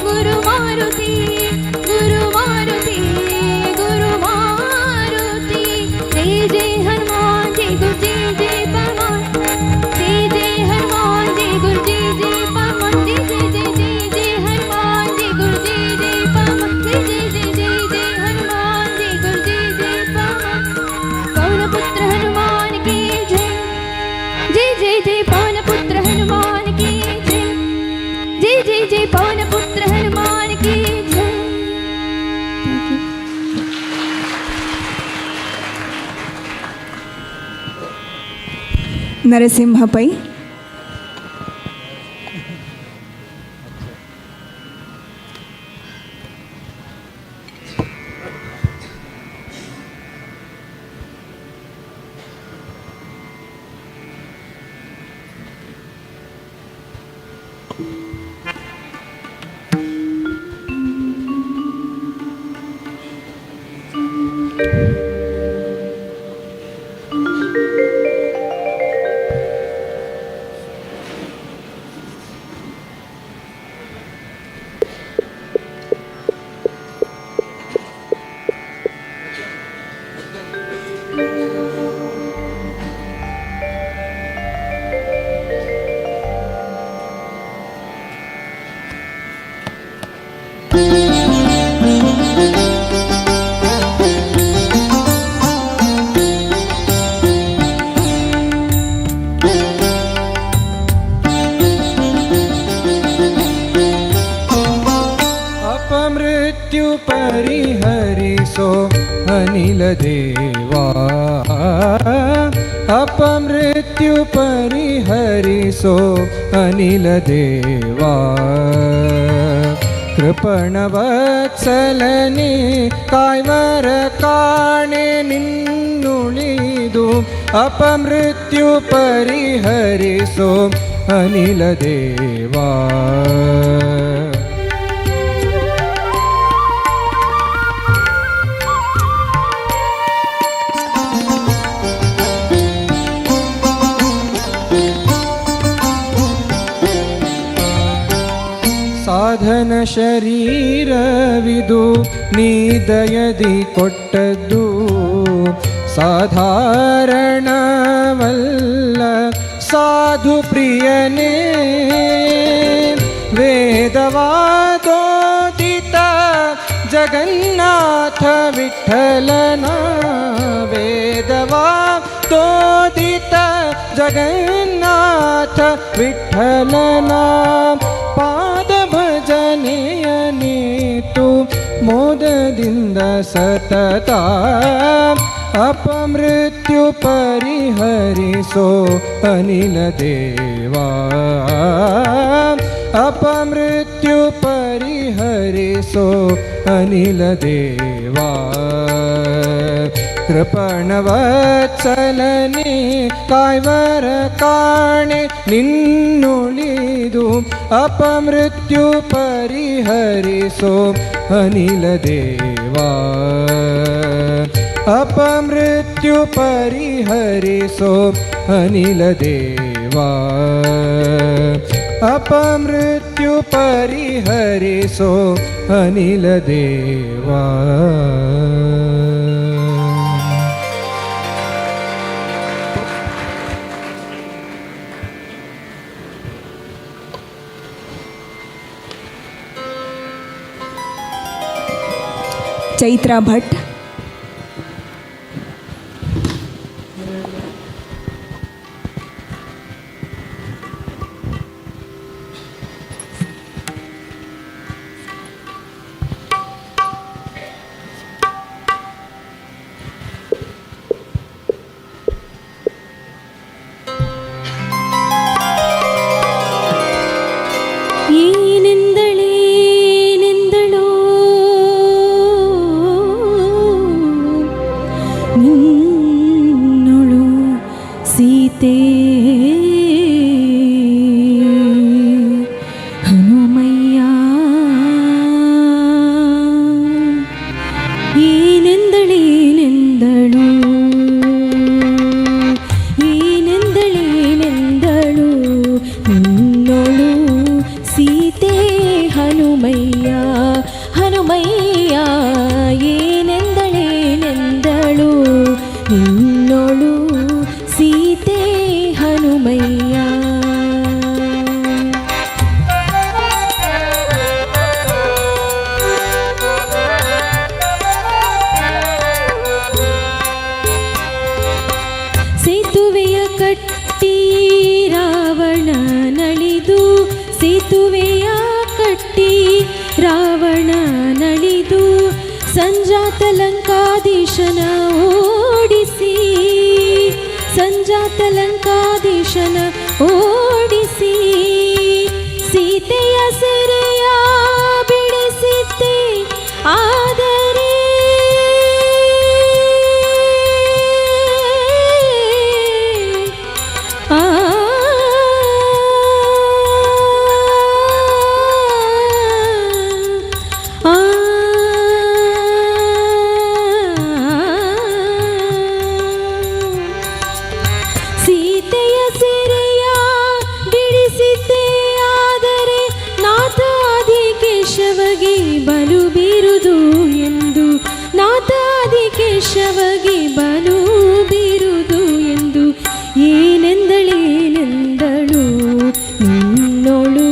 ಗುರು ಮಾರುತಿ ಗುರು ಮಾರುತಿ ಗುರು ಮಾರುತಿ जय जय हनुमान जय गुरु जय जय पवन जय जय हनुमान जय गुरु जय जय पवन जय जय जय जय जय हनुमान जय गुरु जय जय पवन जय जय जय जय जय हनुमान जय गुरु जय जय पवन पवन पुत्र हनुमान की जय जय जय जय पवन पुत्र हनुमान की जय जय जय जय पवन पुत्र हनुमान की जय थैंक यू नरसिंह पै. ಹರಿಸೋ ಅನಿಲ ದೇವಾ अपमृत्यु परिहरिसो अनिल देवा कृपणवत्सलने कायवर काणे निन्नुळिदु अपमृत्यु परिहरिसो अनिल देवा ಸಾಧನ ಶರೀರವಿದು ನೀ ದಯದಿ ಕೊಟ್ಟದ್ದು ಸಾಧಾರಣವಲ್ಲ ಸಾಧು ಪ್ರಿಯನೇ ವೇದವಾದೋದಿತ ಜಗನ್ನಾಥ ವಿಠಲನ ವೇದವಾದೋದಿತ ಜಗನ್ನಾಥ ವಿಠಲನ ಪಾದ ಭಜನೆಯ ನೀತು ಮೋದದಿಂದ ಸತತ अपमृत्यु परिहरिसो अनिल देवा अपमृत्यु परिहरिसो अनिल देवा कृपणवत्सलने कायवर काणे निन्नुळिदु अपमृत्यु परिहरिसो अनिल देवा अपमृत्यु परिहरिसो अनिल देवा अपमृत्यु परिहरिसो अनिल देवा ಚೈತ್ರಾ ಭಟ್, ಸಂಜಾತಲಂಕಾಧೀಶನ ಓಡಿಸಿ ಸೀತೆಯ ಸೆರೆಯ ಬಿಡಿಸಿದ್ದೆ ಆದರೆ ಕೇಶವಗೆ ಬಲು ಬಿರುದು ಎಂದು ಏನೆಂದಳೇನೆಂದಳು ನಿನ್ನೋಳು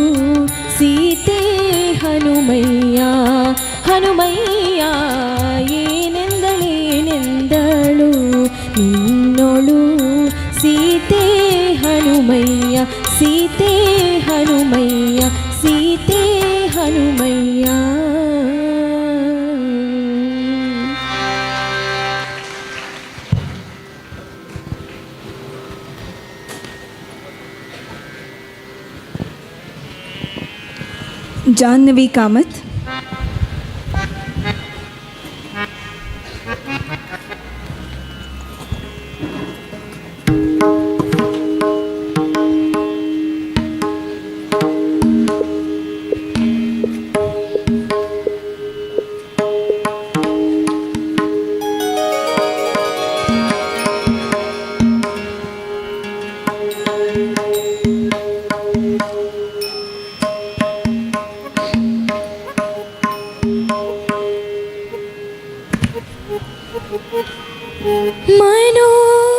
ಸೀತೆ ಹನುಮಯ್ಯ ಹನುಮಯ್ಯ ಏನೆಂದಳೇನೆಂದಳು ನಿನ್ನೋಳು ಸೀತೆ ಹನುಮಯ್ಯ ಸೀತೆ ಹನುಮಯ್ಯ ಸೀತೆ ಹನುಮಯ್ಯ ಜಾಹ್ನವಿ ಕಾಮತ್.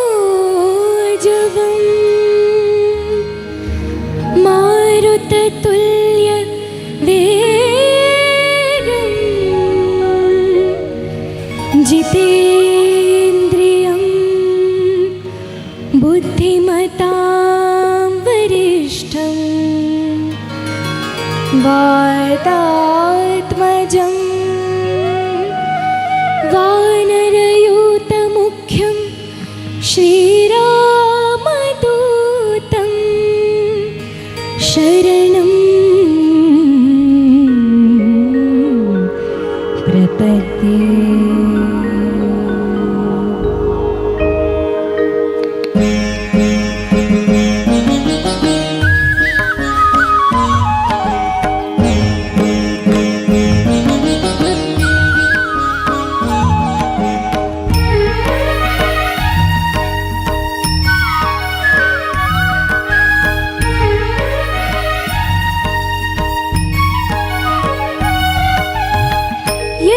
मनोजवं मारुततुल्य वेगं जितेन्द्रियं बुद्धिमतां वरिष्ठं वातात्मजं वानरयूतमुख्यं श्रीरामदूतं शरणं प्रपद्ये.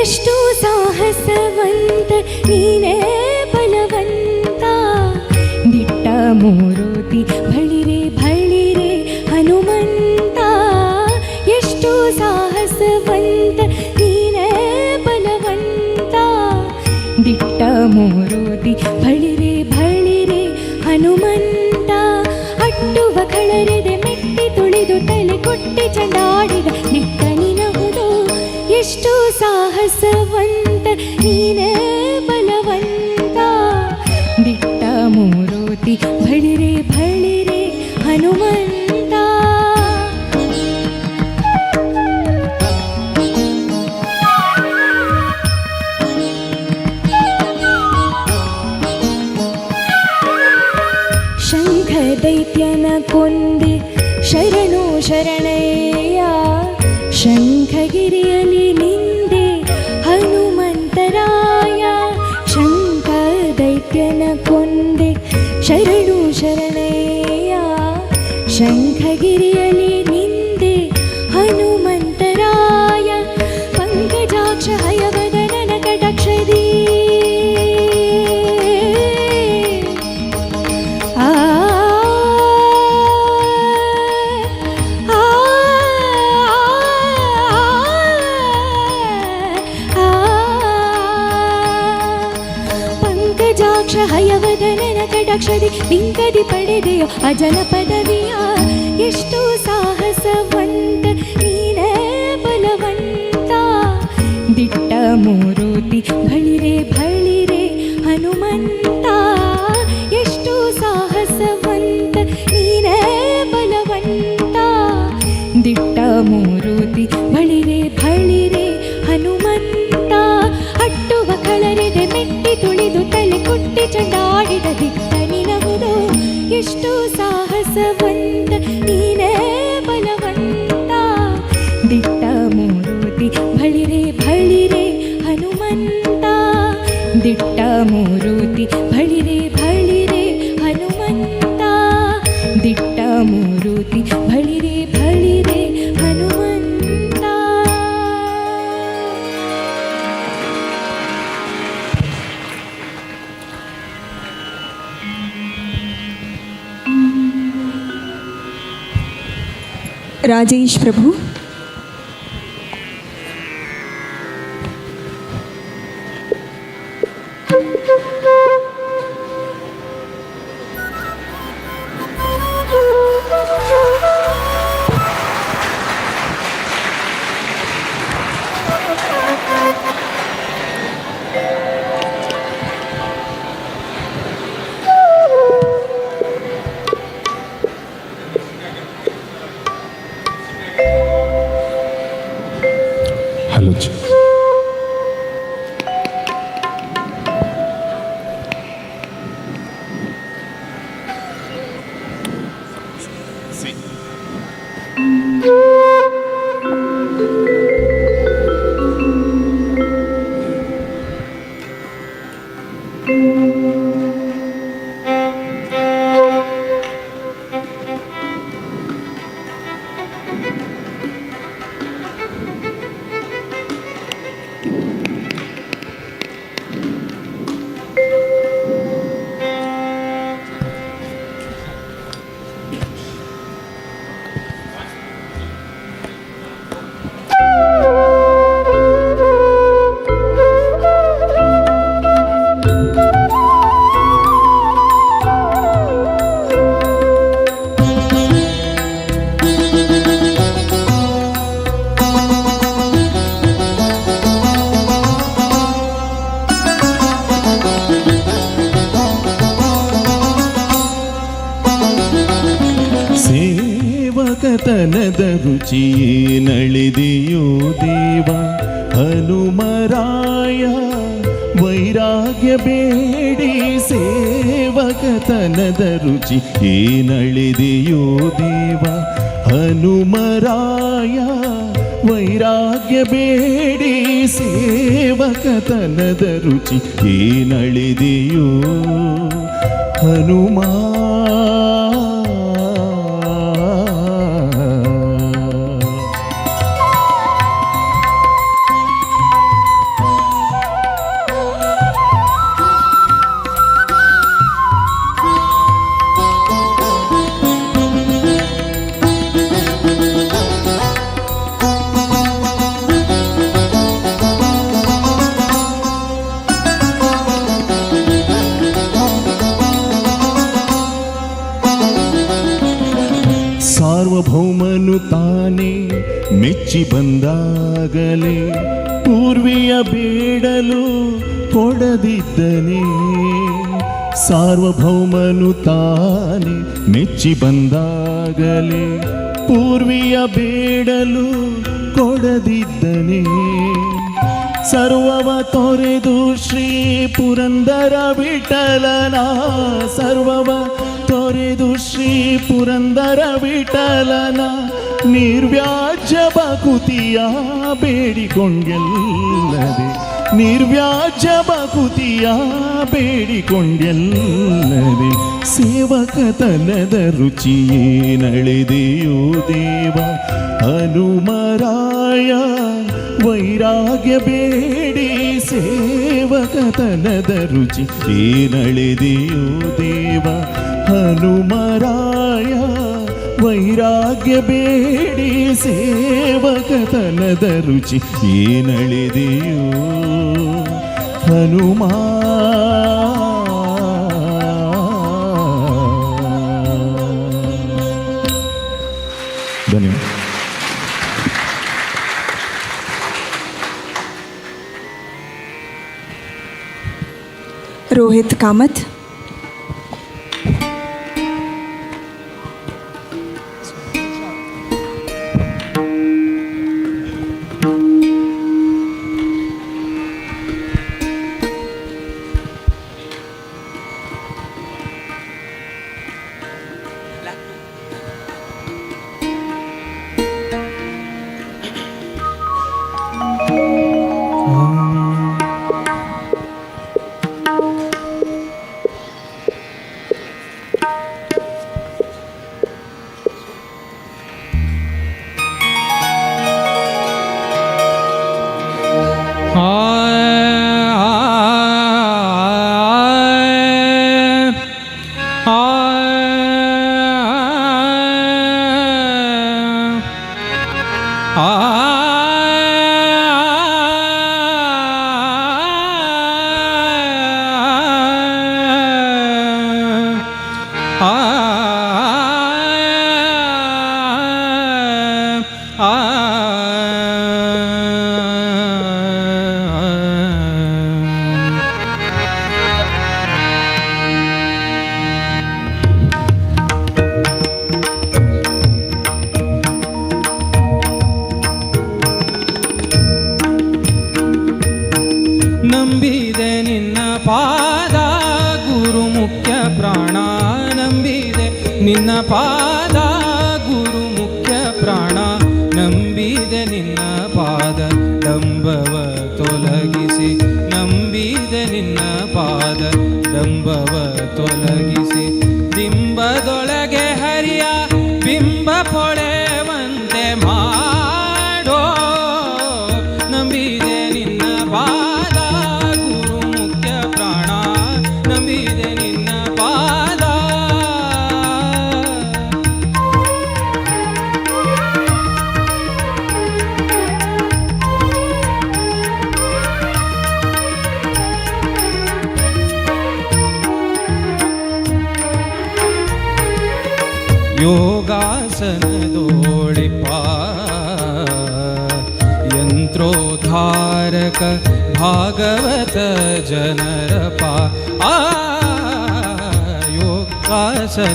ಎಷ್ಟು ಸಾಹಸವಂತ ನೀನೇ ಬಲವಂತ ದಿಟ್ಟ ಮೂರುತಿ ಬಳಿರೆ ಬಳಿರೆ ಹನುಮಂತ. ಎಷ್ಟು ಸಾಹಸವಂತ ನೀನೇ ಬಲವಂತ ದಿಟ್ಟ ಮೂರುತಿ ಬಳಿರೆ ಬಳಿರೆ ಹನುಮಂತ. ಅಟ್ಟುವ ಕಳರೆದೆ ಮೆಟ್ಟಿ ತುಳಿದು ತಲೆ ಕೊಟ್ಟಿ ಚಂಡಾಡಿದ ದಿಟ್ಟ ನಿನಹುದು. ಎಷ್ಟು ಸಾಹಸವಂತ ನೀನೇ ಬಲವಂತ ದಿಟ್ಟ ಮೂರುತಿ ಬಳಿರೆ ಬಳಿರೆ ಹನುಮಂತ. ಶಂಖ ದೈತ್ಯನ ಕೊಂದೆ ಶರಣು ಶರಣಯ್ಯ. ಶಂಖಗಿರಿಯಲ್ಲಿ ನಿಂದೆ ಹನುಮಂತರಾಯ. ಶಂಖ ದೈತ್ಯನ ಕೊಂದೆ ಶರಣು ಶರಣಯ್ಯ. ಶಂಖಗಿರಿಯಲ್ಲಿ ನಿಂದೆ ಹನುಮಂತರಾಯ. ಪಂಕಜಾಕ್ಷ ಹಯವದನನ ಕಟಕ್ಷದಿ ಹಯವದನನ ಕಟಾಕ್ಷದಿ ಲಿಂಗದಿ ಪಡೆದೆಯೋ ಅಜನ ಪದವಿಯ. ಎಷ್ಟು ಸಾಹಸವಂತ ನೀನೇ ಬಲವಂತ ದಿಟ್ಟ ಮೂರುತಿ ಬಳಿರೆ ಬಳಿರೆ ಹನುಮಂತ. ಎಷ್ಟು ಸಾಹಸವಂತ ನೀನೇ ಬಲವಂತ ದಿಟ್ಟ ಮೂರುತಿ ಬಳಿರೆ ಬಳಿರೆ ಹನುಮಂತ. ಅಟ್ಟುವ ಕಳರೆದೆ ಮೆಟ್ಟಿ ತುಳಿದು ತಲೆ ಕೊಟ್ಟಿ ಚಂಡಾಡಿದ ದಿಟ್ಟ ನಿನಹುದು. ಎಷ್ಟು ಸಾಹಸವಂತ ನೀನೇ ಬಲವಂತ ದಿಟ್ಟ ಮೂರುತಿ ಬಳಿರೆ ಬಳಿರೆ ಹನುಮಂತ. ದಿಟ್ಟ ಮೂರುತಿ ಬಳಿರೆ ಬಳಿರೆ ಹನುಮಂತ. ದಿಟ್ಟ ಮೂರುತಿ ಬಳಿರೆ ಬಳಿರೆ ಹನುಮಂತ. ರಾಜೇಶ್ ಪ್ರಭು. ಸೇವಕತನದ ರುಚಿಯೇ ನಳಿದೆಯೋ ದೇವ ಹನುಮರಾಯ ವೈರಾಗ್ಯ ಬೇಡಿ ಸೇವಕತನದ ರುಚಿ ಏನಳಿದೆಯೋ ದೇವ ಹನುಮರಾಯ ವೈರಾಗ್ಯ ಬೇಡಿ ಸೇವಕತನದ ರುಚಿ ಏನಳಿದೆಯೋ ಹನುಮಾ ಸಾರ್ವಭೌಮನು ತಾನೇ ಮೆಚ್ಚಿ ಬಂದಾಗಲೇ ಪೂರ್ವಿಯ ಬೇಡಲು ಕೊಡದಿದ್ದನೇ ಸಾರ್ವಭೌಮನು ತಾನೇ ಮೆಚ್ಚಿ ಬಂದಾಗಲೇ ಪೂರ್ವಿಯ ಬೇಡಲು ಕೊಡದಿದ್ದನೇ ಸರ್ವವ ತೊರೆದು ಶ್ರೀ ಪುರಂದರ ವಿಠಲನ ಸರ್ವವ ತೊರೆದು ಶ್ರೀ ಪುರಂದರ ವಿಠಲನ ನಿರ್ವ್ಯಾಜ್ಯ ಭಕುತಿಯ ಬೇಡಿಕೊಂಡೆಲ್ಲದೆ ನಿರ್ವ್ಯಾಜ್ಯ ಭಕುತಿಯ ಬೇಡಿಕೊಂಡೆಲ್ಲದೆ ಸೇವಕತನದ ರುಚಿಯೇ ನಳಿದೆಯೋ ದೇವ ಹನುಮರಾಯ ವೈರಾಗ್ಯ ಬೇಡಿ ಸೇವಕತನದ ರುಚಿ ಏನಳಿದೆಯೋ ದೇವ ಹನುಮರಾಯ ವೈರಾಗ್ಯ ಬೇಡಿ ಸೇವಕತನದ ರುಚಿ ಏನಳಿದೆಯೋ ಹನುಮಾ ಧನ್ಯವಾದ. रोहित कामत. ನಂಬಿದೆ ನಿನ್ನ ಪಾದ ಗುರು ಮುಖ್ಯ ಪ್ರಾಣ ನಂಬಿದೆ ನಿನ್ನ ಪಾದ ಗುರು ಮುಖ್ಯ ಪ್ರಾಣ ನಂಬಿದೆ ನಿನ್ನ ಪಾದ ಡಂಬವ ತೊಲಗಿಸಿ ನಂಬಿದೆ ನಿನ್ನ ಪಾದ ದಂಬವ ತೊಲಗಿಸಿ ದಿಂಬದೊಳಗೆ ಹರಿಯ ಬಿಂಬ ಪೊಳೆವಂತೆ ಮಾಡೋ ನಂಬಿದೆ ನಿನ್ನ ಪಾದ ಗುರು ಮುಖ್ಯ ಪ್ರಾಣ ನಂಬಿದೆ ನಿನ್ನ ಪಾದ ಯೋಗಾಸನದೋಳಿಪ ಯಂತ್ರೋದ್ಧಾರಕ ಭಾಗವತ ಜನರಪ ಯೋಗಾಸನದೋಳಿಪ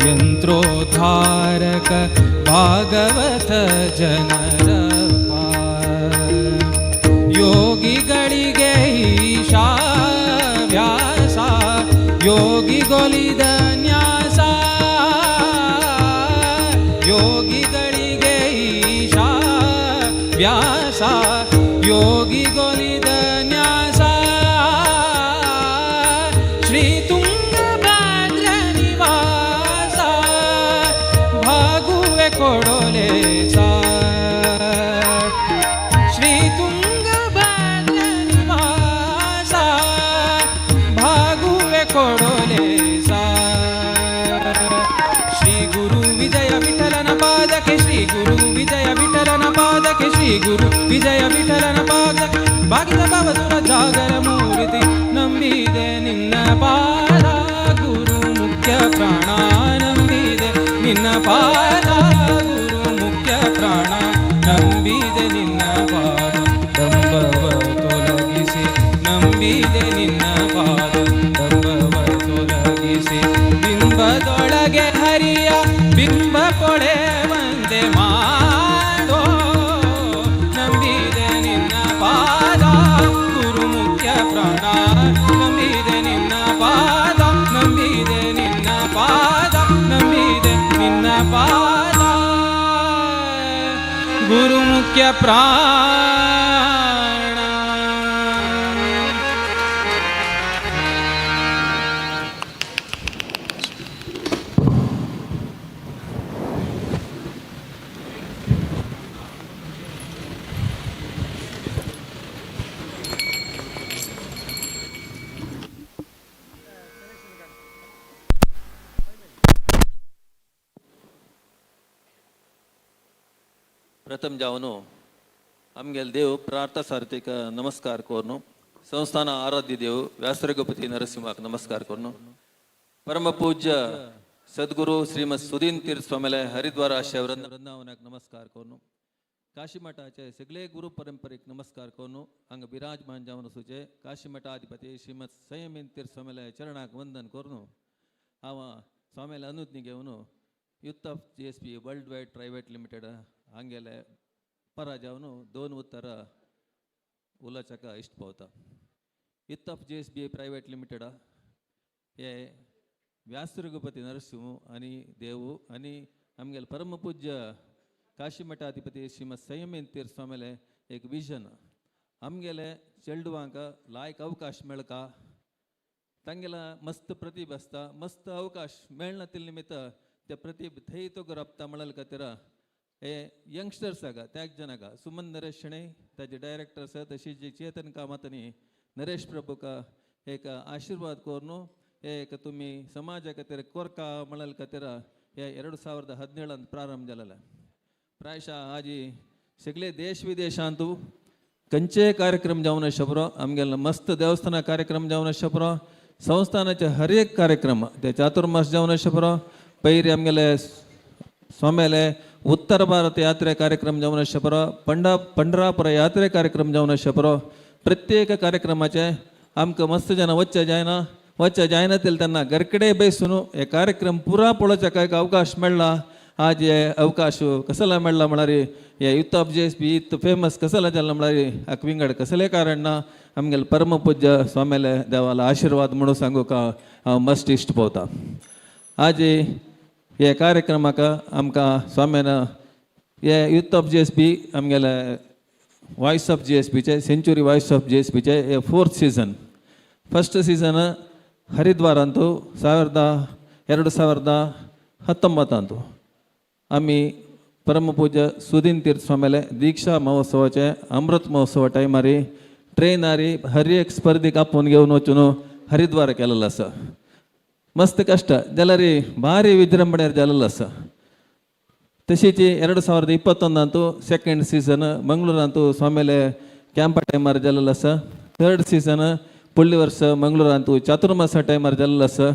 ಯಂತ್ರೋದ್ಧಾರಕ ಭಾಗವತ ಜನರಪ ಯೋಗಿಗಳಿಗೆ ಈಶಾ ವ್ಯಾಸ ಯೋಗಿಗೊಲಿದ ನ್ಯಾಸ ಯೋಗಿಗಳಿಗೆ ಈಶಾ ವ್ಯಾಸ ಯೋಗಿಗೊಲಿದ ನ್ಯಾಸ ಶ್ರೀ ತುಂಗಭದ್ರ ನಿವಾಸ ಭಾಗುವೆ ಕೊಡೋಲೆ ಶ್ರೀ ತುಂಗಭದ್ರ ನಿವಾಸ ಭಾಗುವೆ ಕೊಡೋಲೆ ಶ್ರೀ ಗುರು ವಿಜಯ ವಿಠಲನ ಪಾದಕ್ಕೆ ಶ್ರೀ ಗುರು ವಿಜಯ ವಿಠಲನ ಪಾದಕ್ಕೆ ಶ್ರೀ ಗುರು ವಿಜಯ ವಿಠಲನ ಪಾದಕ್ಕೆ ಭಾಗಿದ ಭವಸುರ ಜಾಗರ ಮೂರ್ತಿ ನಂಬಿದೆ ನಿನ್ನ ಪಾದ ಗುರು ಮುಖ್ಯ ಪ್ರಾಣ ನಂಬಿದೆ ನಿನ್ನ ಪಾದ ಗುರು ಮುಖ್ಯ ಪ್ರಾಣ ನಂಬಿದೆ ನಿನ್ನ ಪಾದ ದಂಬವ ತೊಲಗಿಸಿ ನಂಬಿದೆ ನಿನ್ನ ಪಾದ ದಂಬವ ತೊಲಗಿಸಿ ಬಿಂಬದೊಳಗೆ ಹರಿಯ ಬಿಂಬ ಪೊಳೆವಂತೆ ಮಾಡೋ ನಂಬಿದೆ ನಿನ್ನ ಪಾದ ಗುರು ಮುಖ್ಯ ಪ್ರಾಣ ನಂಬಿದೆ ನಿನ್ನ ಪಾದ ನಂಬಿದೆ ನಿನ್ನ ಪಾದ ನಂಬಿದೆ ನಿನ್ನ ಪಾದ ಗುರು ಮುಖ್ಯ ಪ್ರಾಣ. प्रथम जावनो आमगेल देव प्रार्था सार्थिक नमस्कार कोरनो संस्थान आराध्य देव व्यासरघुपति नरसिंहाक नमस्कार कोरनो परम पूज्य सद्गुरु श्रीमद सुदीन तीर्थ स्वामीले हरिद्वार आशय वृंदावनाक नमस्कार कोरनो काशी मठाचे सगळे गुरु परंपरेक नमस्कार कोरनो हांगा विराजमान जावन सुचे काशी मठाधिपती श्रीमद संयमीन तीर्थ स्वामीले चरणाक वंदन कोरनो हांव स्वामीले अनुज्ञे घेवन youth of GSB world wide private limited हांगेले परा जावन 2 उत्तर उलोवचेका इश्ट पावता. Youth of GSB private limited हे व्यासरघुपति नरसिंह आनी देव आनी आमगेले परम पूज्य काशी मठाधिपती श्रीमद संयमीन तीर्थ स्वामीले एक विजन आमगेले चेडवांक लायक अवकाश मेळका तांगेला मस्त प्रतिभा आसता मस्त अवकाश मेळना ते निमित्त त्या प्रतिभा थंय तो रपता म्हणले खातीर हे यंगस्टर्स आगा त्याग जनाका सुमन नरेश शणै ताजे डायरेक्टर आसा तशी जी चेतन कामतनी नरेश प्रभुका एक आशीर्वाद कोरनो एक तुमी समाजा खातीर कोरका म्हणले खातीर हे 2017 प्रारंभ जालेले प्रायशः आजी सगळे देश विदेशांतू खंयचे कार्यक्रम जावन शबरो आमगेले मस्त देवस्थाना कार्यक्रम जावन शबरो संस्थानाचे हर एक कार्यक्रम ते चातुर्मास जावन शबरो पयरी आमगेले स्वामेले उत्तर भारत यात्रे कार्यक्रम जावन शबरो पंढरापुर यात्रे कार्यक्रम जावन शबरो प्रत्येक कार्यक्रमाचे आमकां मस्त जाणां वच्चे जायना तेन्ना घरकडे बैसून हे कार्यक्रम पुरा पळोवचेका एक अवकाश मेळ्ळा. आज हे अवकाश कसला मेळ्ळा म्हळ्यार हे यूथ ऑफ GSB इतलो फेमस कसला जाल्लो म्हळ्यार हाका विंगड कसलें कारण ना आमगेले परम पूज्य स्वामीले देवाला आशिर्वाद म्हणून सांगूक हांव मस्ट इश्ट पावता. आज हे कार्यक्रमाक आमकां स्वामीन हे यूथ ऑफ GSB आमगेले वॉइस ऑफ GSBचे सेंचुरी वॉइस ऑफ GSBचे 4th सीझन. ಫಸ್ಟ್ ಸೀಸನ್ हरिद्वार अंतू 2019 अंतू आम्ही परमपूज्य सुदीन तीर्थ स्वामीले दीक्षा महोत्सवाचे अमृत महोत्सव टायमारी ट्रेनारी हर एक स्पर्धीक आपोवन घेवन वचून हरिद्वार केलेलो आसा. मस्त कष्ट जाल्यार भारी विजृंभणेर जाल्लो आसा. तशीच 2021 अंतू सेकंड सीझन मंगळूरांतू स्वामीले कॅम्पा टायमार जाल्लो आसा. थर्ड सीझन फुडल्या वर्सा मंगळूरांतू चातुर्मासा टायमार जाल्लो आसा.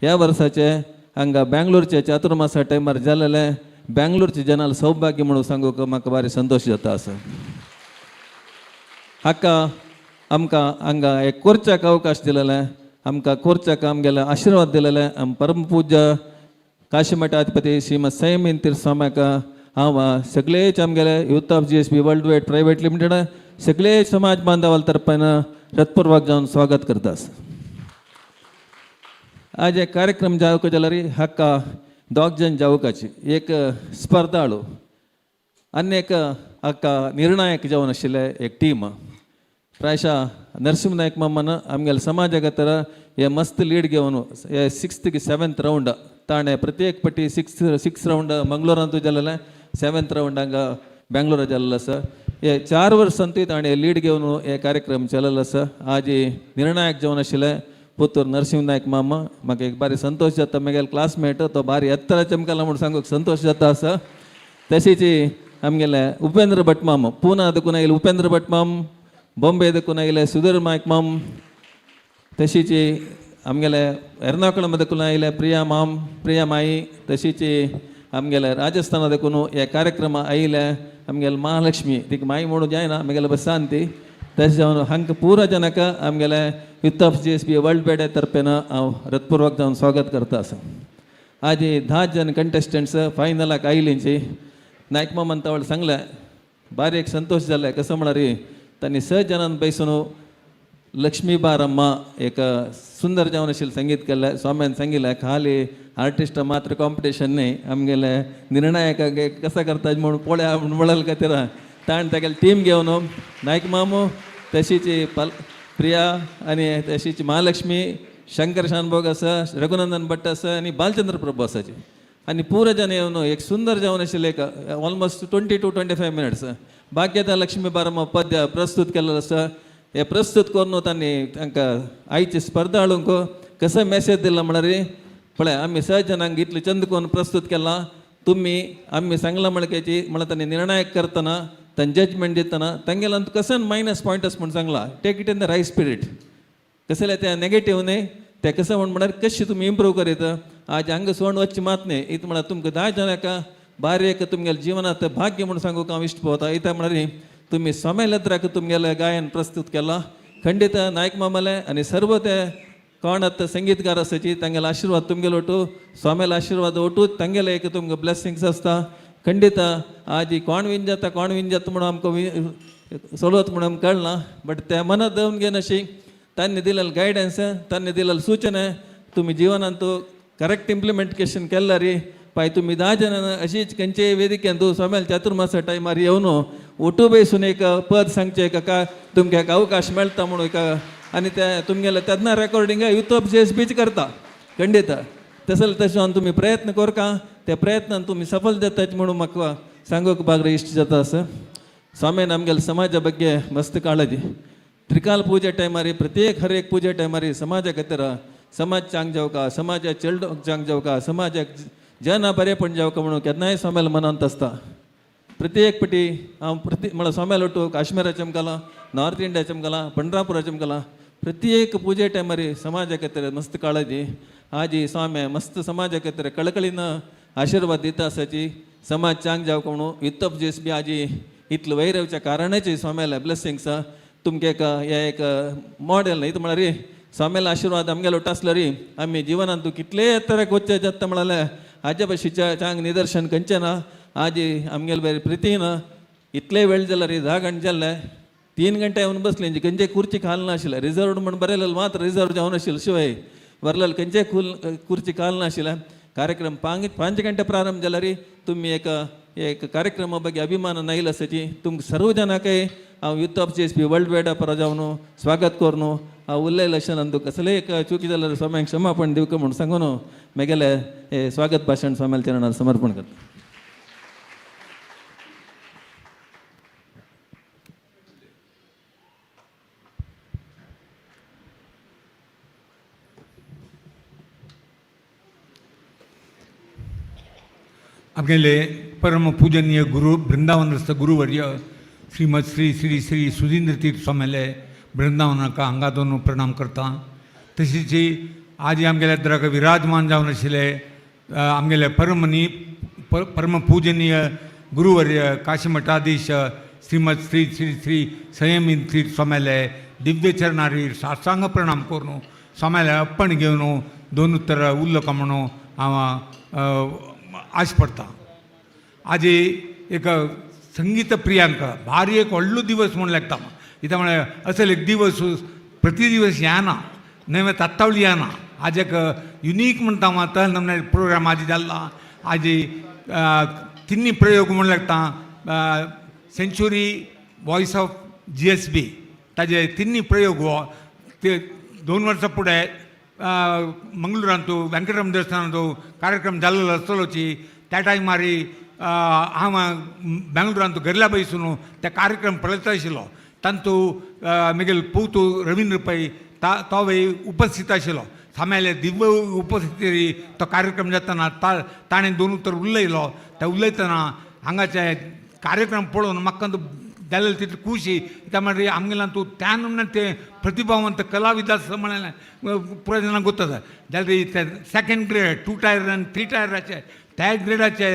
ह्या वर्साचे हांगा बँगलोरचे चातुर्मासा टायमार जाल्ले बँगलोरचे जनाल सौभाग्य म्हणून सांगूक म्हाका भारी संतोष जाता आसा. हाका आमकां हांगा एक कोरच्याक अवकाश दिलेले, आमकां कोरच्याक आमगेले आशिर्वाद दिलेले आम परमपूज्य काशीमठाधिपती श्रीमद संयमीन तीर्थ स्वाम्याक हांव सगळेच आमगेले youth of GSB world wide private limited सगळे समाज बांधवाल तर्फेन हृदयपूर्वक जावन स्वागत करता. आज एक कार्यक्रम जावंक जाल्यार हाका 2 जण जावकाची एक स्पर्धाळू आनी एक हाका निर्णायक जावन आशिल्ले एक टीम. प्रायशा नरसिंह नायक मामान आमगेल्या समाजा खातीर हे मस्त लीड घेवन हे 6th की 7th रावंड ताणें प्रत्येक पटी 6 रावंड मंगळूरांतू जाल्ले 7th रावंड हांगा बँगलोरा जाल्लो आसा. हे 4 वर्सांतूय ताणें लीड घेवन हे कार्यक्रम चललो आसा. आज निर्णायक जावन आशिल्ले पुतूर नरसिंह नायक मामा म्हाका एक बारी संतोष जाता. म्हगेलो क्लासमेट तो भारी एत्तरा चमकला म्हणून सांगूक संतोष जाता आसा. तशीच आमगेले उपेंद्र भट माम पुना देखून आयिल्ले उपेंद्र भट माम, बॉम्बे देखून आयिल्ले सुधीर नायक माम, तशीच आमगेले एर्नाकुलम देखून आयिल्ले प्रिया माई, तशीच आमगेले राजस्थाना देखून हे कार्यक्रम आयिल्ले आमगेले महालक्ष्मी तिका माई म्हणून जायना आमगेले बसान ती. तशें जावन हांकां पुरा जनाक आमगेले youth of GSB world wide तर्फेन हांव हृदयपूर्वक जावन स्वागत करता आसा. आज 10 जण कंटेस्टंट्स फायनलाक आयिल्लींची नायक मामान तावळ सांगलें भारी एक संतोष जालें. कसं म्हळ्यार तांणी 6 जणांन बैसून लक्ष्मी बारम्मा एक सुंदर जावन आशिल्लें संगीत केल्लें. स्वाम्यान सांगिल्लें खाली आर्टिस्टा मात्र कॉम्पिटिशन न्ही, आमगेले निर्णायकाक कसं करता म्हणून पळया म्हणून म्हळ्या खातीर ताणें तागेली टीम घेवन नायक मामू, तशीच प्रिया आनी तशीच महालक्ष्मी, शंकर शानभोग आसा, रघुनंदन भट्ट आसा आनी बालचंद्र प्रभू आसाची आनी पुरो जन येवन एक सुंदर जावन आशिल्लें एक ऑलमोस्ट 20 to 25 मिनट्स भाग्यदा लक्ष्मी बारम्मा पद्य प्रस्तुत केल्लो आसा. हे प्रस्तुत करून तांणी तांकां आयचे स्पर्धाळूंक कसो मेसेज दिला म्हळ्यार पळय आमी 6 जणांक इतलें चंद करून प्रस्तुत केलां. तुम्ही आम्ही सांगला म्हणकेची म्हळ्यार तांणी निर्णायक करतना तांणी जजमेंट दितना तांगेलो कसं मायनस पॉयंटस म्हणून सांगला. Take it in the right spirit. कसले ते नेगेटीव न्ही ते कसं म्हळ्यार कशी तुम्ही इम्प्रूव करीत. आज हांगा सोडून वचची मात न्ही. इत म्हळ्यार तुमकां 10 जणांक भारी एक तुमगेल्या जिवनांत भाग्य म्हणून सांगूक हांव इश्ट पळयता. इता म्हळ्यार तुम्ही सोमेलद्राक तुमगेलें गायन प्रस्तुत केलां. खंडीत नायक मामाले आनी सर्व ते कोण संगीतकार आसाची तांगेलो आशिर्वाद तुमगेलो ओटू, स्वामेलो आशिर्वाद ओटू तांगेले एक तुमकां ब्लेसिंग्स आसता. खंडीत आज कोण विन जाता म्हणून आमकां सोडवत म्हणून आमकां कळना. बट ते मनात दवरून घेवन अशी तांणी दिलेले गायडन्स, तांणी दिलेले सूचना तुम्ही जिवनांत करेक्ट इम्प्लिमेंटेशन केल्यार पाय तुम्ही 10 जणांना अशीच खंयचे वेदिकेन तूं सोमेल चातुर्मासा टायमार येवन ओटू बसून एक पद सांगचे का तुमकां एक अवकाश मेळटा म्हणून एक आनी ते तुमगेले तेन्ना रेकॉर्डिंग यूथ ऑफ GSB करता. खंडीत तसो तुम्ही प्रयत्न करका. त्या प्रयत्नान तुम्ही सफल जातात म्हणून म्हाका सांगूक बागरे इश्ट जाता आसा. स्वामीन आमगेल्या समाजा ಬಗ್ಗೆ मस्त काळजी. त्रिकाल पूजे टायमार प्रत्येक हर एक पूजे टायमार समाजा खातीर समाज चांग जावका, समाजा चेडो चांग जावका, समाजाक जन बरेपण जावका म्हणून केन्नाय स्वामेल मनांत आसता. प्रत्येक पटी हांव म्हळ्यार स्वामेल ओटू काश्मीरा चमकलां, नॉर्थ इंडिया चमकलां, पंढरापुरा चमकलां. प्रत्येक पूजे टायमार समाजा खातीर मस्त काळजी. आज स्वामी मस्त समाजा खातीर कळकळीन आशिर्वाद दिता आसाची. समाज चांग जावका म्हणून यूथ ऑफ GSB आज इतलो वैरवच्या कारणाची स्वामेले ब्लेसिंग्स तुमकां एक मॉडेल न्ही म्हळ्यार स्वामेलो आशिर्वाद आमगेलो ओट आसलो री आमी जिवनांत कितले तराक वच्चे जाता म्हळ्यार हाज्या भशेच्या चांग निदर्शन खंयचें ना. आज आमगेले बरें प्रितीन इतले वेळ जाल्यार 10 घंटे जाल्ले 3 घंटे येवन बसले खंयचे खुर्ची खाल नाशिल्ले. रिजर्वड म्हणून बरयलेले मात्र रिजर्व जावन आशिल्ले शिवाय वरलेले खंयचे खुर्ची खाल नाशिल्ले. कार्यक्रम 5 घंटे प्रारंभ जाल्यार तुम्ही एक एक कार्यक्रमा ಬಗ್ಗೆ ಅಭಿಮಾನ ನೈಲ ಸಚಿ तुमक सर्व जनांकय हांव youth of JSB world Vaida परजावन स्वागत करनो हांव उरलें लक्षण अंदू कसलें एक चुकी जाल्यार स्वाम्यांक क्षमापण दिवक म्हूण सांगून म्हगेलें हे स्वागत भाशण स्वाम्याल चरणार समर्पण करता. आमगेले परम पूजनीय गुरु बृंदावनस्थ गुरुवर्य श्रीमद श्री श्री श्री सुधींद्र तीर्थ स्वामीले बृंदावनाका हांगातून प्रणाम करता. तशीच आज आमगेल्या दराक विराजमान जावन आशिल्ले आमगेले परम पूजनीय गुरुवर्य काशी मठाधीश श्रीमद श्री श्री श्री संयमी तीर्थ स्वामीले दिव्य चरणारी साष्टांग प्रणाम करून स्वामीले अप्पण घेवन दोन उत्तर उरलो म्हणून हांव आश पडटा. आज एक संगीत प्रियांक भारी एक व्हडलो दिवस म्हूण लागता. कित्याक म्हळ्यार असल एक दिवस प्रति दिवस येना नवे तात्तावळी येना. आज एक युनीक म्हणटा हांव तह नमने प्रोग्राम आज जाल्ला. आज तिन्नी प्रयोग म्हूण लागता सेंच्युरी वॉयस ऑफ JSB ताजे तिन्नी प्रयोग हो ते 2 वर्सां फुडें मंगळूरांतू वेंकटरमण देवस्थानांतू कार्यक्रम जाल्लो आसतलोची त्या टायमार हांव बेंगळुरांतू घरल्या बसून ते कार्यक्रम पळयता आशिल्लो. तांतू म्हगेलो पूत रवींद्र पै तोवय उपस्थित आशिल्लो. सामेले दिव्य उपस्थिती तो कार्यक्रम जातना ताणें 2 उतर उलयलो. ते उलयतना हांगाचे कार्यक्रम पळोवन म्हाका जालें तितली खुशी. त्या मागीर आमगेल्यान तूं त्या नमूने ते प्रतिभावंत कलाविद आसा म्हळ्यार पुराय जाणांक गोता जाल्यार ते 2nd ग्रेड 2 टायर आनी 3 टायराचे त्या ग्रेडाचे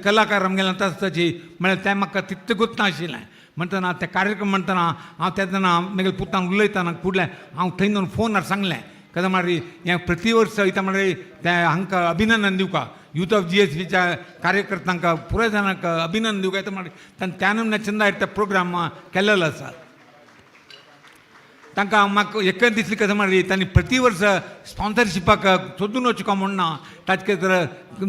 कलाकार आमगेल्यान आसताची म्हळ्यार तें म्हाका तितलें गोत नाशिल्लें. म्हणटना ते कार्यक्रम म्हणटना हांव तेन्ना म्हगेल्या पुतान उलयतना फुडलें हांव थंय येवन फोनार सांगलें कदा मारी हें प्रति वर्स वयता म्हळ्यार ते हांकां अभिनंदन दिवका यूथ ऑफ JSBच्या कार्यकर्त्यांक पुराय जाणांक अभिनंदन दिवका येता म्हळ्यार ताणें त्या नमूने चंदार ते प्रोग्राम केल्लो आसा. तांकां म्हाका एकच दिसलें कशें म्हळ्यार तांणी प्रति वर्स स्पॉन्सरशिपाक सोदून वचुका म्हणना ताचे खातीर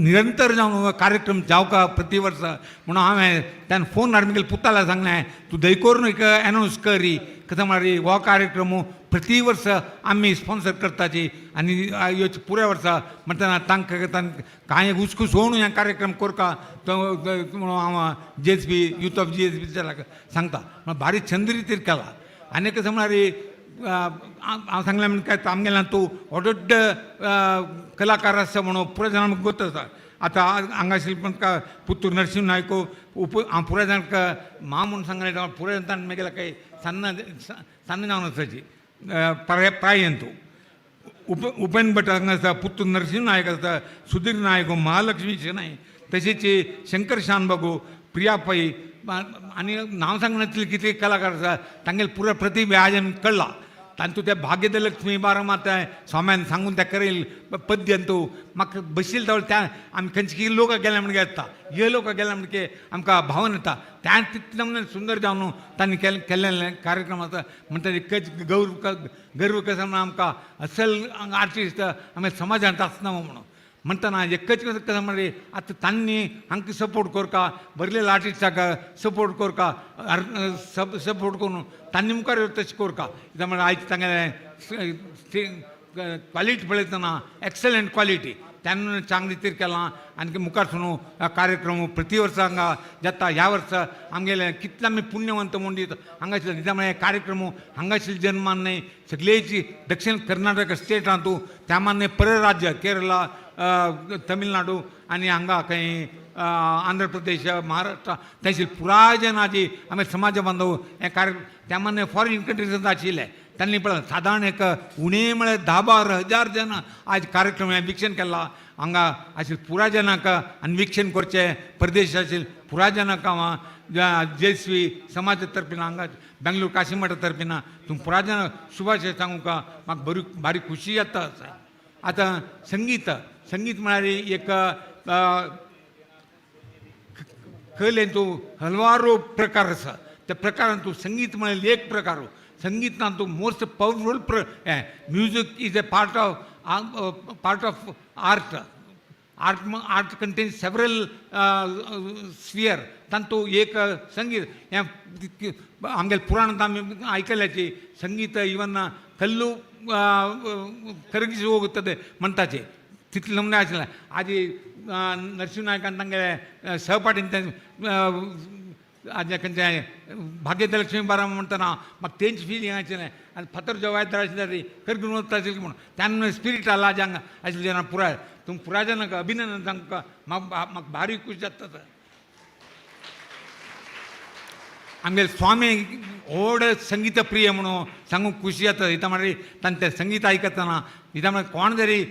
निरंतर जावन कार्यक्रम जावका प्रति वर्स म्हणून हांवें त्यान फोनार म्हगेल्या पुताला सांगलें तूं दय करून एक एनावन्स करी कशें म्हळ्यार हो कार्यक्रम प्रति वर्स आमी स्पॉन्सर करताची आनी ह्यो पुराय वर्सा म्हणटना तांकां कांय हुस्कूस होवन हें कार्यक्रम करता म्हणून हांव JSB यूथ ऑफ JSB सांगता. भारी छंद रितीर केला. आनी कशें म्हळ्यार हांव सांगलें म्हणजे काय आमगेल्यान तूं व्हड कलाकार आसा म्हणून पुराय जाणांक गोत आसा. आतां हांगा आशिल्ले पुत्तूर नरसिंह नायक हांव पुराय जाणांक मा म्हणून सांगलें पुराय जाण म्हगेल्या काही सान्न जावन आसाची प्रायंतू उपेन भट हांगा आसा पुत्तूर नरसिंह नायक आसा सुधीर नायक महालक्ष्मी शेनाय तशेंच शंकर शानबागू प्रिया पै आनी नांव सांगनातले कितले कलाकार आसा तांगेले पुराय प्रतिभा आज आमकां कळ्ळा. तांतू ते भाग्यदलक्ष्मी बारामात ते स्वाम्यान सांगून ते करेल पद्यंतू म्हाका बशिल्ले तवळ त्या आमी खंयचे लोक गेले म्हण घेता हे लोक गेले म्हणजे आमकां भावन येता. त्या तितले नमूने सुंदर जावन तांणी केल्ले कार्यक्रम आसा म्हणटा एकच गर्व कसो म्हण आमकां असल आर्टिस्ट आमी समाजांत आसना म्हणून म्हणटना एकच कशें म्हळ्यार आतां तांणी हांकां सपोर्ट करता बरलेल्या आर्टिस्टाक सपोर्ट करता सपोर्ट करून तांणी मुखार तशें करता. कित्याक म्हळ्यार आयज तांगेले क्वॉलिटी पळयतना एक्सलंट क्वॉलिटी त्यानं चांग रितीर केलां आनी मुखार सुनू कार्यक्रम प्रति वर्सा हांगा जाता. ह्या वर्सा आमगेले कितले आमी पुण्यवंत म्हूण दिता हांगा आशिल्ले. कित्याक म्हळ्यार कार्यक्रम हांगा आशिल्ले जन्मान न्हय सगळेची दक्षिण कर्नाटक स्टेटांतू त्या मान्य परराज्य केरला तमिळनाडू आनी हांगा खंय आंध्र प्रदेश महाराष्ट्र तशी पुराय जनाची आमी समाज बांधव हे कार्यक्रम त्या मान्य फॉरेन कंट्रीजांत आशिल्ले. त्यांनी पळय साधारण एक उणे म्हळ्यार 10-12 हजार जन आज कार्यक्रम हे विक्षण केला. हांगा आशिल्ले पुराय जनांक आनी विक्षण करचें परदेश आशिल्ले पुराय जनांक हांव JSB समाजा तर्फीन हांगा बेंगळूर काशी मठा तर्फीन तुम पुराय जनांक शुभाशय सांगूंक म्हाका भारी खुशी जाता. आतां संगीत म्हळ्यार एक कलेंतू हलवारो प्रकार आसा. त्या प्रकारांत तूं संगीत म्हळ्यार एक प्रकार. संगीतांत तूं most powerful music is a part of art art contains several sphere तांतू एक संगीत हें आमगेले पुराणांत आमी आयकल्याची संगीत इवन कल्लू करगीस ಹೋಗುತ್ತದೆ म्हणटाचे तितले नमूने आशिल्ले आजी नरसिंह नायकान तांगेले सहपाठीन आज खंयचे भाग्यलक्ष्मी बाराम म्हणटना म्हाका तेंच फिलींग आशिल्लें आनी फातर जवायदार आशिल्ले ती करगून वचता आशिल्ली म्हूण तेन्ना स्पिरीट आला हांगा आशिल्ले जेन्ना पुराय तुमकां पुराय जाणांक अभिनंदन तांकां म्हाका भारी खूश जाता आमगे स्वामी व्हड संगीत प्रिय म्हणून सांगूंक खुशी जाता हिता म्हळ्यार तांचे संगीत आयकतना हिता म्हळ्यार कोण जरी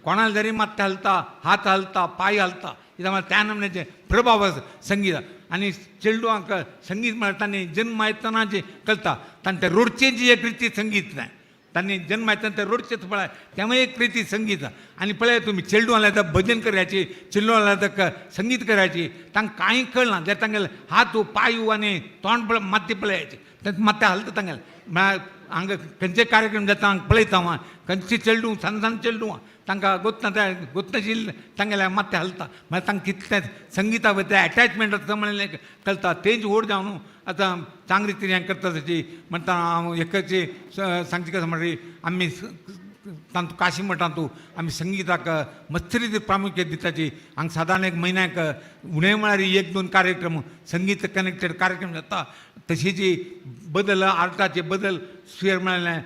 कोणाला जरी माथ्या हलता हात हलता पाय हलता हिता म्हळ्यार त्या नमन्याचे प्रभाव संगीत आनी चेडवांक संगीत म्हळ्यार तांणी जन्म आयतना कळटा तांचे रोडचें जी एक रिती संगीत जाय तांणी जन्म आयतना ते रोडचेच पळय तेव्हा एक रिती संगीत आनी पळय तुमी चेडू आल्या तर भजन करयाची चेडू आल्या तर संगीत करयाची तांकां कांय कळना जर तांगेले हात पाय आनी तोंड माती पळयाची माथ्या हलता तांगेले म्हळ्यार हांगा खंयचे कार्यक्रम जाता हांगा पळयता हांव खंयची चेडू सान चेडू तांकां गोतना ते गोतनाशिल्ले तांगेले माथ्या हलता म्हळ्यार तांकां कितलें संगिता भितर एटॅचमेंट आसता म्हणलें कळटा तेंच व्हड जावन आतां चांगली तरी हें करता तशी म्हणटा हांव एकाची सांगचें कशें म्हणल्यार आमी तांतू काशी मठांतू आमी संगिताक मत्सरी प्रामुख्य दिताची हांगा सादारण एक म्हयन्याक उणें म्हळ्यार 1-2 कार्यक्रम संगीत कनेक्टेड कार्यक्रम जाता तशी जी बदल आर्टाचे बदल स्फियर म्हळ्यार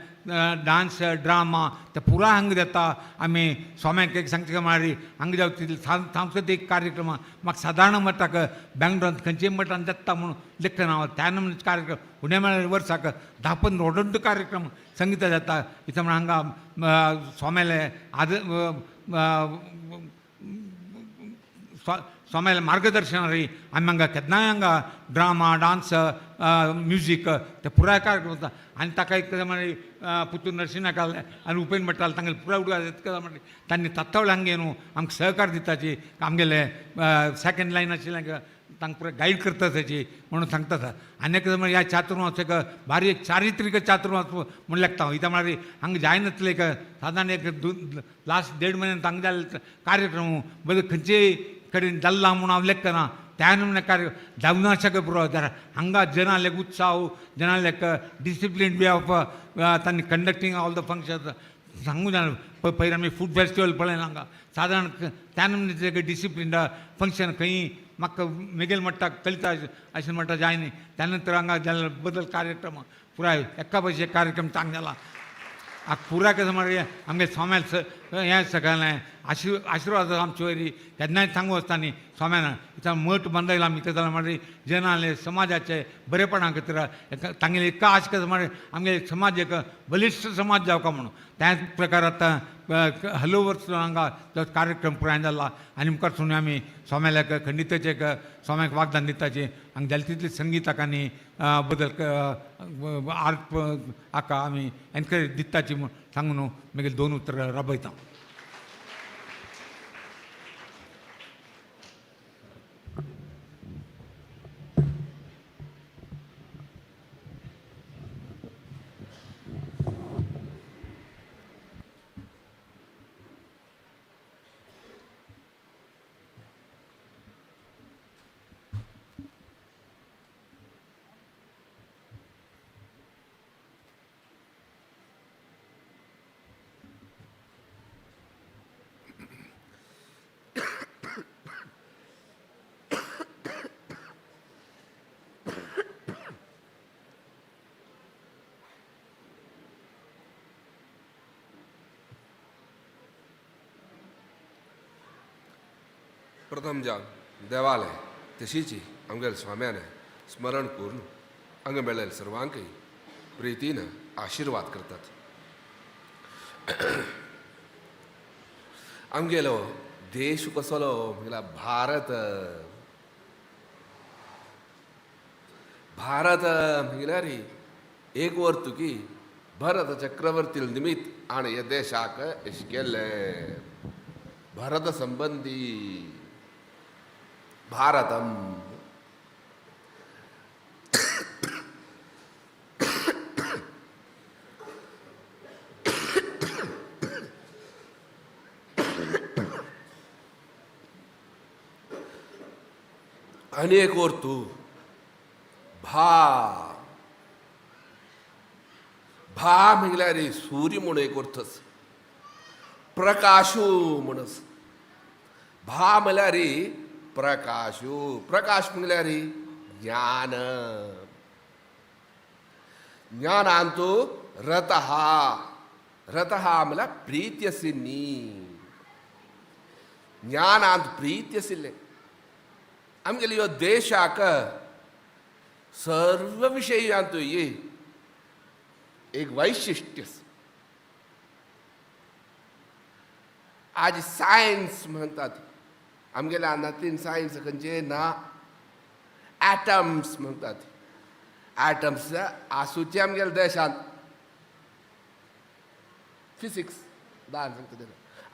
डान्स ड्रामा ते पुरा हांगा जाता आमी स्वाम्याक एक सांगचें म्हळ्यार हांगा जावं सांस्कृतीक कार्यक्रम म्हाका सादारण मठाक बेंगलोरांत खंयचेय मठांत जाता म्हणून लेखन हांव त्या नमूने कार्यक्रम उणें म्हळ्यार वर्साक 10-15 व्हड कार्यक्रम संगीता जाता हिता म्हळ्यार हांगा स्वाम्याले स्वाम्याले मार्गदर्शनारी आमी हांगा केन्नाय हांगा ड्रामा डान्स म्युजीक ते पुराय कार्यक्रम जाता आनी ताका एक म्हळ्यार पुतूर नरसिंह नायक आनी उपेन भट्टाल तांगेले पुराय उडवा म्हटलें तांणी तात्तावळ हांगा न्हू आमकां सहकार दिताची आमगेले सेकेंड लायन आशिल्लें तांकां पुराय गायड करता ताची म्हणून सांगता आनी एक म्हळ्यार ह्या चातुर्मास एक भारी एक चारित्रीक चातुर्मास म्हूण लेखता हांव हिता म्हळ्यार हांगा जायनासले एक सादारण एक लास्ट 1.5 म्हयन्यान हांगा जाल्ले कार्यक्रम बरें खंयचेय कडेन जाल्ला म्हूण हांव लेखना त्या नमूने कार्य जावना शके पुरो जाल्यार हांगा जनाले उत्साह जनाले एक डिसिप्लीन वे ऑफ तांणी कंडक्टींग ऑल द फंक्शन्स सांगूं जाय पयलीं आमी फूड फेस्टिवल पळयला हांगा सादारण त्या नमूने डिसिप्लीन फंक्शन खंय म्हाका मेगेल म्हणटा कळटा अशें म्हणटा जाय न्ही त्या नंतर हांगा जाल्ले बदल कार्यक्रम पुराय एका भशेन कार्यक्रम चांगला जाला पुराय कशें म्हळ्यार आमगे स्वाम्याल हें सगळें आशिर्वाद आमचे वयरी केन्नाय सांगू आसता न्ही स्वाम्यान इथं मठ बांदयला आमी तें जाल्यार म्हळ्यार जनाले समाजाचे बरेपणा खातीर तांगेली एका आश कशें म्हळ्यार आमगे समाज एक बलिश्ट समाज जावका म्हणून त्याच प्रकार आतां हलो वर्स हांगा तो कार्यक्रम पुराय जाला आनी मुखार सुनी आमी स्वाम्याक खंडितेचे स्वाम्याक वागदान दिताची हांगा जाले तितली संगीताक आनी बदल आर्ट हाका आमी एनकरेज दिताची म्हूण सांगून मागीर 2 उतरां राबयता प्रथम जावन देवालय तशीच आमगेल्या स्वाम्यान स्मरण करून हांगा मेळ्ळेल्या सर्वांकय प्रितीन आशिर्वाद करतात. आमगेलो देश कसलो म्हळ्यार भारत म्हळ्यार एक वर्तुकी भरत चक्रवर्ती निमित्त आनी हे देशाक इश्ट केल्ले भारत संबंधी भारतम आनी एक तू भा म्हटल्यार सूर्य म्हणून एक अर्थच प्रकाशू म्हणस भा म्हळ्यार प्रकाशू प्रकाश म्हळ्यार ज्ञान ज्ञानांतू रतः म्हळ्यार प्रीती आशिल्ली ज्ञानांत प्रीती आशिल्लें आमगेले ह्यो देशाक सर्व विशयांतू एक वैशिष्ट्य आज सायन्स म्हणतात आमगेल्या हातांतल्यान सायन्स खंयचे ना ॲटम्स म्हणतात ॲटम्स आसूचे आमगेल्या देशांत फिजिक्स दान सांगता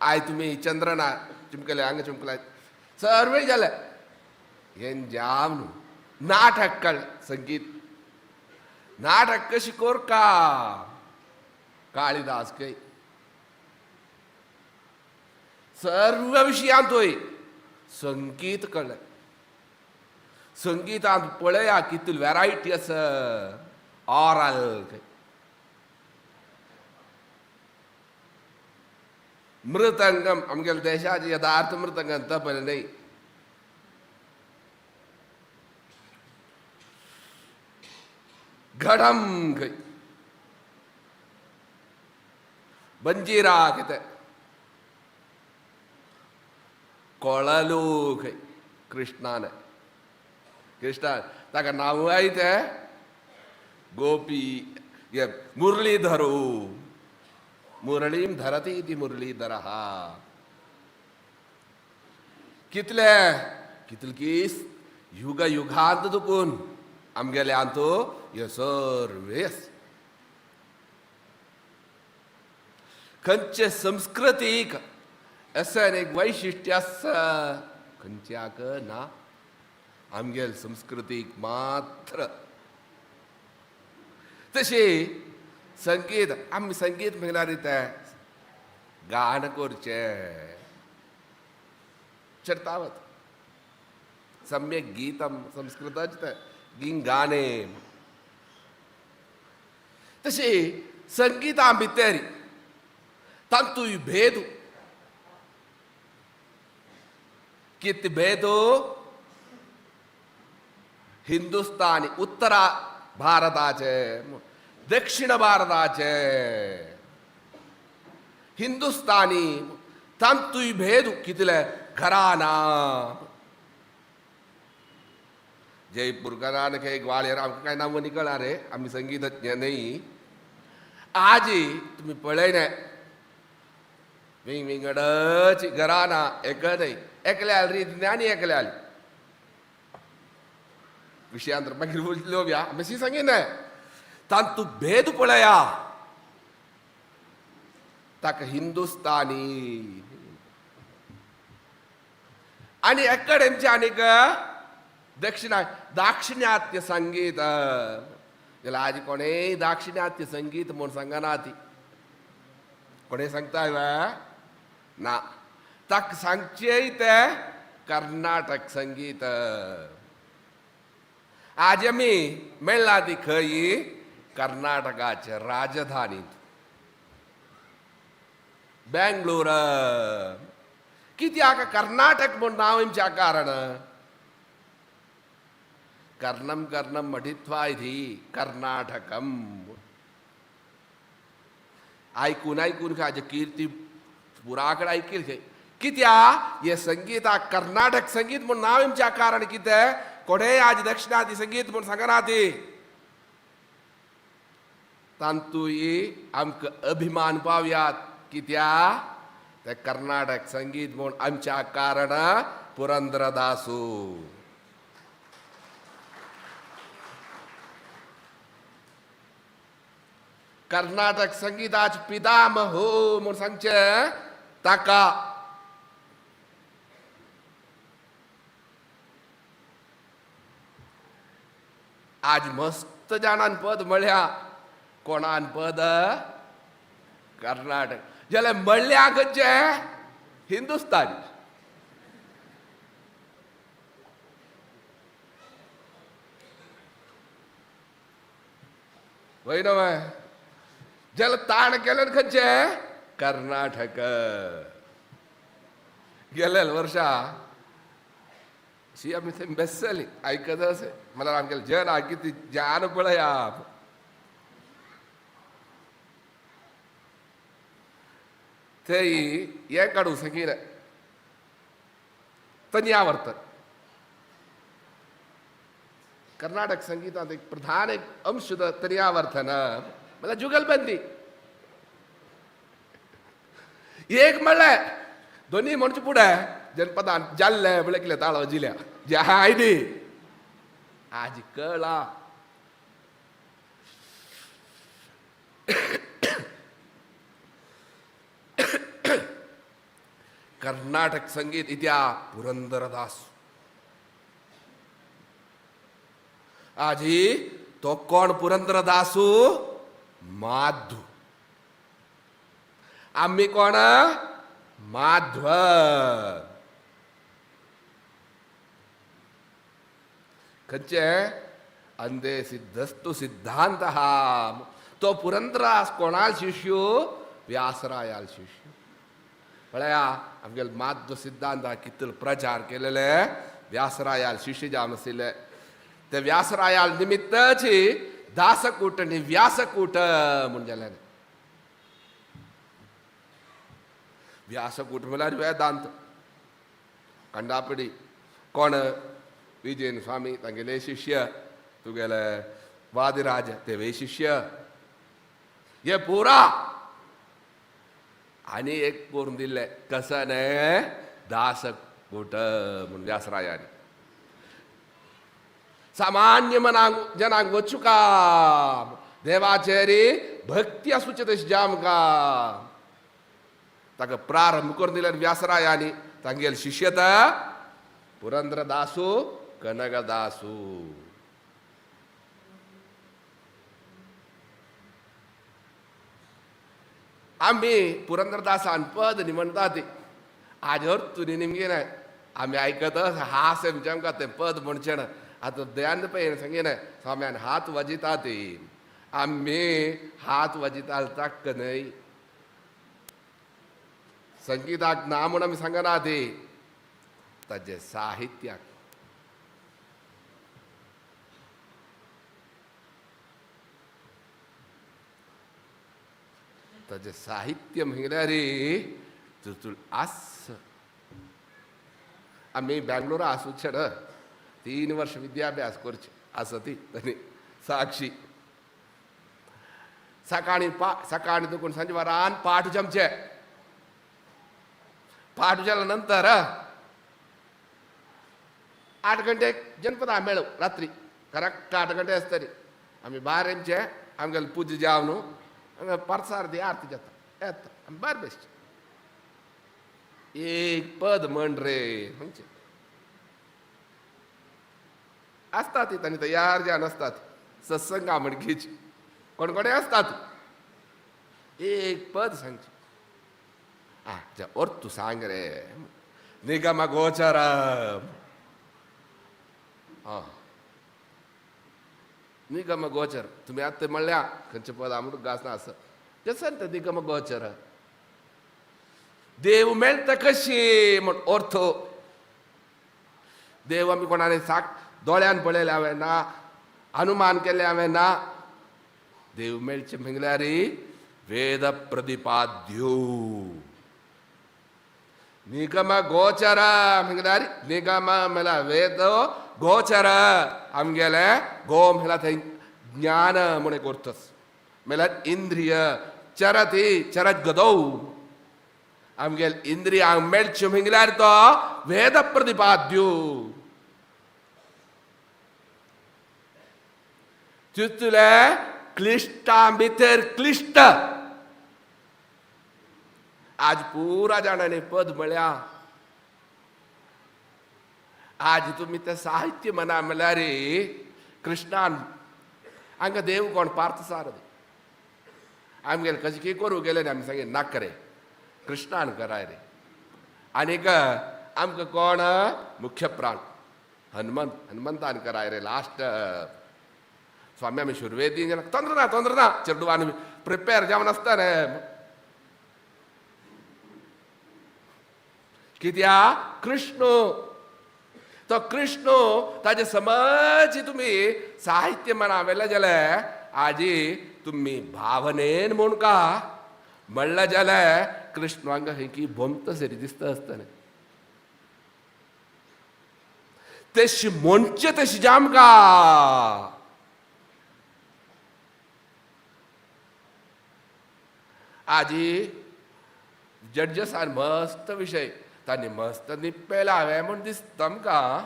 आय तुमी चंद्रना चिमकले हांगा चिमकले सर्व जाले हें जाम न्हू नाटक कळ संगीत नाटक कशी कोर का काळिदास कै सर्व विशयांत होय संगीत कळ्ळें संगीतांत पळया कितली वॅरायटी आसा ऑरल मृदंगम आमगेल्या देशाचे यथार्थ मृदंगम तपले न्हय घडम खंय बंजिरा कितें कोळलू खंय कृष्णान ताका नांवूय तें गोपी ये मुरलीधरू मुरळीं धरती इति मुरलीधरः कितले किस युग युगांत दुखून आमगेल्यांतू हे सर्वेस खंयचे संस्कृतीक असं एक वैशिष्ट्य आसा खंयच्याक ना आमगेल संस्कृतीक मात्र तशी संगीत आमी संगीत म्हणल्यार तें गाण करचें चरतावत सम्यक गीतम संस्कृताचें तें गिंगाणे तशी संगीता भितर तांतूय भेद कित भेदो हिंदुस्तानी उत्तर भारताचे दक्षिण भारताचे हिंदुस्तानी तांतूय भेद कितले घराना जयपूर घरान काही ग्वालियर आमकां कांय नांव निकळा रे आमी संगीतज्ञ न्हय आज तुमी पळयलें विंगडची घराना एक न्हय एकल्याल रीत आनी एकल्याल विशयांतर मागीर उलोवया मातशी सांगीन तांतू भेद पळया ताका हिंदुस्तानी आनी एक कडेनचे आनीक दाक्षिणात्य संगीत जाल्यार आज कोणेय दाक्षिणात्य संगीत म्हूण सांगना ती कोणें सांगता ना ताका सांगचेय तें कर्नाटक संगीत आज आमी मेळ्ळा ती खंय कर्नाटकाचे राजधानींत बेंगलोर कित्याक कर्नाटक म्हूण नांव येवच्या कारण कर्णम कर्णम मठित्वा इति कर्नाटकम आयकून आयकून खाजे कीर्ती पुराकड ऐकली कित्या हे संगीताक कर्नाटक संगीत म्हूण नांव येवच्या कारण कितें कोणेय आज दक्षिणादी संगीत म्हूण सांगना ती तांतूय आमकां अभिमान पावयात कित्या ते कर्नाटक संगीत म्हूण आमच्या कारण पुरंदरदासू कर्नाटक संगीताचे पितामहो म्हूण सांगचे ताका आज मस्त जाणान पद म्हळ्या कोणान पद कर्नाटक जाल्यार म्हणल्या खंयचे हिंदुस्तानी वय ना वय जल ताण केलं खंयचे कर्नाटक गेल्या वर्षा शी आमी थंय बेसली आयकत असे मला आमगेले जन आ किती जान पळया थंय हें काडूं सगळी तन्यावर्तन कर्नाटक संगीतात एक प्रधान एक अंश तन्यावर्तन मला जुगलबंदी एक म्हणलें दोन्ही म्हणचे पुढे जनपदान जाल्ले म्हळ्यार कितें ताळो जिल्या जे आयली आज कळ्ळा कर्नाटक संगीत इत्या पुरंदरदास आजी तो कोण पुरंदरदासू माधव आम्ही कोण माधव खंयचे अंधे सिद्धस्तु सिद्धांत हा तो पुरंदरदास कोणाल शिष्यो व्यासरायाल शिष्य पळया आमगेले माधव सिद्धांत कितले प्रचार केलेले व्यासरायाल शिष्य जावन आशिल्ले ते व्यासरायाल निमित्ताची दासकूट आनी व्यासकूट म्हूण जालें व्यासकूट म्हळ्यार वेदांत खंडापडी कोण विजयन स्वामी तांगेले शिष्य तुगेले वादिराज तेवे शिष्य हे पुरा आनी एक करून दिल्ले कसन दासकूट म्हूण व्यासरायानी सामान्य मनांक जनांक वचूं का देवाचेरी भक्ती आसूचे तशी आमकां ताका प्रारंभ करून दिल्यार व्यासरायानी तांगेले शिष्यत पुरंदरदासू कनकदासू आमी पुरंदरदासान पद न्ही म्हणटा ती आज तुनी निमगे ना आमी आयकत हास आमकां तें पद म्हणचें ना आतां दयान पळय सांगेन स्वाम्यान हात वाजिता ती आमी हात वाजिता ताक न्हय संगीताक ना म्हूण आमी सांगना ती ताजे साहित्याक ताजे साहित्य म्हळ्यार तुतून आस आमी बेंगलोरा आसूचे ना 3 वर्ष विद्याभ्यास करचे आसा ती ताणी साक्षी सकाळी दुखून सांजे वरान पाठ जमचे पाठ जाल्या नंतर 8 गंटेक जनपदा मेळो रात्री करेक्ट 8 गंटे आसतली आमी भायर येवचे आमगेले पुजा जावन परसार दी आरती जाता येता आमी भायर बेसचे एक पद म्हण रे म्हणजे असतात ती तांणी तयार जावन असतात सत्संगा म्हण घेवची कोण कोणे असतात एक पद सांगचे तू सांग रे निगम गोचर निगम गोचर तुम्ही आता म्हणल्या खंयचे पद आमकां गासना आसा ते सांगता निगम गोचर देव मेळटा कशी म्हण अर्थ देव आमी कोणाने दोळ्यान पळयले हांवें ना अनुमान केले हांवें ना देव मेळचे म्हळ्यार वेद प्रतिपाद्यो निगम गोचर म्हळ्यार निगम म्हळ्यार वेद गोचर आमगेले गो म्हळ्यार थंय ज्ञान म्हूण एक अर्थ म्हळ्यार इंद्रिय चरती चरत गदौ आमगेले इंद्रियांक मेळचे म्हळ्यार तो वेद प्रतिपाद्यो तितले क्लिश्टां भितर क्लिश्ट आज पुरा जाणांनी पद म्हळ्या आज तुमी तें साहित्य म्हणा म्हळ्यार कृष्णान हांगा देव कोण पार्थसारथी आमगेले कशें करूं गेले न्ही आमी सांगे नाका रे कृष्णान कराय रे आनीक आमकां कोण मुख्य प्राण हनुमंतान कराय रे लास्ट स्वामी आमी शुरवेत दी तोंदर ना चेडू आनी प्रिपेर जावन आसता रे कित्या कृष्ण तो कृष्ण ताजे समज तुम्ही साहित्य म्हणावेले जाल्यार आजी तुम्ही भावनेन म्हूण का म्हणलं जाल्यार कृष्णांक खंयची भोमत सरी दिसता आसतना तशी म्हणचे तशी जामका आजी जड्जसान मस्त विषय तांणी मस्त निप्पेला हांवें म्हूण दिसता आमकां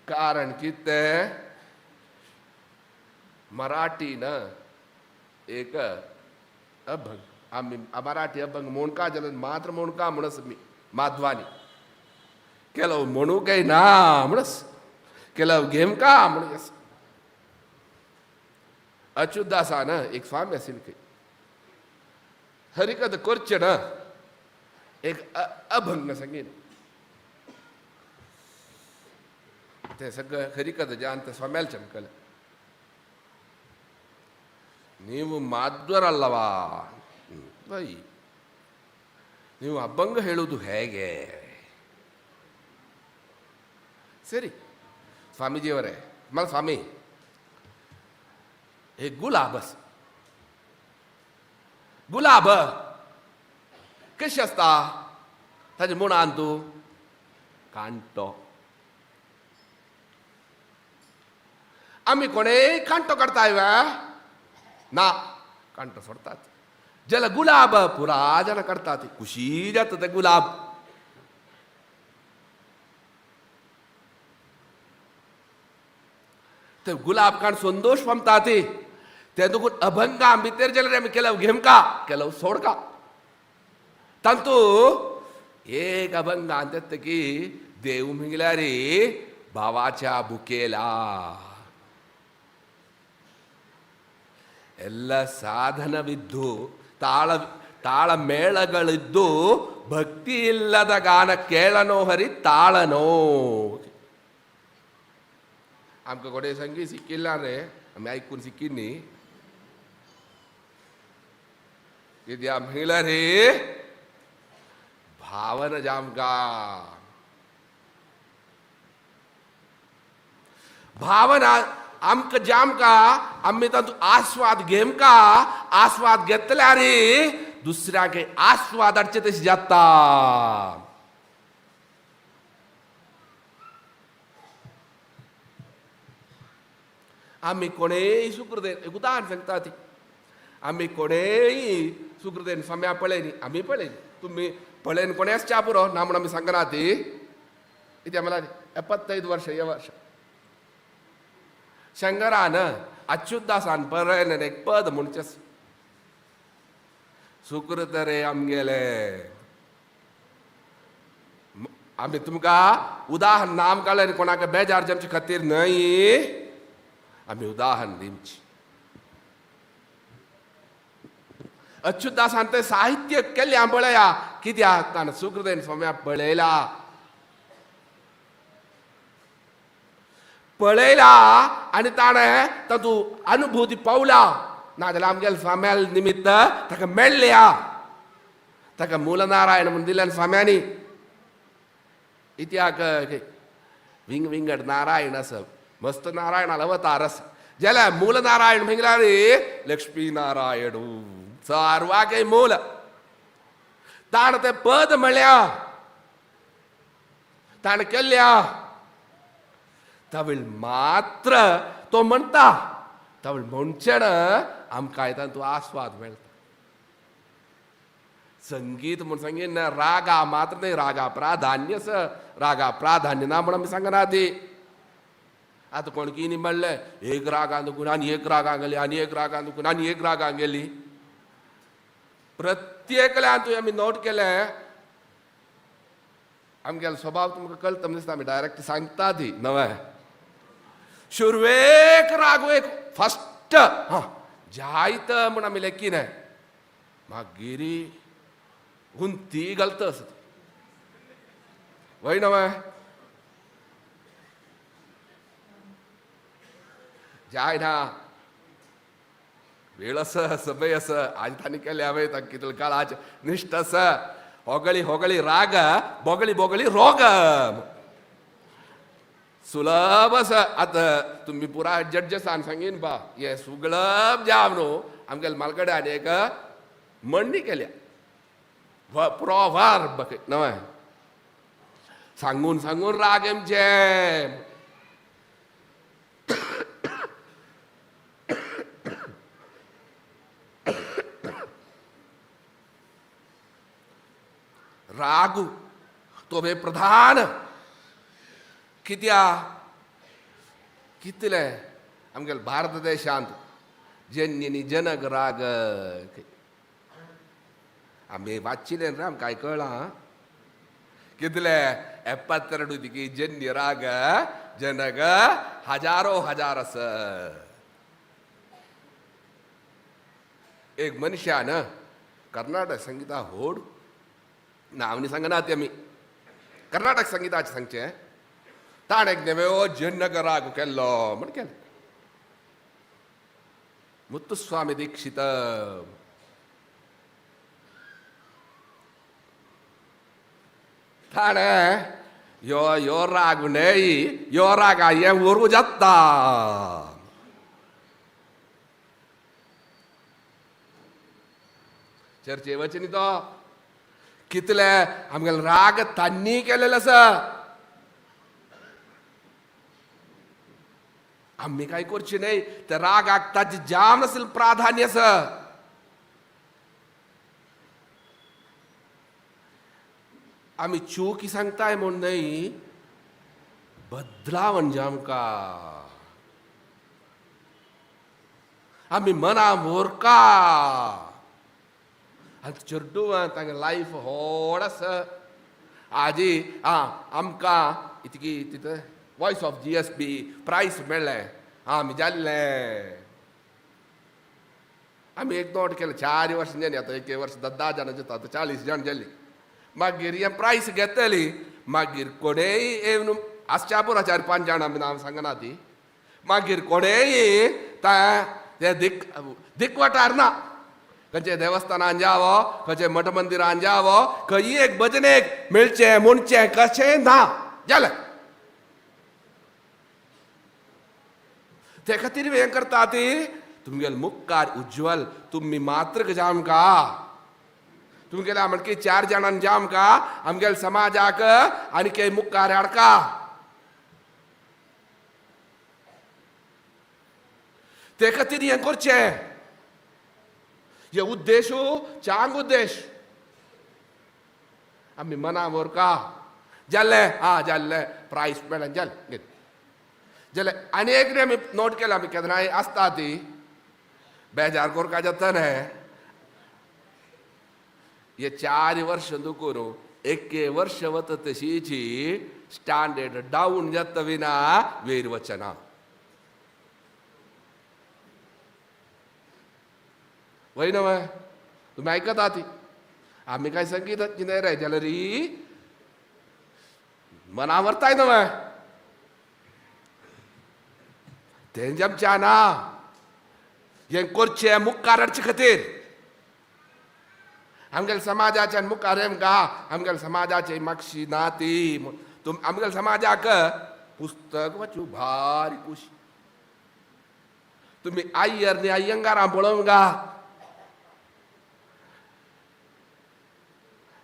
कारण कितें मराठीन एक अभंग आमी मराठी अभंग मोणका जाल्यार मात्र मोणका म्हणस मी माधवानी केलो म्हणूकय ना म्हणस केलो घेमका म्हणस अच्युतदासान एक स्वामी आशिल्ले खंय हरिकथ करचे ना एक अभंग सांगीन ते सगळं हरिकथ जे ಅಂತ ಸ್ವಾಮ್ಯಾಲ್ ಚಮಕಲ ನೀವು ಮಾಧ್ವರಲ್ಲವಾ ಬೈ ನೀವು ಅಭಂಗ ಹೇಳುವುದು ಹೇಗೆ ಸರಿ स्वामीजीवरे मला स्वामी हे गुलाबस गुलाब कशी असता ताजे मुळान तू कांटो आम्ही कोणेय कांटो काढताय वा ना कांटो सोडतात ज्याला गुलाब पुरा जण काढतात खुशी जात ते गुलाब ते गुलाब काण संतोष पमता ते दुखून अभंगा भितर जाल्यार आमी केलो घेमका केलो सोडका तांतू एक अभंगा अंत की देव म्हगल्यार भावाच्या बुकेला ಎಲ್ಲ ಸಾಧನವಿದ್ದು ತಾಳ ಮೇಳಗಳಿದ್ದು ಭಕ್ತಿ ಇಲ್ಲದ ಗಾನ ಕೇಳನೋ ಹರಿ ತಾಳನೋ आमकां कोणे संगीत शिकिल्ला रे आमी आयकून शिकिल्ली कित्याक म्हळ्यार रे भावना जे आमकां भावना आमकां जे आमकां आमी तातूंत आस्वाद घेमका आस्वाद घेतल्यार दुसऱ्याक आस्वाद हाडचे तशें जाता आमी कोणेय सुकृदेन एक उदाहरण सांगता ती आमी कोणेय सुकृदेन फाम्या पळयली आमी पळयली तुमी पळयन कोणेच च्या पुरो ना म्हूण आमी सांगना ती कित्याक म्हळ्यार 75 वर्ष हे वर्ष शंकरान अच्युतदासान बरयलें एक पद म्हणचे सुकृत रे आमगेले आमी तुमकां उदाहरण नाम काडलें कोणाक बेजार जावचे खातीर न्हय आमी उदाहरण दिवची अच्युतदासान ते साहित्य केल्लें हांव पळया कित्याक ताणें सुकृदेन स्वाम्याक पळयला आनी ताणें तातूंत अनुभूती पावला नाजाल्यार आमगेल्या स्वाम्या निमित्त ताका मेळ्ळ्या ताका मूलनारायण म्हूण दिल्यान स्वाम्यांनी इत्याक विंगड नारायण आसप मस्त नारायणाल अवतार आस जाल्यार मूल नारायण म्हळ्यार लक्ष्मी नारायण सर्वांकय मूल ताणें तें पद म्हणल्या ताणें केल्ल्या तावळ मात्र तो म्हणटा तावळ म्हणचेन आमकां तातूंत आस्वाद मेळटा संगीत म्हूण सांगीन रागा मात्र न्हय रागा प्राधान्य रागा प्राधान्य ना म्हूण आमी सांगना ती आतां कोणकीनी म्हणलें एक रागान दुखून आनी एक रागां गेली आनी एक रागान दुखून आनी एक रागां गेली प्रत्येकल्यान तुवें आमी नोट केलें आमगेलो स्वभाव तुमकां कळटा दिसता आमी डायरेक्ट सांगता ती नवें शुरवेक रागवेक फस्ट जायत म्हूण आमी लेखिनाय मागीर ती गलत असत वय नव जाय ना वेळ असं समय असं आज तानी केले हवे कितल काळाच निष्ठ असं होगळी होगळी राग बोगळी बोगळी रोग सुलभ असं आता तुम्ही पुरा जड्जसान सांगीन बा ये सुगळब जाम न्हू आमगेल मालकडे आनी एक मंडी केल्या प्रोवार बके नवय सांगून सांगून राग एमचे रागू तो बे प्रधान कित्या कितले आमगेल भारत देशांत जन्यनी जनक राग आम्ही वाचिले रे आमकां काय कळ्ळां कितले 72 दिकी जन्य राग जनक हजारो हजार आस एक मनशान कर्नाटक संगीता होड नावनी सांगना ती आमी कर्नाटक संगीताचे सांगचे ताण एक नेवेओ जनक राग केल्लो म्हण केलें मुत्तुस्वामी दीक्षित ताणे यो राग न्हय यो राग हे उरू जाता चर्चे वचनी तो कितले आमगेल राग तांणी केलेलो आसा आम्ही काय करची नाही त्या रागाक ताचे जाम नसेल प्राधान्य आसा आम्ही चूकी सांगताय म्हण नाही बदला म्हणजे आमकां आम्ही मना मोरका आतां चेडू तांगे लायफ व्हड आसा आजी आमकां इतकी तिथं वॉयस ऑफ GSB प्राइस मेळ्ळें आमी जाल्ले आमी एक नोट केलें 4 वर्सां जालीं आतां 1 वर्स 10 जाणां जाता आतां 40 जाण जालीं मागीर हें प्राइस घेतली मागीर कोणेय येवन आसच्या पुरो 4-5 जाणां आमी नांव सांगना ती मागीर कोणेय ते दिकवटार ना खंयचे देवस्थानान जावो खंयचे मठ मंदिरान जावो खंय एक भजनेक मेळचें म्हणचें कशें ना जालें ते खातीर हें करता ती तुमगेल मुखार उज्ज्वल तुम्ही मात्र जाम का तुमगेले आमगे 4 जाणांनी जाम का आमगेल समाजाक आनी के मुखार हाडका ते खातीर हें करचें हे उद्देशू चांग उद्देश आमी मना व्हरका जाल्ले जाल्ले प्रायस मेळ्ळें जालें जाले आनी एक आमी नोट केला आमी केन्नाय आसता ती बेजार करका जाता न्हय हे 4 वर्ष दुखून 1 वर्ष वता तशीची स्टँडर्ड डाऊन जाता विना वयर वचना वय न्हय तुमी आयकता ती आमी काय संगीताची न्हय रे जाल्यार मना व्हरताय न्हय तें जमच्या ना हें करचें मुखार हाडचे खातीर आमगेल समाजाच्यान मुखार आमकां आमगेल समाजाची मागशी ना ती आमगेल समाजाक पुस्तक वाचूं भारी खुशी तुमी आय्यर न्ही अय्यंगारां पळोवंक गा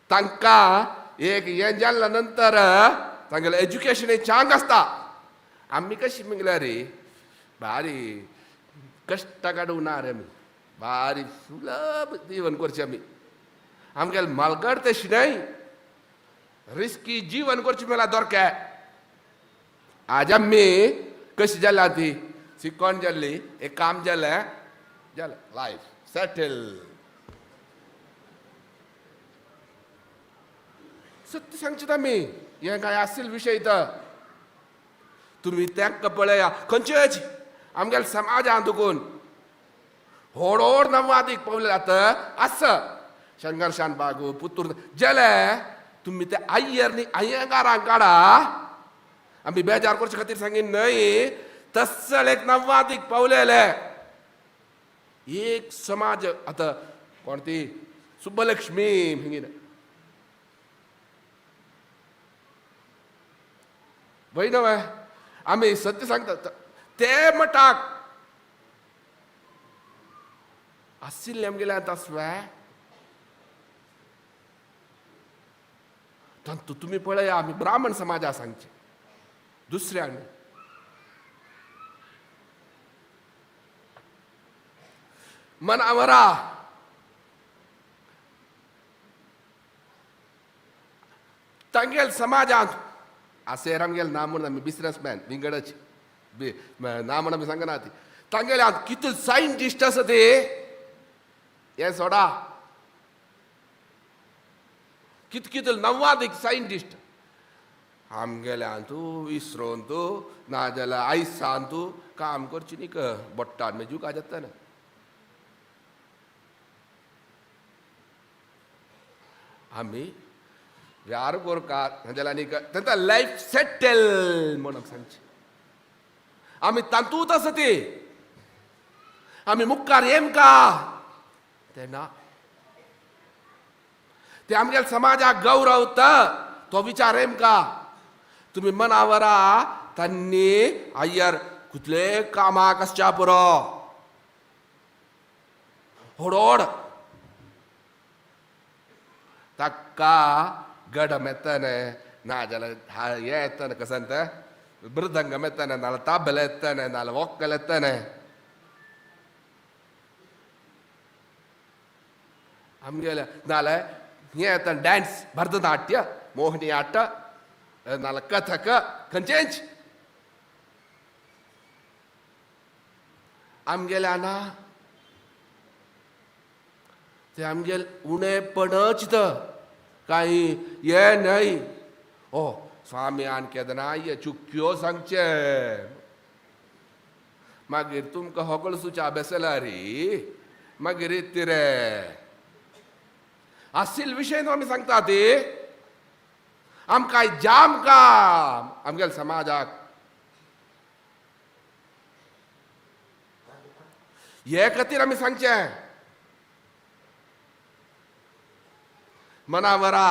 तांकां एक हें जाल्ल्या नंतर तांगेलें एज्युकेशन चांग आसता आमी कशी म्हगल्यार भारी कश्ट काडूं ना रे आमी भारी सुलभ जीवन करचें आमी आमगेल मालगड तशी न्हय रिस्की जीवन करचें मेला दोरके आज आमी कशी जाल्या ती शिकोन जाल्ली एक काम जालें जालें लायफ सेटल सत्य सांगचें आमी हें काय आसले विशय तर तुमी तांकां पळया खंयचेच आमगेल समाजांत दुखून व्हड व्हड नवादीक पळयल्यात आसा संघर्षान बागू पुत्तूर जेले तुम्ही ते अय्यरनी अय्यंगारांक काढा आम्ही बेजार करचे खातीर सांगीन न्हय तसल एक नव्वादीक पावलेले एक समाज आता कोण ती सुब्बलक्ष्मी हिंगीन वय नव्हे आम्ही सत्य सांगता ते मटाक आशिल्ले आमगेले आतां स्वे तंतू तुम्ही पळया आम्ही ब्राह्मण समाजा सांगचे दुसऱ्यान मनावरा तांगेल समाजांत आसेर आमगेल ना म्हणून आमी बिझनेसमॅन विंगडच ना म्हणून आमी सांगना ती तांगेले कितले सायंटिस्ट आसा ते हे सोडा कितले नव्वादीक सायंटिस्ट आमगेल्यान तूं इस्रोन तूं नाजाल्यार आयसान तूं काम करची न्ही बोट्टान मेजू का जाता ना आमी व्यार कोरकार नाजाल्यार आनी तांकां लायफ सेटल म्हणून सांगचे आमी तातूंत आसा ती आमी मुखार येमका तेन्ना ते आमगेल्या समाजाक गौरवता तो विचार येमका तुम्ही मनावरा तांणी अय्यर कुतले कामाक आसच्या पुरो होडोड ताका गडम येताने नाजाल्यार हे येताने कसं ते मृदंगम येताने नाल्यार ताबेल येताने नाल्यार वॉक्कल येताने आमगेले नाल्यार हे येता डॅन्स भरतनाट्य मोहिनी आट्ट नाल्यार कथक खंयचेंच आमगेल्या ना ते आमगेल उणेपणच कांय हे न्हय ओ स्वाम्यान केदना ये चुक्यो सांगचे मागीर तुमकां होगळ सुचा बेसला रे मागीर येते रे आशिल विशय न्हू आमी सांगता ती आमकां जाम काम आमगेल्या समाजाक हे खातीर आमी सांगचें मनावरा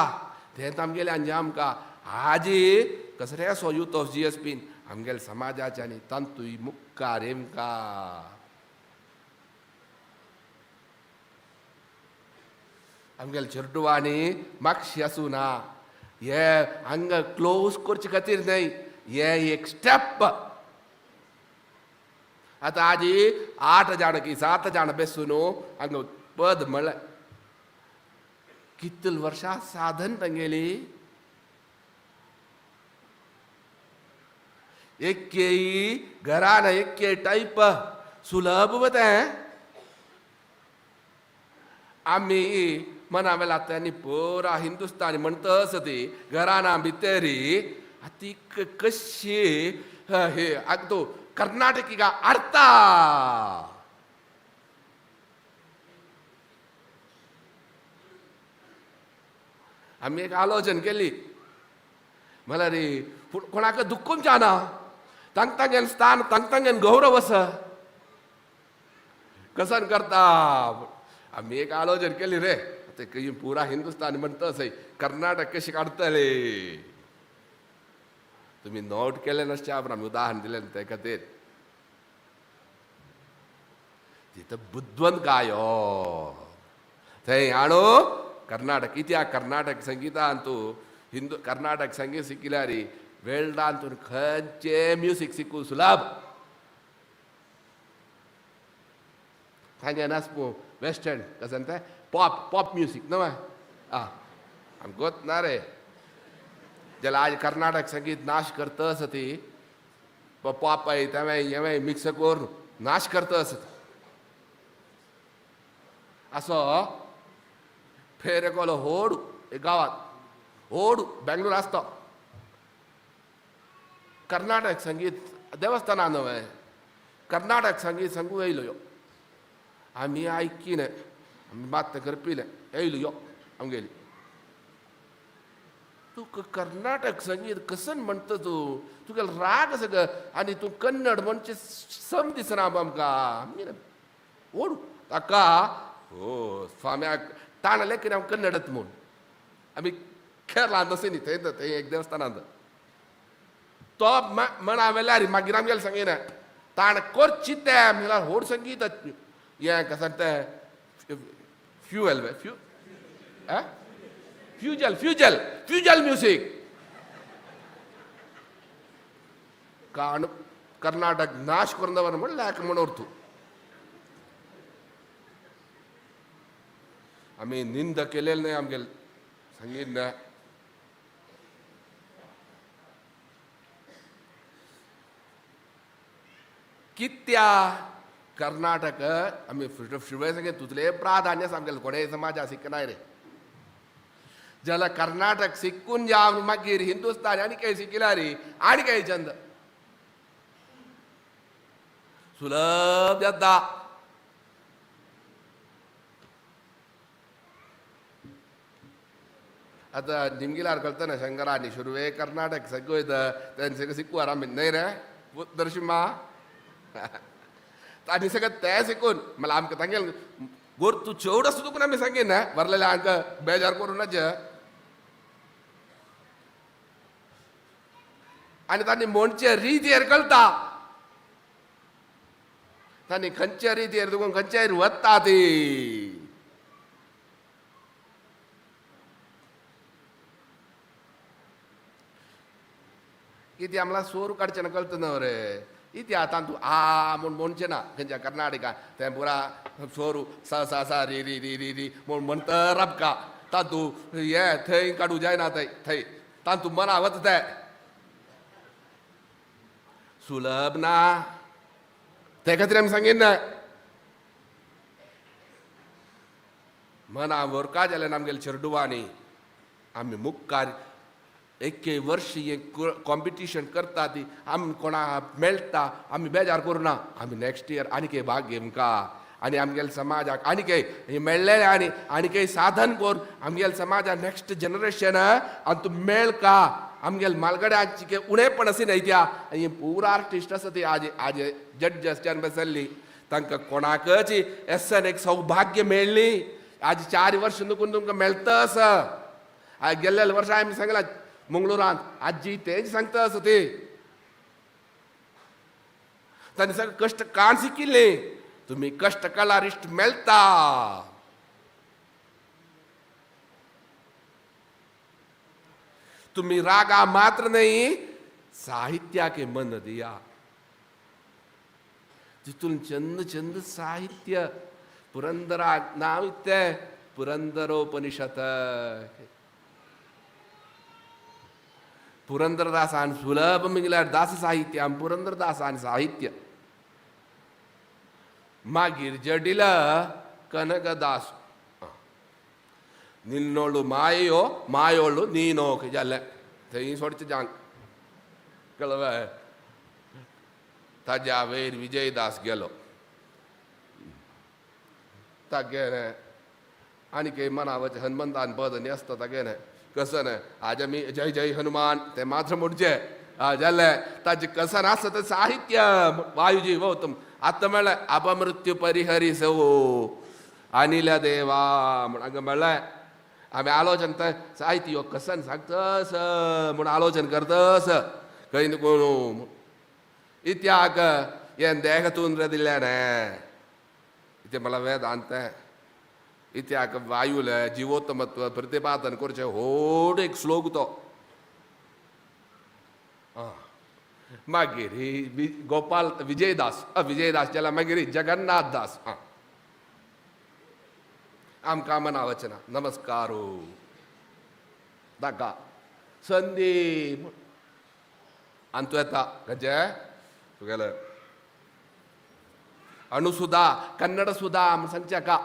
तें आमगेले आनी आमकां हाजी कसरे सो यूथ ऑफ GSBन आमगेल्या समाजाचे आनी तंतूय मुखार येमका आमगेल्या चेडवांनी मागशी आसूं ना हे हांग क्लोज करचे खातीर न्हय हे एक स्टेप आतां आजी 8 जाण की 7 जाण बेसून हांगा पद म्हणलें कितले वर्षां साधन तांगेली एक्के घरान एक्के टायप सुलभ वतें आमी मनावेला त्यांनी पुरा हिंदुस्तानी म्हणतस ती घराना भितरी ती कशी हे अगदो कर्नाटकीगा आडता आम्ही एक आलोचन केली मला रे कोणाक दुःखून जाना तांगेन स्थान तांगेन गौरव आसा कसन करता आम्ही एक आलोचन केली रे ते काही पुरा हिंदुस्तान म्हणतस कर्नाटक कशी काढतले तुम्ही नोट केले नसचे आपण आम्ही उदाहरण दिले त्या खातीर तिथं बुद्धवंत गायो थंय आणू कर्नाटक इतिहास कर्नाटक संगीतान तूं हिंदू कर्नाटक संगीत शिकल्यार वेल्डान तूं खंयचे म्युजीक शिकू सुलभ हांगा नासपू वेस्टर्न कसं ते पॉप म्युजीक न्हू आमकोच ना रे जाल्यार आज कर्नाटक संगीत नाश करतस ती पॉप हें मिक्स करून नाश करतस असो फेरे कोलो होडू एक गावात होडू बेंगलोर आसता कर्नाटक संगीत देवस्थाना न्हय कर्नाटक संगीत सांगू येयलो आमी आयकीन आमी बात करपिले येयलो यो आमगेली तू कर्नाटक संगीत कसं म्हणतो तुका राग सगळं आणि तू कन्नड म्हणजे सम दिसना आमकां ओढ ताका हो स्वाम्याक ताणले की हांव कन्नडत म्हूण आमी केरळा नसे न्ही थंय एक देवस्थानांत तो म्हणा वेल्यार मागीर आमगेले सांगिना ताण करची ते म्हळ्यार व्हड संगीत हें कसं तें फ्युएल फ्युजल म्युसीक कर्नाटक नाश करंदवर म्हणल्यार म्हणोर तूं आमी निंद केलेले नाही आमगेले संगीत ना कित्या कर्नाटक आमी शिवय संगीत तुतले प्राधान्य सामकेलें कोणेय समाजा शिकनाय रे जाल्यार कर्नाटक शिकून जावन मागीर हिंदुस्तान आनी काही शिकला रे आनी काही छंद सुलभ जाता आतां निमगिलार कळतना शंकरांनी शुरवे कर्नाटक सगळं तेंचे शिकवार आमी न्हय रे दर्शिमा आनी सगळं ते शिकून मला आमकां सांगेल गोर तूं चेवडो सुद्दां आमी सांगेन ना वरलेले हांकां बेजार करूनच आनी तांणी म्हणचे रितीर कळटा तांणी खंयच्या रितीर तुका खंयच्या वता ती कितें आमला सोर काडचें ना कळटा न्हय रे इथे आतां तूं आ म्हूण म्हणचें ना खंयच्या कर्नाटका तें पुरा सोरू सा सा सा री री री री री म्हूण म्हणटा राबका तातूं हें थंय काडूं जायना थंय तातूं मना वता तें सुलभ ना ते खातीर आमी सांगीन ना मना वरका जाल्यार आमगेले चेडुवांनी आमी मुखार एक वर्ष हे कॉम्पिटिशन करता ती आमी कोणा मेळटा आमी बेजार करूना आमी नेक्स्ट इयर आनी काही भाग घेवंका आनी आमगेल्या समाजाक आनी काही मेळ्ळेले आनी काही साधन करून आमगेल्या समाजाक नेक्स्ट जनरेशन आनी तूं मेळ का आमगेले मालगड्यांची काही उणेपण अशी न्हय त्या ही पुरा आर्टिस्ट आसा ती आज जड्जस जेन्ना बसल्ली तांकां कोणाकच एसन एक सौभाग्य मेळ्ळी आज 4 वर्ष नुकून तुमकां मेळटस गेल्ले वर्सा आमी सांगलां मंगळुरांत आजी तेच सांगता असं ते तांणी सगळं कश्ट काण शिकिल्ले तुम्ही कष्ट कला रिश्ट मेळटा तुम्ही रागा मात्र नहीं साहित्या के मन दिया जिथून चंद चंद साहित्य पुरंदरा नाव इत्ते पुरंदरोपनिषद पुरंदरदासान सुलभ मिगल्यार दास साहित्य पुरंदरदासान साहित्य मागीर जडिल कनकदास निन्नोळु मायो मायोळु नीनोक जाले थंय सोडचें जांग कळवा ताज्या वयर विजयदास गेलो तागेने आनी काही मनावचे हनुमंतान पद न्हेसता तागेने कसन आज आमी जय जय हनुमान ते मात्र म्हणचे जाले ताजे कसन आसा ते साहित्य वायुजी गौतम आतां म्हणलें अपमृत्यू परिहरिसो अनिल देवा म्हण हांगा म्हणलें आमी आलोचन थंय साहित्य हो कसन सांगतस म्हूण आलोचन करतस खंय न्हू इत्याक हें देहतून दिल्लें न्हय इथे मला वेदांत इत्याक वायुले जीवोत्तमत्व प्रतिपादन करचे व्हड एक श्लोक तो मागीर ही गोपाल विजयदास जाल्यार मागीर जगन्नाथ दास आमकां मनावचना नमस्कारो ताका संदी आनी तूं येता खंयचे तुगेले अणुसुधा कन्नड सुधा सांगचे का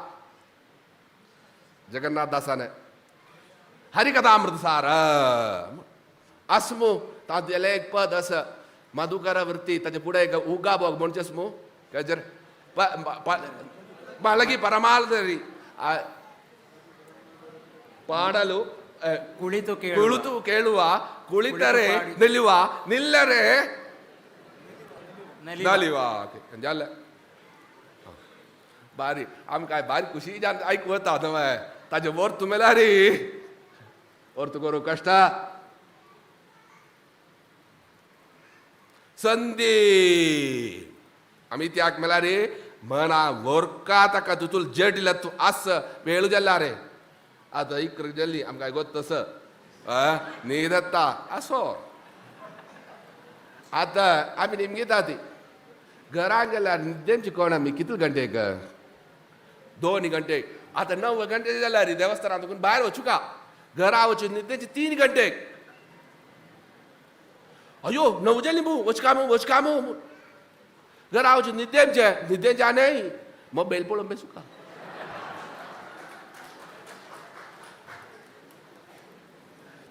जगन्नाथ दासाने हरिकथामृत सार असमु ताजेले एक पद अस मधुकर वृत्ती ताजे पुढे उगा बोग म्हणचेस मू गजर मालगी परमालरी ಪಾಡಲು ಕುಳಿತು ಕುಳಿತು ಕೇಳುವ ಕುಳಿತರೆ ನಿಲ್ಲುವ ನಿಲ್ಲರೆ ನಲಿವ जालें बारी आमकां बारी खुशीच्यान आयकूं वता न्हय ताजे वर्थ मेला रे वर्थ करूं कश्टा संदी आमी त्याक मेला रे मना वर्का ताका तुतूल जड दिला तूं आस वेळू जाल्ला रे आतां इकर जाल्ली आमकां गोत तसं न्ही दत्ता आसो आतां आमी निमगेता ती घरान गेल्यार न्हिदेंची कोण आमी कितले घंटेक 2 घंटेक आतां 9 घंटे जाल्यार रे देवस्थानांत देखून भायर वचूं का घरा वचून न्हिदेंची 3 घंटेक अयो 9 जाली मू वचकामू घरा वचून न्हिदेंचे न्ही मोबायल पळोवन बेसू का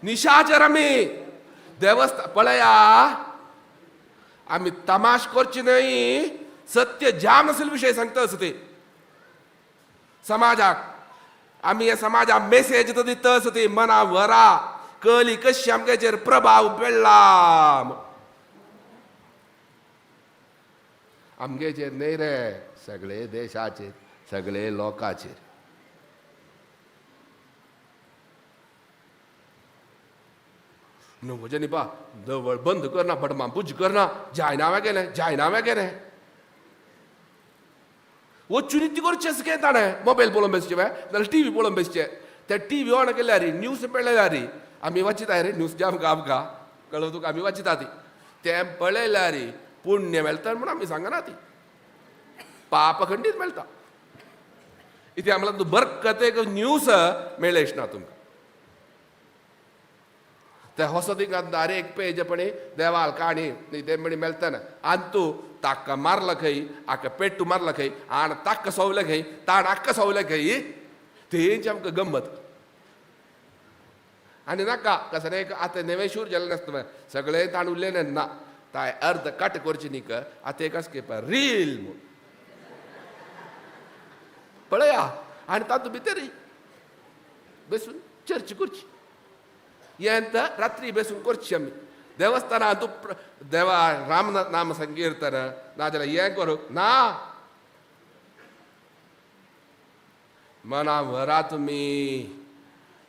निशाचर आमी देवस्थान पळया आमी तमाश करची न्हय सत्य जाम नासले विशय सांगता असो ते समाजाक आमी हे समाजाक मेसेज दिता असो ते मना वरा कली कशी आमच्याचेर प्रभाव पडला आमगेचेर न्हय रे सगळे देशाचेर सगळे लोकांचेर न्हू म्हजे पा दवळ बंद करना बटमा पुज करना जायनामे गेले वचून ती करचें काय ताणें मोबायल पळोवन बेसचें नाल्यार टीव्ही पळोवन बेसचें ते टीव्ही ऑन केल्यार रे न्यूज पळयल्यार रे आमी वाचिताय रे न्यूज आमकां कळव तुका आमी वाचिता ती तें पळयल्यार रे पुण्य मेळटा म्हूण आमी सांगना ती पाप खंडीत मेळटा इथे आम्हाला तू बरकत न्यूज मेळ्ळेच ना तुमकां ते ಹೊಸದಿಗೆ ಅಂತಾರೆ एक पेज पण देवाल काणी ते म्हणे मेळतना आनी तूं ताका मारला खंय आका पेट्टू मारला खंय आनी ताका सवले खंय ताण आक्का सवले खंय तेंची आमकां गंमत आनी नाका कसं एक आतां नेवे शूर जालें नासता सगळें ताण उरलें ना ताय अर्ध कट करची न्ही आतां एक आसके रील म्हूण पळया आनी तातूंत भितर बसून चर्चा करची येंत रात्री बसून करची आमी देवस्थानांत तूं देवा राम नाम संकीर्तन नाजाल्यार हें करूं ना मना व्हरा तुमी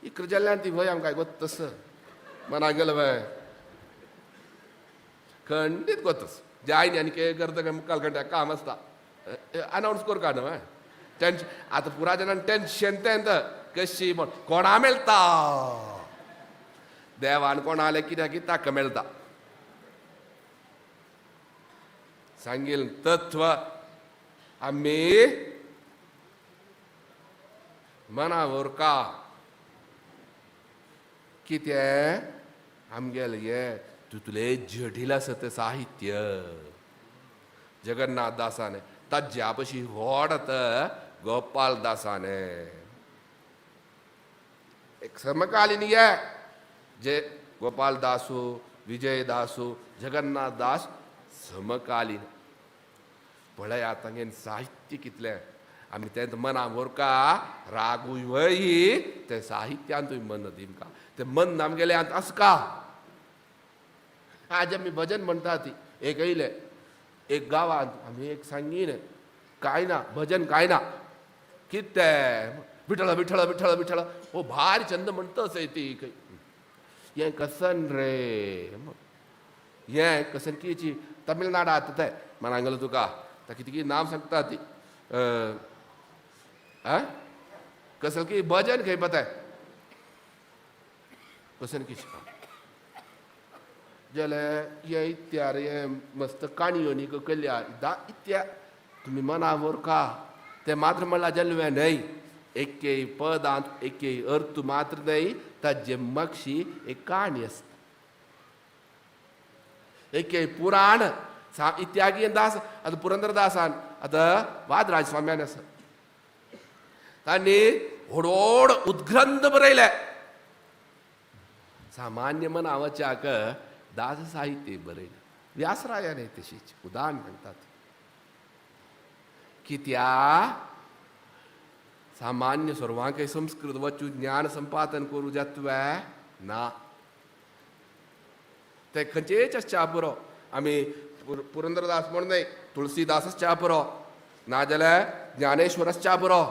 इकडे जाल्ल्यान ती भंय आमकां गोत तसं मना गेलो भंय खंडीत गोतस जायनी आनी कितें करता काय मुखाल घंट्याक काम आसता अनावन्स करूं का न्हू टेन्शन आतां पुराय जाणांक टेन्शन तेंत कशी म्हण कोणा मेळटा देवान कोणाले कित्याक ताका मेळटा सांगील तत्व आमी मना उरका कितें आमगेले हे तुतले जटील आसा तें साहित्य जगन्नाथ दासाने ताज्या पशी व्हड गोपाल दासाने एक समकालीन हे जे गोपाल दासू विजय दासू जगन्नाथ दास समकालीन पळय तांगेन साहित्य कितलें आमी तें मना व्हरका रागूय वय तें साहित्यान तुवें मन दिमका तें मन आमगेलें आसका आज आमी भजन म्हणटा ती एक येयले एक गांवांत आमी एक सांगीन कांय ना भजन कांय ना कितें विठ्ठल विठ्ठल विठ्ठल विठ्ठल ओ भारी छंद म्हणटा ती हें कसन रे हें कसनकीची तमिळनाडांत तें मनांगलो तुका ताका कितें नांव सांगता ती कसनकी भजन खंय पताय कसनकीची जाल्यार हे इत्यार हे मस्त काणयो न्ही केल्या इत्या तुमी मना व्हरका तें मात्र म्हणल्यार जल्वे न्हय एके पदांत एके अर्थ मात्र न्हय ताजे मक्षी एक काणी आसता एके पुराण इत्यागी दास आतां पुरंदरदासान आतां वादराज स्वाम्यान आसा तांणी व्हडोड उद्ग्रंथ बरयले सामान्य मनावच्याक दास साहित्य बरयलें व्यासरायान तशीच उदाहरण म्हणटात कित्या सामान्य सर्वांक संस्कृत वचू ज्ञान संपादन करू जातवे ना ते खंयचेच च्या पुरो आमी पुरंदरदास म्हण न्हय तुळशीदासच च्या पुरो नाजाल्यार ज्ञानेश्वरच च्या पुरो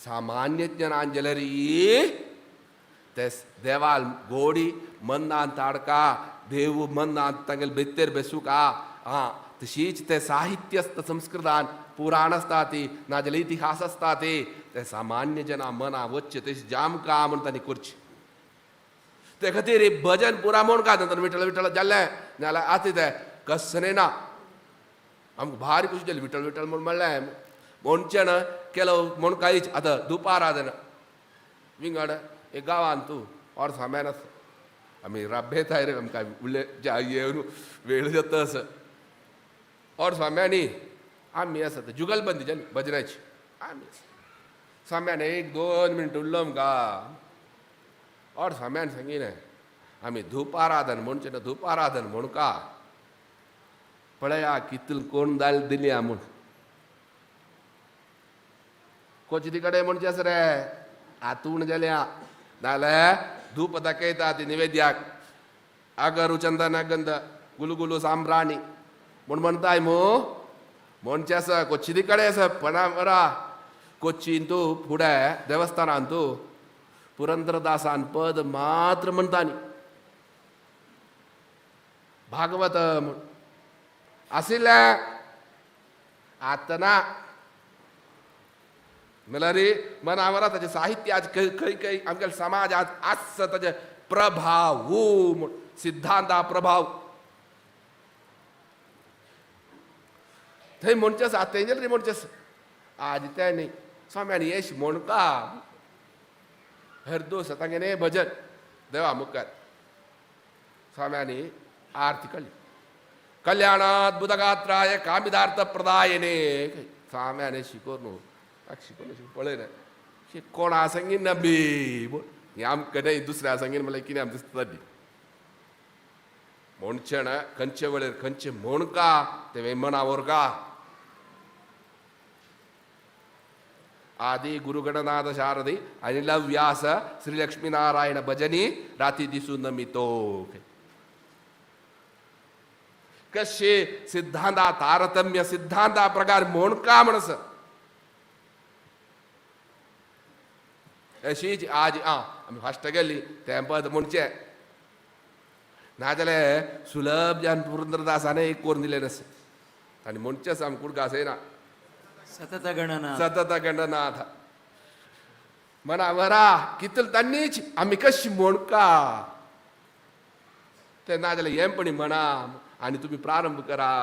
सामान्य ज्ञानांजली ते देवाल गोडी मन्नान ताडका देव मन्नान तांगेल भितर बेसूका तशीच ते साहित्य संस्कृतान पुराण आसता ती नाजाल्यार इतिहास आसता ते सामान्य जना मना वच्चे ते जामकां म्हण तांणी करची ते खातीर भजन पुरा म्हूण काय नंतर विठ्ठल विठ्ठल जाल्लें नाल्यार आतां ते कसलें ना आमकां भारी खुशी जाली विठ्ठल विठ्ठल म्हूण म्हणलें म्हणचें केलो म्हूण कांयच आतां दुपाराधन विंगड एक गांवांत तूं और सामान आसा आमी राबयताय रे आमकां उरले येवन वेळ जाता आसा और स्वाम्यांनी आमी आसा जुगलबंदी जाली भजनाची आमी स्वाम्यान 1-2 मिनटां उरलो आमकां और स्वाम्यान सांगिलें आमी धूपाराधन म्हणचें ना धूपाराधन म्हूण का पळया कितल कोण दाल दिल्या म्हूण कोचदी कडेन म्हणचें आसा रे आतूण जाल्या नाल्यार धूप दाखयता ती निवेद्याक आगरू चंदन गंध गुलगुलू सांब्राणी म्हूण म्हणटाय म्हणचें आसा कोच्चिदी कडेन आसा पण बरा कोच्चीन तूं फुडें देवस्थानान तूं पुरंदरदासान पद मात्र म्हणटानी भागवत म्हूण आशिल्लें आतां ना म्हळ्यार मना वरा ताचें साहित्य आज खंय खंय आमच्या समाजात आसा ताचे प्रभाव म्हूण सिद्धांता प्रभाव थंय म्हणचें आसा तेंगेर रे म्हणचें आसा आज तेणी स्वाम्यानी येश म्हणका हर दोस तांगेलें भजन देवा मुखार स्वाम्यानी आरती केली कल्याणात बुधगात्राय कामिदार्थ प्रदायने स्वाम्याने शिकोर न्हू शिकोवन पळय रे कोणा सांगीन ना बी हे आमकां न्हय दुसऱ्या सांगीन म्हळ्यार कितें आमकां दिसता ती म्हणचें खंयचे वेळेर खंयचें म्हणका ते मनावर का आदि गुरुगणनाथ शारदी अनिल व्यास श्री लक्ष्मीनारायण भजनी राती दिसून नमितो कशे सिद्धांता तारतम्य सिद्धांता प्रकार म्हणका म्हणस अशीच आज आमी फास्ट गेल्ली तें पद म्हणचें नाजाल्यार सुलभ जान पुरंदरदासाने एक कोरून दिलें आसा आनी म्हणचें आसा आमी कुडका आसयना सतत गणना सतत गणनाथ मना वरा कितल तांनीच आमी कशी म्हणका ते नाजाल्यार हेंपणी म्हणा आनी तुमी प्रारंभ करा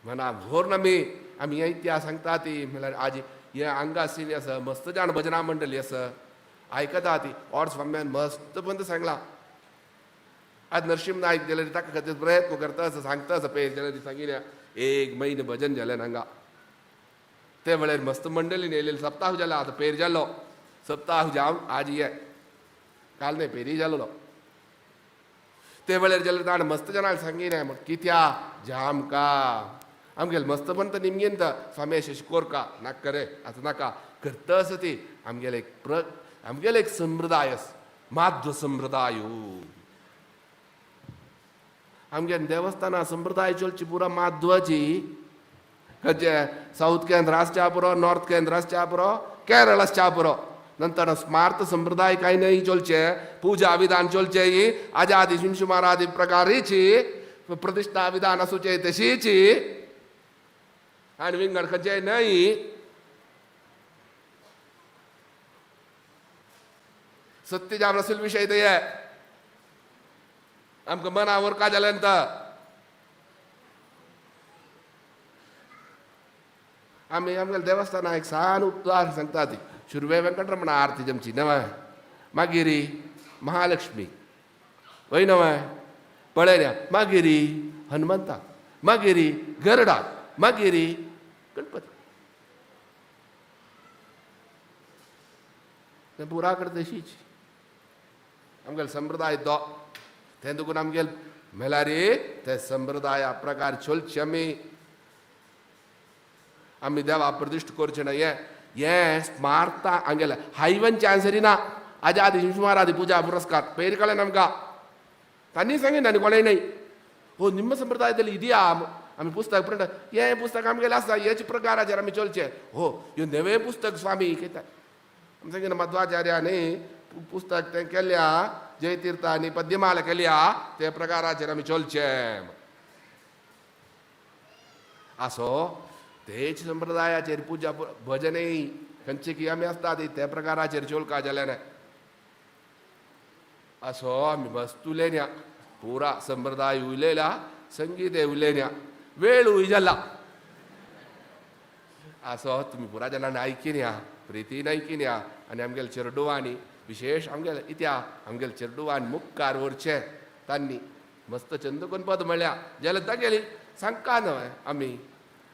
म्हणा व्होर आमी हे इतिहास सांगता ती म्हळ्यार आज हे हांगा आशिल्ली आसा मस्त जाण भजना मंडळी आसा आयकता ती और स्वाम्यान मस्त पंत सांगला आज नरसिंह नायक जाल्यार ताका खातीर प्रयत्न करता आसा सांगता आसा पळय जाल्यार सांगिल्लें 1 म्हयनो भजन जालें हांगा ते वेळार मस्त मंडळीन येयलेली सप्ताह जाला आतां पेर जाल्लो सप्ताह जावन आज ये काल न्हय पेरी जाल्लो ते वेळार जाल्यार ताणें मस्त जाणांक सांगिलें कित्या जामका आमगेले मस्त पंत निमगेन स्वामी शिकोर का नाका रे आतां नाका करता आसा ती आमगेले एक संप्रदाय आसा माध्व संप्रदाय आमगे देवस्थाना संप्रदाय चलची पुरा माध्वाची खंयचे साऊथ केंद्र आसच्या पुरो नॉर्थ केंद्र आसच्या पुरो केरळ आसच्या पुरो नंतर स्मार्त संप्रदाय काही नाही चलचे पूजा विधान चलचे आजादी शुमशुमार आदि प्रकारीची प्रतिष्ठा विधान आसूचे तशीची आनी विंगड खंयचे नाही सत्य जाम रसूल विषय ते आमकां मनावर का जालें आमी आमगेल्या देवस्थाना एक सान उद्वार सांगता ती शुरवे वेंकटरमण आरती जमची नवं मागिरी महालक्ष्मी वय नवं पळयल्या मागिरी हनुमंता मागिरी गरडा मागिरी गणपती तें पुरा करता तशीच आमगेले संप्रदाय दो तें देखून आमगेले म्हळ्यार ते संप्रदाया प्रकार चलचे आमी आमी देवा प्रतिश्ठ करचे ना हें स्मार्ता हांगेलें हायवनचे आन्सरी ना आजा आदी शिवकुमार आदी पूजा पुरस्कार पयलीं कळ्ळें आमकां तांणी सांगीन आनी कोणें न्हय हो निम्म संप्रदायातली इदिया आमी पुस्तक प्रिंट हें पुस्तक आमगेलें आसा हेचे प्रकाराचेर आमी चलचे हो ह्यो नवे पुस्तक स्वामी घेता आमी सांगीन मध्वाचार्यानी पुस्तक तें केल्या जयतीर्थांनी पद्यमाला केल्या ते प्रकाराचेर आमी चलचे असो तेच संप्रदायाचेर पुजा भजनय खंयचे की आमी आसता ती त्या प्रकाराचेर चलका जाल्यार असो आमी मस्त उलयल्या पुरा संप्रदाय उलयला संगीत उलयल्या वेळ उजला असो तुमी पुरा जाणांनी आयकिन्या प्रितीन आयकिन्या आनी आमगेले चेडुवांनी विशेष आमगेले इत्या आमगेले चेडुवान मुखार व्हरचे तांणी मस्त छंद करून पद म्हणल्या जाल्यार तागेली सांगका न्हय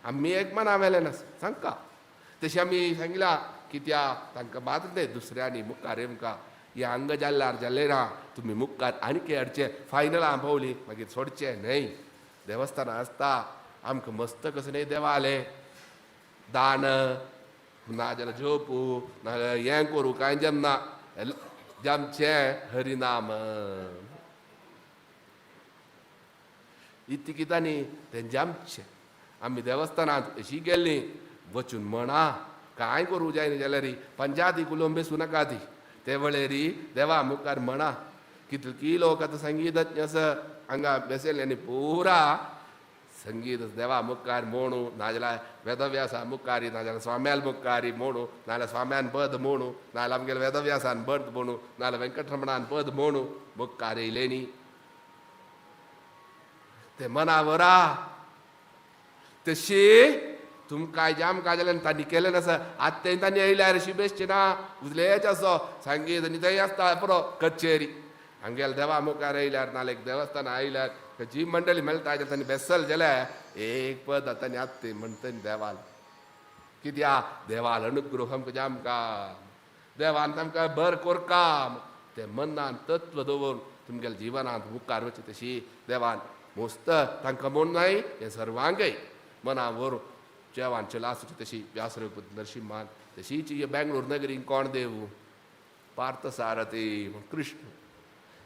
आमी एक मना वेलें ना सांगका तशें आमी सांगलां कित्या तांकां मात न्हय दुसऱ्यांनी मुखार येवंका हे हांगा जाल्ल्यार जाल्लें ना तुमी मुखार आनीक हाडचे फायनलां पावली मागीर सोडचे न्हय देवस्थानां आसता आमकां मस्त कसो न्हय देवाले दान नाजाल्यार झोपू नाजाल्यार हें करूं कांय जमना जमचें हरिनाम इतली कितें न्ही तें जमचें आमी देवस्थानांत अशी गेल्लीं वचून म्हणा कांय करूं जायना जाल्यार पंचायती कुलोम बेसूं नाका ती ते वेळेरी देवा मुखार म्हणा कितली लोक आतां संगीतज्ञ आसा हांगा बेसयले आनी पुरा संगीत देवा मुखार म्हणू नाजाल्यार वेदव्यासा मुखारी नाजाल्यार स्वाम्याल मुखारी म्हणू नाजाल्यार स्वाम्यान पद म्हणू नाजाल्यार आमगेले वेदव्यासान पद म्हणू नाजाल्यार वेंकटरमणान पद म्हणू मुखार येयले न्ही ते मना वरा तशी तुमकां जाम काय जाल्यार तांणी केलें आसा आतां तांणी येयल्यार अशी बेश्टी ना उजलेच असो संगीत आनी थंय आसता पुरो कचेरी हांगेले देवा मुखार येयल्यार नाल्यार एक देवस्थाना आयल्यार जी मंडळी मेळटा जाल्यार तांणी बेसल जाल्यार एक पद तांणी आत्ते म्हणटा देवाल कित्या देवाल अनुग्रह आमकां जामकां देवान तांकां बर कोरकाम ते मनान तत्व दवरून तुमगेल्या जिवनांत मुखार वची तशी देवान मस्त तांकां म्हूण न्हय हें सर्वांगय मना व्हरून जेवान चला सुची तशी व्यासरूप नरसिंहान तशीच हे बेंगळूर नगरी कोण देव पार्थसारथी कृष्ण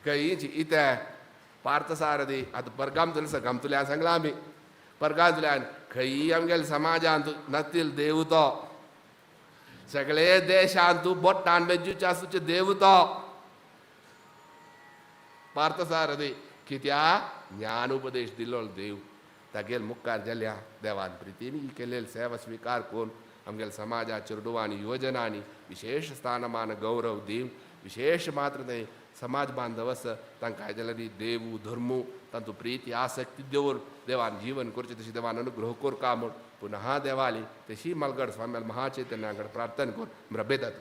खंयची इते पार्थसारथी आतां परगामतुल्यान सगामतुल्यान सांगलां आमी परगामतुल्यान खंय आमगेल्या समाजांत नातील देव तो सगळे देशांत तूं बोट्टान मेजूचे आसूचे देव तो पार्थसारथी कित्या ज्ञान उपदेश दिल्लो देव तागेले मुखार जाल्या देवान प्रितीन केलेली सेवा स्विकार करून आमगेल्या समाजा चेडुवांनी योजनांनी विशेष स्थानमान गौरव दीव विशेष मात्र न्हय समाज बांधव आसा तांकां जाल्यार देव धर्मू तांतूं प्रीती आसक्ती दवरून देवान जीवन करचें तशी देवान अनुग्रह कोरका म्हूण पुनः देवाली तशी मलगड स्वाम्याल महाचैतन्या कडेन प्रार्थना करून रबेतात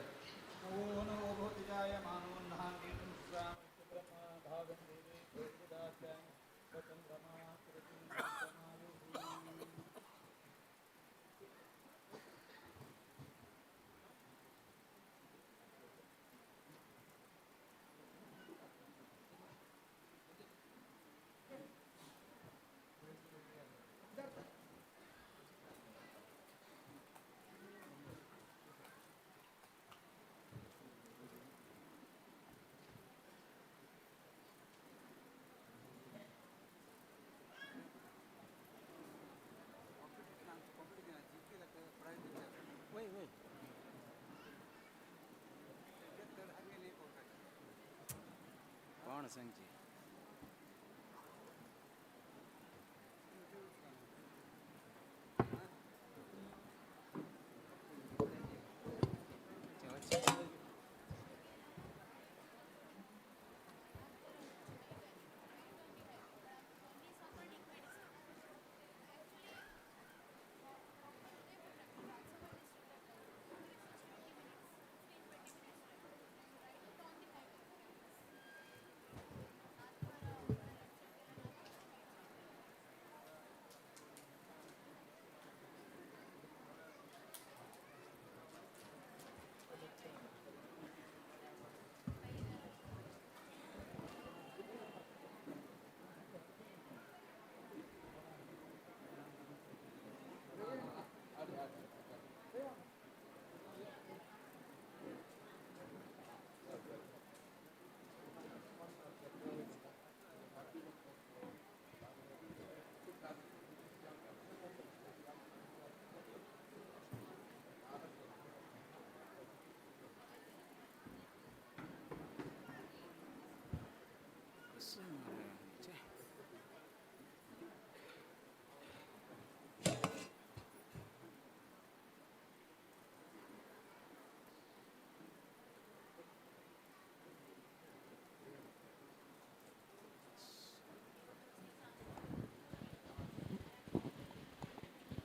कोण सांगची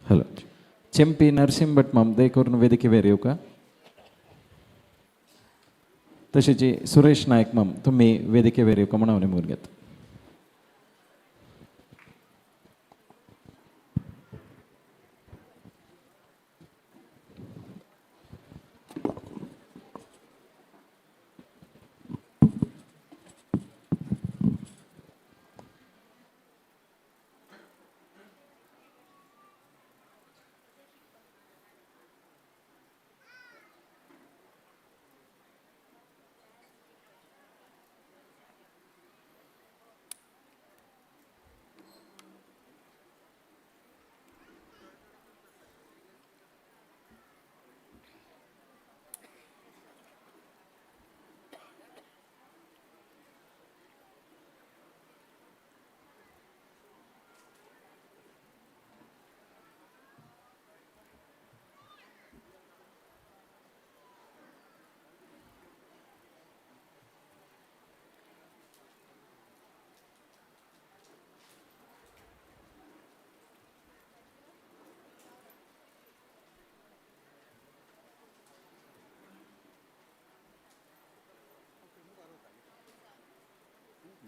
हॅलो. चेंपी नरसिंह भट मॅम करून वेदिकेवर येऊ का? तसेच सुरेश नायक मॅम तुम्ही वेदिकेवर येऊ का म्हणून निवडून घेत.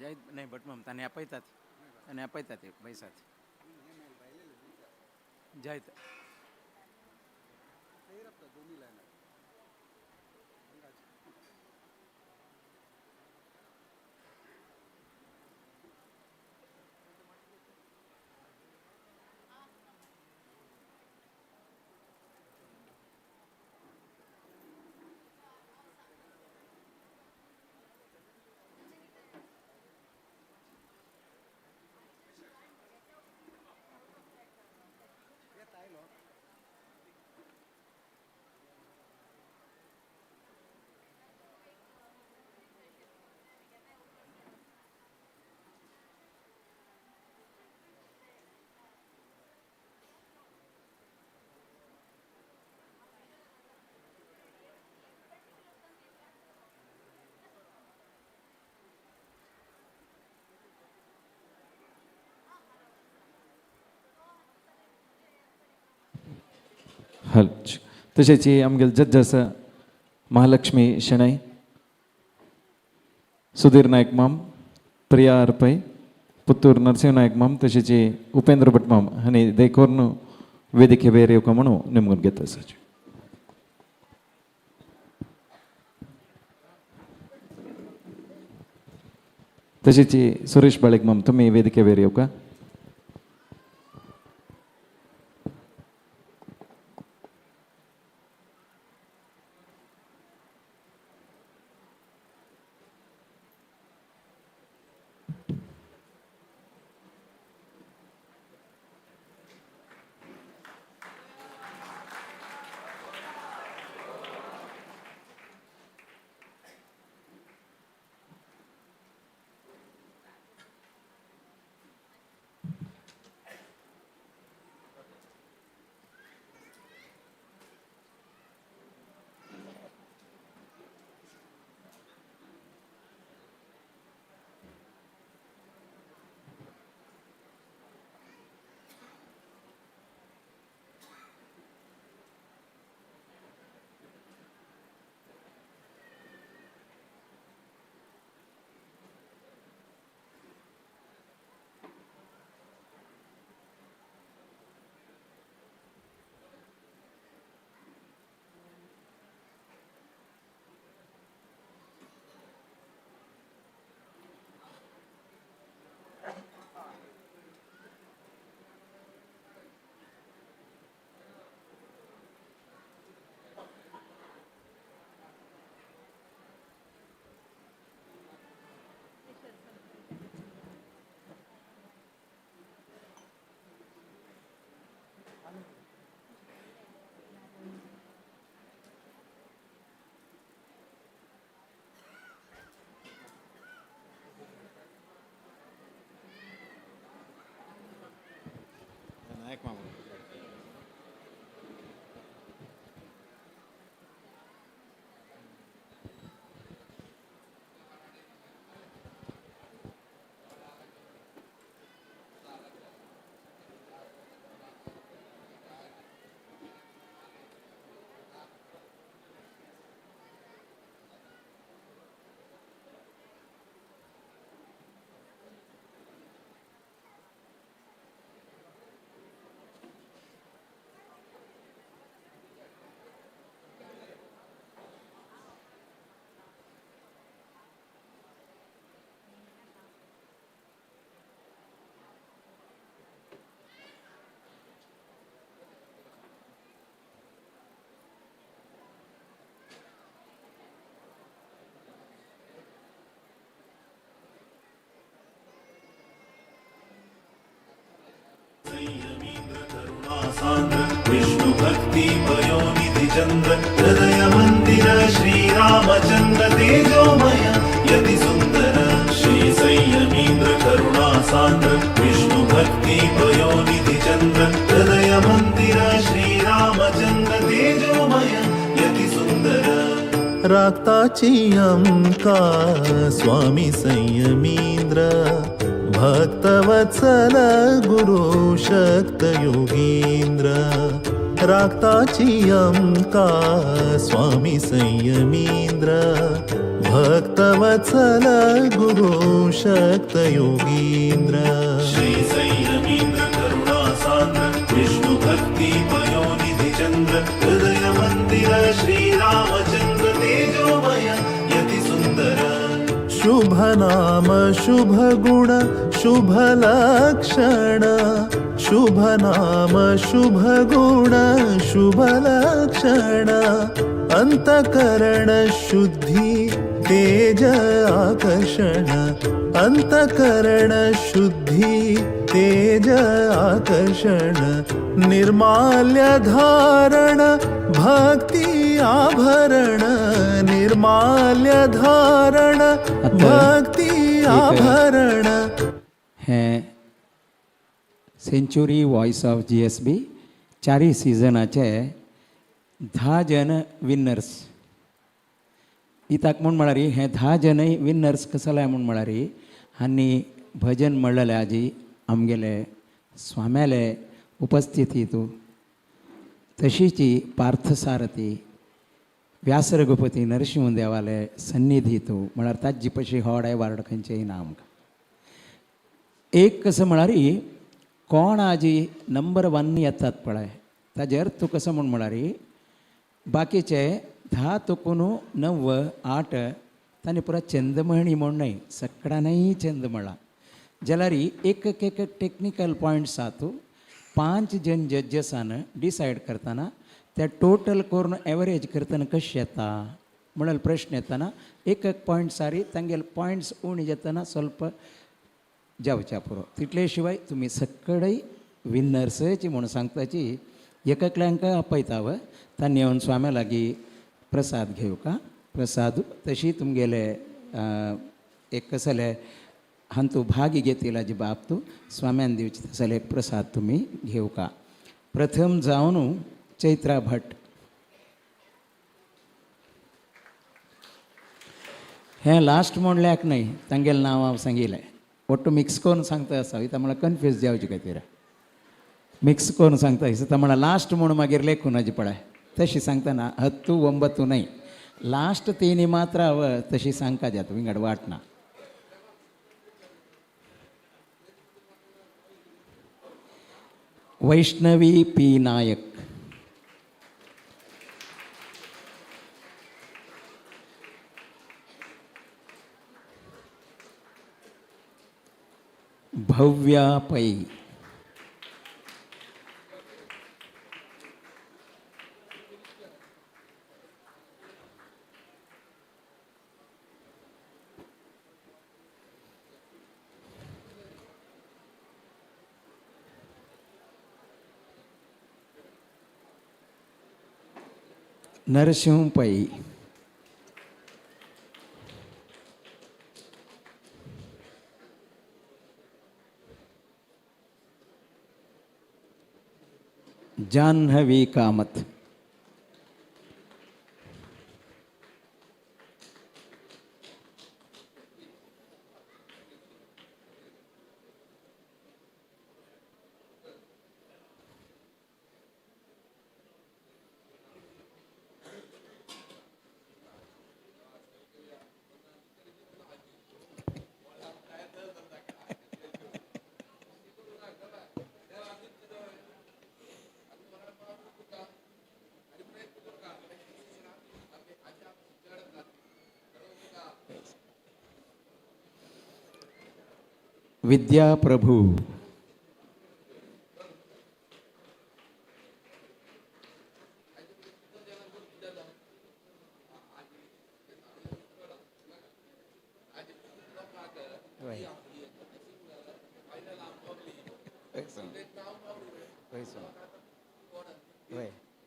जय नहीं बट मम तने अपैतात पैसा जय हॅलो. तसेच आमगेल जज महालक्ष्मी शणै, सुधीर नायक माम, प्रिया अर्पै, पुತ್ತूर नरसिंह नायक माम तसेच उपेंद्र भट माम आणि देखोरनु ವೇದಿಕೆ ಬೇರೆ ಕಮನು ನಿಮ್ಗೆ ಗೆತ್ತ ಸಚ್. तसेच सुरेश बाळेक माम तुम्ही वेदिके वेर येऊ का? भक्ति पयोनिधि चंद्र हृदय मंदिर श्रीरामचंद्र तेजोमय यति सुंदर श्री संयमींद्र करुणा सान्द्र विष्णु भक्ति पयोनिधि चंद्र हृदय मंदिर श्रीरामचंद्र तेजोमय यति सुंदर राक्ताची अंका स्वामी संयमींद्र भक्तवत्सल गुरु शक्त योगींद्र राक्ताची अंका स्वामी संयमींद्र भक्तवत्सल गुरु शक्त योगींद्र श्री संयमींद्र करुणा सान्द्र विष्णु भक्ति पयोनिधि चंद्र हृदय मंदिर श्रीरामचंद्र तेजोमय यति सुंदर शुभ नाम शुभ गुण शुभ लक्षण शुभ नाम शुभ गुण शुभ लक्षण अंतकरण शुद्धि तेज आकर्षण अंतकरण शुद्धि तेज आकर्षण निर्माल्य धारण भक्ति आभरण निर्माल्य धारण भक्ति आभरण हें सेंच्युरी वॉइस ऑफ GSB चारी सिजनाचे 10 जन विनर्स इताक म्हूण म्हळ्यार हे 10 जनय विनर्स कसले म्हूण म्हळ्यार हांणी भजन म्हणलेले आजी आमगेले स्वाम्याले उपस्थिती तू तशीची पार्थसारथी व्यास रघुपती नरसिंह देवाले सन्निधी तू म्हळ्यार ताजी पशी होड एवार्ड खंयचेय ना आमकां एक कसं म्हळ्यार कोण आजी नंबर 1 येतात पळय ताजेर तूं कसं म्हूण म्हळ्यार बाकीचे 10 तुकून 9 8 तांणी पुरा चंदमणी म्हूण न्हय सगळ्यांनी चंद म्हणला जाल्यार एक टेक्निकल पॉयंट्स आहात 5 जन जजेसान डिसायड करतना ते टोटल करून एवरेज करतना कशें येता म्हणून प्रश्न येताना एक पॉयंट सारी तांगेले पॉयंट्स उणी जेतना ಸ್ವಲ್ಪ जावच्या पुरो तितले शिवाय तुम्ही सगळे विनर्सची म्हणून सांगताची एकल्यांक आपयताव तांणी येवन स्वाम्या लागीं प्रसाद घेवका प्रसाद तशी तुमगेले एक कसले हांतू भाग घेतिला जी बाब तूं स्वाम्यान दिवची तसले एक प्रसाद तुमी घेवका प्रथम जावन चैत्रा भट हें लास्ट म्हणल्याक न्हय तांगेलें नांव हांव सांगिल्लें ಒಟ್ಟು ಮಿಕ್ಸ್ करून सांगता आसा इता म्हळ्यार कन्फ्यूज जावचे खातीर मिक्स करून सांगता दिसता म्हळ्यार लास्ट म्हणून मागीर लेखून हाजी पळय तशी सांगतना 10 9 न्हय लास्ट 3 मात्र हांव तशी सांगता जाता विंगड वाट ना वैष्णवी पी नायक भव्या पै नरसिंह पै जाह्नवी कामत विद्या प्रभु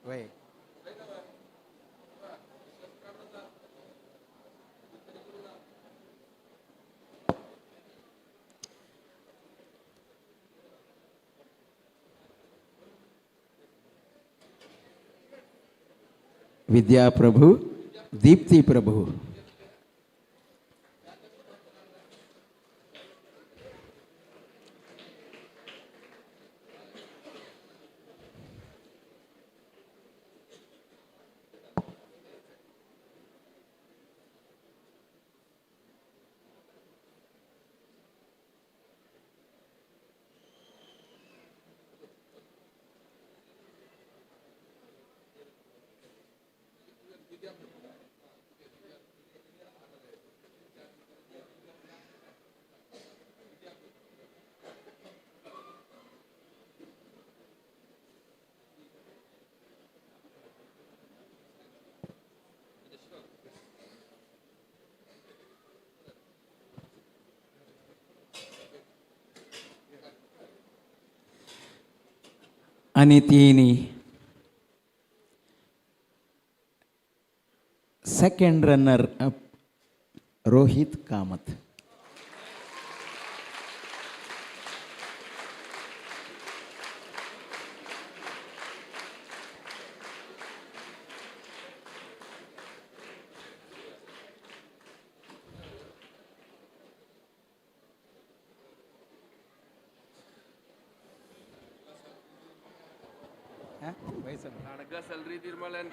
वय विद्या प्रभु दीप्ति प्रभु आणि तिनी second runner up Rohit Kamath. सलरी तिरमलन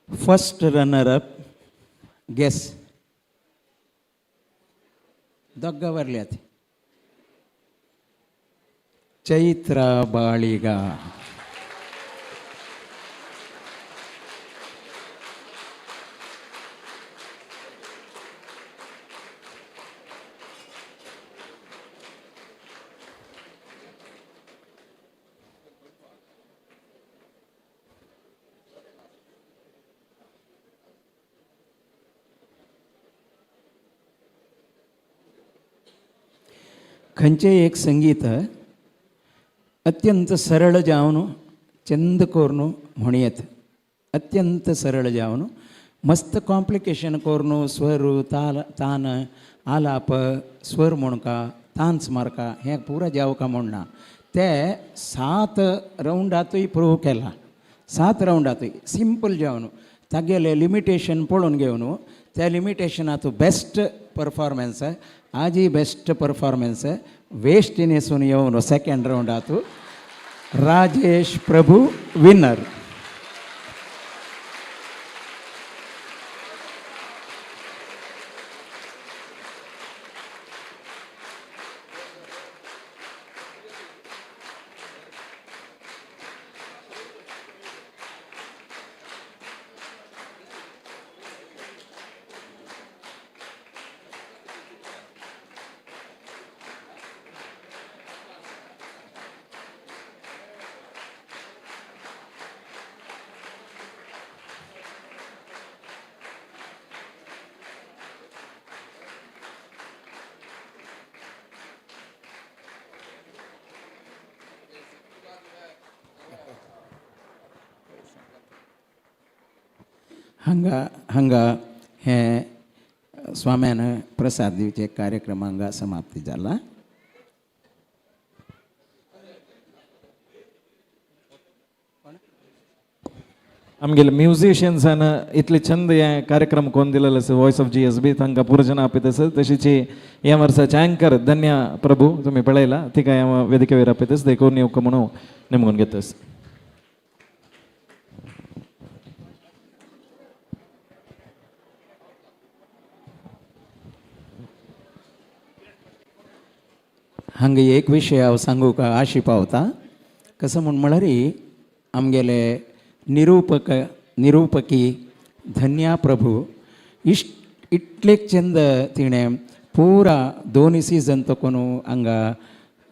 फर्स्ट रनर अप गेस दोग्गवर्ल्यात चैत्र बाळिगा. खंयचे एक संगीत अत्यंत सरळ जावन चंद करून म्हणयेत. अत्यंत सरळ जावन मस्त कॉम्प्लिकेशन करून स्वर ताल तान आलाप स्वर म्हणका तांच मारका हें पुरा जावका म्हणना ते 7 राउंडातूय प्रूव केला. 7 राउंडातूय सिंपल जावन तागेले लिमिटेशन पळोवन घेवन त्या लिमिटेशनात बेस्ट परफॉर्मन्स आजी बेस्ट परफॉर्मन्स वेस्टिनेसून येवन सेकंड राउंडात राजेश प्रभु विनर. हांगा हे स्वाम्यान प्रसाद दिवचे कार्यक्रम हांगा समाप्ती जाला. आमगेले म्युझिशियन्सान इतले छंद हे कार्यक्रम कोण दिलेलो आसा वॉयस ऑफ GSB तांकां पुरजन आपीत आसा. तशीच हे वर्साचे अँकर धन्या प्रभू तुम्ही पळयला तिका ह्या वेदिके वयर आपीत आसा. देखून येवका म्हणून नेमून घेतास. हांगा एक विशय हांव सांगूक आशी पावता. कसं म्हळ्यार आमगेले निरूपकी धन्या प्रभू इतले चंद तिणें पुरा 2 सीझन तकून हांगा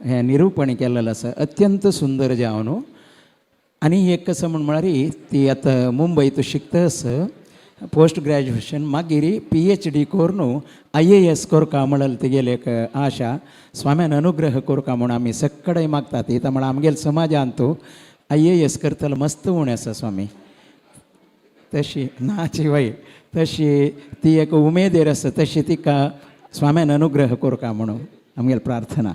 हें निरूपण केल्लेलें आसा. अत्यंत सुंदर जावन आनी एक कसं म्हळ्यार ती आतां मुंबयत शिकता आसा. पोस्ट ग्रॅज्युएशन मागीर PhD कोरून IAS कोरका म्हणल तेगेले एक आशा स्वाम्यान अनुग्रह कोरका म्हणून आमी सगळे मागतात ती म्हळ्यार आमगेल समाजान तूं IAS करतलो मस्त उणें आसा स्वामी तशी नाची वय तशी ती एक उमेदेर आसा तशी तिका स्वाम्यान अनुग्रह कोरका म्हणून आमगेल प्रार्थना.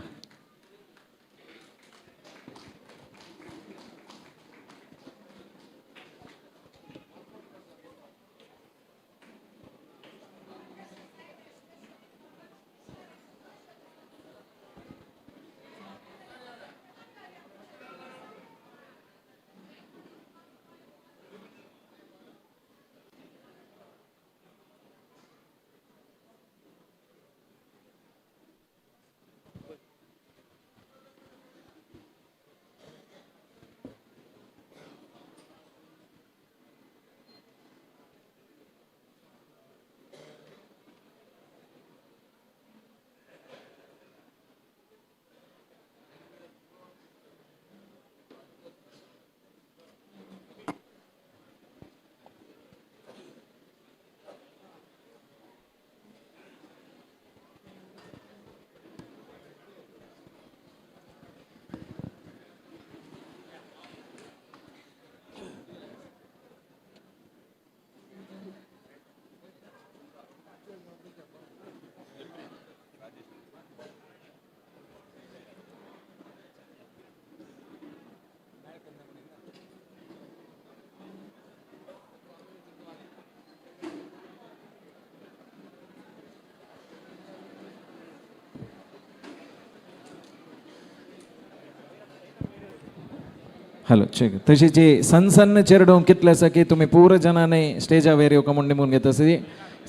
हॅलो ठीक तशीच सनसन्न चेरडोम कितले आसा की तुमी पूर जनांनी स्टेजा वेर येवका म्हण निमून घेता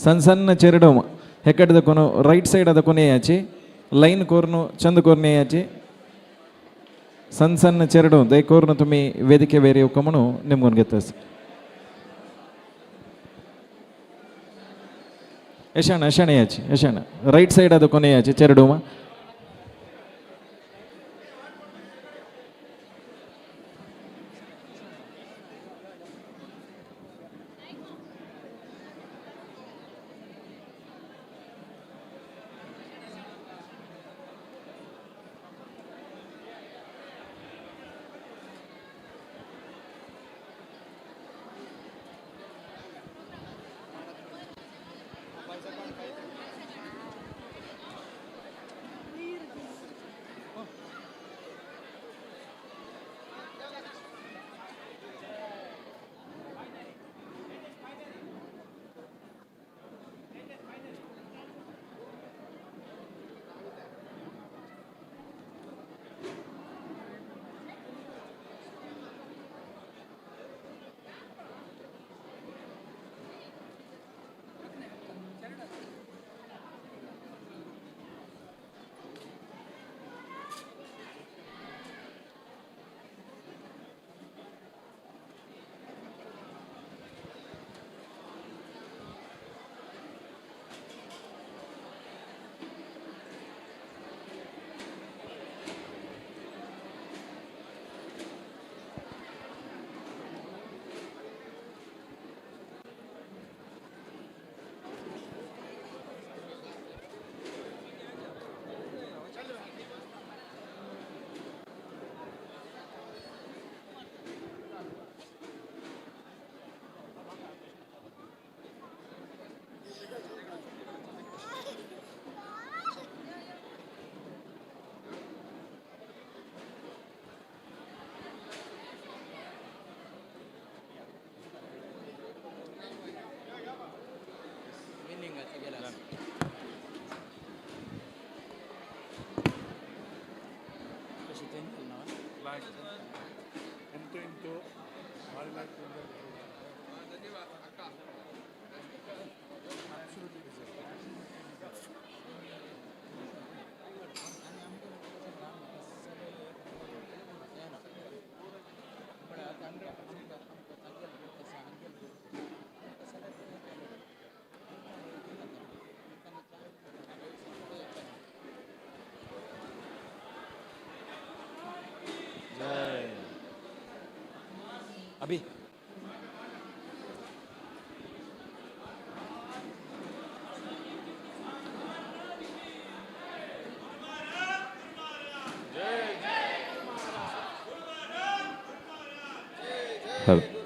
सनसन्न चेरडोम हेकड दकोन रईट सैड दकोन येयाची लैन कोर्नु चंद कोर्न येयाची सनसन्न चेरडोम दय कोर्न तुमी वेदिके वेर येवका म्हणून निमून घेता यशाण यशाण येयाची यशाण रईट सैड दकोन येयाची चेरडोमा अभी हॅलो